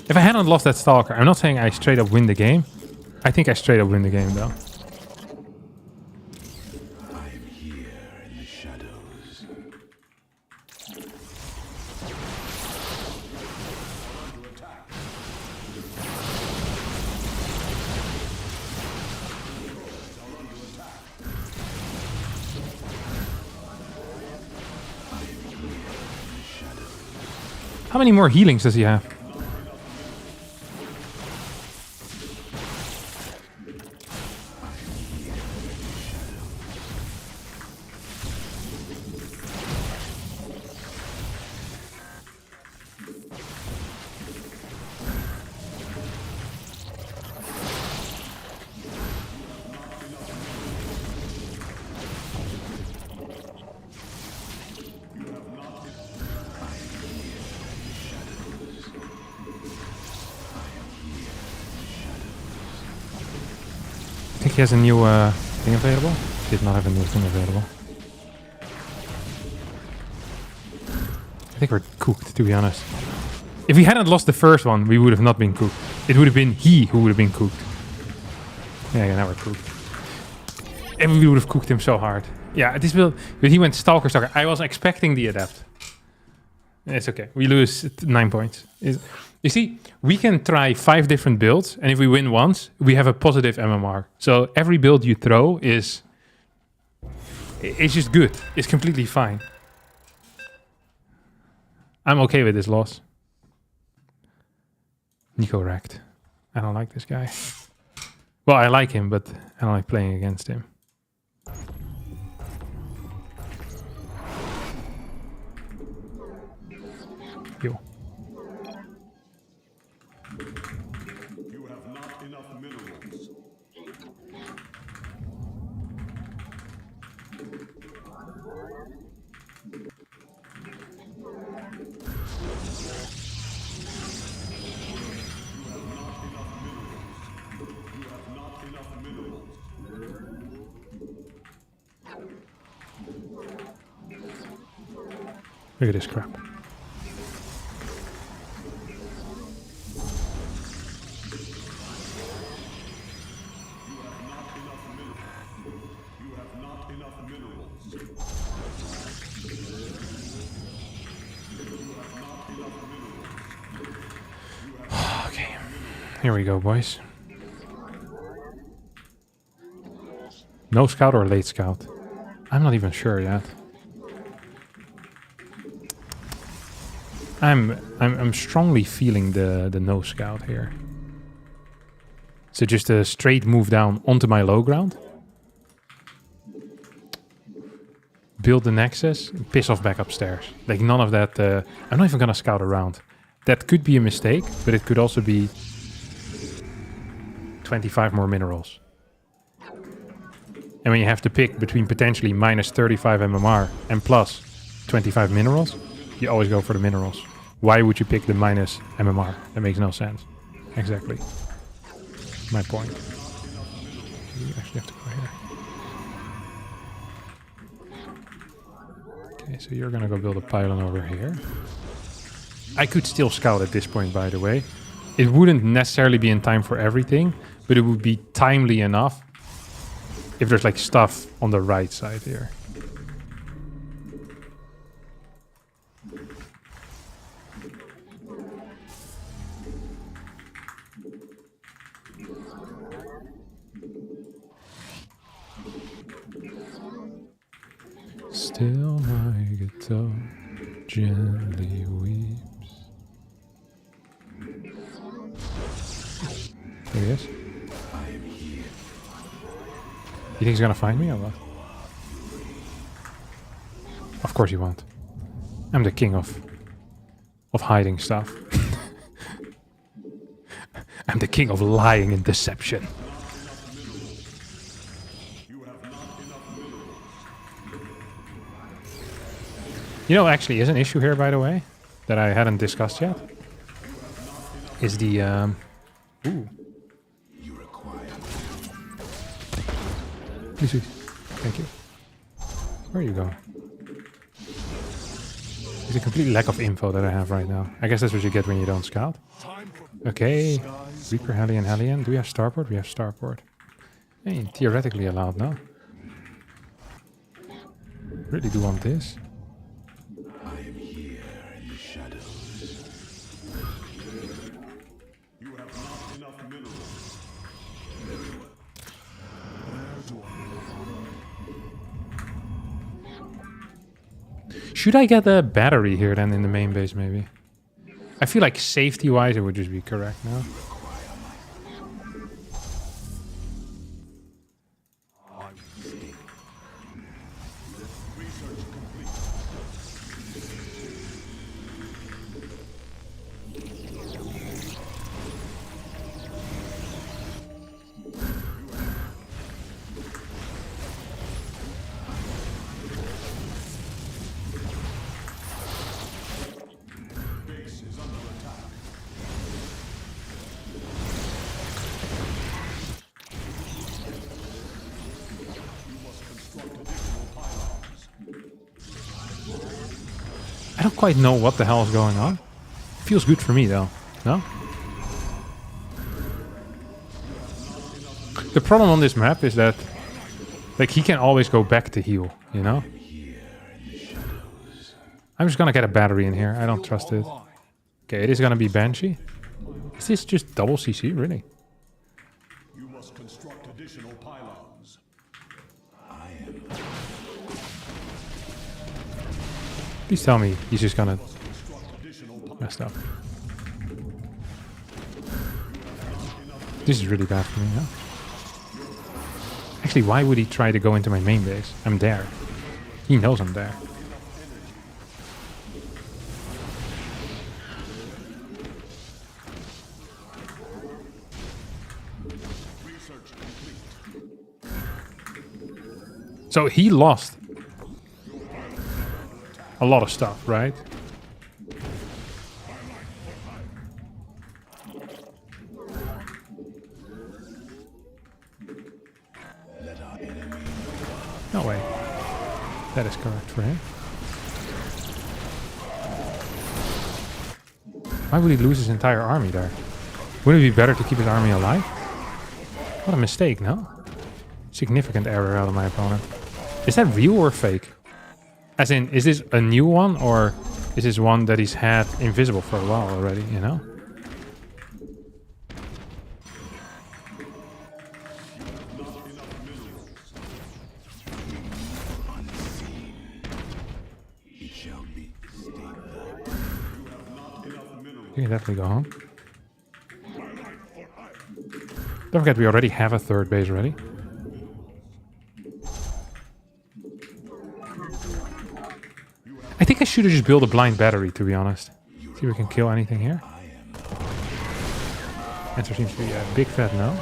If I hadn't lost that Stalker, I'm not saying I straight up win the game. I think I straight up win the game, though. I am here in the shadows. How many more healings does he have? I think he has a new thing available. He did not have a new thing available. I think we're cooked, to be honest. If we hadn't lost the first one, we would have not been cooked. It would have been he who would have been cooked. Yeah, now we're cooked. And we would have cooked him so hard. Yeah, this build, but he went Stalker. I was expecting the Adept. It's okay. We lose 9 points. You see, we can try 5 different builds, and if we win once, we have a positive MMR. So every build you throw it's just good. It's completely fine. I'm okay with this loss. Nikoract. I don't like this guy. Well, I like him, but I don't like playing against him. Yo. You have not enough minerals. Look at this crap. Here we go, boys. No scout or late scout? I'm not even sure yet. I'm strongly feeling the no scout here. So just a straight move down onto my low ground. Build the nexus, piss off back upstairs. Like none of that. I'm not even gonna scout around. That could be a mistake, but it could also be 25 more minerals. And when you have to pick between potentially minus 35 MMR and plus 25 minerals, you always go for the minerals. Why would you pick the minus MMR? That makes no sense. Exactly. My point. You actually have to go here. Okay, so you're gonna go build a pylon over here. I could still scout at this point, by the way. It wouldn't necessarily be in time for everything, but it would be timely enough if there's like stuff on the right side here. Still my guitar gently weeps. There he is. You think he's gonna find me or what? Of course he won't. I'm the king of hiding stuff. I'm the king of lying and deception. You know, actually, is an issue here, by the way, that I hadn't discussed yet. Is the ooh. Please, please. Thank you. Where are you going? There's a complete lack of info that I have right now. I guess that's what you get when you don't scout. Okay. Reaper, Hellion, Hellion. Do we have starport? We have starport. Hey, theoretically allowed, no? Really do want this. I am here in the shadows. You have not enough minerals. Should I get a battery here then in the main base maybe? I feel like safety-wise it would just be correct now. I don't quite know what the hell is going on. Feels good for me though, no? The problem on this map is that like he can always go back to heal, you know? I'm just gonna get a battery in here. I don't trust it. Okay, it is gonna be Banshee. Is this just double CC, really? You must construct additional pylons. Please tell me he's just gonna mess up. This is really bad for me, huh? Actually, why would he try to go into my main base? I'm there. He knows I'm there. So he lost a lot of stuff, right? No way. That is correct for him. Why would he lose his entire army there? Wouldn't it be better to keep his army alive? What a mistake, no? Significant error out of my opponent. Is that real or fake? As in, is this a new one or is this one that he's had invisible for a while already, you know? You can definitely go home. Don't forget, we already have a third base ready. I think I should have just built a blind battery, to be honest. See if we can kill anything here. Answer seems to be a big fat no.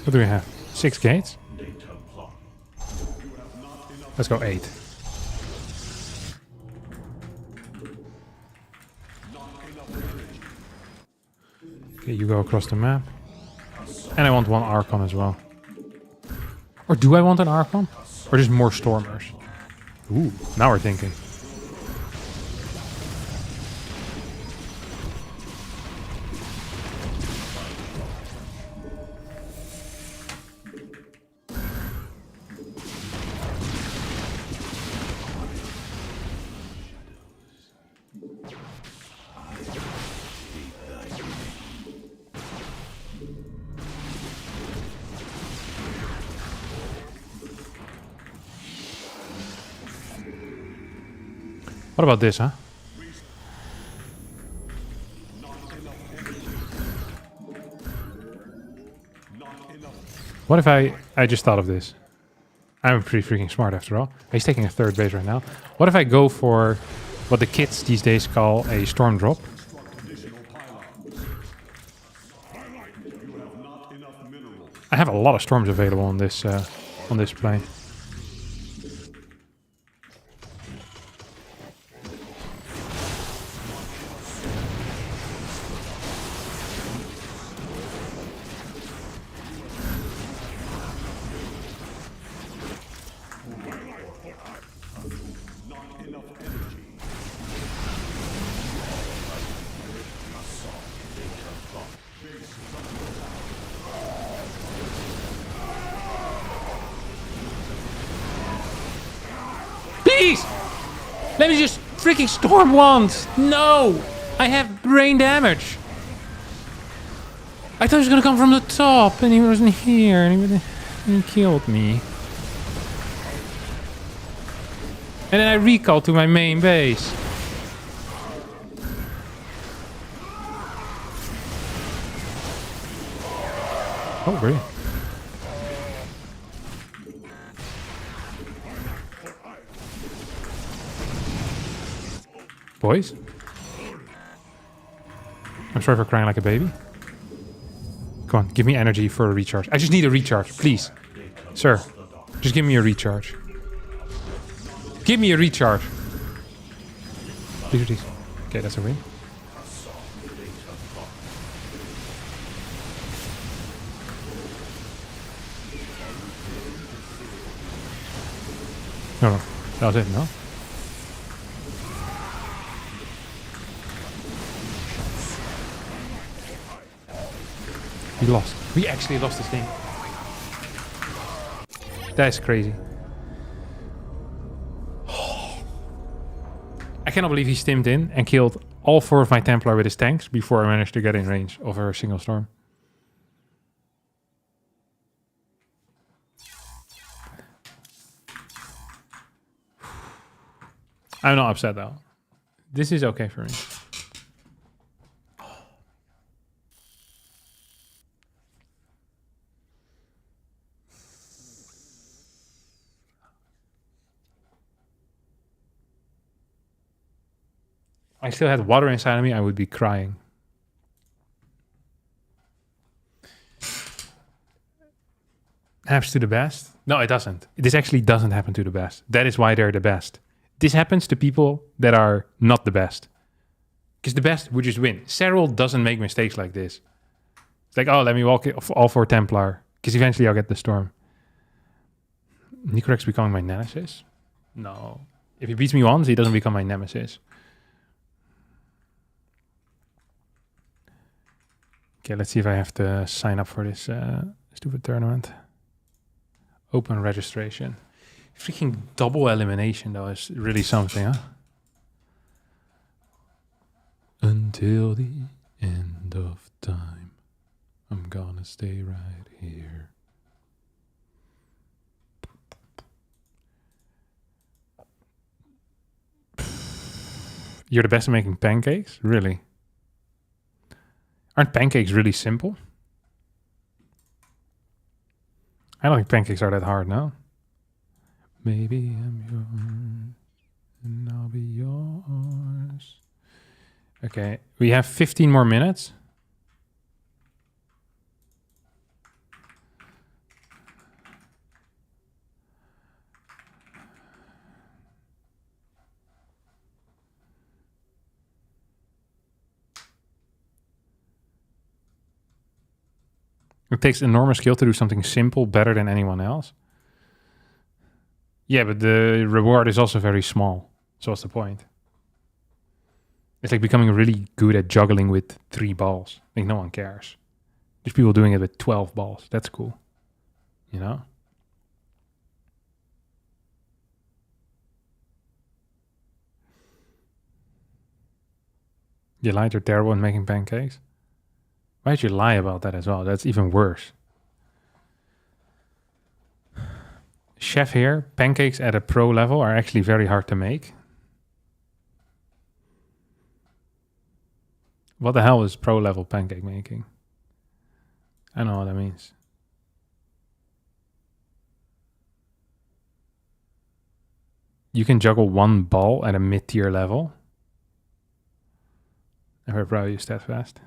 What do we have? 6 gates? Let's go 8. Okay, you go across the map. And I want 1 Archon as well. Or do I want an Archon? Or just more Stormers? Ooh, now we're thinking. What about this, huh? What if I just thought of this? I'm pretty freaking smart after all. He's taking a third base right now. What if I go for what the kids these days call a storm drop? I have a lot of storms available on this plane. Please! Let me just freaking storm once! No! I have brain damage! I thought he was gonna come from the top and he wasn't here and he killed me. And then I recalled to my main base. Oh, really? Boys? I'm sorry for crying like a baby. Come on, give me energy for a recharge. I just need a recharge, please. Sir, just give me a recharge. Give me a recharge. Please, please. Okay, that's a win. No, that was it, no? We lost. We actually lost this game. That's crazy. I cannot believe he stimmed in and killed all 4 of my Templar with his tanks before I managed to get in range of her single storm. I'm not upset though. This is okay for me. I still had water inside of me, I would be crying. Happens to the best? No, it doesn't. This actually doesn't happen to the best. That is why they're the best. This happens to people that are not the best. Because the best would just win. Cyril doesn't make mistakes like this. It's like, oh, let me walk it all for Templar. Because eventually I'll get the storm. Nikoract's becoming my nemesis? No. If he beats me once, he doesn't become my nemesis. Okay, let's see if I have to sign up for this stupid tournament. Open registration. Freaking double elimination though is really something, huh? Until the end of time, I'm gonna stay right here. You're the best at making pancakes? Really? Aren't pancakes really simple? I don't think pancakes are that hard, no? Maybe I'm yours, and I'll be yours. Okay, we have 15 more minutes. It takes enormous skill to do something simple better than anyone else. Yeah, but the reward is also very small. So what's the point? It's like becoming really good at juggling with 3 balls. Like no one cares. There's people doing it with 12 balls. That's cool. You know? You lied, you're terrible at making pancakes? Why'd you lie about that as well? That's even worse. Chef here, pancakes at a pro level are actually very hard to make. What the hell is pro level pancake making? I don't know what that means. You can juggle 1 ball at a mid-tier level. I'm very proud of you, Steadfast.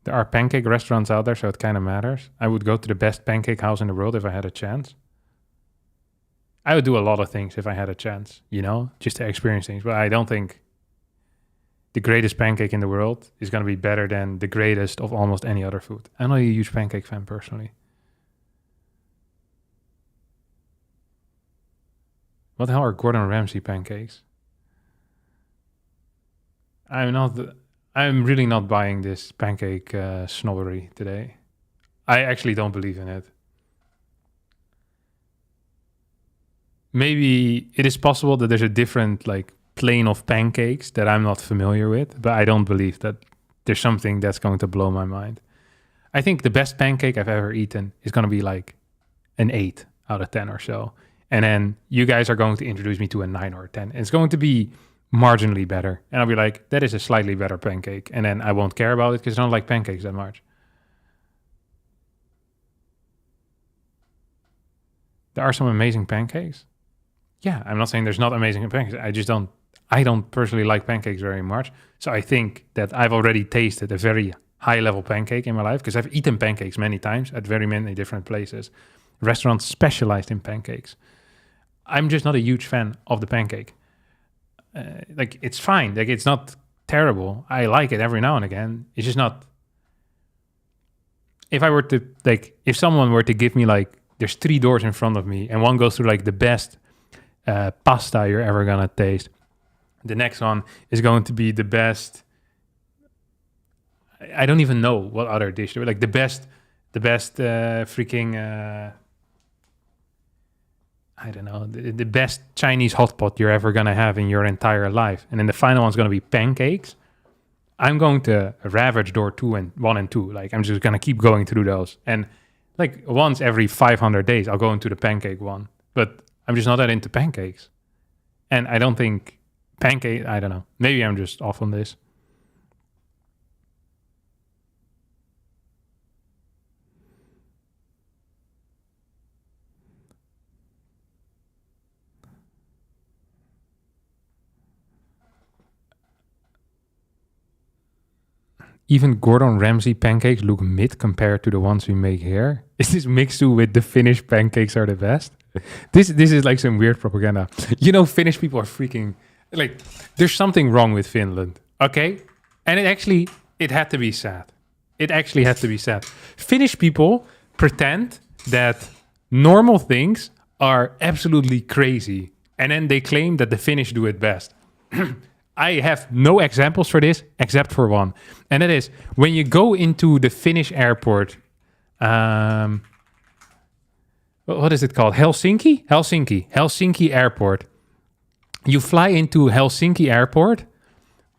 There are pancake restaurants out there, so it kind of matters. I would go to the best pancake house in the world if I had a chance. I would do a lot of things if I had a chance, you know, just to experience things. But I don't think the greatest pancake in the world is going to be better than the greatest of almost any other food. I'm not a huge pancake fan personally. What the hell are Gordon Ramsay pancakes? I'm really not buying this pancake snobbery today. I actually don't believe in it. Maybe it is possible that there's a different like plane of pancakes that I'm not familiar with, but I don't believe that there's something that's going to blow my mind. I think the best pancake I've ever eaten is going to be like an 8 out of 10 or so. And then you guys are going to introduce me to a 9 or a 10. It's going to be marginally better. And I'll be like, that is a slightly better pancake. And then I won't care about it because I don't like pancakes that much. There are some amazing pancakes. Yeah, I'm not saying there's not amazing pancakes. I don't personally like pancakes very much. So I think that I've already tasted a very high level pancake in my life because I've eaten pancakes many times at very many different places. Restaurants specialized in pancakes. I'm just not a huge fan of the pancake. Like it's fine. Like it's not terrible. I like it every now and again. It's just not. If I were to if someone were to give me there's 3 doors in front of me, and one goes through the best pasta you're ever gonna taste. The next one is going to be the best. I don't even know what other dish. Like the best freaking. I don't know, the best Chinese hot pot you're ever going to have in your entire life. And then the final one's going to be pancakes. I'm going to ravage door 1 and 2. Like, I'm just going to keep going through those. And once every 500 days, I'll go into the pancake one. But I'm just not that into pancakes. And I don't think I don't know. Maybe I'm just off on this. Even Gordon Ramsay pancakes look mid compared to the ones we make here. Is this mixed with the Finnish pancakes are the best? This is like some weird propaganda. You know, Finnish people are freaking... there's something wrong with Finland, okay? And it had to be said. It actually had to be said. Finnish people pretend that normal things are absolutely crazy. And then they claim that the Finnish do it best. I have no examples for this except for one. And that is when you go into the Finnish airport, what is it called? Helsinki Airport. You fly into Helsinki airport,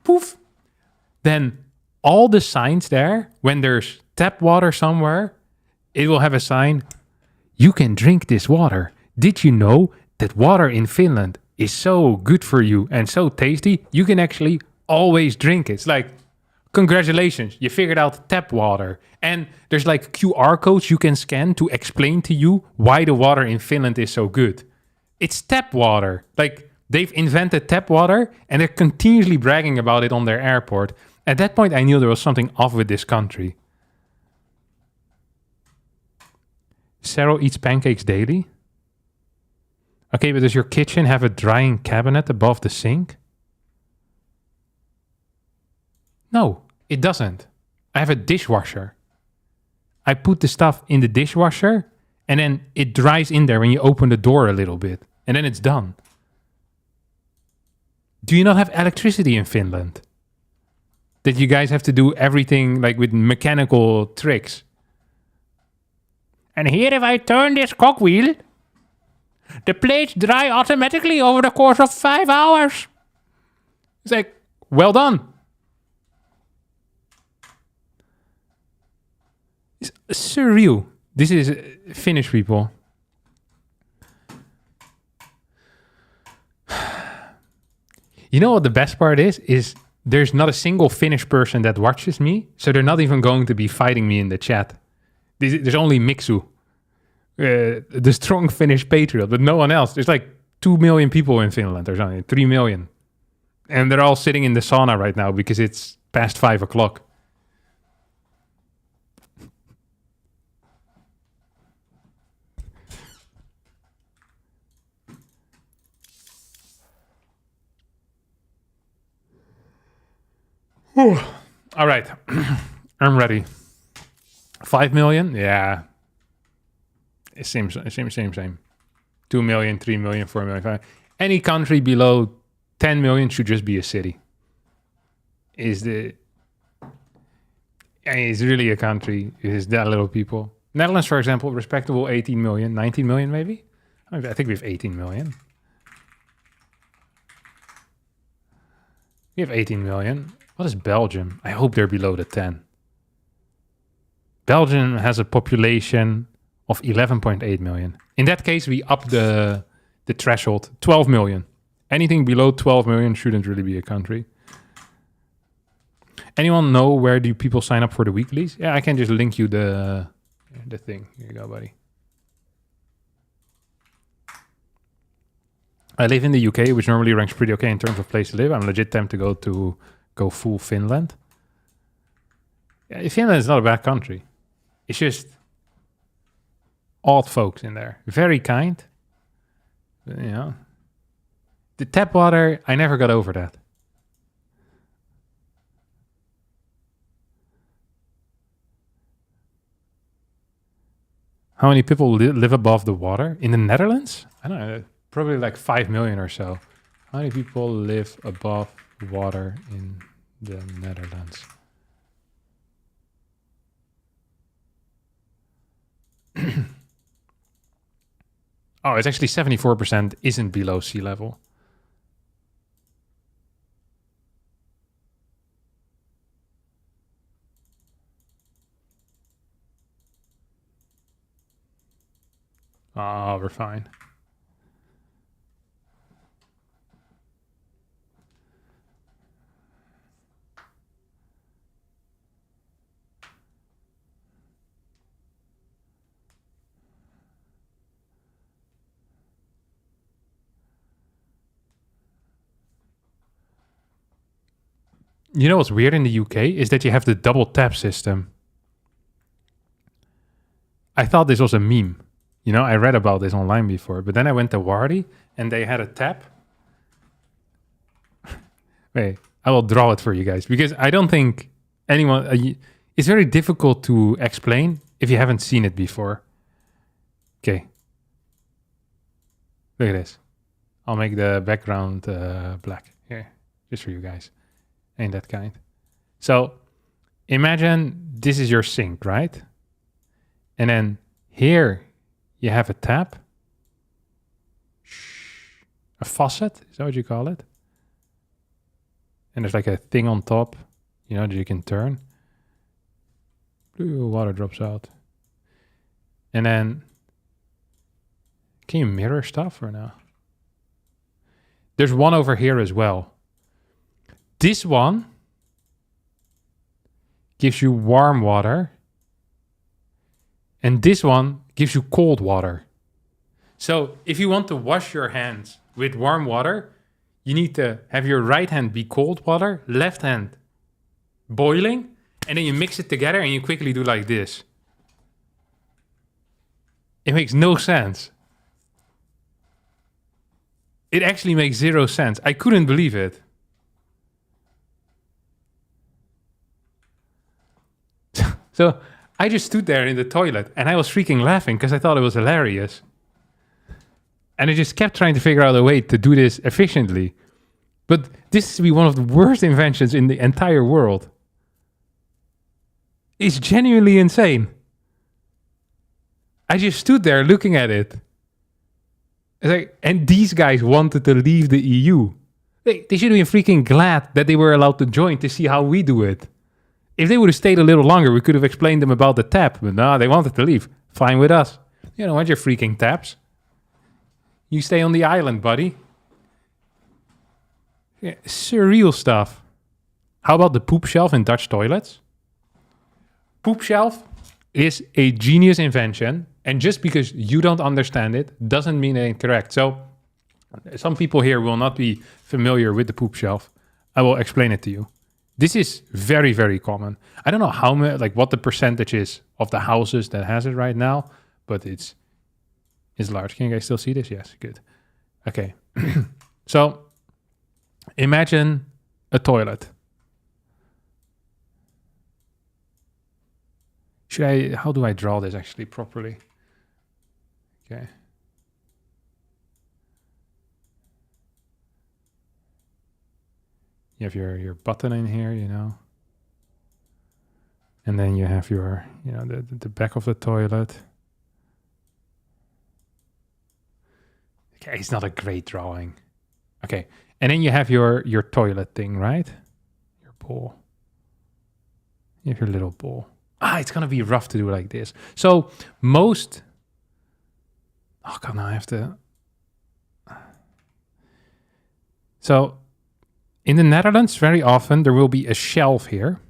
poof, then all the signs there, when there's tap water somewhere, it will have a sign, you can drink this water. Did you know that water in Finland is so good for you and so tasty? You can actually always drink it. It's like, congratulations, you figured out tap water. And there's like QR codes you can scan to explain to you why the water in Finland is so good. It's tap water. Like, they've invented tap water and they're continuously bragging about it on their airport. At that point, I knew there was something off with this country. Sarah eats pancakes daily. Okay, but does your kitchen have a drying cabinet above the sink? No, it doesn't. I have a dishwasher. I put the stuff in the dishwasher and then it dries in there when you open the door a little bit. And then it's done. Do you not have electricity in Finland? That you guys have to do everything like with mechanical tricks. And here if I turn this cogwheel, the plates dry automatically over the course of 5 hours. It's like, well done. It's surreal. This is Finnish people. You know what the best part is? Is there's not a single Finnish person that watches me, so they're not even going to be fighting me in the chat. There's only Mixu, the strong Finnish patriot, but no one else. There's like 2 million people in Finland. There's only 3 million. And they're all sitting in the sauna right now because it's past 5 o'clock. All right. I'm ready. 5 million? Yeah. Same. 2 million, 3 million, 4 million, 5. Any country below 10 million should just be a city. It's really a country. It's that little people. Netherlands, for example, respectable 18 million, 19 million maybe? I think we have 18 million. We have 18 million. What is Belgium? I hope they're below the 10. Belgium has a population of 11.8 million. In that case, we up the threshold, 12 million. Anything below 12 million shouldn't really be a country. Anyone know where do people sign up for the weeklies? Yeah, I can just link you the thing. Here you go, buddy. I live in the UK, which normally ranks pretty okay in terms of place to live. I'm legit tempted to go full Finland. Yeah, Finland is not a bad country. It's just odd folks in there. Very kind. You know. The tap water, I never got over that. How many people live above the water? In the Netherlands? I don't know. Probably like 5 million or so. How many people live above water in the Netherlands? Oh, it's actually 74% isn't below sea level. Oh, we're fine. You know what's weird in the UK is that you have the double tap system. I thought this was a meme. You know, I read about this online before, but then I went to Wardy and they had a tap. Wait, I will draw it for you guys because I don't think anyone... it's very difficult to explain if you haven't seen it before. Okay. Look at this. I'll make the background black here, just for you guys. Ain't that kind. So imagine this is your sink, right? And then here you have a tap. A faucet? Is that what you call it? And there's like a thing on top, you know, that you can turn. Ooh, water drops out. And then, can you mirror stuff or no? There's one over here as well. This one gives you warm water. And this one gives you cold water. So if you want to wash your hands with warm water, you need to have your right hand be cold water, left hand boiling, and then you mix it together and you quickly do like this. It makes no sense. It actually makes zero sense. I couldn't believe it. So I just stood there in the toilet and I was freaking laughing because I thought it was hilarious. And I just kept trying to figure out a way to do this efficiently. But this is to be one of the worst inventions in the entire world. It's genuinely insane. I just stood there looking at it. It's like, and these guys wanted to leave the EU. They should have been freaking glad that they were allowed to join to see how we do it. If they would have stayed a little longer, we could have explained them about the tap. But no, they wanted to leave. Fine with us. You don't want your freaking taps. You stay on the island, buddy. Yeah, surreal stuff. How about the poop shelf in Dutch toilets? Poop shelf is a genius invention. And just because you don't understand it doesn't mean it's incorrect. So some people here will not be familiar with the poop shelf. I will explain it to you. This is very, very common. I don't know how much, like what the percentage is of the houses that has it right now, but it's large. Can you guys still see this? Yes, good. Okay. So imagine a toilet. How do I draw this actually properly? Okay. You have your button in here, you know. And then you have your, you know, the back of the toilet. Okay, it's not a great drawing. Okay. And then you have your toilet thing, right? Your bowl. You have your little bowl. It's going to be rough to do like this. So most... Oh, God, now I have to... So in the Netherlands, very often there will be a shelf here.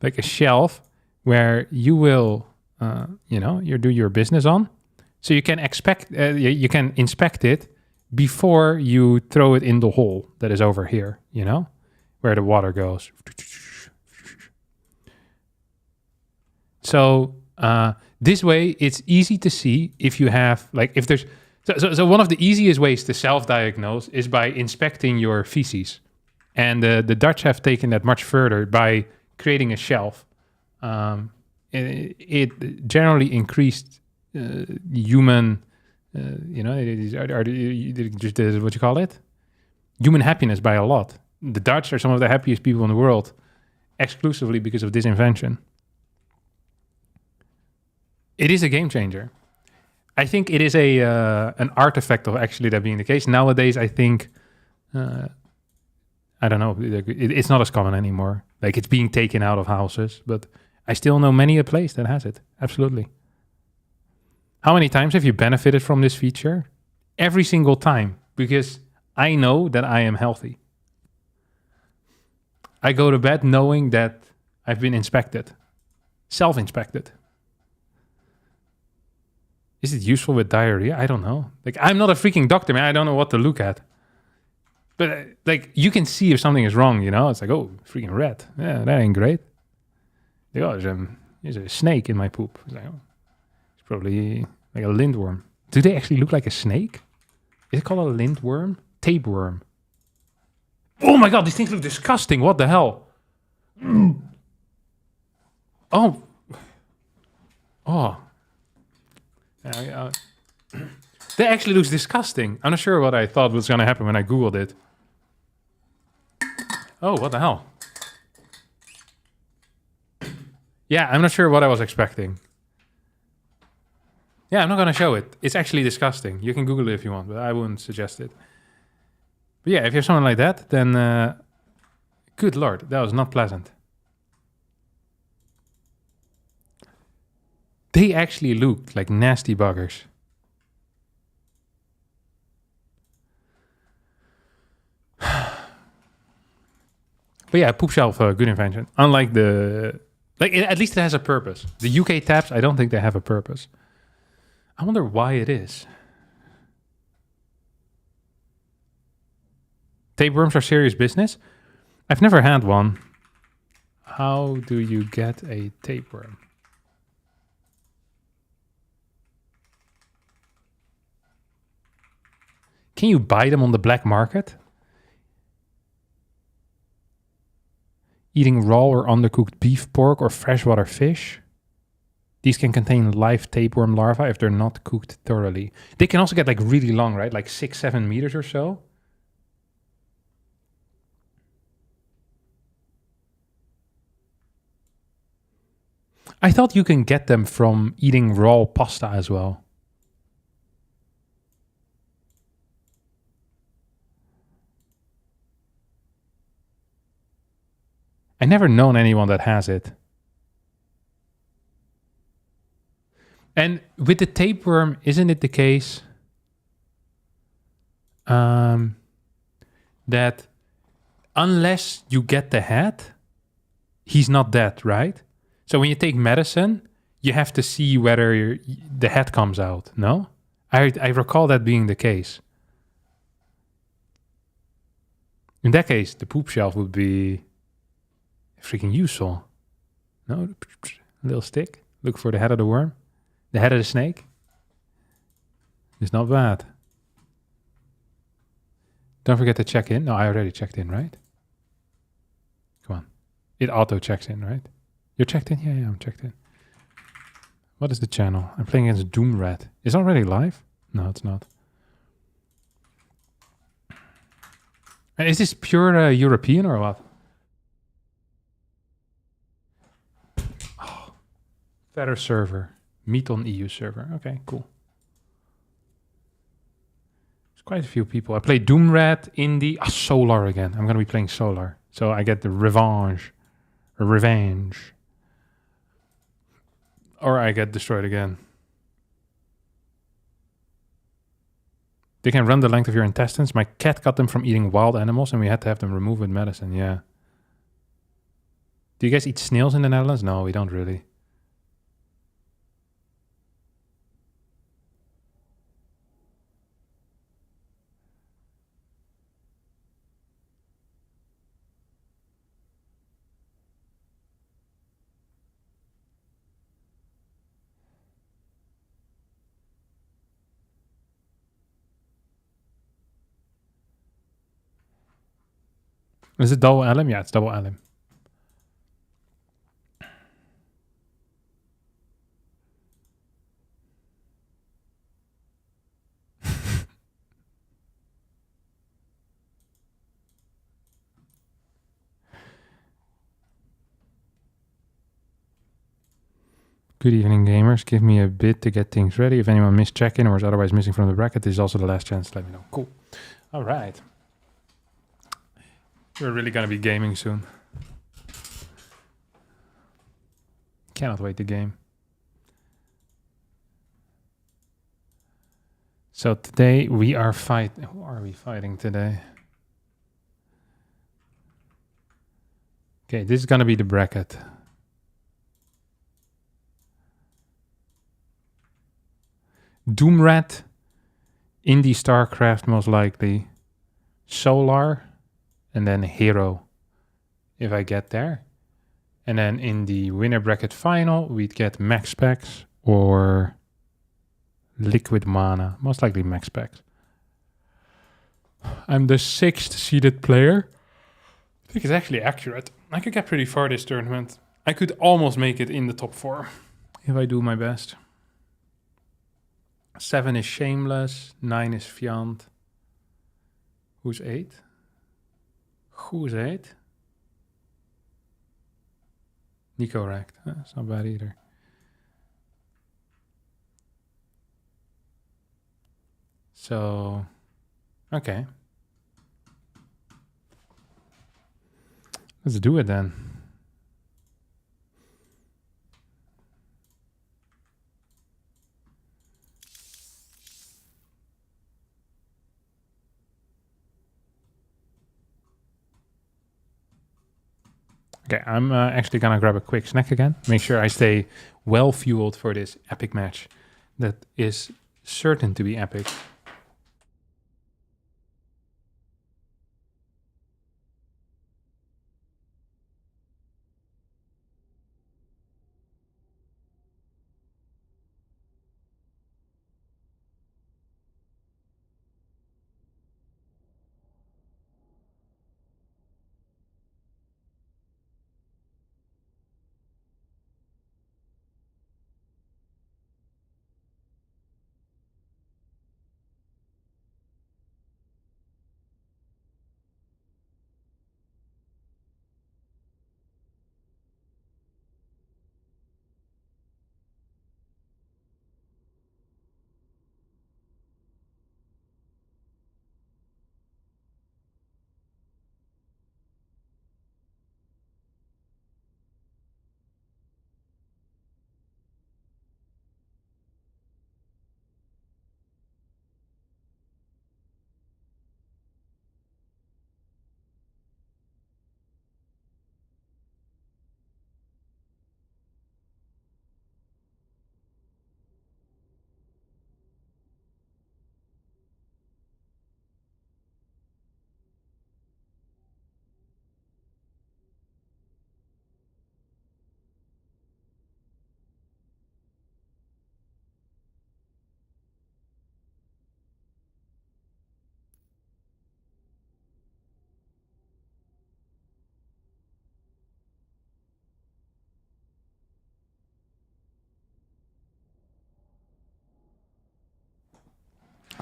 Like a shelf where you will, you do your business on. So you can you can inspect it before you throw it in the hole that is over here, you know, where the water goes. So this way, it's easy to see if you have, like, if there's... So one of the easiest ways to self-diagnose is by inspecting your feces. And the Dutch have taken that much further by creating a shelf. It generally increased human, what you call it? Human happiness by a lot. The Dutch are some of the happiest people in the world, exclusively because of this invention. It is a game changer. I think it is an artifact of actually that being the case. Nowadays, I think, I don't know, it's not as common anymore. Like, it's being taken out of houses, but I still know many a place that has it. Absolutely. How many times have you benefited from this feature? Every single time, because I know that I am healthy. I go to bed knowing that I've been inspected, self-inspected. Is it useful with diarrhea? I don't know. Like, I'm not a freaking doctor, man. I don't know what to look at. But, like, you can see if something is wrong, you know? It's like, oh, freaking red. Yeah, that ain't great. Like, oh, there's a snake in my poop. It's like, oh, it's probably like a lindworm. Do they actually look like a snake? Is it called a lindworm? Tapeworm. Oh my God, these things look disgusting. What the hell? Oh. Oh. That actually looks disgusting. I'm not sure what I thought was going to happen when I Googled it. Oh, what the hell? Yeah, I'm not sure what I was expecting. Yeah, I'm not going to show it. It's actually disgusting. You can Google it if you want, but I wouldn't suggest it. But yeah, if you have someone like that, then good lord, that was not pleasant. They actually looked like nasty buggers. But yeah, poop shelf, good invention. Unlike the... at least it has a purpose. The UK taps, I don't think they have a purpose. I wonder why it is. Tapeworms are serious business. I've never had one. How do you get a tapeworm? Can you buy them on the black market? Eating raw or undercooked beef, pork, or freshwater fish. These can contain live tapeworm larvae if they're not cooked thoroughly. They can also get like really long, right? Like 6-7 meters or so. I thought you can get them from eating raw pasta as well. I never known anyone that has it. And with the tapeworm, isn't it the case that unless you get the head, he's not dead, right? So when you take medicine, you have to see whether the head comes out, no? I recall that being the case. In that case, the poop shelf would be freaking useful. No? A little stick. Look for the head of the worm. The head of the snake. It's not bad. Don't forget to check in. No, I already checked in, right? Come on. It auto checks in, right? You're checked in? Yeah, I'm checked in. What is the channel? I'm playing against Doomrat. Is it already live? No, it's not. And is this pure European or what? Oh, better server. Meet on EU server. Okay, cool. There's quite a few people. I played Doomrat, Indie, Solar again. I'm going to be playing Solar. So I get the revenge. Or I get destroyed again. They can run the length of your intestines. My cat got them from eating wild animals and we had to have them removed with medicine. Yeah. Do you guys eat snails in the Netherlands? No, we don't really. Is it double LM? Yeah, it's double LM. Good evening, gamers. Give me a bit to get things ready. If anyone missed check-in or is otherwise missing from the bracket, this is also the last chance to let me know. Cool. All right. We're really going to be gaming soon. Cannot wait to game. So today we are fighting. Who are we fighting today? Okay, this is going to be the bracket. Doomrat, Indie StarCraft most likely, Solar, and then Hero, if I get there. And then in the winner bracket final, we'd get MaxPax or Liquid Mana, most likely MaxPax. I'm the 6th seeded player. I think it's actually accurate. I could get pretty far this tournament. I could almost make it in the top 4 if I do my best. 7 is Shameless, 9 is Fiant. Who's 8? Who's 8? Nikoract. That's not bad either. So, okay. Let's do it then. Okay, I'm actually gonna grab a quick snack again. Make sure I stay well fueled for this epic match that is certain to be epic.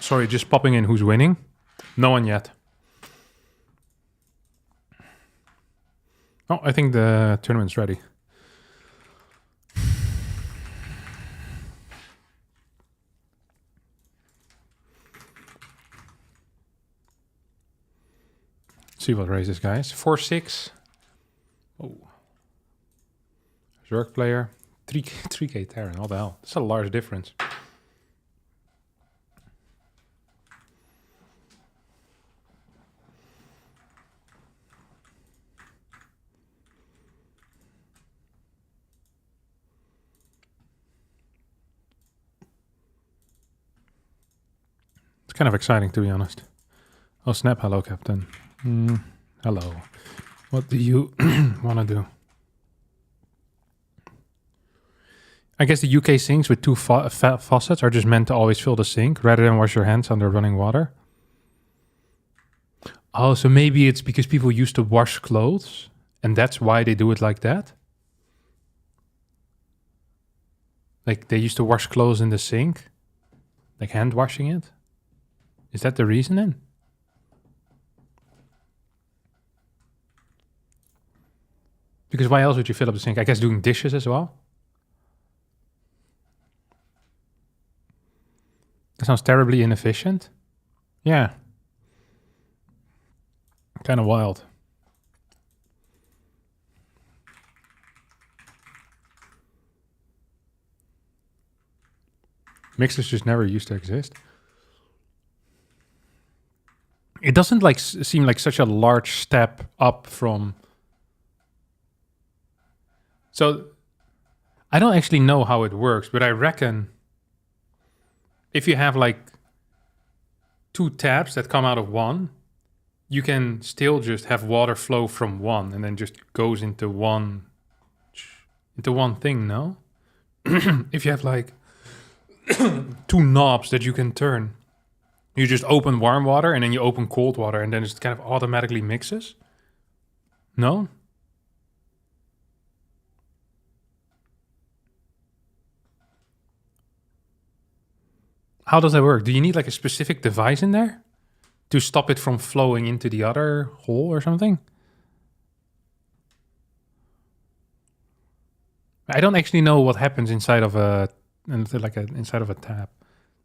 Sorry, just popping in who's winning. No one yet. Oh, I think the tournament's ready. See what races, guys. 4-6. Oh. Zerg player. 3k Terran. What the hell? That's a large difference. It's kind of exciting, to be honest. Oh, snap. Hello, Captain. Hello. What do you want to do? I guess the UK sinks with two faucets are just meant to always fill the sink rather than wash your hands under running water. Oh, so maybe it's because people used to wash clothes and that's why they do it like that? Like they used to wash clothes in the sink? Like hand washing it? Is that the reason then? Because why else would you fill up the sink? I guess doing dishes as well? That sounds terribly inefficient. Yeah. Kind of wild. Mixers just never used to exist. It doesn't like seem like such a large step up from... So I don't actually know how it works, but I reckon if you have like two taps that come out of one, you can still just have water flow from one and then just goes into one thing, no? If you have like two knobs that you can turn, you just open warm water and then you open cold water and then it kind of automatically mixes? No? How does that work? Do you need like a specific device in there to stop it from flowing into the other hole or something? I don't actually know what happens inside of inside of a tap.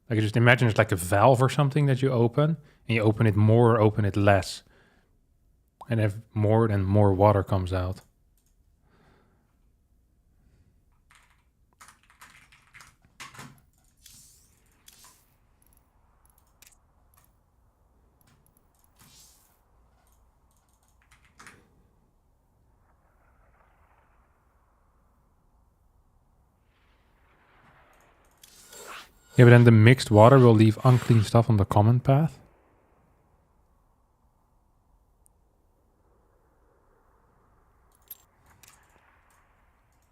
Like just imagine it's like a valve or something that you open, and you open it more or open it less. And if more, then more water comes out. Yeah, but then the mixed water will leave unclean stuff on the common path.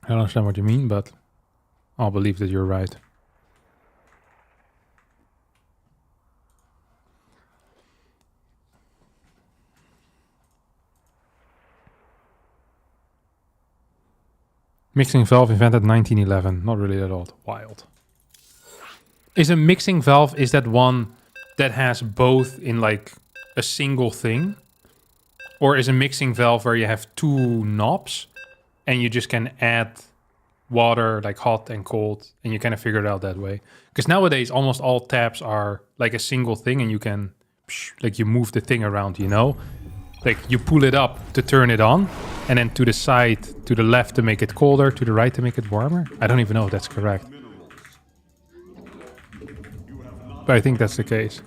I don't understand what you mean, but I'll believe that you're right. Mixing valve invented 1911. Not really that old. Wild. Is a mixing valve, is that one that has both in like a single thing? Or is a mixing valve where you have two knobs and you just can add water like hot and cold and you kind of figure it out that way? Because nowadays almost all taps are like a single thing and you can, like you move the thing around, you know? Like you pull it up to turn it on and then to the side, to the left to make it colder, to the right to make it warmer. I don't even know if that's correct. But I think that's the case.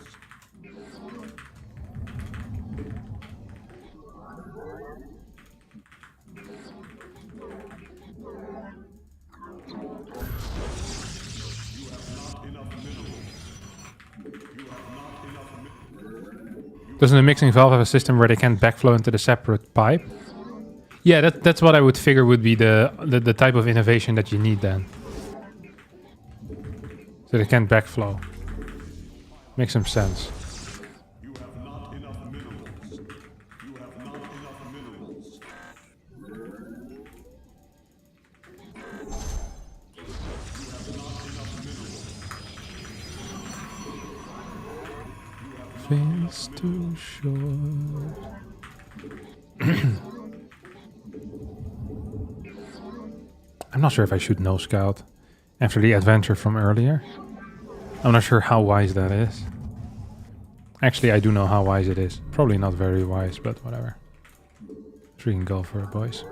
Doesn't the mixing valve have a system where they can backflow into the separate pipe? Yeah, that's what I would figure would be the type of innovation that you need then. So they can backflow. Makes some sense. You have not enough minerals. You have not enough minerals. You have not enough minerals. Things too short. I'm not sure if I should no scout after the adventure from earlier. I'm not sure how wise that is. Actually, I do know how wise it is. Probably not very wise, but whatever. So we can go for it, boys.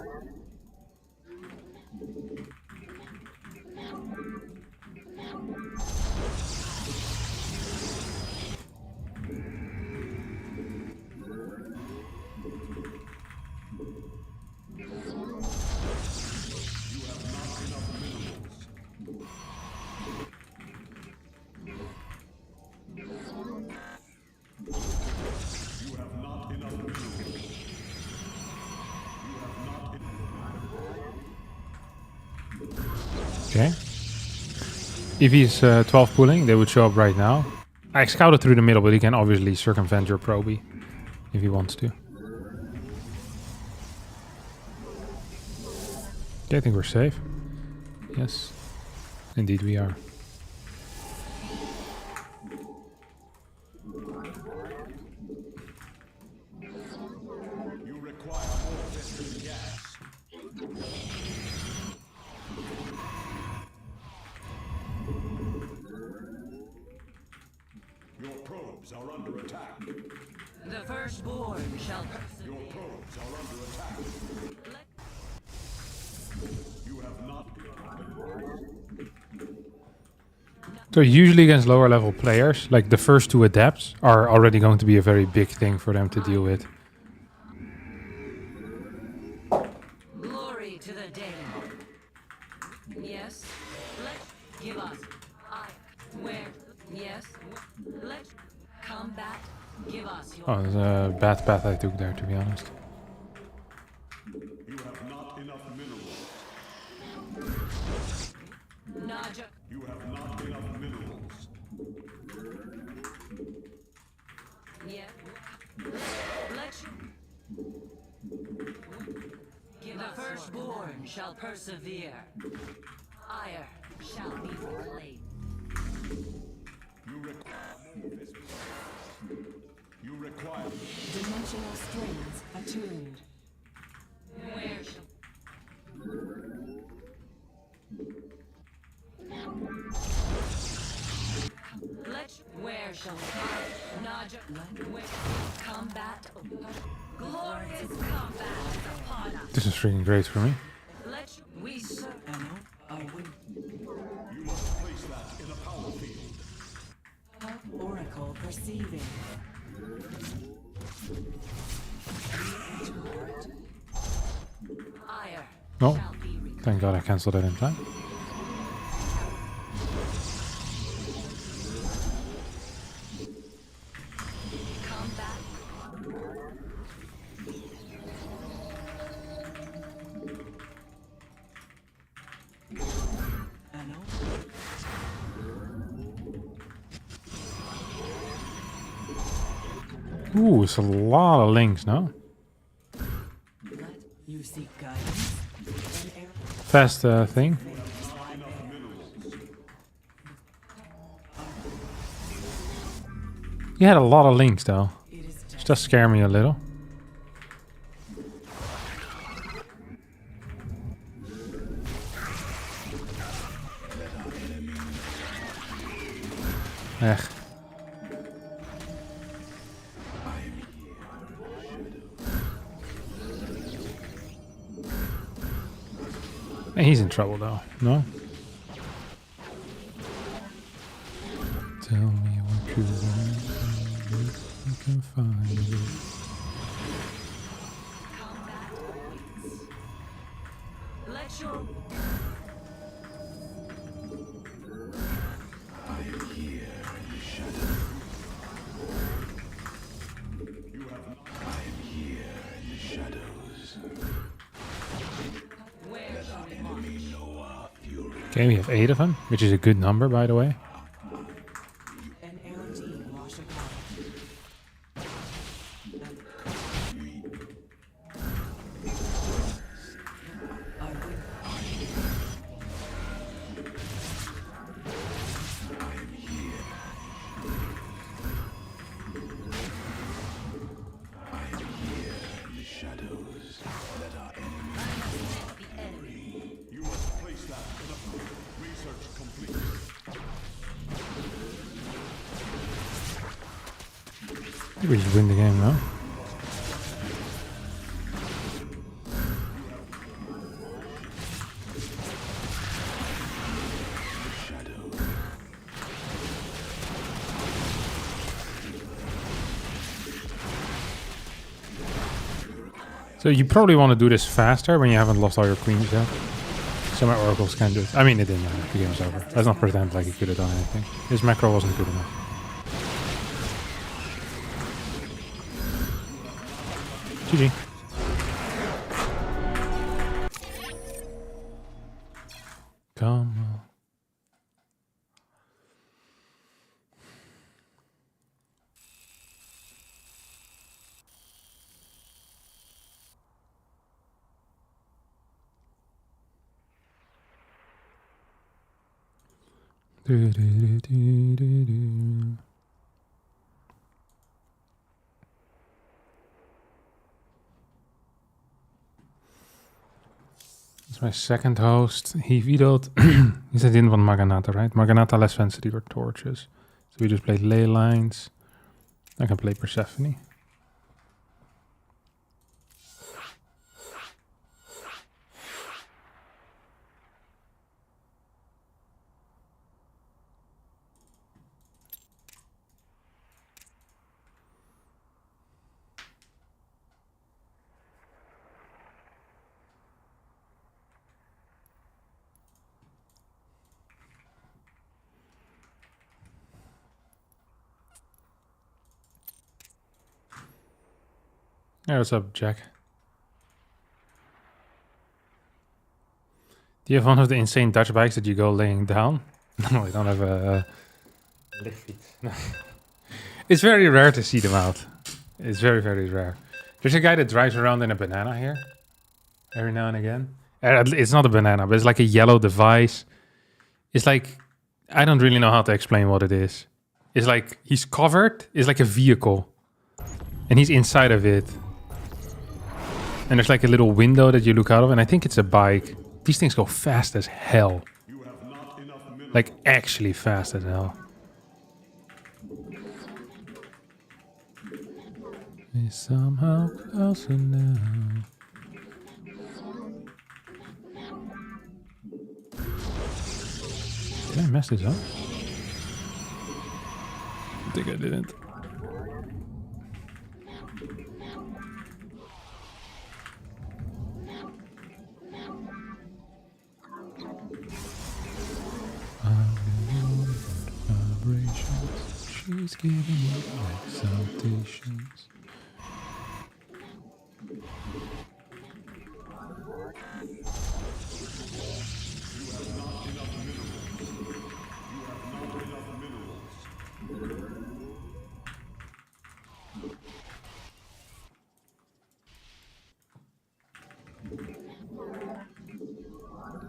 Okay. If he's 12 pulling, they would show up right now. I scouted through the middle, but he can obviously circumvent your probie if he wants to. Okay, I think we're safe. Yes, indeed we are. You require more piston gas. Your probes are under attack. The firstborn shall Your persevere. probes are under attack. You have not. So usually against lower level players, like the first two adepts are already going to be a very big thing for them to deal with. Glory to the day. Yes. Let give us. I where. Yes. Let combat. Give us your. Oh, there's a bad path I took there, to be honest. You have not enough minerals. Naja. You have not enough minerals. Yes. Let you. Give the firstborn shall persevere. Ire shall be reclaimed. You require more piston. You require. Dimensional strings attuned. Where shall Combat. Glorious combat is upon us. This is freaking great for me. Let we serve. You must place that in a power field. Oracle perceiving. Ire No. shall be required. Thank God I cancelled it in time. Combat. Ooh, it's a lot of links now. You seek guidance. An arrow. Fast thing. You had a lot of links though. It is Which does scare me a little. Echt. He's in trouble though, no? Tell me what you want, you can find it. Let your Okay, we have 8 of them, which is a good number by the way. an arrow team wash upon. You must place that in a research complete. I think we should win the game now. So you probably want to do this faster when you haven't lost all your queens yet. So my oracles can do it. I mean, it didn't matter. The game's over. Let's not pretend like he could have done anything. His macro wasn't good enough. GG. Come on. Do, do, do, do, do, do. It's my second host. He vetoed. He said he didn't want Marganata, right? Marganata less sensitive or torches. So we just played ley lines. I can play Persephone. Hey, what's up, Jack? Do you have one of the insane Dutch bikes that you go laying down? No, I don't have a lift feet. No. It's very rare to see them out. It's very, very rare. There's a guy that drives around in a banana here. Every now and again. It's not a banana, but it's like a yellow device. It's like, I don't really know how to explain what it is. It's like, he's covered. It's like a vehicle. And he's inside of it. And there's like a little window that you look out of, and I think it's a bike. These things go fast as hell. You have not enough minerals. Like actually fast as hell. is somehow closer now. Did I mess this up? I think I didn't. Vibrations, she's giving me exaltations.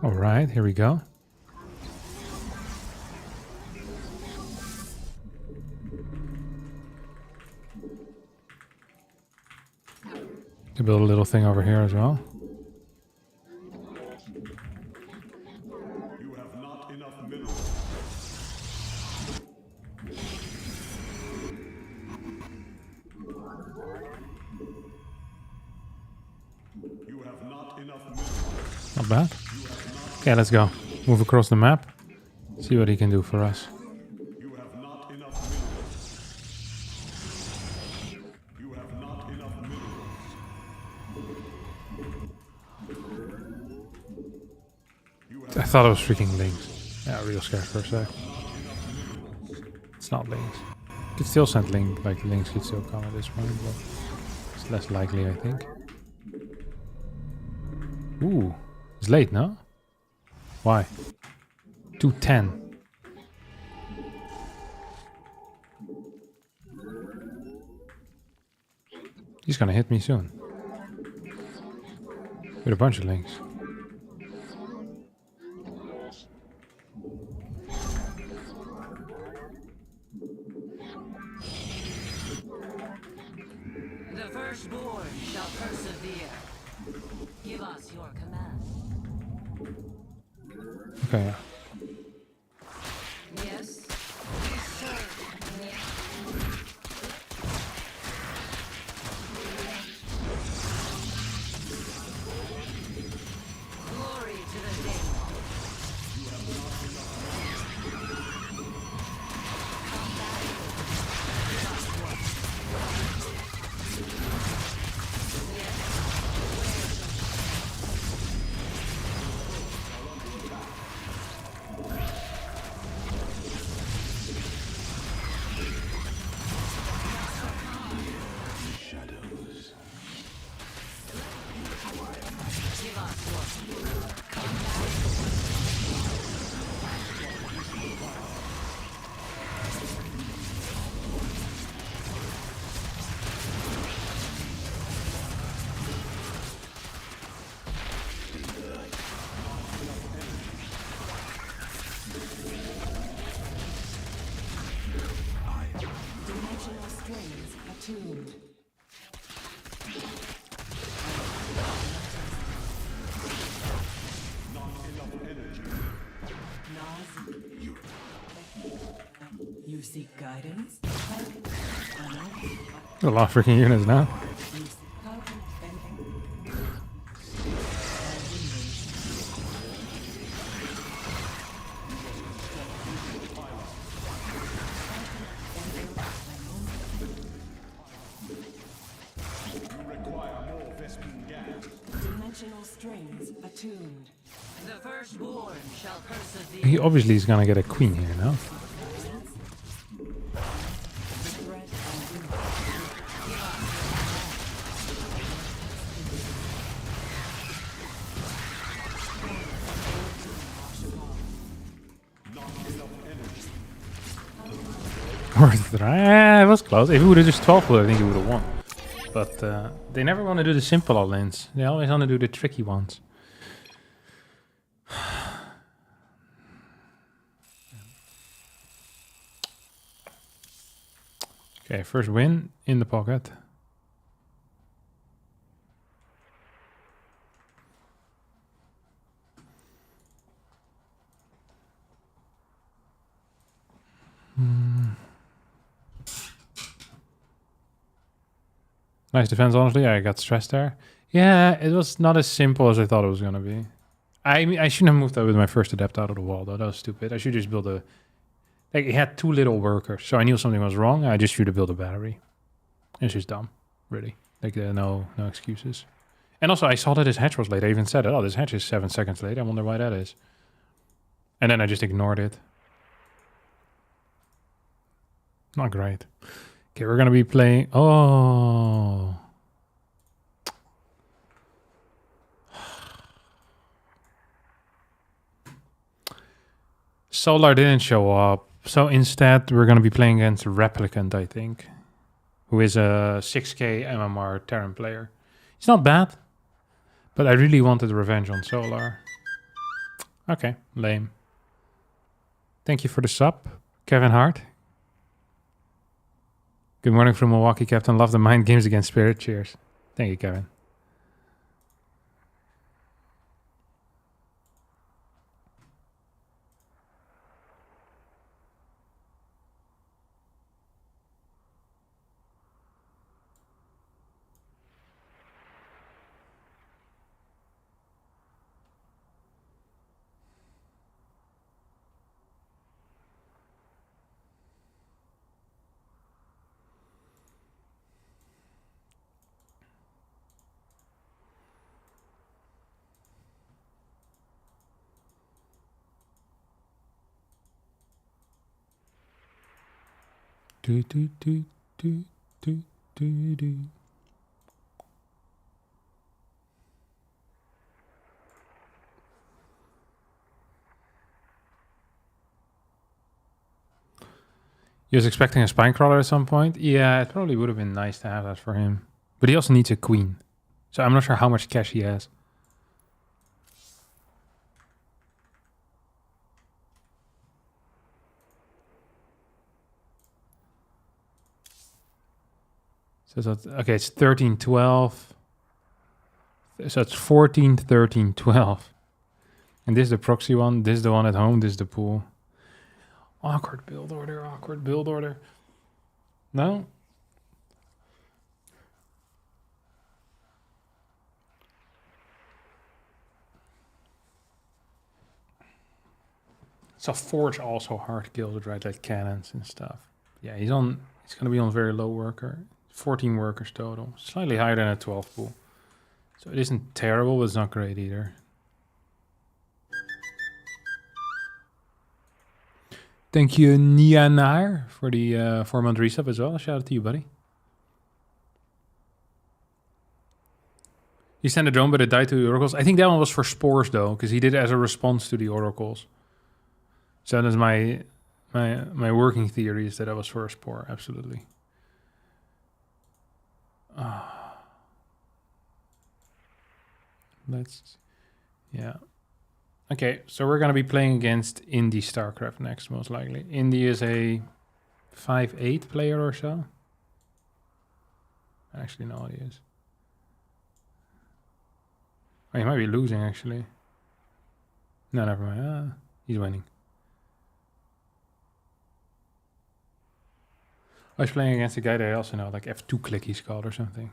All right, here we go. To build a little thing over here as well. You have not enough minerals. You have not enough minerals. Not bad. Okay, let's go. Move across the map. See what he can do for us. You have not enough minerals. You have not enough minerals. I thought it was freaking Lynx. Yeah, real scared for a sec. It's not Lynx. Could still send Link, like Lynx could still come at this point, but it's less likely, I think. Ooh, it's late, no? Why? 210. He's gonna hit me soon. With a bunch of links. The firstborn shall persevere. Give us your command. Okay, yeah. Yes. Sir. Glory to the King. Dimensional strings attuned. You seek guidance? A lot of freaking units now. Dimensional strings attuned. The firstborn shall persevere. He obviously is gonna get a queen here now. Threat and It was close. If he would have just 12 I think he would have won. But they never want to do the simpler lanes. They always want to do the tricky ones. Okay, first win in the pocket. Nice defense, honestly. I got stressed there. Yeah, it was not as simple as I thought it was going to be. I shouldn't have moved that with my first adept out of the wall, though. That was stupid. I should just build a... Like, it had 2 little workers, so I knew something was wrong. I just should have built a battery. It's just dumb, really. Like, no excuses. And also, I saw that his hatch was late. I even said, oh, this hatch is 7 seconds late. I wonder why that is. And then I just ignored it. Not great. Okay, we're going to be playing... Oh... Solar didn't show up. So instead, we're going to be playing against Replicant, I think. Who is a 6k MMR Terran player. He's not bad. But I really wanted revenge on Solar. Okay, lame. Thank you for the sub, Kevin Hart. Good morning from Milwaukee, Captain. Love the mind games against Spirit. Cheers. Thank you, Kevin. Do, do, do, do, do, do, do. He was expecting a spine crawler at some point. Yeah, it probably would have been nice to have that for him. But he also needs a queen. So I'm not sure how much cash he has. So that's, okay, it's 13, 12. So it's 14, 13, 12. And this is the proxy one. This is the one at home. This is the pool. Awkward build order, awkward build order. No? So Forge also hard killed, right? Like cannons and stuff. Yeah, he's going to be on very low worker. 14 workers total. Slightly higher than a 12 pool. So it isn't terrible, but it's not great either. Thank you, Nianar, for the 4-month resub as well. Shout out to you, buddy. He sent a drone, but it died to the oracles. I think that one was for spores, though, because he did it as a response to the oracles. So that's my working theory is that was for a spore, absolutely. Yeah. Okay, so we're going to be playing against Indie StarCraft next, most likely. Indie is a 5'8" player or so. Actually, no, he is. Oh, he might be losing, actually. No, never mind. He's winning. I was playing against a guy that I also know, like F2 click he's called or something.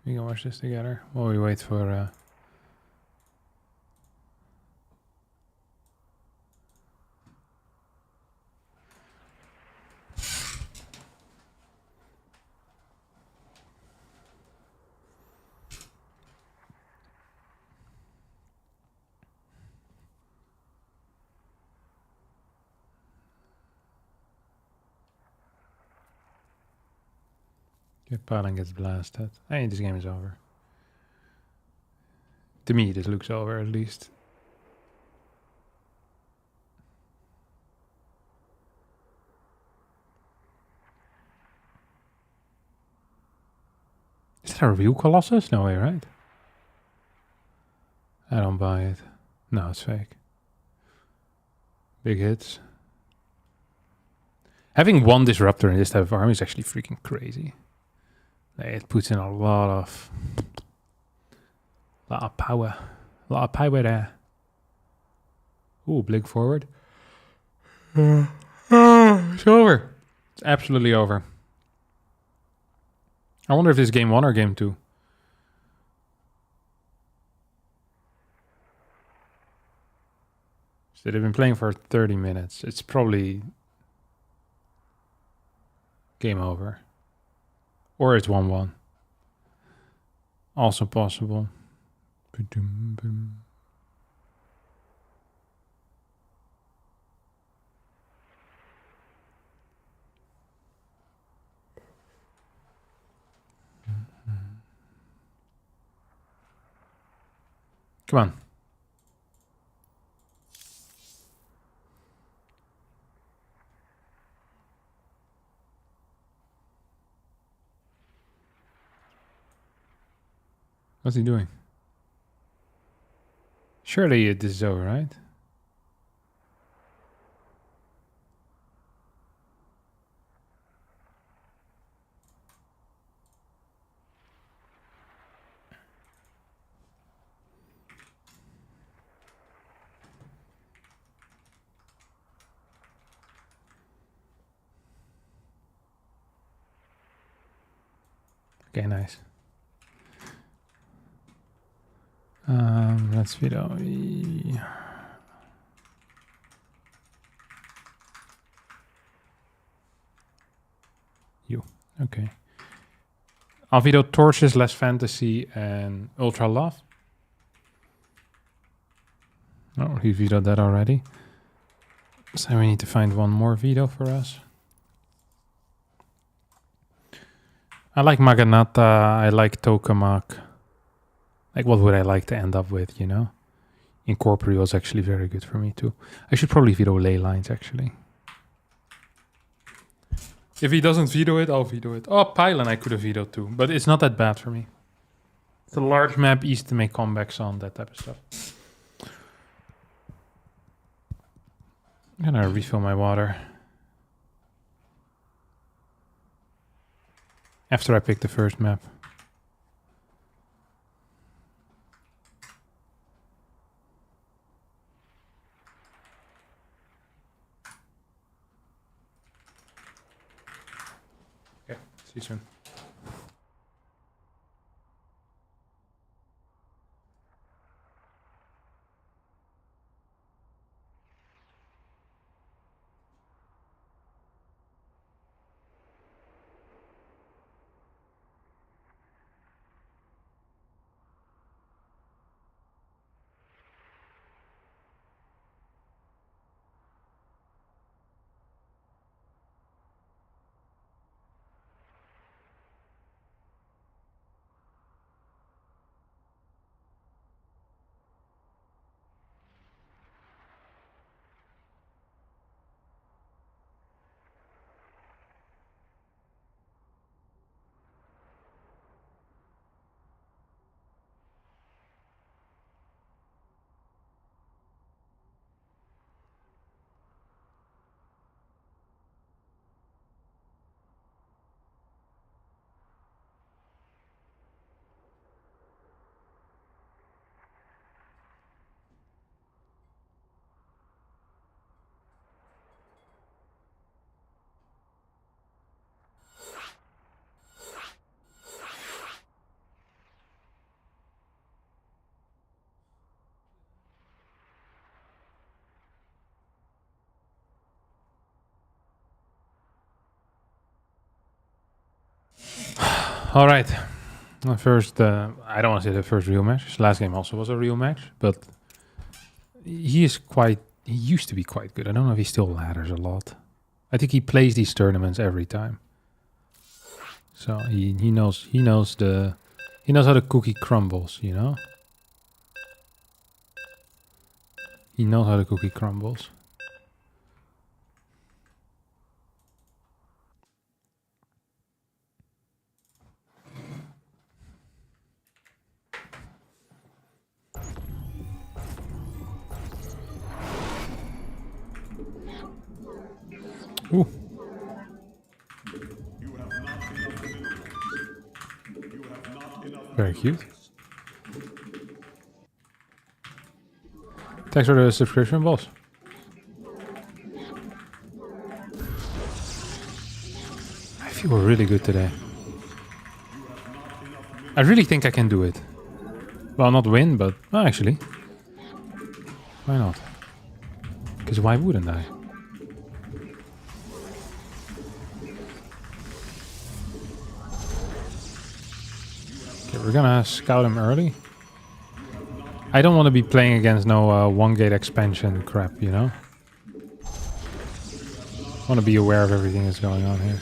We can watch this together while we wait for... If Palan gets blasted. I think this game is over. To me, this looks over at least. Is that a real Colossus? No way, right? I don't buy it. No, it's fake. Big hits. Having one disruptor in this type of army is actually freaking crazy. It puts in a lot of power. A lot of power there. Ooh, blink forward. It's over. It's absolutely over. I wonder if this game 1 or game 2. So they've been playing for 30 minutes. It's probably game over. Or it's 1-1. Also possible. Come on. What's he doing? Surely it is over, right? Okay, nice. Let's video. You. Okay. I'll video Torches, Less Fantasy, and Ultra Love. Oh, he vetoed that already. So we need to find one more veto for us. I like Maganata, I like Tokamak. Like, what would I like to end up with, you know? Incorporeal is actually very good for me, too. I should probably veto Ley Lines, actually. If he doesn't veto it, I'll veto it. Oh, Pylon I could have vetoed, too. But it's not that bad for me. It's a large map, easy to make comebacks on, that type of stuff. I'm gonna refill my water. After I pick the first map. Okay, see you soon. All right. The first, I don't want to say the first real match. His last game also was a real match, but he used to be quite good. I don't know if he still ladders a lot. I think he plays these tournaments every time. So he knows how the cookie crumbles, you know? He knows how the cookie crumbles. Ooh. Very cute. Thanks for the subscription, boss. I feel really good today. I really think I can do it. Well, not win, but... Well, actually. Why not? Because why wouldn't I? Okay, we're gonna scout him early. I don't want to be playing against no one-gate expansion crap, you know? I want to be aware of everything that's going on here.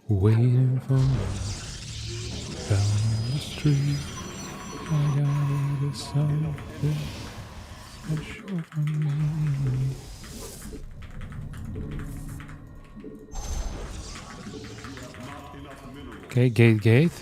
Waiting for me down the street. I got it, something special for me. Okay, gate.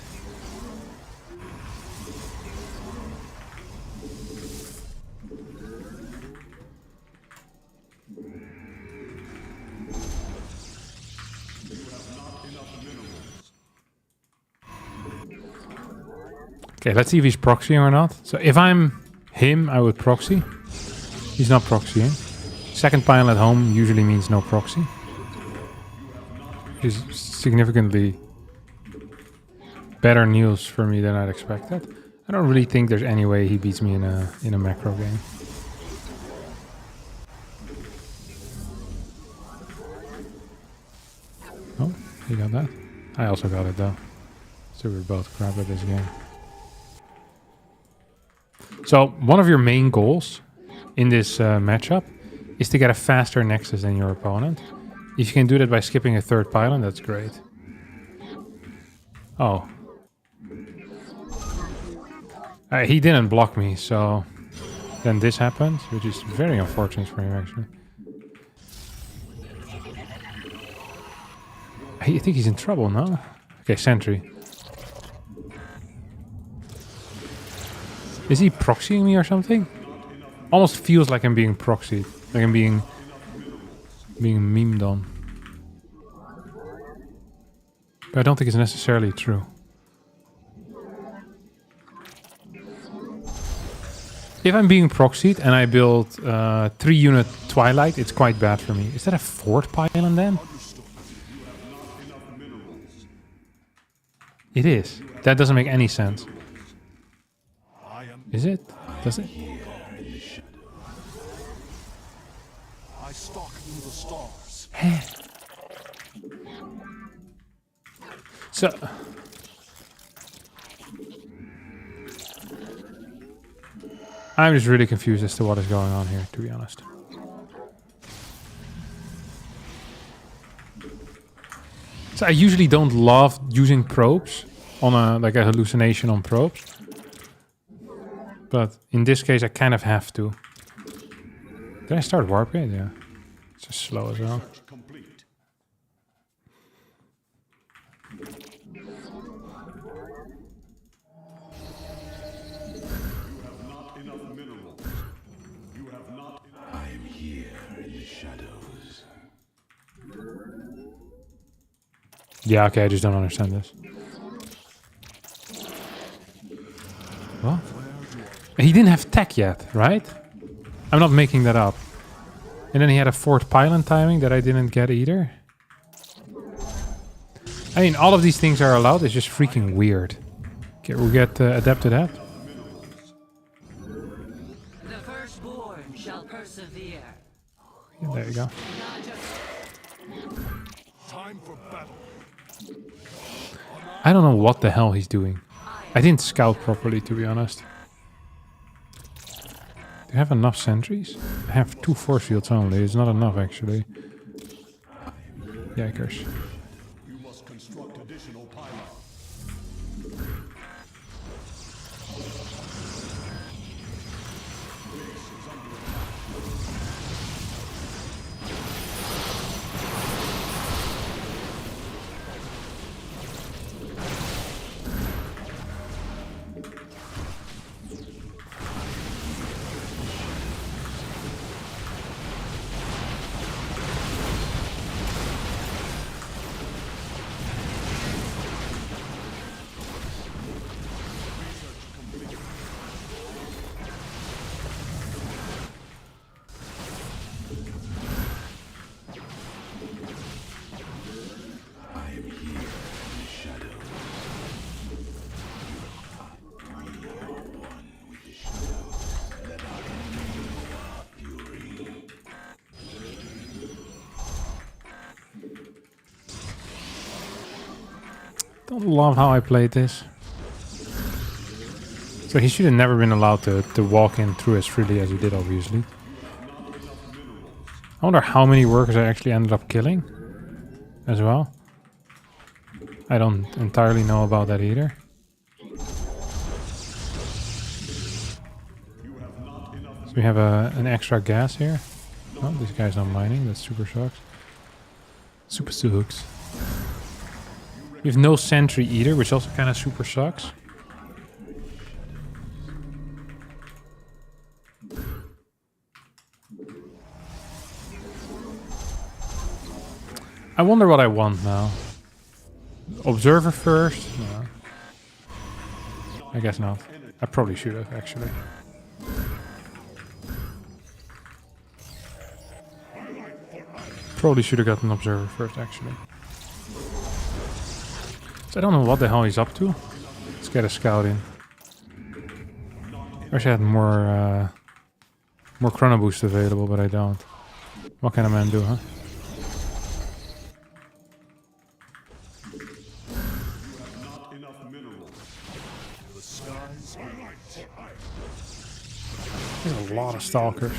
Okay, let's see if he's proxying or not. So if I'm him, I would proxy. He's not proxying. Second pile at home usually means no proxy. Is significantly better news for me than I'd expected. I don't really think there's any way he beats me in a macro game. Oh, he got that. I also got it though. So we're both crap at this game. So one of your main goals in this matchup is to get a faster nexus than your opponent. If you can do that by skipping a third pylon, that's great. Oh. He didn't block me, so then this happened, which is very unfortunate for him actually. I think he's in trouble, no? Okay, sentry. Is he proxying me or something? Almost feels like I'm being proxied. Like I'm being memed on. But I don't think it's necessarily true. If I'm being proxied and I build 3-unit Twilight, it's quite bad for me. Is that a fourth pylon then? It is. That doesn't make any sense. Is it? Does it? I stalk through the stars. So... I'm just really confused as to what is going on here, to be honest. So I usually don't love using probes on a hallucination on probes. But in this case I kind of have to. Did I start warp gate? Yeah. It's just slow as well. Complete. Yeah, okay, I just don't understand this. What? He didn't have tech yet, right? I'm not making that up. And then he had a fourth pylon timing that I didn't get either. I mean, all of these things are allowed. It's just freaking weird. Okay, we'll get adept to that. The firstborn shall persevere. Yeah, there you go. Time for battle. I don't know what the hell he's doing. I didn't scout properly, to be honest. Do you have enough sentries? I have 2 force fields only. It's not enough, actually. Yikers. You must construct additional pylons. Don't love how I played this. So he should have never been allowed to walk in through as freely as he did, obviously. I wonder how many workers I actually ended up killing as well. I don't entirely know about that either. So we have an extra gas here. Oh, this guy's not mining. That super sucks. Super sucks. We have no sentry either, which also kind of super sucks. I wonder what I want now. Observer first? No. I guess not. I probably should have, actually. Probably should have gotten Observer first, actually. So I don't know what the hell he's up to. Let's get a scout in. I wish I had more chrono boost available, but I don't. What can a man do, huh? There's a lot of stalkers.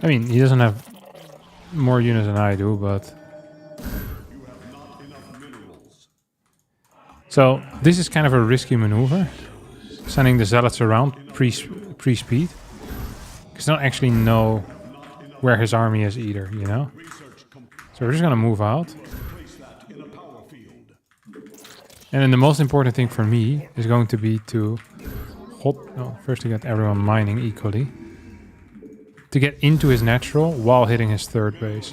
I mean, he doesn't have more units than I do, but... So, this is kind of a risky maneuver. Sending the zealots around pre-speed. Because I don't actually know where his army is either, you know? So we're just gonna move out. And then the most important thing for me is going to be to first to get everyone mining equally. To get into his natural while hitting his third base.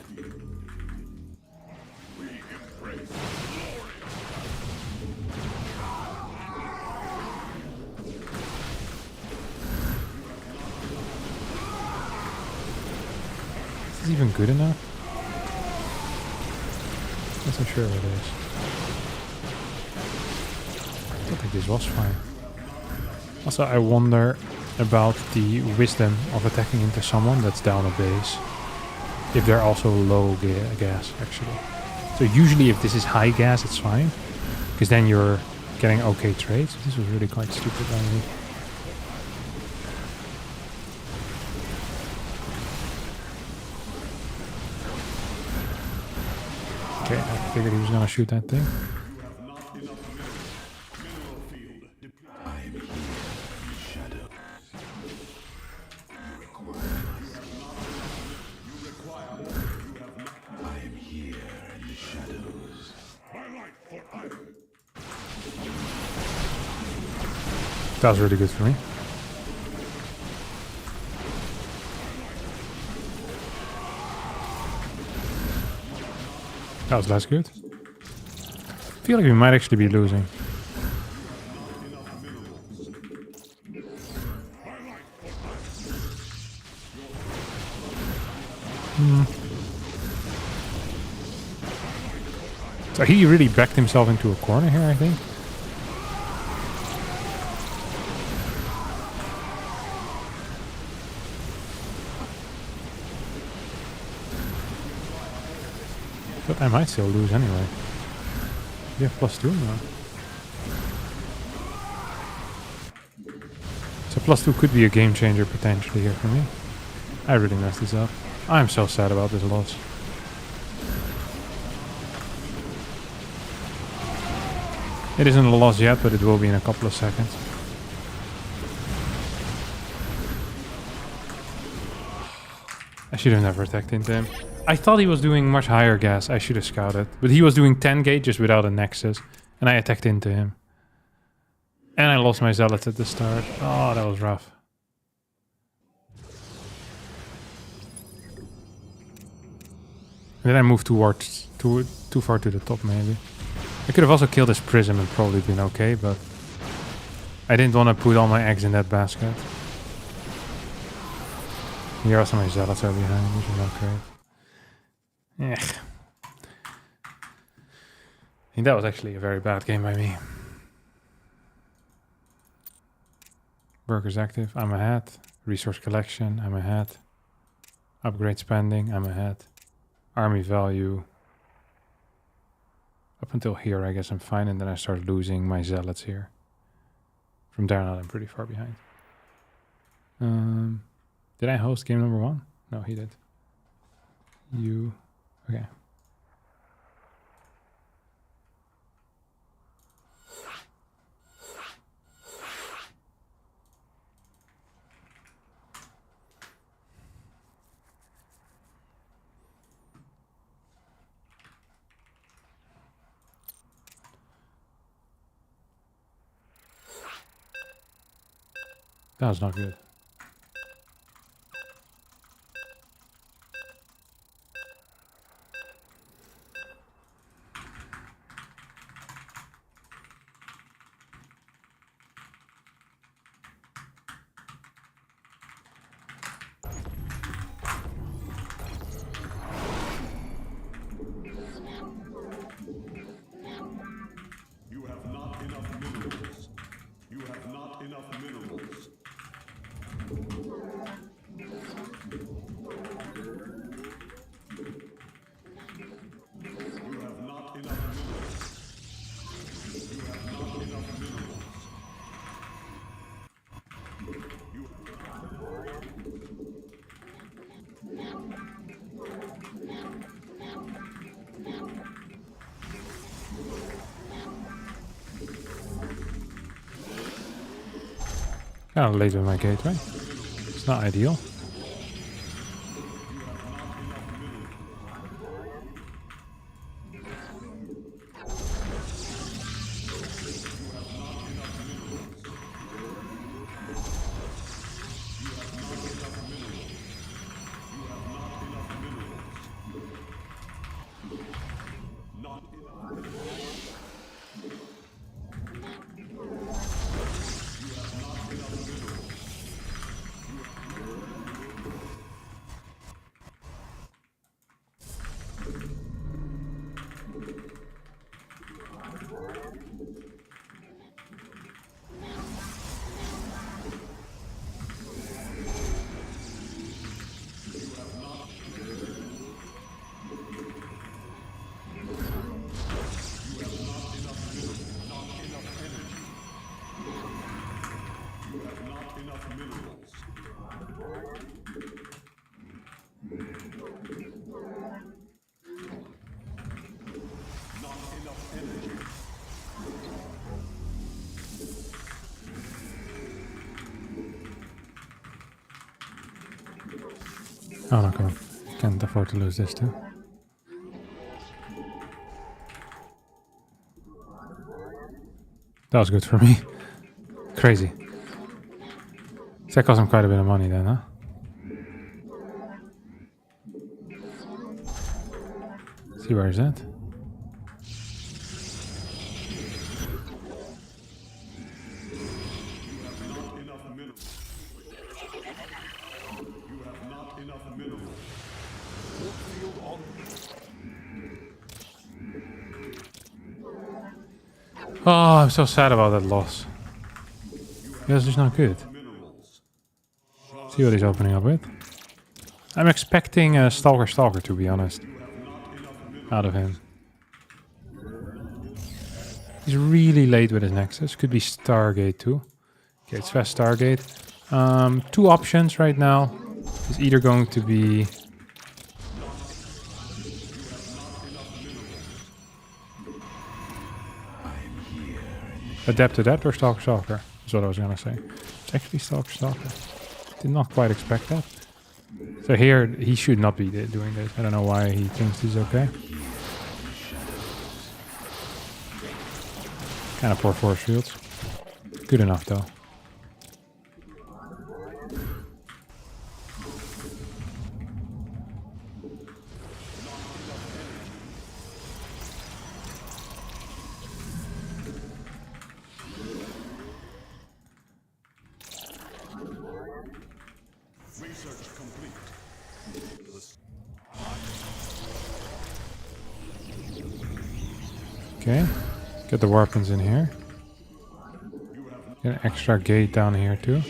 Is this even good enough? I'm not so sure what it is. I don't think this was fine. Also, I wonder about the wisdom of attacking into someone that's down a base. If they're also low gas, actually. So usually if this is high gas, it's fine. Because then you're getting okay trades. This was really quite stupid by me. Okay, I figured he was gonna shoot that thing. That was really good for me. That was less good. I feel like we might actually be losing. So he really backed himself into a corner here, I think. But I might still lose anyway. You have +2 now. So +2 could be a game changer potentially here for me. I really messed this up. I'm so sad about this loss. It isn't a loss yet, but it will be in a couple of seconds. I should have never attacked into him. I thought he was doing much higher gas. I should have scouted. But he was doing 10 gauges without a nexus. And I attacked into him. And I lost my zealots at the start. Oh, that was rough. And then I moved towards too far to the top, maybe. I could have also killed this prism and probably been okay, but I didn't want to put all my eggs in that basket. Here also my zealots are behind, which is not great. Yeah. I think that was actually a very bad game by me. Workers active, I'm ahead. Resource collection, I'm ahead. Upgrade spending, I'm ahead. Army value. Up until here, I guess I'm fine, and then I start losing my zealots here. From there on, I'm pretty far behind. Did I host game number 1? No, he did. Okay. That was not good. You have not enough minerals. You have not enough minerals. You have not enough minerals. You have not enough minerals. Kind of late with my gateway. It's not ideal. Oh, no, come on. Can't afford to lose this too. That was good for me. Crazy. So that cost him quite a bit of money then, huh? See, where is that? Oh, I'm so sad about that loss. That's just not good. See what he's opening up with. I'm expecting a Stalker, to be honest. Out of him. He's really late with his Nexus. Could be Stargate too. Okay, it's fast Stargate. 2 options right now. It's either going to be... Adept or Stalker. Is what I was gonna say. It's actually Stalker. Did not quite expect that. So here, he should not be doing this. I don't know why he thinks this is okay. Kind of poor force fields. Good enough though. Okay, get the weapons in here. Get an extra gate down here too.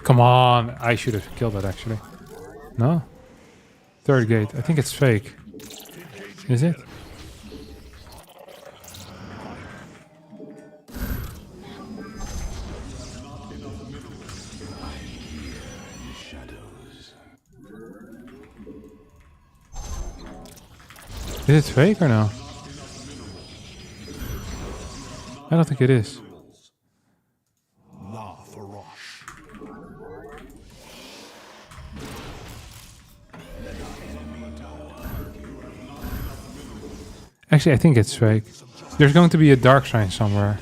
Come on. I should have killed that actually. No? Third gate. I think it's fake. Is it? Is it fake or no? I don't think it is. Actually, I think it's fake. There's going to be a dark shrine somewhere.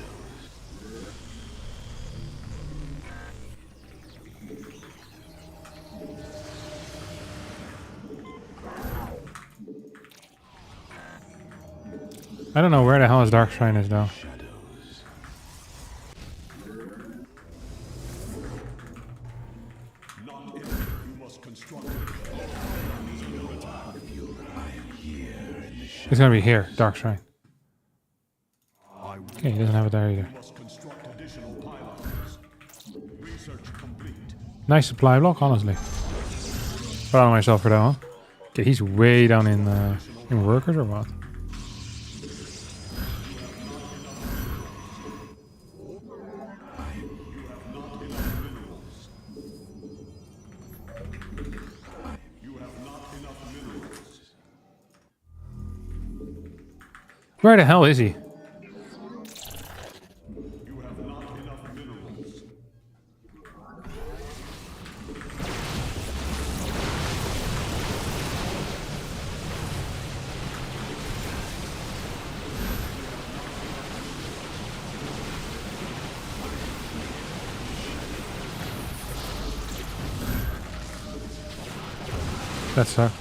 I don't know where the hell his dark shrine is though. It's gonna be here, dark shrine. Okay, he doesn't have it there either. Nice supply block, honestly. Proud of myself for that one. Okay, he's way down in workers or what? Where the hell is he? That sucked.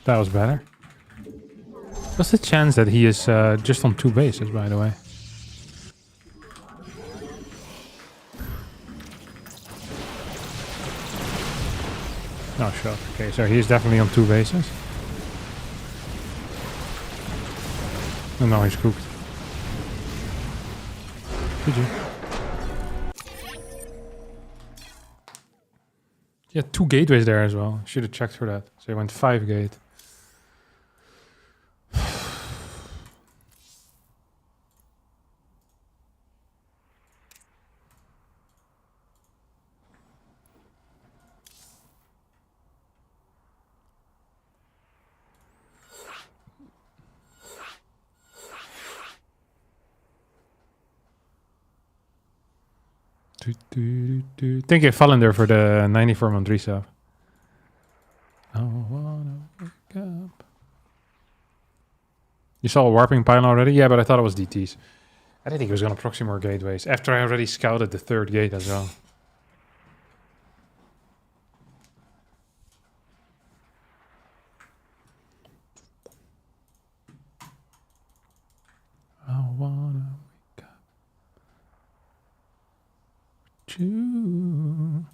That was better. What's the chance that he is just on 2 bases, by the way? Oh, sure. Okay, so he's definitely on 2 bases. Oh, no, he's cooked. GG. Yeah, 2 gateways there as well. Should have checked for that. So he went 5 gate. Thank you, Fallender, for the 94 month resub. I wanna wake up. You saw a warping pile already? Yeah, but I thought it was DTs. I didn't think he was going to proxy more gateways. After I already scouted the 3rd gate as well. I wanna wake up. You.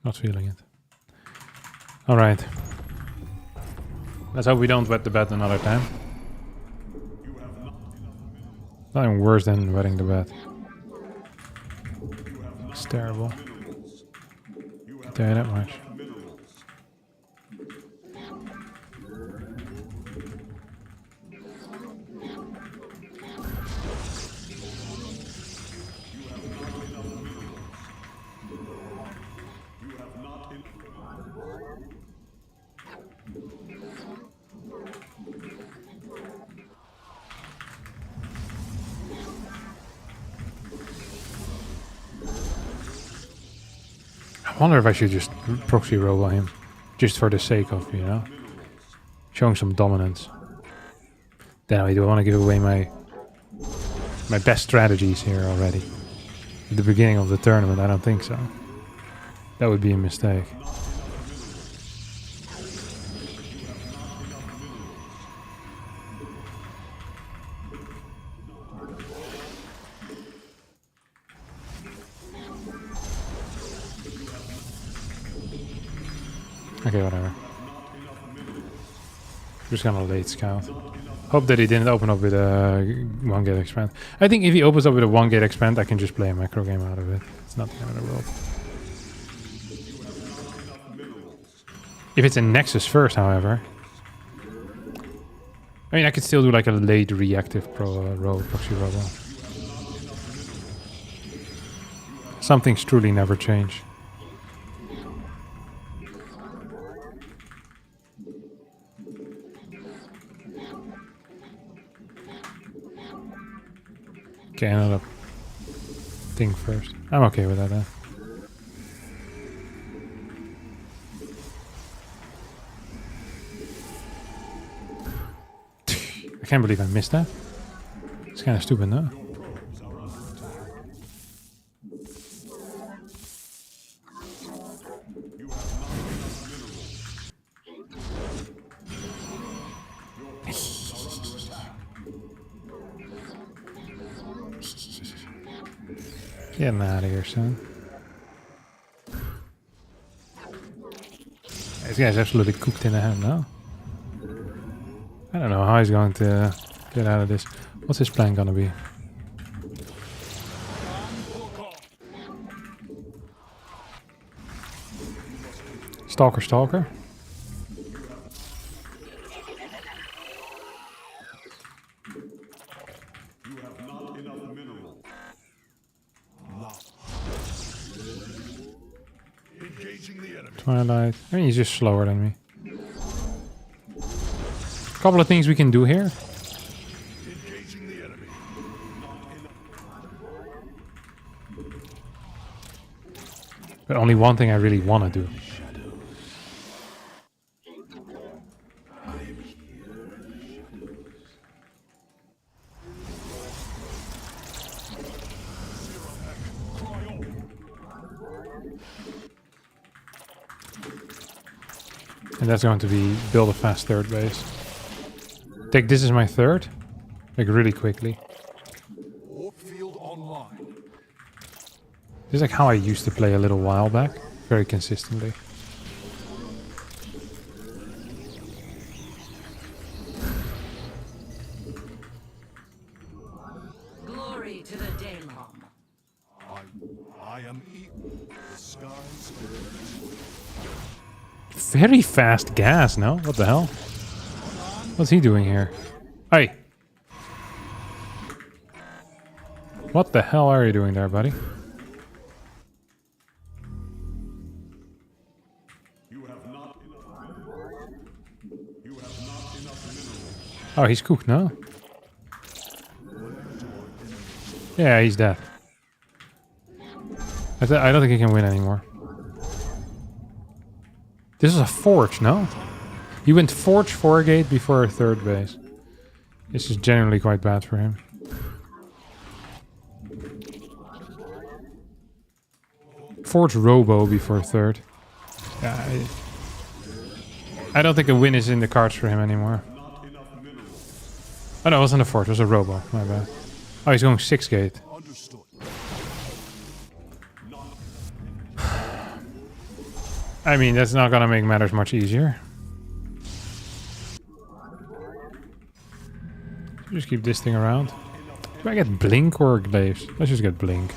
Not feeling it. All right. Let's hope we don't wet the bed another time. Nothing worse than wetting the bed. It's terrible. I'll tell you that much. I wonder if I should just proxy roll him, just for the sake of, you know, showing some dominance. Then I do want to give away my best strategies here already. At the beginning of the tournament, I don't think so. That would be a mistake. Okay, whatever. Just gonna late scout. Hope that he didn't open up with a 1 gate expand. I think if he opens up with a 1 gate expand, I can just play a macro game out of it. It's not the end of the world. If it's a Nexus first, however, I mean, I could still do like a late reactive proxy robo. Some things truly never change. Okay, another thing first. I'm okay with that then. I can't believe I missed that. It's kind of stupid, no? Getting out of here, son. This guy's absolutely cooked in the head now. I don't know how he's going to get out of this. What's his plan gonna be? Stalker, stalker. You have not enough minerals. Engaging the enemy. Twilight. I mean, he's just slower than me. Couple of things we can do here. Engaging the enemy. But only one thing I really want to do. And that's going to be build a fast third base. Take this as my third. Like really quickly. Warp field online. This is like how I used to play a little while back. Very consistently. Glory to the Daylom. I am eaten. The skies. Very fast gas, no? What the hell? What's he doing here? Hey! What the hell are you doing there, buddy? You have not enough minerals. You have not enough minerals. Oh, he's cooked now? Yeah, he's dead. I don't think he can win anymore. This is a forge, no? He went forge 4 gate before a third base. This is generally quite bad for him. Forge robo before third. Yeah, I don't think a win is in the cards for him anymore. Oh no, it wasn't a forge, it was a robo. My bad. Oh, he's going 6 gate. Understood. I mean, that's not gonna make matters much easier. Just keep this thing around. Do I get blink or glaives? Let's just get blink.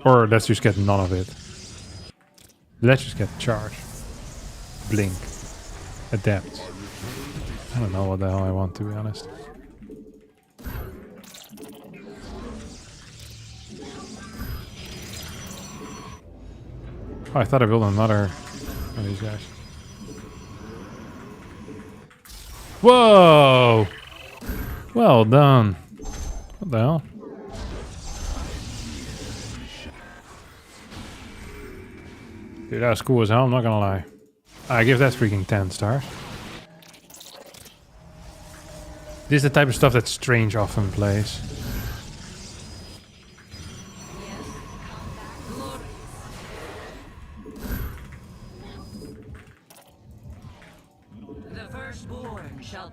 Or let's just get none of it. Let's just get charge. Blink. Adapt. I don't know what the hell I want, to be honest. Oh, I thought I built another one of these guys. Whoa! Well done. What the hell? Dude, that was cool as hell, I'm not gonna lie. I give that freaking 10 stars. This is the type of stuff that Strange often plays. The firstborn shall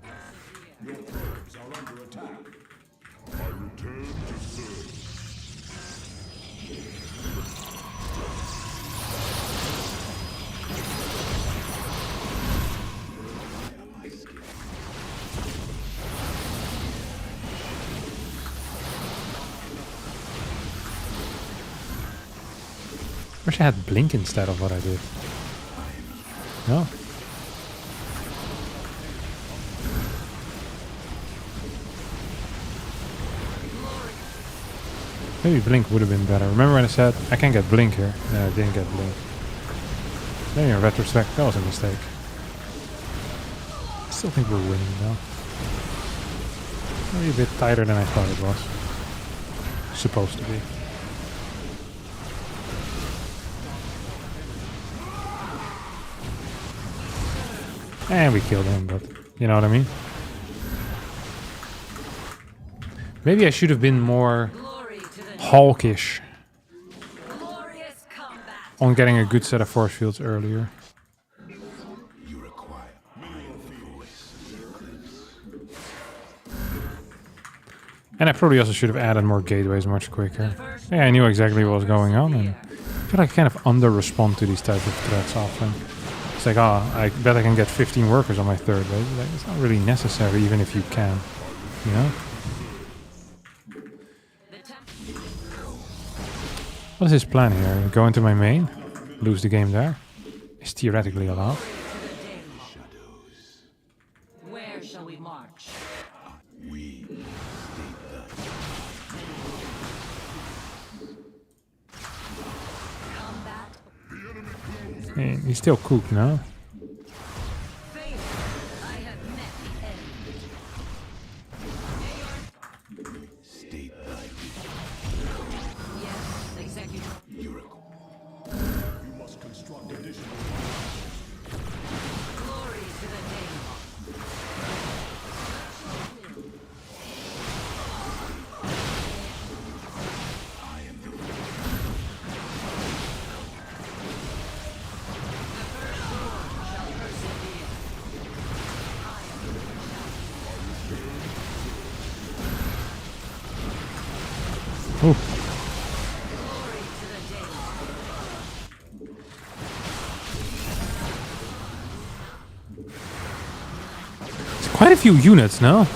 Your probes are under attack. I return to serve. wish I had blink instead of what I did. No. Maybe blink would have been better. Remember when I said I can't get blink here? No, I didn't get blink. Maybe in retrospect, that was a mistake. I still think we're winning though. Maybe a bit tighter than I thought it was. Supposed to be. And we killed him, but you know what I mean? Maybe I should have been more hawkish on getting a good set of force fields earlier. And I probably also should have added more gateways much quicker. Yeah, I knew exactly what was going on, and I feel like I kind of under-respond to these types of threats often. It's like, oh, I bet I can get 15 workers on my third base. Like, it's not really necessary, even if you can, you know? What is his plan here? Go into my main? Lose the game there? Is theoretically allowed. Where shall we march? And he's still cooked now. I have met the end. Yes, executive. You must construct additional. Glory to the name. Ooh. It's quite a few units, no?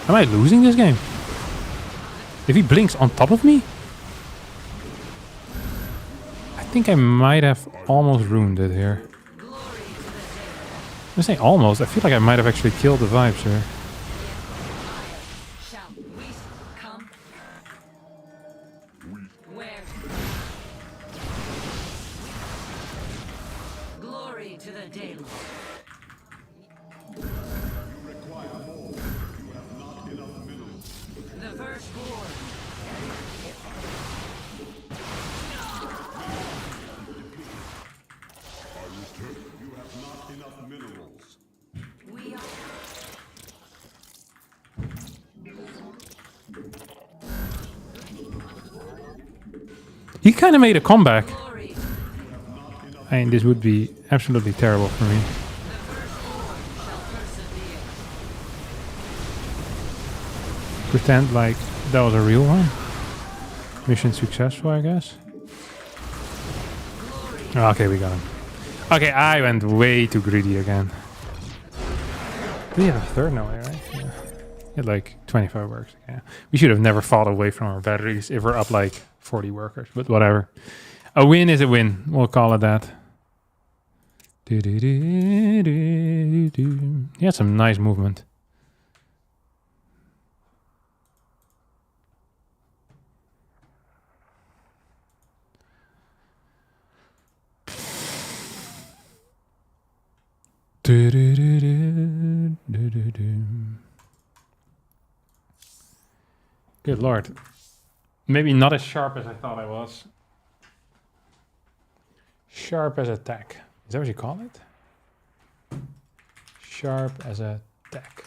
Am I losing this game? If he blinks on top of me? I think I might have almost ruined it here. I'm saying almost. I feel like I might have actually killed the vibes here. Shall we come? Where? Glory to the day Lord. You require more. You have not enough minerals. The firstborn. You have not enough minerals. We are. He kind of made a comeback. Glory. I mean, this would be absolutely terrible for me. The firstborn shall persevere. Pretend like that was a real one. Mission successful, I guess. Okay, we got him. Okay, I went way too greedy again. We have a third now, right? Yeah. He had like 25 works. Yeah. We should have never fought away from our batteries if we're up like 40 workers, but whatever. A win is a win. We'll call it that. He had some nice movement. Good lord. Maybe not as sharp as I thought I was. Sharp as a tack. Is that what you call it? Sharp as a tack.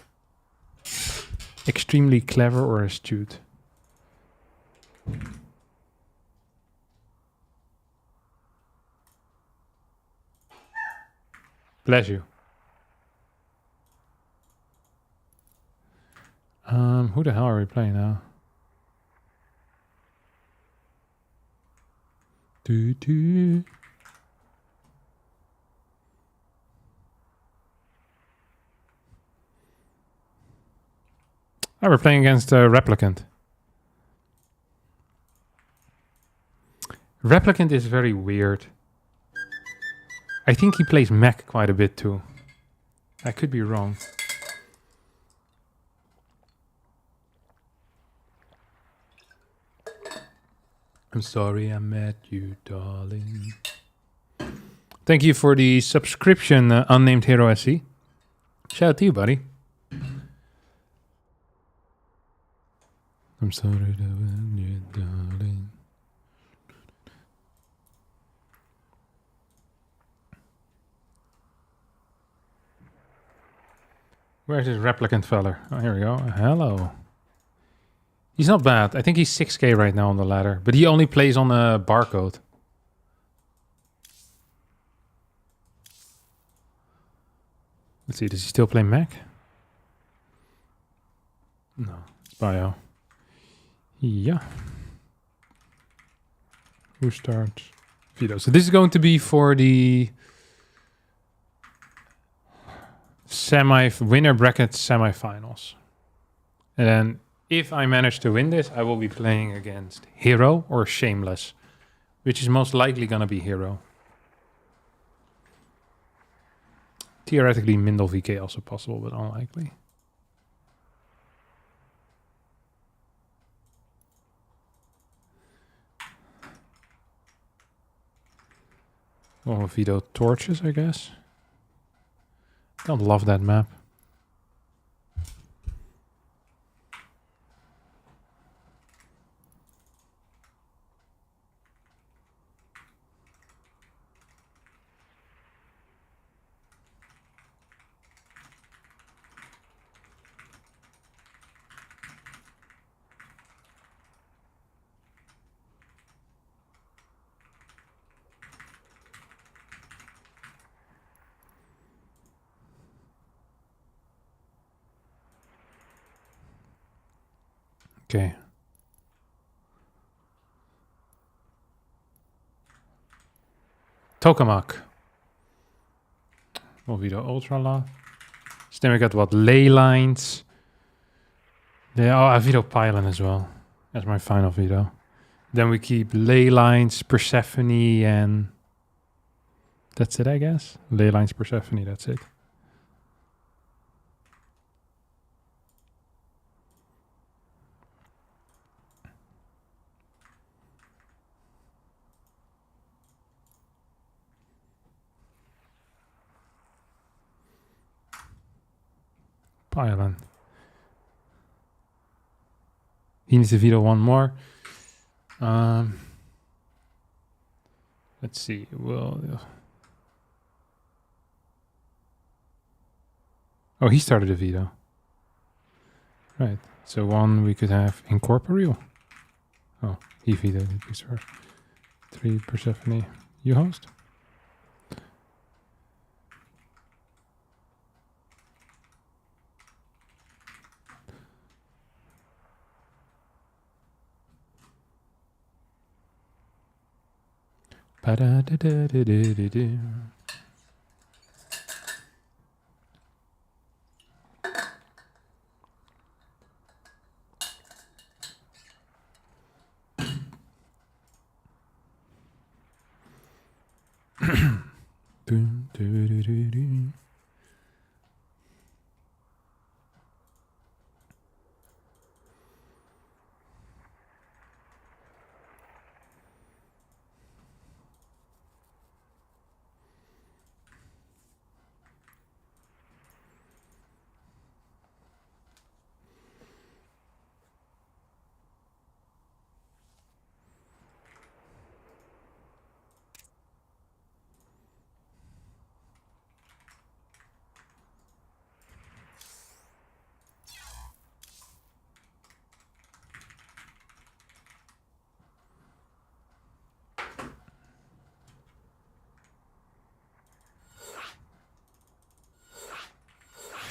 Extremely clever or astute. Bless you. Who the hell are we playing now? Oh, we're playing against a Replicant. Replicant is very weird. I think he plays mech quite a bit too. I could be wrong. I'm sorry I met you, darling. Thank you for the subscription, Unnamed Hero SC. Shout out to you, buddy. I'm sorry to met you, darling. Where's this replicant feller? Oh, here we go. Hello. He's not bad. I think he's 6k right now on the ladder, but he only plays on a barcode. Let's see, does he still play mech? No, it's bio. Yeah. Who starts? Vito. So this is going to be for the winner bracket semifinals. And then if I manage to win this, I will be playing against Hero or Shameless, which is most likely going to be Hero. Theoretically, Mindel VK also possible, but unlikely. Well, Vito torches, I guess. Don't love that map. Okay. Tokamak. Vito Ultrala. So then we got what? Ley lines. Vito Pylon as well. That's my final Vito. Then we keep ley lines, Persephone, and that's it, I guess. Ley lines, Persephone, that's it. Pylon. He needs to veto one more. Let's see. Well, oh, he started a veto. Right. So one we could have Incorporeal. Oh, he vetoed it first. 3 Persephone. You host? Ba-da-da-da-da-da-da. Dun, dun, dun, dun, dun.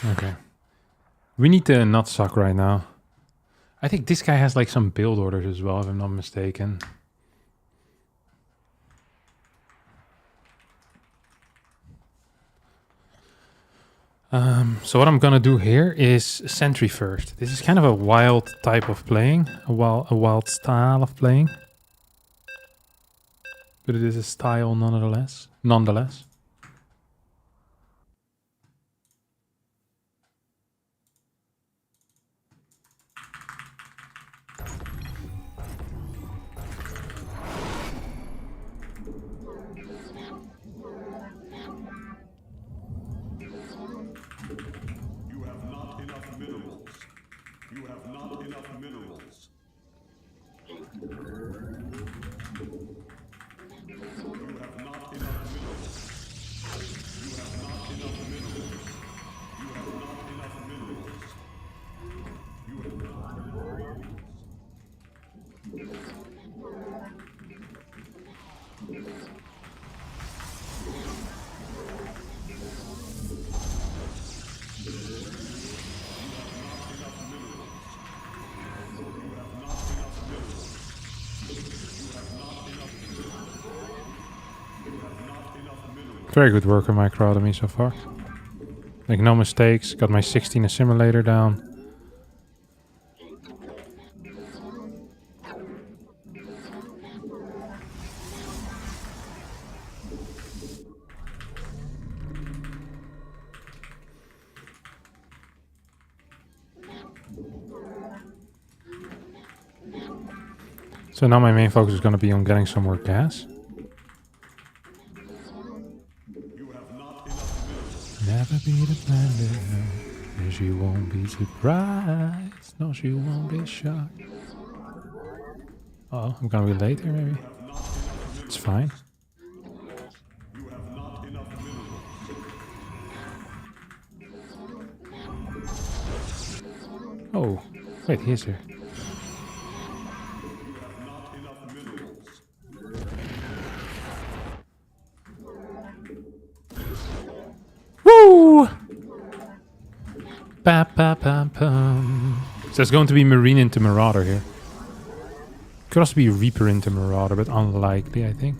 Okay. We need to not suck right now. I think this guy has like some build orders as well, if I'm not mistaken. So what I'm gonna do here is Sentry first. This is kind of a wild type of playing, a wild style of playing. But it is a style nonetheless. Nonetheless. You have not enough minerals. You have not enough minerals. You have not enough minerals. You have not enough minerals. You have not enough minerals. You have not enough minerals. You have not enough minerals. Very good work on microtomy so far. Make no mistakes. Got my 16 assimilator down. So now my main focus is going to be on getting some more gas. Never be the blender, and she won't be surprised. No, she won't be shocked. Oh, I'm gonna be late here, maybe. It's fine. Oh, wait, he's here. Woo! Ba ba ba bum. So there's going to be Marine into Marauder here. Could also be Reaper into Marauder, but unlikely, I think.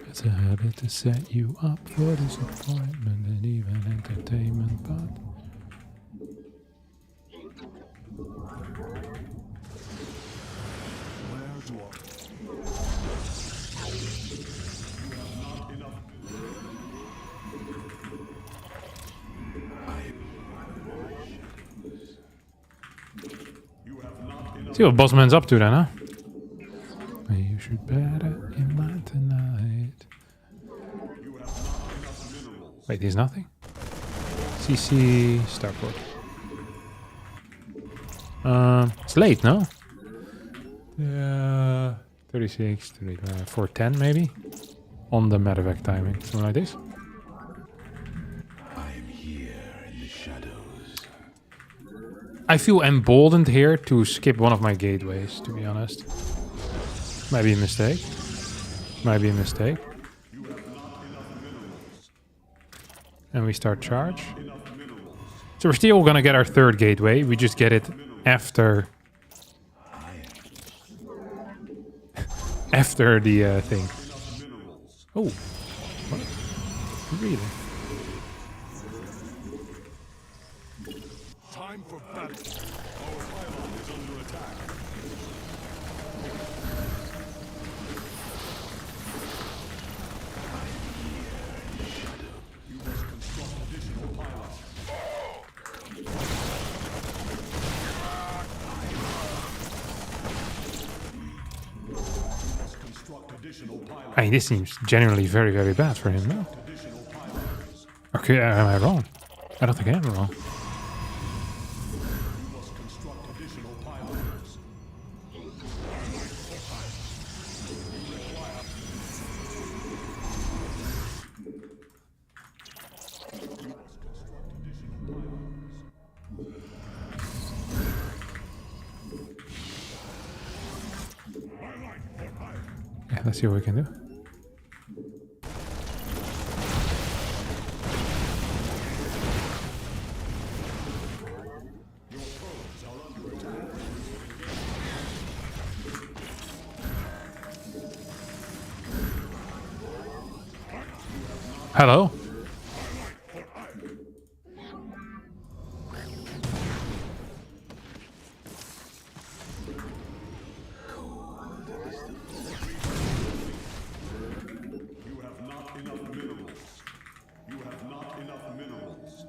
It's a habit to set you up for disappointment and even entertainment, but see what Bossman's up to then, huh? You should better in my tonight. Wait, he's nothing? CC starport. It's late, no? Yeah, 36, 410 maybe? On the medevac timing, something like this. I am here in the shadows. I feel emboldened here to skip one of my gateways, to be honest. Might be a mistake. Might be a mistake. And we start charge. So we're still gonna get our third gateway. We just get it after... after the thing. Oh. What? Really? Time for battle. Our pylon is under attack. You must construct additional pylons. You must construct additional pylons. I mean, this seems genuinely very, very bad for him, no? Additional pylons. Okay, am I wrong? I don't think I am wrong. You must construct additional pylons. Yeah, let's see what we can do. Hello? You have not enough minerals. You have not enough minerals.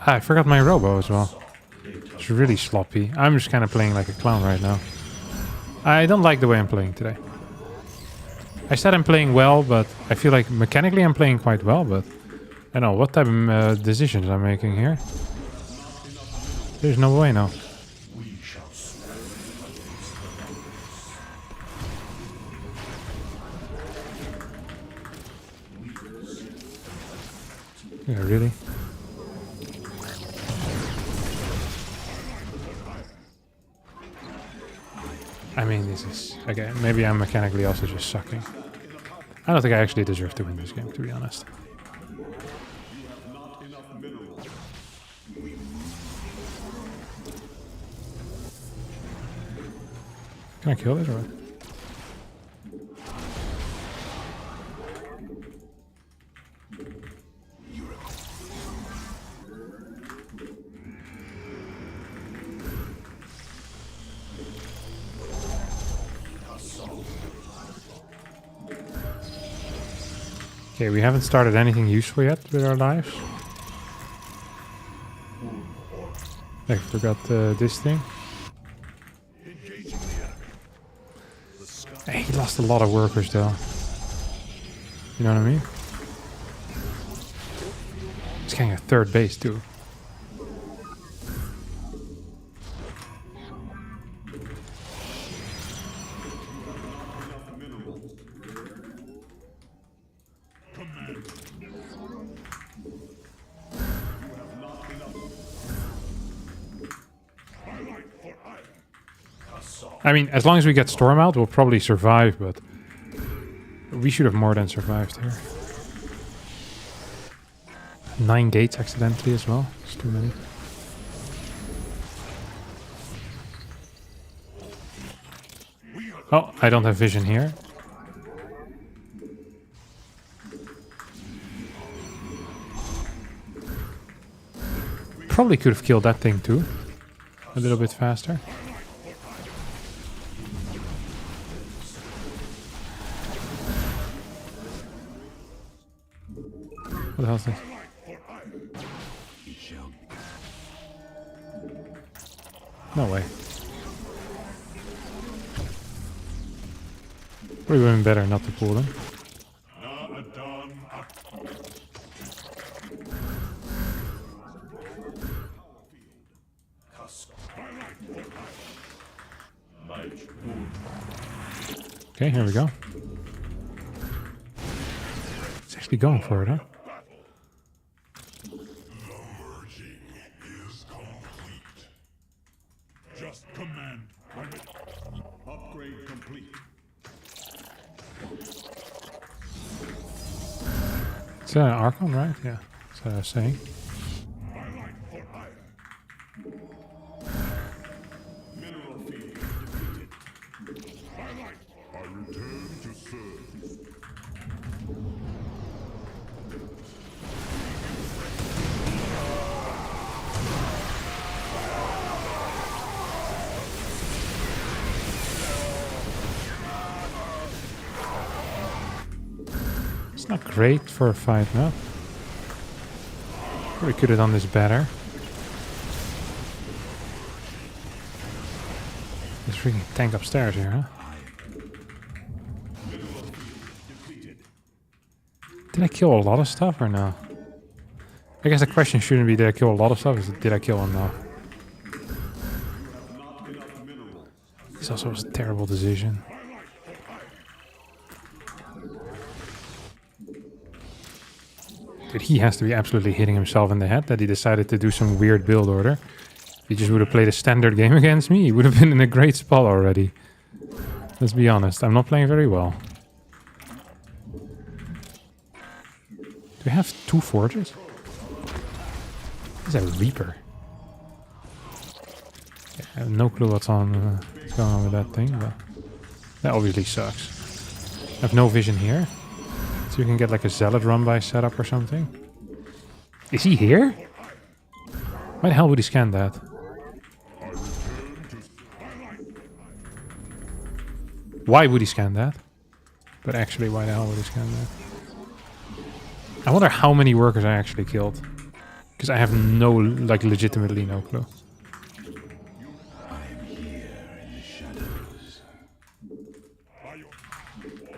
I forgot my robo as well. It's really sloppy. I'm just kind of playing like a clown right now. I don't like the way I'm playing today. I said I'm playing well, but I feel like mechanically I'm playing quite well, but I don't know what type of decisions I'm making here. There's no way now. Yeah, really? I mean, this is... Okay, maybe I'm mechanically also just sucking. I don't think I actually deserve to win this game, to be honest. Can I kill this or what? Okay, we haven't started anything useful yet with our lives. I forgot this thing. Hey, he lost a lot of workers though. You know what I mean? He's getting a third base too. I mean, as long as we get Storm out, we'll probably survive, but we should have more than survived here. 9 gates accidentally as well. It's too many. Oh, I don't have vision here. Probably could have killed that thing too. A little bit faster. What the hell is this? No way. Probably would have been better not to pull them. Okay, here we go. It's actually going for it, huh? Just command. Upgrade complete. It's an Archon, right? Yeah, that's what I was saying. Mineral field defeated. I return to serve. It's not great for a fight, no? We could have done this better. This freaking tank upstairs here, huh? Did I kill a lot of stuff or no? I guess the question shouldn't be did I kill a lot of stuff, it's did I kill enough? This also was a terrible decision. Dude, he has to be absolutely hitting himself in the head that he decided to do some weird build order. If he just would have played a standard game against me, he would have been in a great spot already. Let's be honest, I'm not playing very well. Do we have 2 forges? This is a Reaper. Yeah, I have no clue what's going on with that thing, but that obviously sucks. I have no vision here. So you can get like a zealot run by setup or something. Is he here? Why the hell would he scan that? Why would he scan that? But actually, why the hell would he scan that? I wonder how many workers I actually killed. Because I have no, like, legitimately no clue.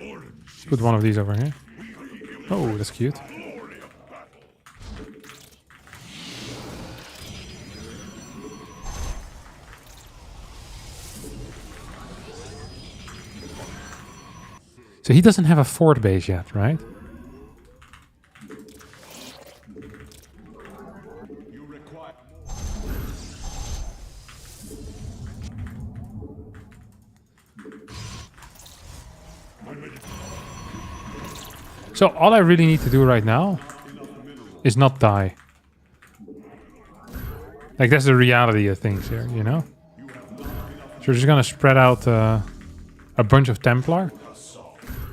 Let's put one of these over here. Oh, that's cute. So he doesn't have a fort base yet, right? So all I really need to do right now is not die. Like, that's the reality of things here, you know? So we're just gonna spread out a bunch of Templar.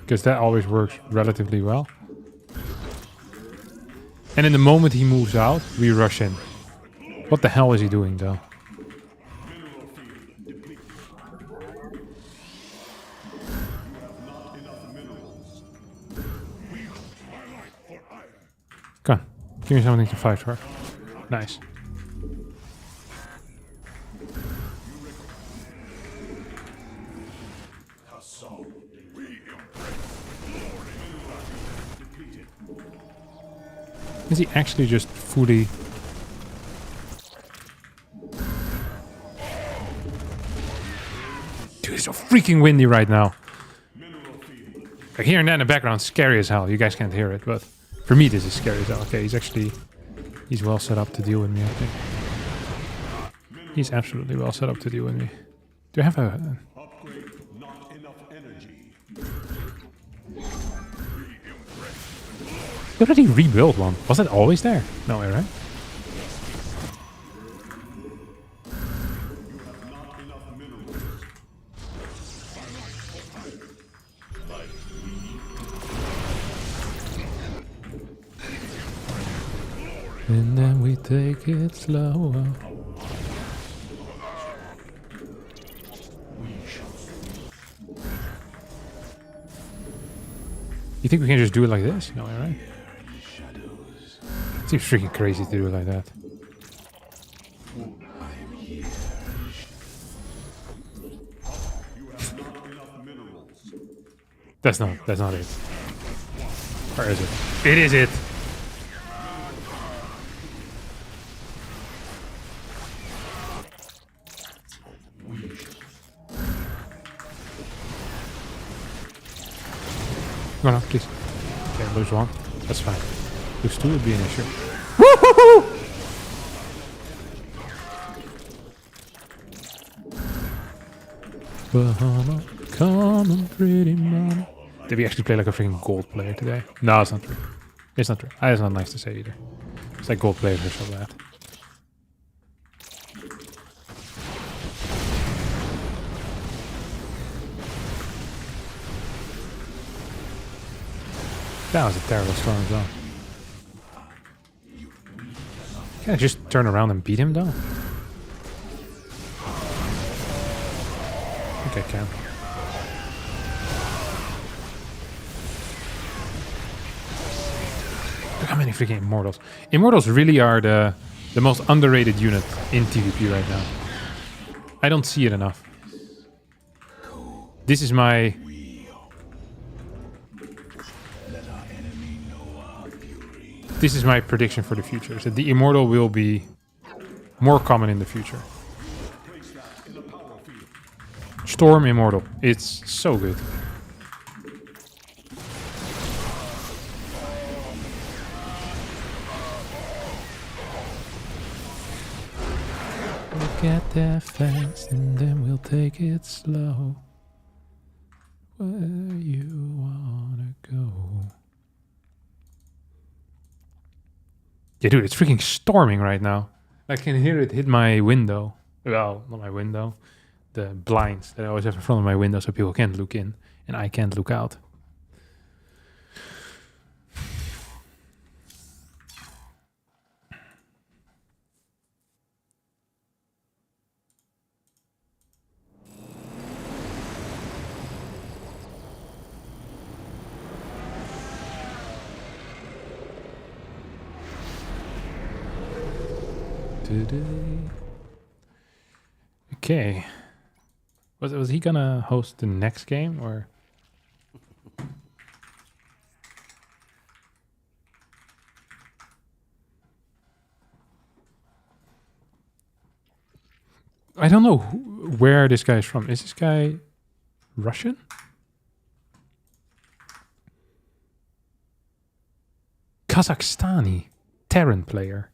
Because that always works relatively well. And in the moment he moves out, we rush in. What the hell is he doing, though? Come on, give me something to fight for. Nice. Is he actually just fully... Dude, it's so freaking windy right now. Like, hearing that in the background is scary as hell. You guys can't hear it, but for me this is scary as hell. Okay, he's well set up to deal with me, I think. He's absolutely well set up to deal with me. Do I have a... Upgrade not enough energy. Where did he rebuild one? Was that always there? No way, right? And then we take it slower. You think we can just do it like this? No way, right? It seems freaking crazy to do it like that. That's not it. Or is it? It is it! No, please. Okay, lose one. That's fine. Lose two would be an issue. Woo-hoo-hoo! Bahama, come on, pretty mama. Did we actually play like a freaking gold player today? No, it's not true. It's not true. It's not nice to say either. It's like gold players are so bad. That was a terrible storm as well. Can I just turn around and beat him though? Okay, I can. Look how many freaking Immortals. Immortals really are the most underrated unit in TVP right now. I don't see it enough. This is my... This is my prediction for the future, is that the Immortal will be more common in the future. Storm Immortal. It's so good. We'll get there fast and then we'll take it slow. Where you wanna go? Yeah, dude, it's freaking storming right now. I can hear it hit my window. Well, not my window. The blinds that I always have in front of my window so people can't look in and I can't look out. Okay. Was he gonna host the next game or? I don't know where this guy is from. Is this guy Russian? Kazakhstani Terran player.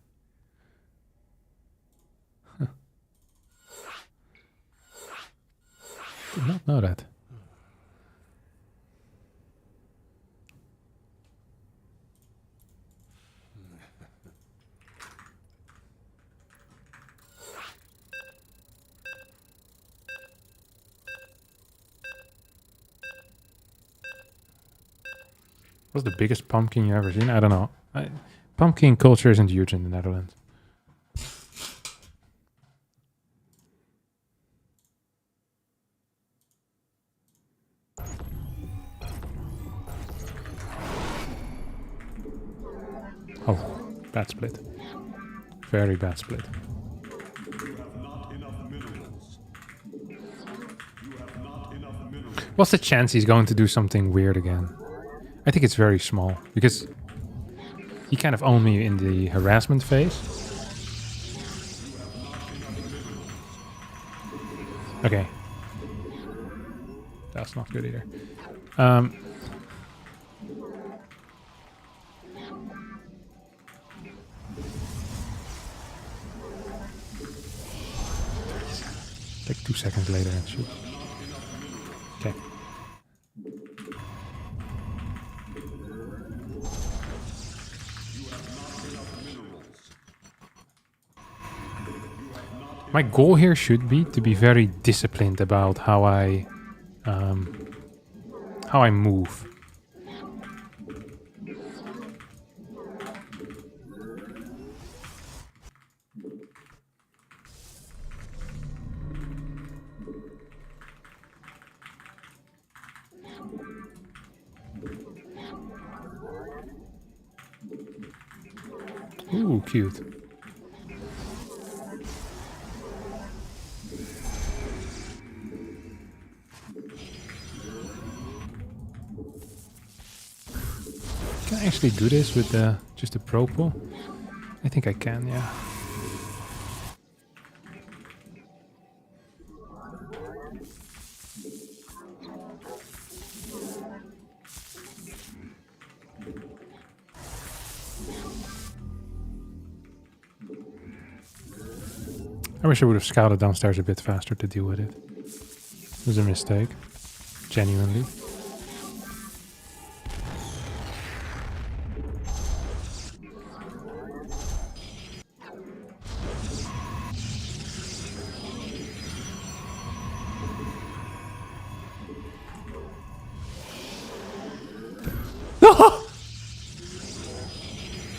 Did not know that. What's the biggest pumpkin you ever seen? I don't know. Pumpkin culture isn't huge in the Netherlands. Oh, bad split. Very bad split. You have not enough minerals. You have not enough minerals. What's the chance he's going to do something weird again? I think it's very small because he kind of owned me in the harassment phase. Okay. That's not good either. Like 2 seconds later and shoot. Okay. My goal here should be to be very disciplined about how I move. Ooh, cute. Can I actually do this with just a propel? I think I can, yeah. I wish I would have scouted downstairs a bit faster to deal with it. It was a mistake. Genuinely.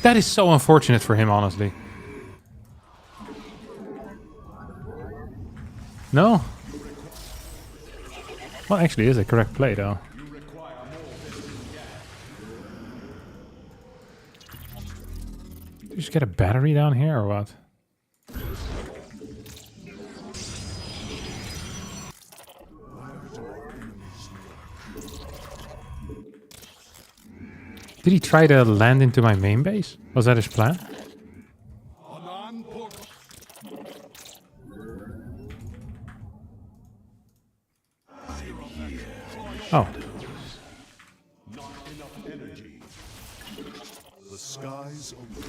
That is so unfortunate for him, honestly. No? Well, actually, it is a correct play, though. Did you just get a battery down here, or what? Did he try to land into my main base? Was that his plan? Oh. Not enough energy. The skies open.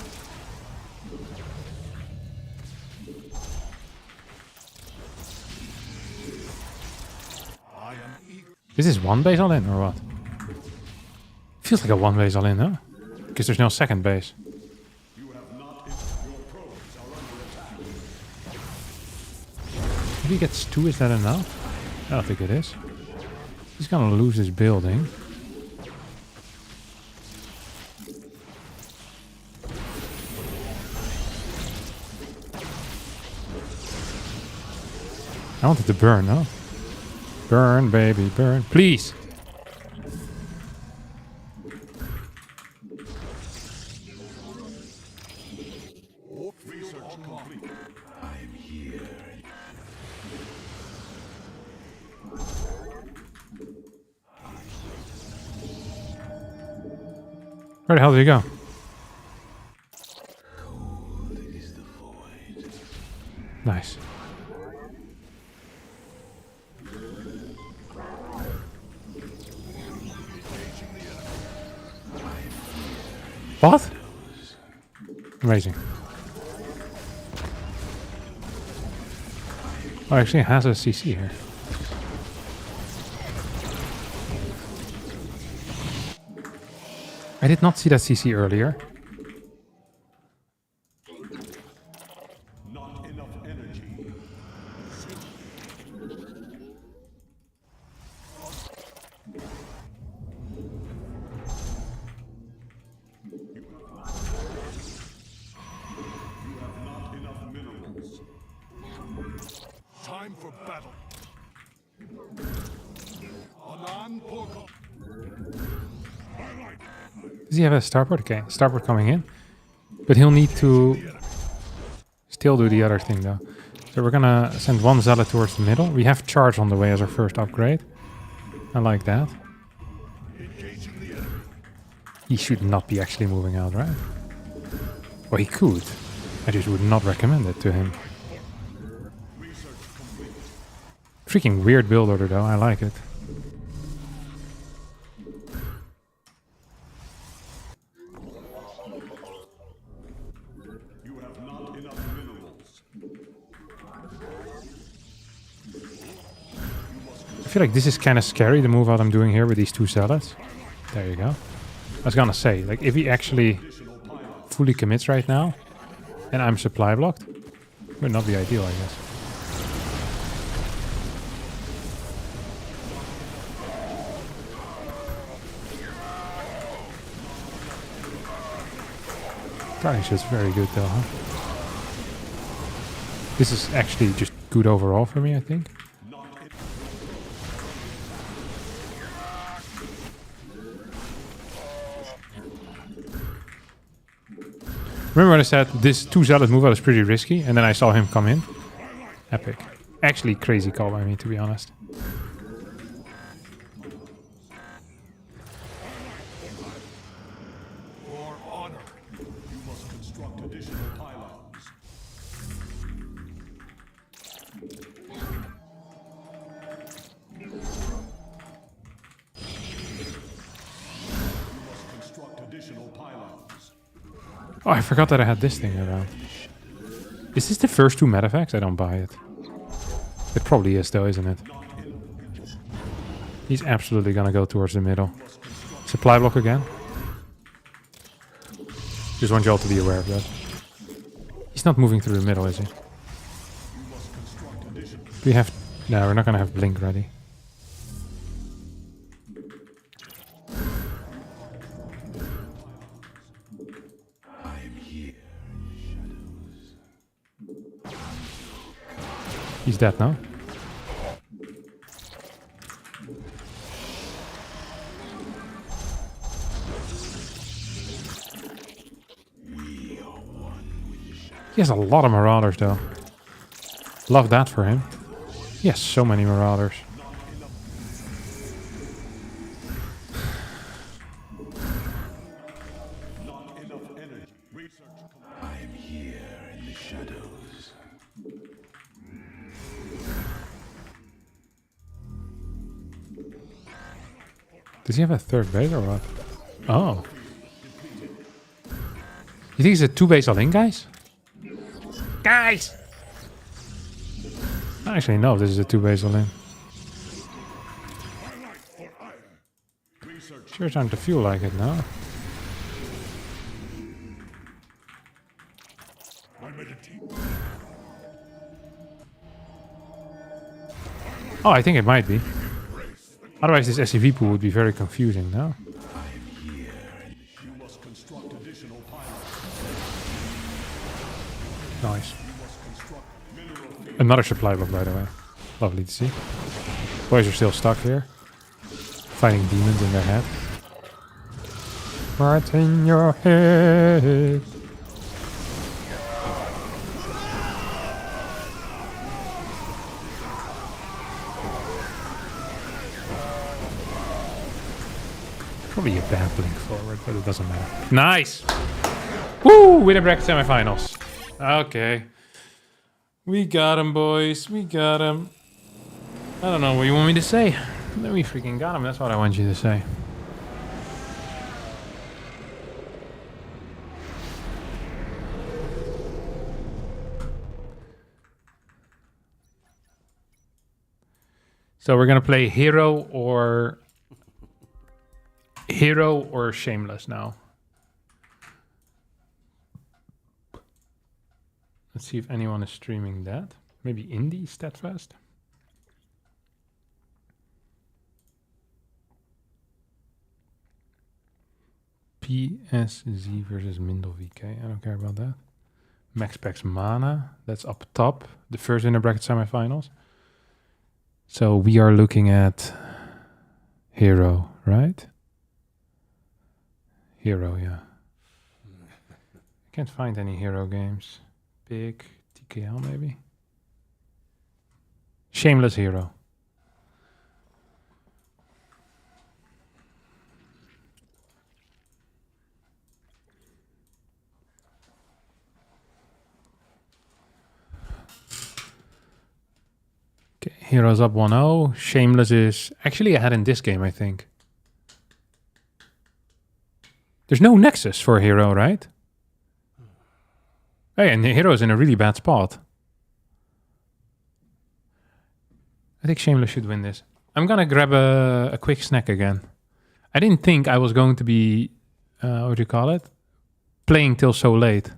I am eager. Is this one base all in, or what? Feels like a one base all in, huh? Because there's no second base. You have not. Your probes are under attack. he gets 2, is that enough? I don't think it is. He's gonna lose his building. I wanted to burn, no? Burn, baby, burn. Please! Research complete. Where the hell did he go? Nice. What? Amazing. Oh, actually it has a CC here. I did not see that CC earlier. Not enough energy. You have not enough minerals. Time for battle. Anan Porko. Does he have a starboard? Okay, starboard coming in. But he'll need to still do the other thing though. So we're gonna send one zealot towards the middle. We have charge on the way as our first upgrade. I like that. He should not be actually moving out, right? Well, he could. I just would not recommend it to him. Freaking weird build order though, I like it. You have not enough minerals. I feel like this is kind of scary, the move out I'm doing here with these 2 zealots. There you go. I was gonna say, like, if he actually fully commits right now, and I'm supply blocked, would not be ideal, I guess. Gosh, it's very good though, huh? This is actually just good overall for me, I think. Remember when I said this 2 zealot move out is pretty risky, and then I saw him come in? Epic. Actually, crazy call by me, to be honest. For honor, you must construct additional pylons. You must construct additional pylons. Oh, I forgot that I had this thing around. Is this the first 2 metavacs? I don't buy it. It probably is though, isn't it? He's absolutely gonna go towards the middle. Supply block again. Just want you all to be aware of that. He's not moving through the middle, is he? We have... No, we're not gonna have blink ready. He's dead now. He has a lot of marauders though. Love that for him. He has so many marauders. Does he have a third base or what? Oh. You think it's a 2 base all in, guys? Guys! Actually, no, this is a 2 base all in. Sure starting to feel like it now. Oh, I think it might be. Otherwise, this SCV pool would be very confusing, no? You must construct additional pilots. Nice. You must construct mineral fields. Another supply block, by the way. Lovely to see. Boys are still stuck here. Fighting demons in their head. What's in your head? Probably a bad blink forward, but it doesn't matter. Nice! Woo! Winner bracket semifinals. Okay. We got him, boys. We got him. I don't know what you want me to say. Then we freaking got him. That's what I want you to say. So we're gonna play hero or shameless now. Let's see if anyone is streaming that. Maybe Indie Steadfast. PSZ versus Mindel VK. I don't care about that. MaxPax Mana. That's up top. The first inner bracket semifinals. So we are looking at hero, right? Hero, yeah. Can't find any hero games. Big TKL maybe. Shameless hero. Okay, heroes up 1-0. Shameless is actually ahead in this game, I think. There's no nexus for hero, right? Hey, and the hero's in a really bad spot. I think Shameless should win this. I'm gonna grab a quick snack again. I didn't think I was going to be, what do you call it? Playing till so late.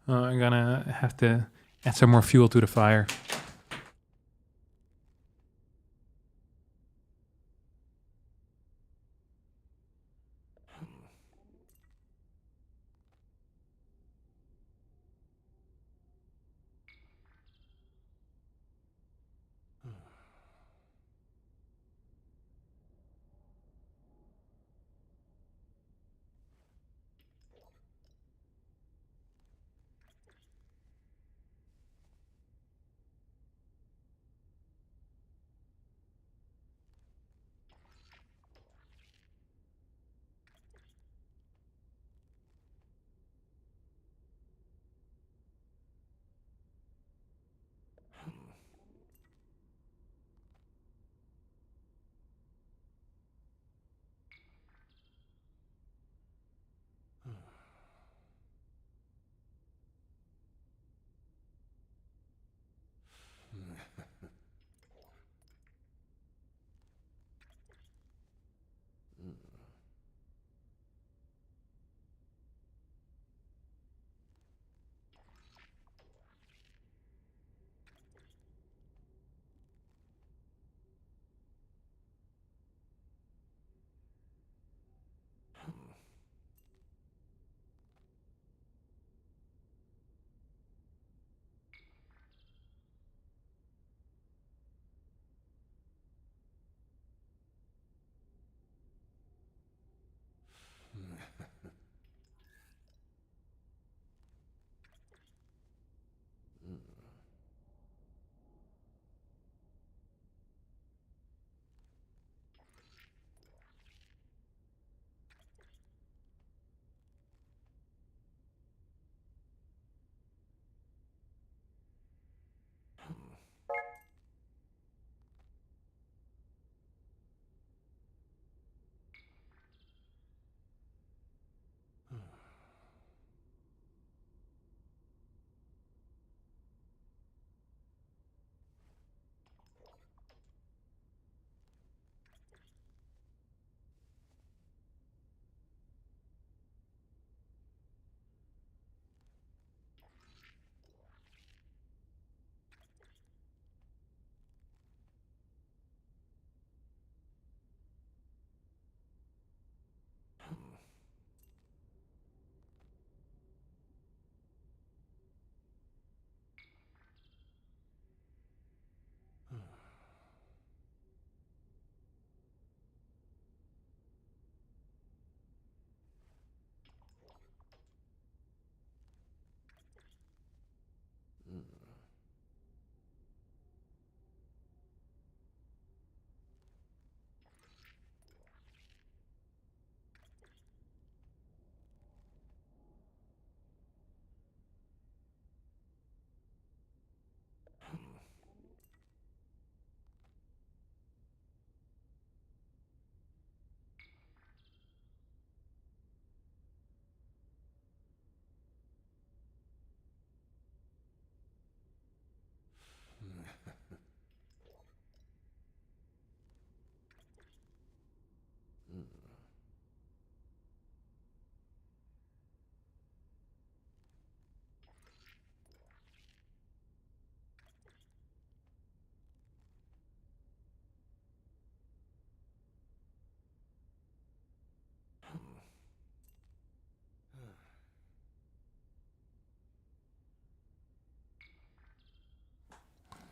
I'm gonna have to add some more fuel to the fire.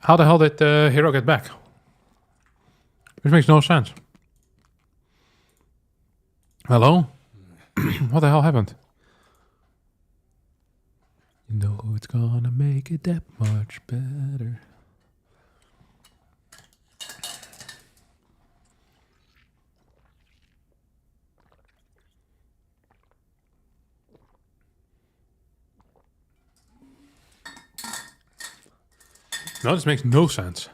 How the hell did the hero get back? This makes no sense. Hello? What the hell happened? You know it's gonna make it that much better. No, this makes no sense.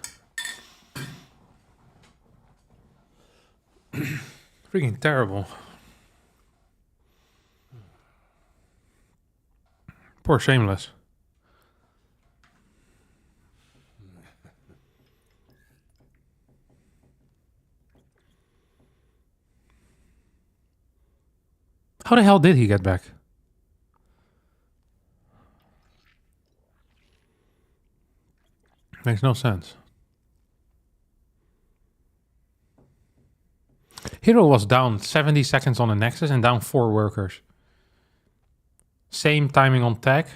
Freaking terrible. Poor Shameless. How the hell did he get back? Makes no sense. Hero was down 70 seconds on the Nexus and down 4 workers. Same timing on tech.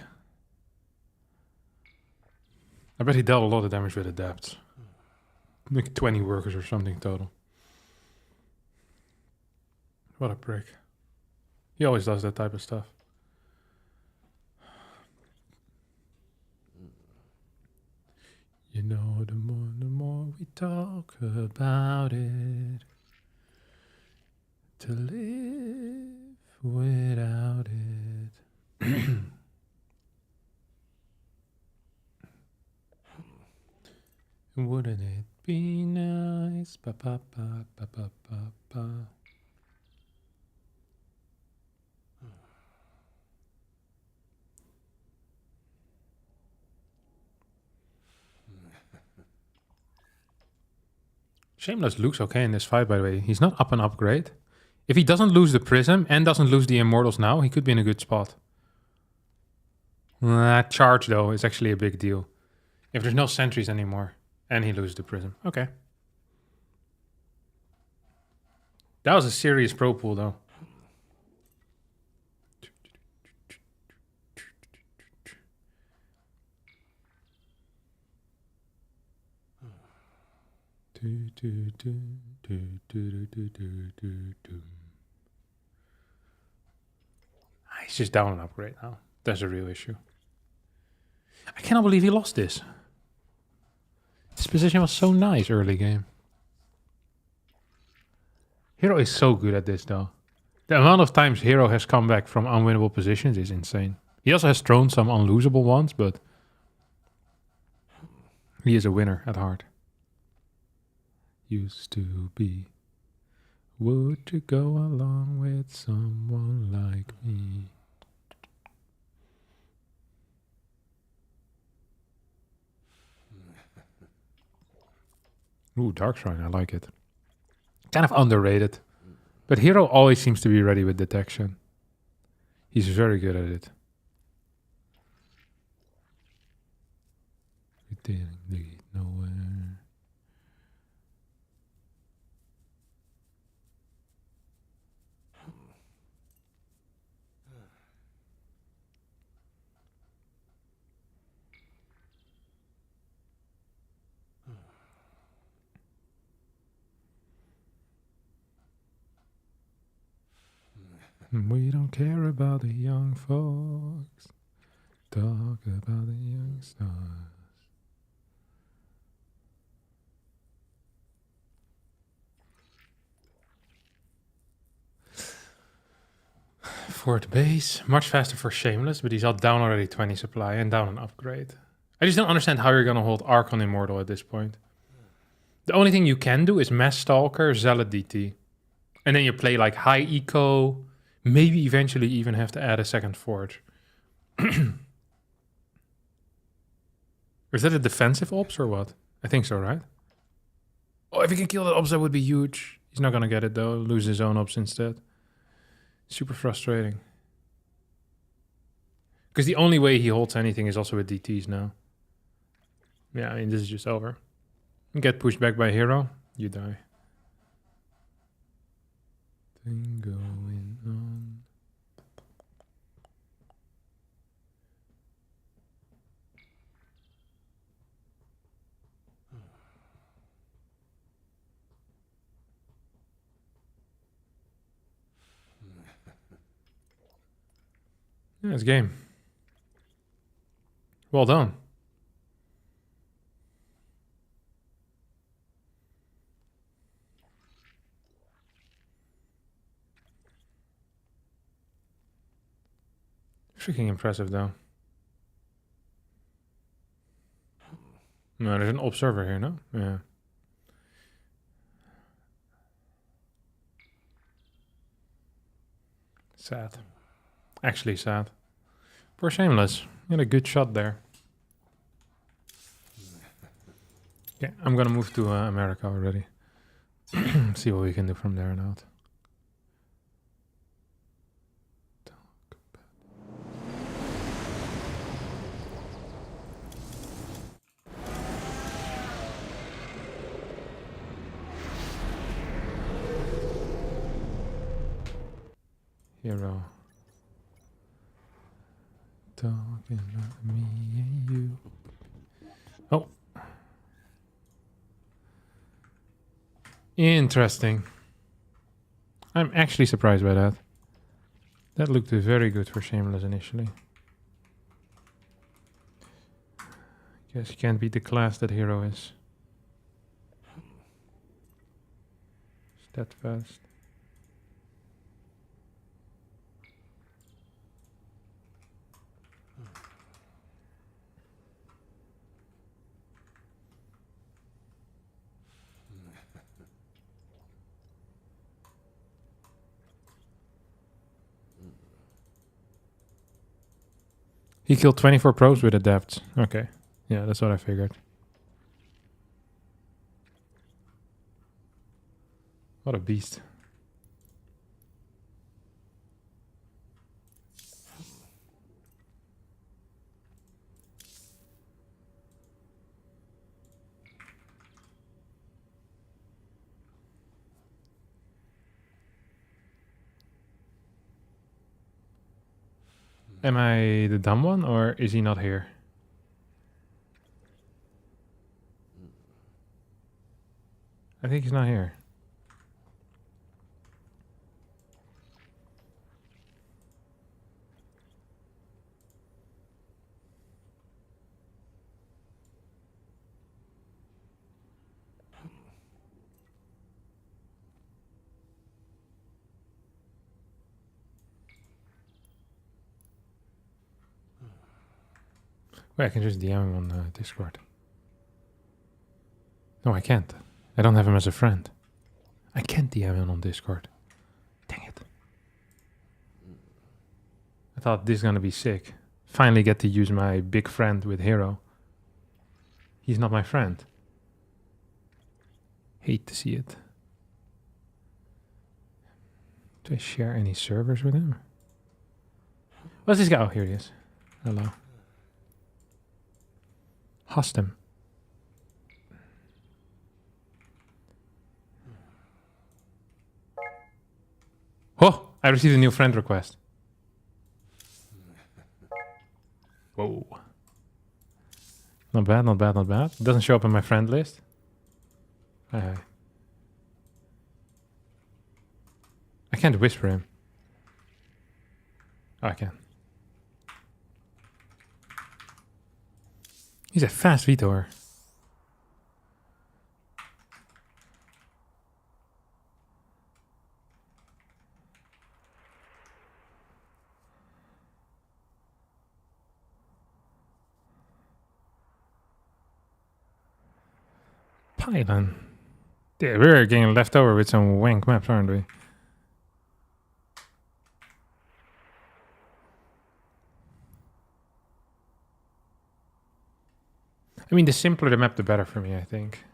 I bet he dealt a lot of damage with adapts. Like 20 workers or something total. What a prick. He always does that type of stuff. You know, the more we talk about it, to live without it. Wouldn't it be nice? Ba, ba, ba, ba, ba, ba, ba. Shameless looks okay in this fight, by the way. He's not up an upgrade. If he doesn't lose the Prism and doesn't lose the Immortals now, he could be in a good spot. That charge, though, is actually a big deal. If there's no sentries anymore and he loses the Prism. Okay. That was a serious pro pool, though. He's just down an upgrade now. That's a real issue. I cannot believe he lost this. His position was so nice early game. Hero is so good at this though. The amount of times Hero has come back from unwinnable positions is insane. He also has thrown some unlosable ones, but he is a winner at heart. Used to be. Would you go along with someone like me? Ooh, Dark Shrine, I like it. Kind of underrated. But Hero always seems to be ready with detection. He's very good at it. We didn't lead nowhere. We don't care about the young folks. Talk about the young stars. Fourth base. Much faster for Shameless, but he's out down already 20 supply and down an upgrade. I just don't understand how you're going to hold Archon Immortal at this point. The only thing you can do is Mass Stalker, Zealot DT. And then you play like high eco. Maybe eventually even have to add a second forge. Is that a defensive ops or what? I think so, right? Oh, if he can kill that ops, that would be huge. He's not going to get it though. Lose his own ops instead. Super frustrating. Because the only way he holds anything is also with DTs now. Yeah, I mean, this is just over. You get pushed back by Hero, you die. Thing going on. Yeah, it's game. Well done. Freaking impressive, though. No, there's an observer here, no? Yeah. Sad. Actually sad. Poor Shameless. You had a good shot there. Yeah, I'm gonna move to America already. See what we can do from there on out. Hero. Talking about me and you. Oh. Interesting. I'm actually surprised by that. That looked very good for Shameless initially. Guess you can't beat the class that Hero is. Steadfast. He killed 24 pros with adepts. Okay. Yeah, that's what I figured. What a beast. Am I the dumb one, or is he not here? I think he's not here. Wait, I can just DM him on Discord. No, I can't. I don't have him as a friend. I can't DM him on Discord. Dang it. I thought this is gonna be sick. Finally get to use my big friend with Hero. He's not my friend. Hate to see it. Do I share any servers with him? What's this guy? Oh, here he is. Hello. Harstem. Oh, I received a new friend request. Whoa. Not bad, not bad, not bad. Doesn't show up in my friend list. Hi, hi. I can't whisper him. Oh, I can. He's a fast Vitor. Pylon. Yeah, we're getting left over with some wank maps, aren't we? I mean, the simpler the map, the better for me, I think.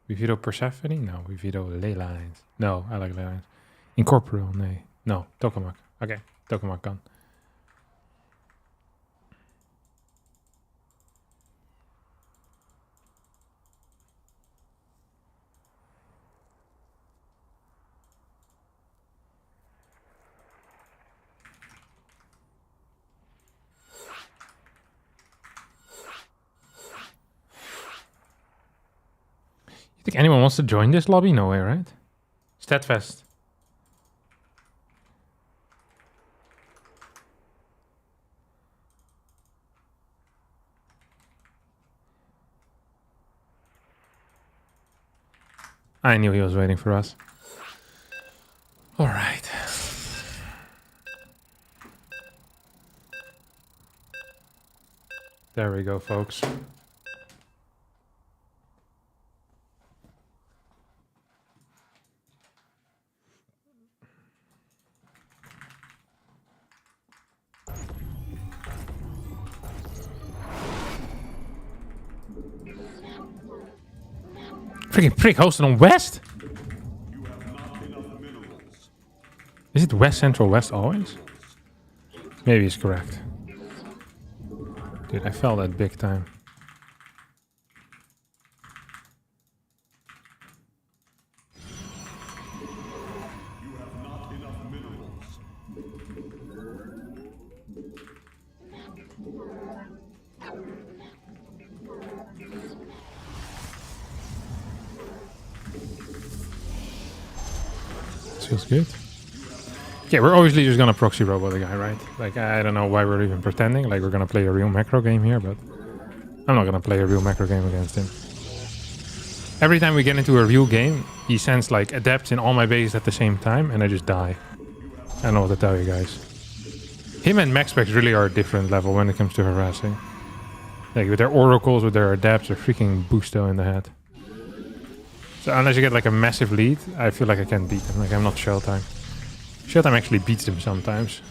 We veto Persephone? No, we veto ley lines. No, I like ley lines. Incorporeal? Nee. No, Tokamak. Okay, Tokamak gone. You think anyone wants to join this lobby? No way, right? Steadfast. I knew he was waiting for us. All right. There we go, folks. Freaking prick hosted on West? You have not enough minerals. Is it West, Central, West always? Maybe he's correct. Dude, I felt that big time. You have not enough minerals. This feels good. Okay, we're obviously just gonna proxy robo the guy, right? Like, I don't know why we're even pretending. Like, we're gonna play a real macro game here, but I'm not gonna play a real macro game against him. Every time we get into a real game, he sends like adepts in all my bases at the same time, and I just die. I don't know what to tell you guys. Him and MaxPax really are a different level when it comes to harassing. Like, with their oracles, with their adepts, they're freaking boosto in the head. So unless you get like a massive lead, I feel like I can't beat them. Like, I'm not Showtime. Showtime actually beats them sometimes.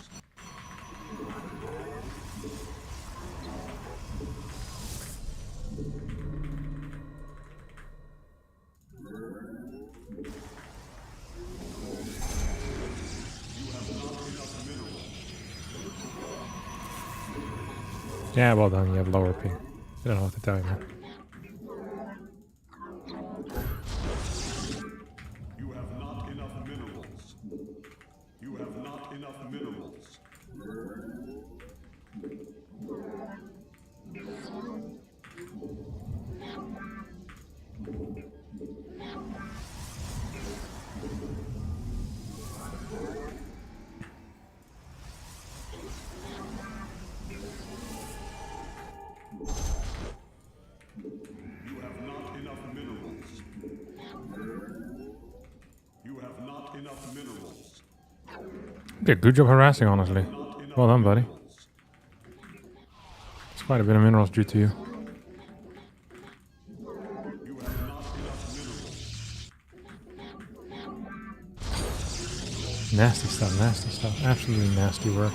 Yeah, well done. You have lower ping. I don't know what to tell you, man. You have not enough minerals. You have not enough minerals. You have not enough minerals. You have not enough minerals. Okay, good job harassing, honestly. Well done, buddy. It's quite a bit of minerals due to you. You have not enough minerals. Nasty stuff, nasty stuff. Absolutely nasty work.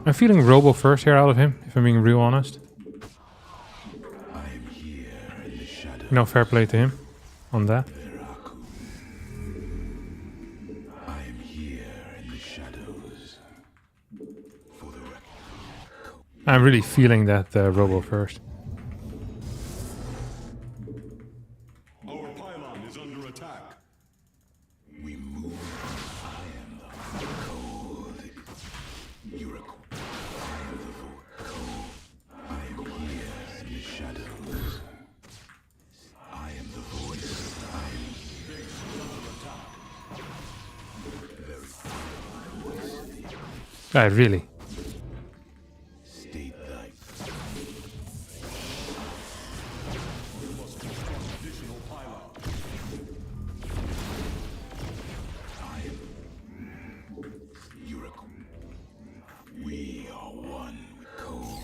I'm feeling robo first here out of him, if I'm being real honest. You know, fair play to him on that. I'm really feeling that robo first. Our pylon is under attack. We move. I am the cold. You are. I am the cold. I am here in the shadows. I am the voice. I am. Really? State thy. Additional pylon. I am. You are. We are one. Cold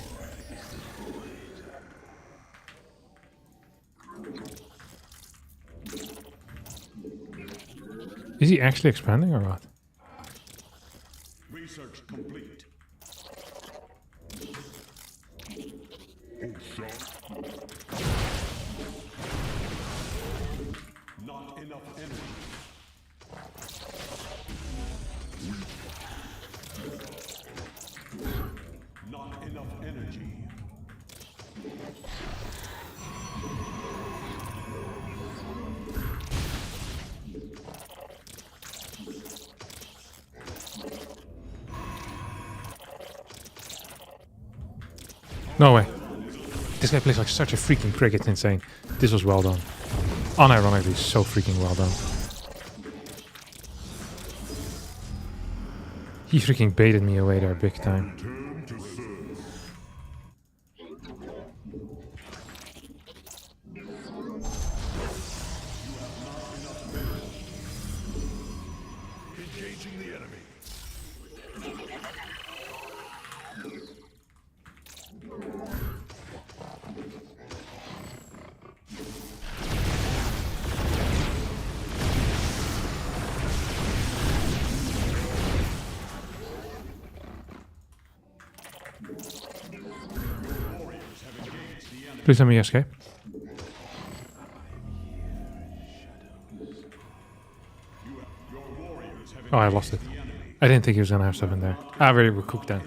is the void. Is he actually expanding or what? Research complete. Not enough energy. Not enough energy. No way. This guy plays like such a freaking prick, it's insane. This was well done. Unironically, so freaking well done. He freaking baited me away there big time. Turn to serve. Engaging the enemy. Please let me escape. Oh, I lost it. I didn't think he was gonna have stuff in there. Ah, we were cooked then.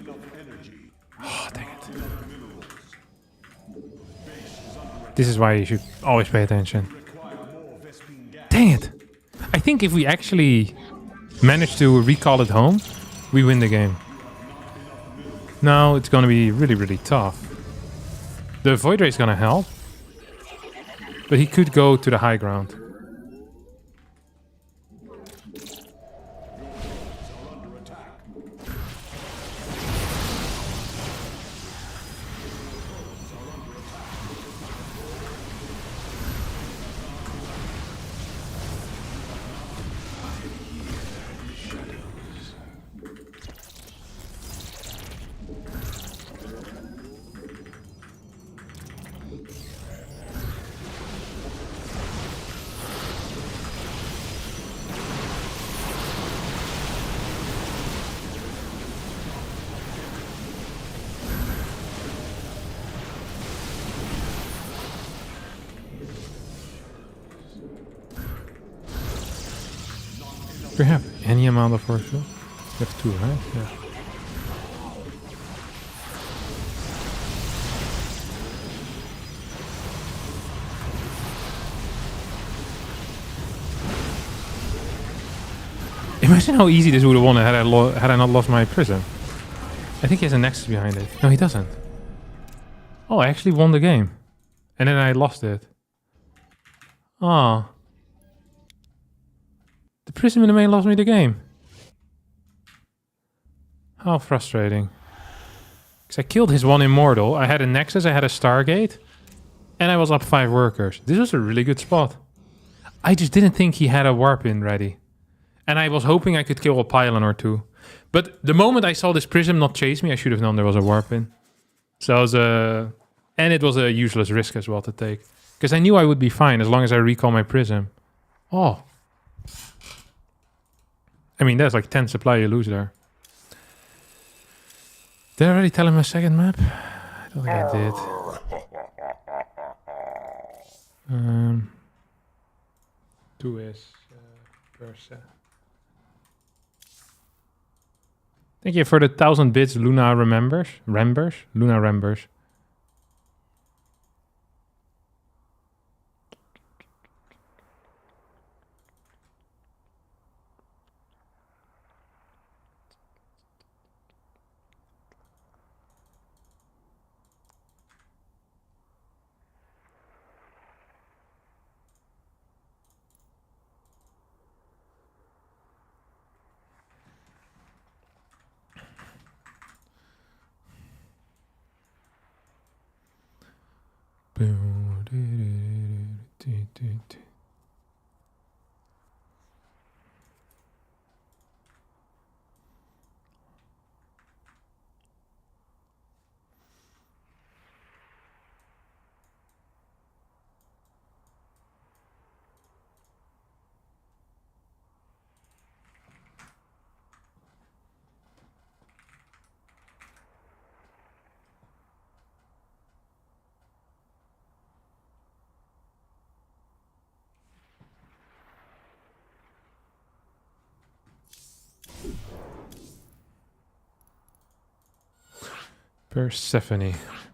Oh, dang it. This is why you should always pay attention. Dang it. I think if we actually manage to recall it home, we win the game. No, it's gonna be really, really tough. The Void Ray is gonna help. But he could go to the high ground. Do you have any amount of force field? You have 2, right? Yeah. Imagine how easy this would have won had I not lost my prism. I think he has a Nexus behind it. No, he doesn't. Oh, I actually won the game. And then I lost it. Ah. The prism in the main lost me the game. How frustrating. Because I killed his one immortal. I had a Nexus, I had a Stargate. And I was up 5 workers. This was a really good spot. I just didn't think he had a warp in ready. And I was hoping I could kill a pylon or 2. But the moment I saw this prism not chase me, I should have known there was a warp in. So it was a... And it was a useless risk as well to take. Because I knew I would be fine as long as I recall my prism. Oh. I mean, there's like 10 supply you lose there. Did I already tell him my second map? I don't think I did. Two is Persa. Thank you for the 1,000 bits, Luna Rembers. Luna Rembers.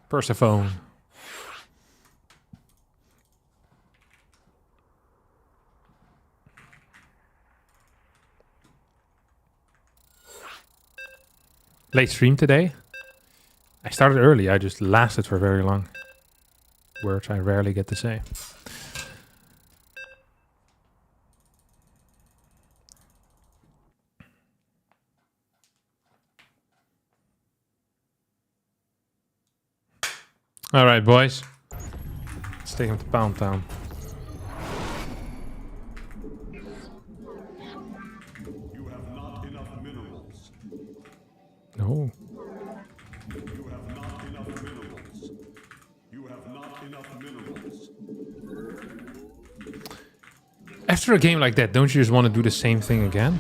Persephone. Late stream today. I started early, I just lasted for very long. Words I rarely get to say. All right, boys. Let's take him to Pound Town. You have No. You have not enough minerals. You have not enough minerals. After a game like that, don't you just want to do the same thing again?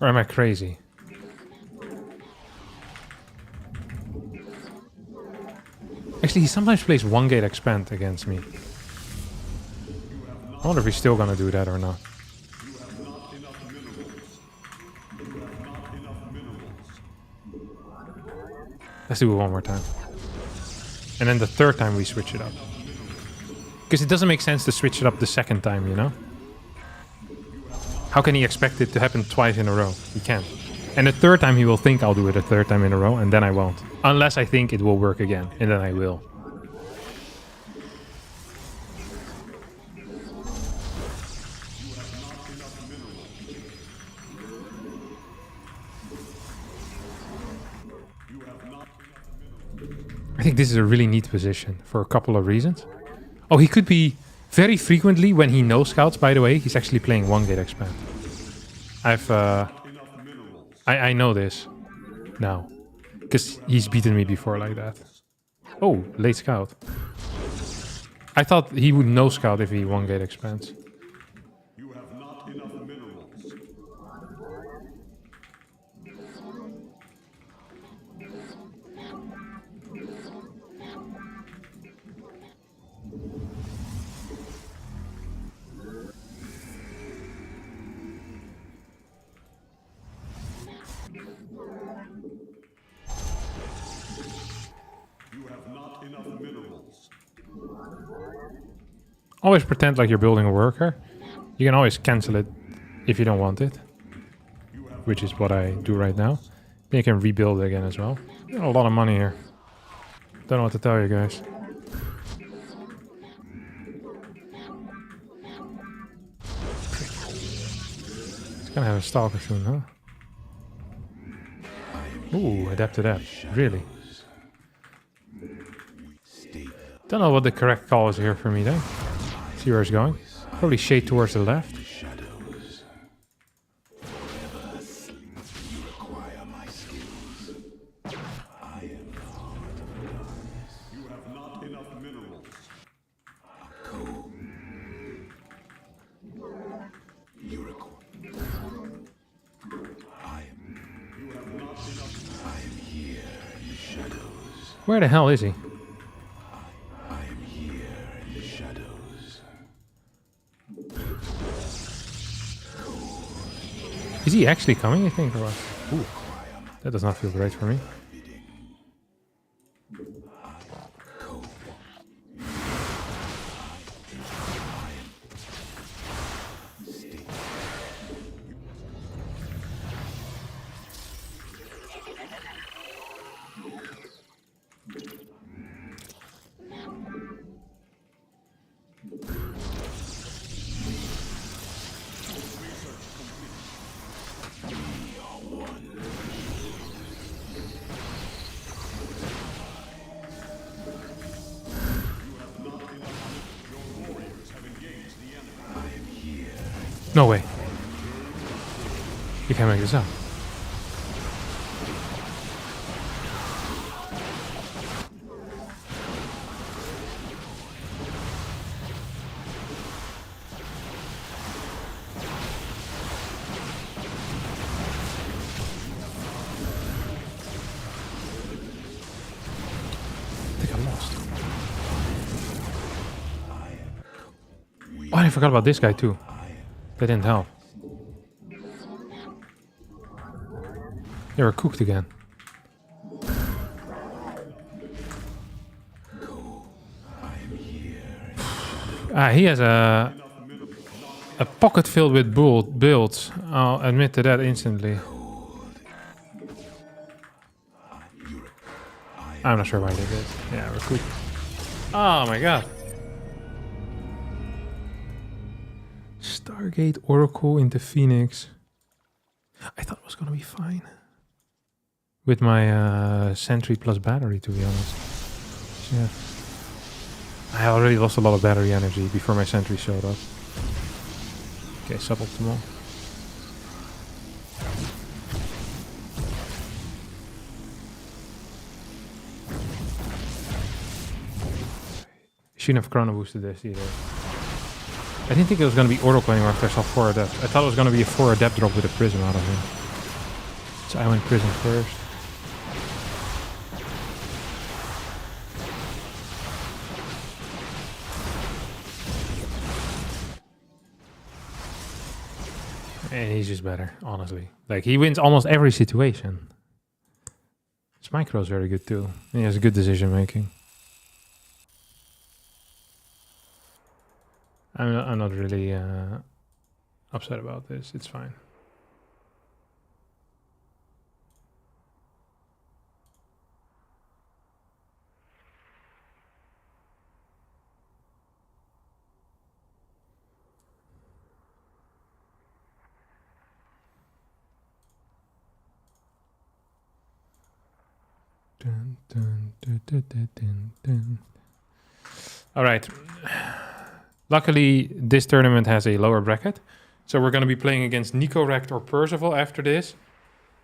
Or am I crazy? Actually, he sometimes plays one gate expand against me. I wonder if he's still gonna do that or not. Let's do it one more time. And then the third time we switch it up. Because it doesn't make sense to switch it up the second time, you know? How can he expect it to happen twice in a row? He can't. And the third time he will think I'll do it a third time in a row, and then I won't. Unless I think it will work again, and then I will. I think this is a really neat position for a couple of reasons. Oh, he could be very frequently when he no scouts, by the way, he's actually playing one gate expand. I know this now. Because he's beaten me before like that. Oh, late scout. I thought he would no scout if he one gate expands. You have not enough minerals. You have not enough minerals. Always pretend like you're building a worker. You can always cancel it if you don't want it. Which is what I do right now. Then you can rebuild it again as well. You got a lot of money here. Don't know what to tell you guys. It's gonna have a stalker soon, huh? Ooh, adapt to that. Really? Don't know what the correct call is here for me then. See where it's going. Probably shade towards the left. Shadows. Forever sleep. You require my skills. I am the heart of darkness. You have not enough minerals. You require. I am. You have not enough. I am here in the shadows. Where the hell is he? I am here in the shadows. Is he actually coming, I think, or what? Ooh, that does not feel great for me. No way. You can't make this up. I think I lost. Oh, I forgot about this guy too. That didn't help. They were cooked again. He has a pocket filled with builds. I'll admit to that instantly. I'm not sure why they did. Yeah, we're cooked. Oh my god. Stargate Oracle into Phoenix. I thought it was gonna be fine. With my Sentry plus battery, to be honest. Yeah. I already lost a lot of battery energy before my sentry showed up. Okay, suboptimal. Shouldn't have chrono boosted this either. I didn't think it was going to be Oracle anymore after I saw 4 Adept. I thought it was going to be a 4 Adept drop with a Prism out of him. So I went Prism first. And he's just better, honestly. Like, he wins almost every situation. His micro is very good too. He has good decision making. I'm not really upset about this. It's fine. Dun, dun, dun, dun, dun, dun, dun. All right. Luckily, this tournament has a lower bracket. So we're going to be playing against Nikoract or Percival after this.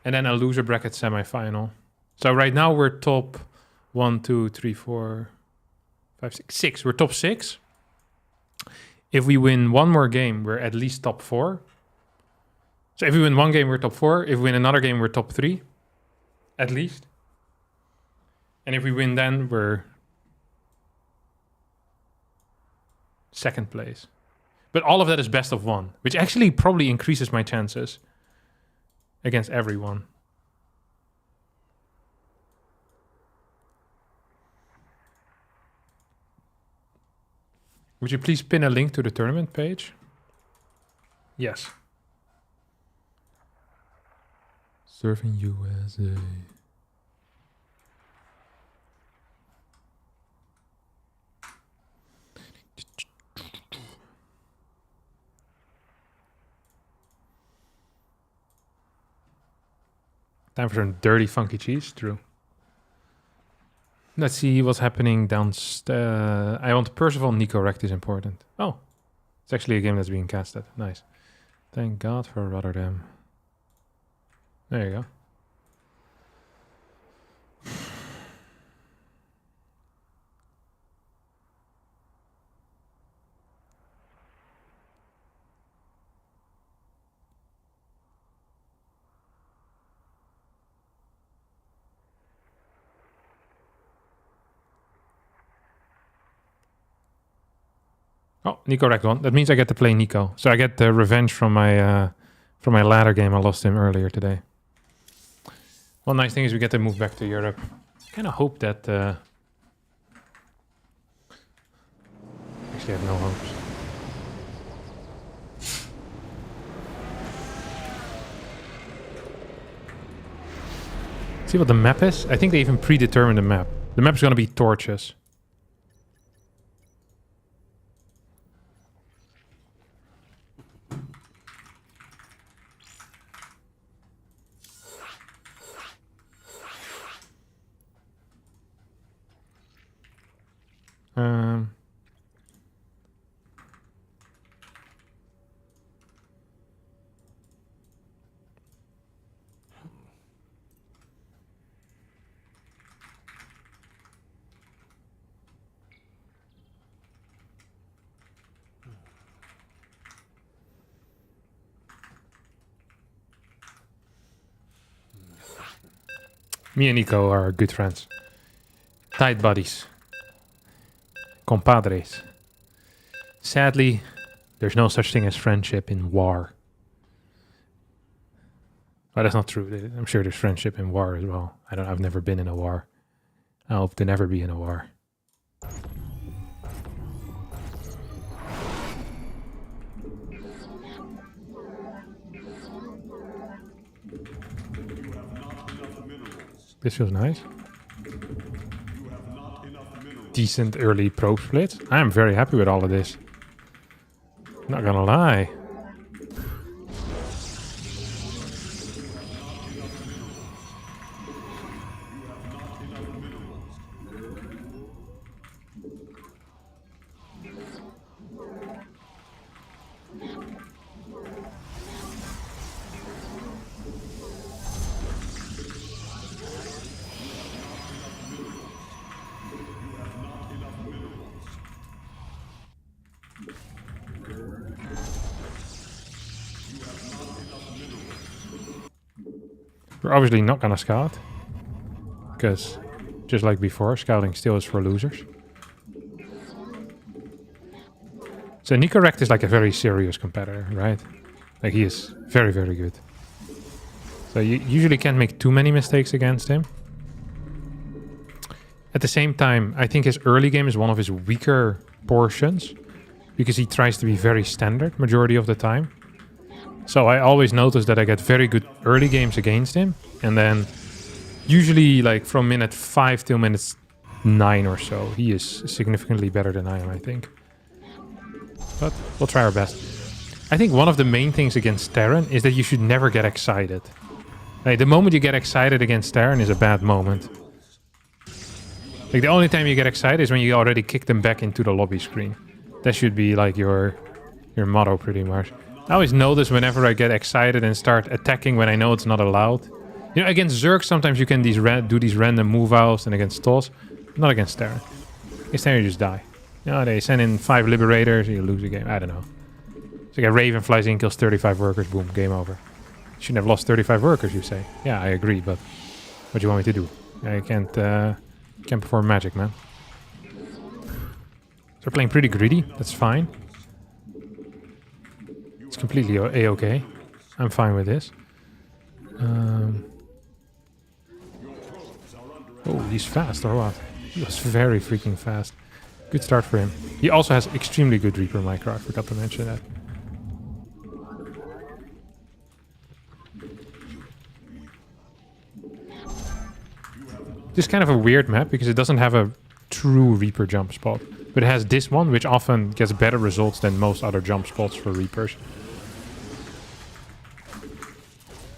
And then a loser bracket semifinal. So right now we're top 1, 2, 3, 4, 5, 6. 6. We're top 6. If we win one more game, we're at least top 4. So if we win one game, we're top 4. If we win another game, we're top 3. At least. And if we win then, we're second place. But all of that is best of 1, which actually probably increases my chances against everyone. Would you please pin a link to the tournament page? Yes. Surfing USA. Time for some dirty funky cheese. True. Let's see what's happening downstairs. I want Percival. Nikoract is important. Oh, it's actually a game that's being casted. Nice. Thank God for Rotterdam. There you go. Oh, Nikoract won. That means I get to play Nico. So I get the revenge from my ladder game. I lost him earlier today. One nice thing is we get to move back to Europe. I kind of hope that... Actually, I have no hopes. See what the map is? I think they even predetermined the map. The map is going to be torches. Me and Nico are good friends. Tight buddies. Compadres. Sadly, there's no such thing as friendship in war. Well, that's not true. I'm sure there's friendship in war as well. I've never been in a war. I hope to never be in a war. This feels nice. Decent early probe split. I am very happy with all of this. Not gonna lie. We're obviously not gonna scout. Because, just like before, scouting still is for losers. So Nikoract is like a very serious competitor, right? Like he is very, very good. So you usually can't make too many mistakes against him. At the same time, I think his early game is one of his weaker portions. Because he tries to be very standard majority of the time. So I always notice that I get very good early games against him. And then usually like from minute 5 till minute 9 or so, he is significantly better than I am, I think. But we'll try our best. I think one of the main things against Terran is that you should never get excited. Like, the moment you get excited against Terran is a bad moment. Like, the only time you get excited is when you already kick them back into the lobby screen. That should be like your motto pretty much. I always notice whenever I get excited and start attacking when I know it's not allowed. You know, against Zerg sometimes you can do these random move outs, and against Toss, not against Terran. Against Terran you just die. You know, they send in 5 Liberators and you lose the game. I don't know. It's like a Raven flies in, kills 35 workers, boom, game over. You shouldn't have lost 35 workers, you say. Yeah, I agree, but what do you want me to do? I can't perform magic, man. So we're playing pretty greedy, that's fine. It's completely a-okay. I'm fine with this. Oh, he's fast or what? He was very freaking fast. Good start for him. He also has extremely good Reaper micro, I forgot to mention that. This is kind of a weird map because it doesn't have a true Reaper jump spot. But it has this one, which often gets better results than most other jump spots for Reapers.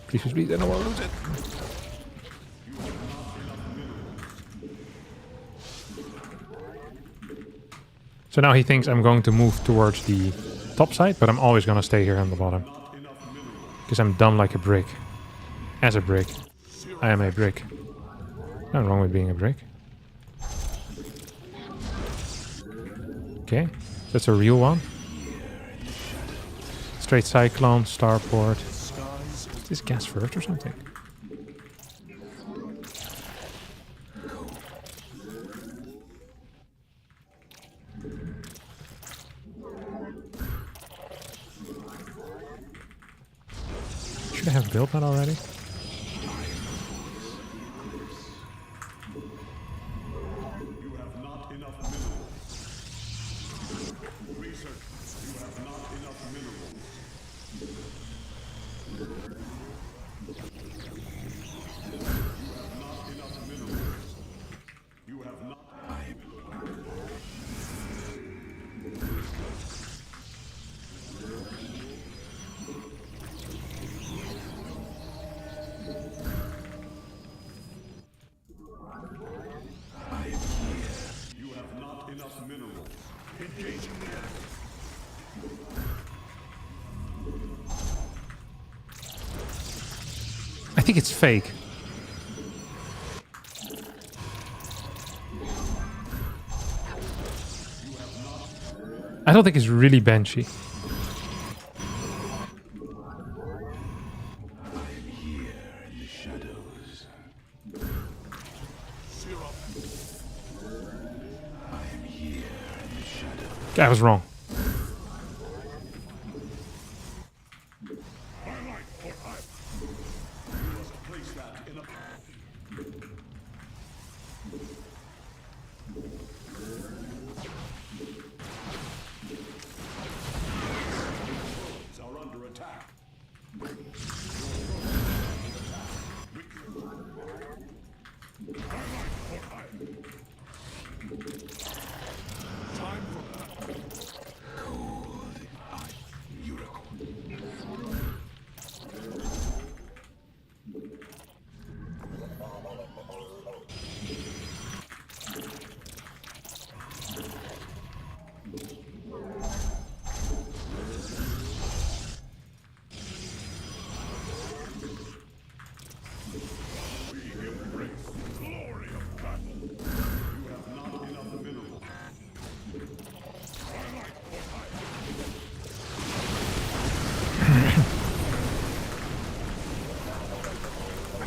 Please, please, please, I don't want to lose it. So now he thinks I'm going to move towards the top side, but I'm always going to stay here on the bottom. Because I'm dumb like a brick. As a brick. I am a brick. Nothing wrong with being a brick. Okay, that's a real one. Straight Cyclone, Starport. Is this gas first or something? Should I have built that already? I think it's fake. I don't think it's really Banshee. I was wrong.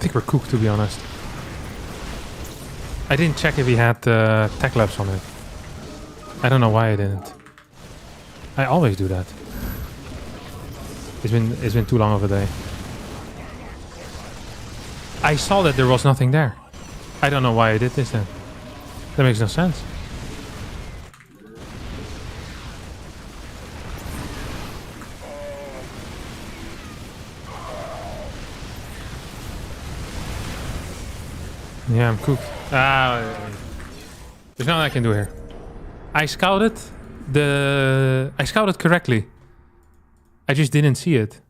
think we're cooked, to be honest. I didn't check if he had tech labs on it. I don't know why I didn't. I always do that. It's been too long of a day. I saw that there was nothing there. I don't know why I did this then. That makes no sense. Yeah, I'm cooked. There's nothing I can do here. I scouted correctly. I just didn't see it.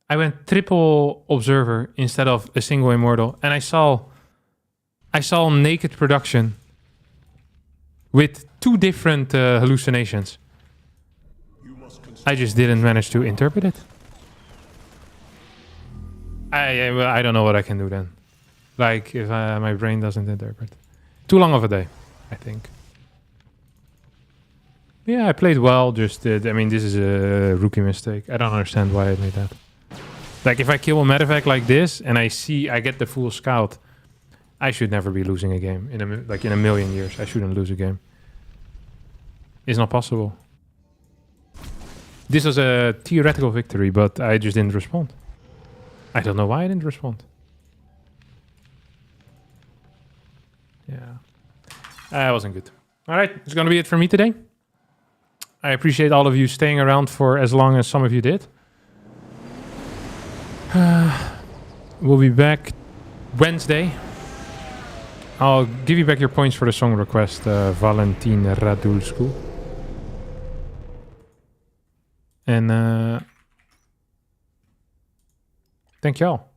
I went triple observer instead of a single immortal, and I saw naked production with 2 different hallucinations. I just didn't manage to interpret it. I don't know what I can do then. Like, if my brain doesn't interpret. Too long of a day, I think. Yeah, I played well, just did... I mean, this is a rookie mistake. I don't understand why I made that. Like, if I kill a medevac like this, and I get the full scout, I should never be losing a game. In a million years, I shouldn't lose a game. It's not possible. This was a theoretical victory, but I just didn't respond. I don't know why I didn't respond. Yeah. That wasn't good. All right, it's going to be it for me today. I appreciate all of you staying around for as long as some of you did. We'll be back Wednesday. I'll give you back your points for the song request, Valentin Radulescu. And thank you all.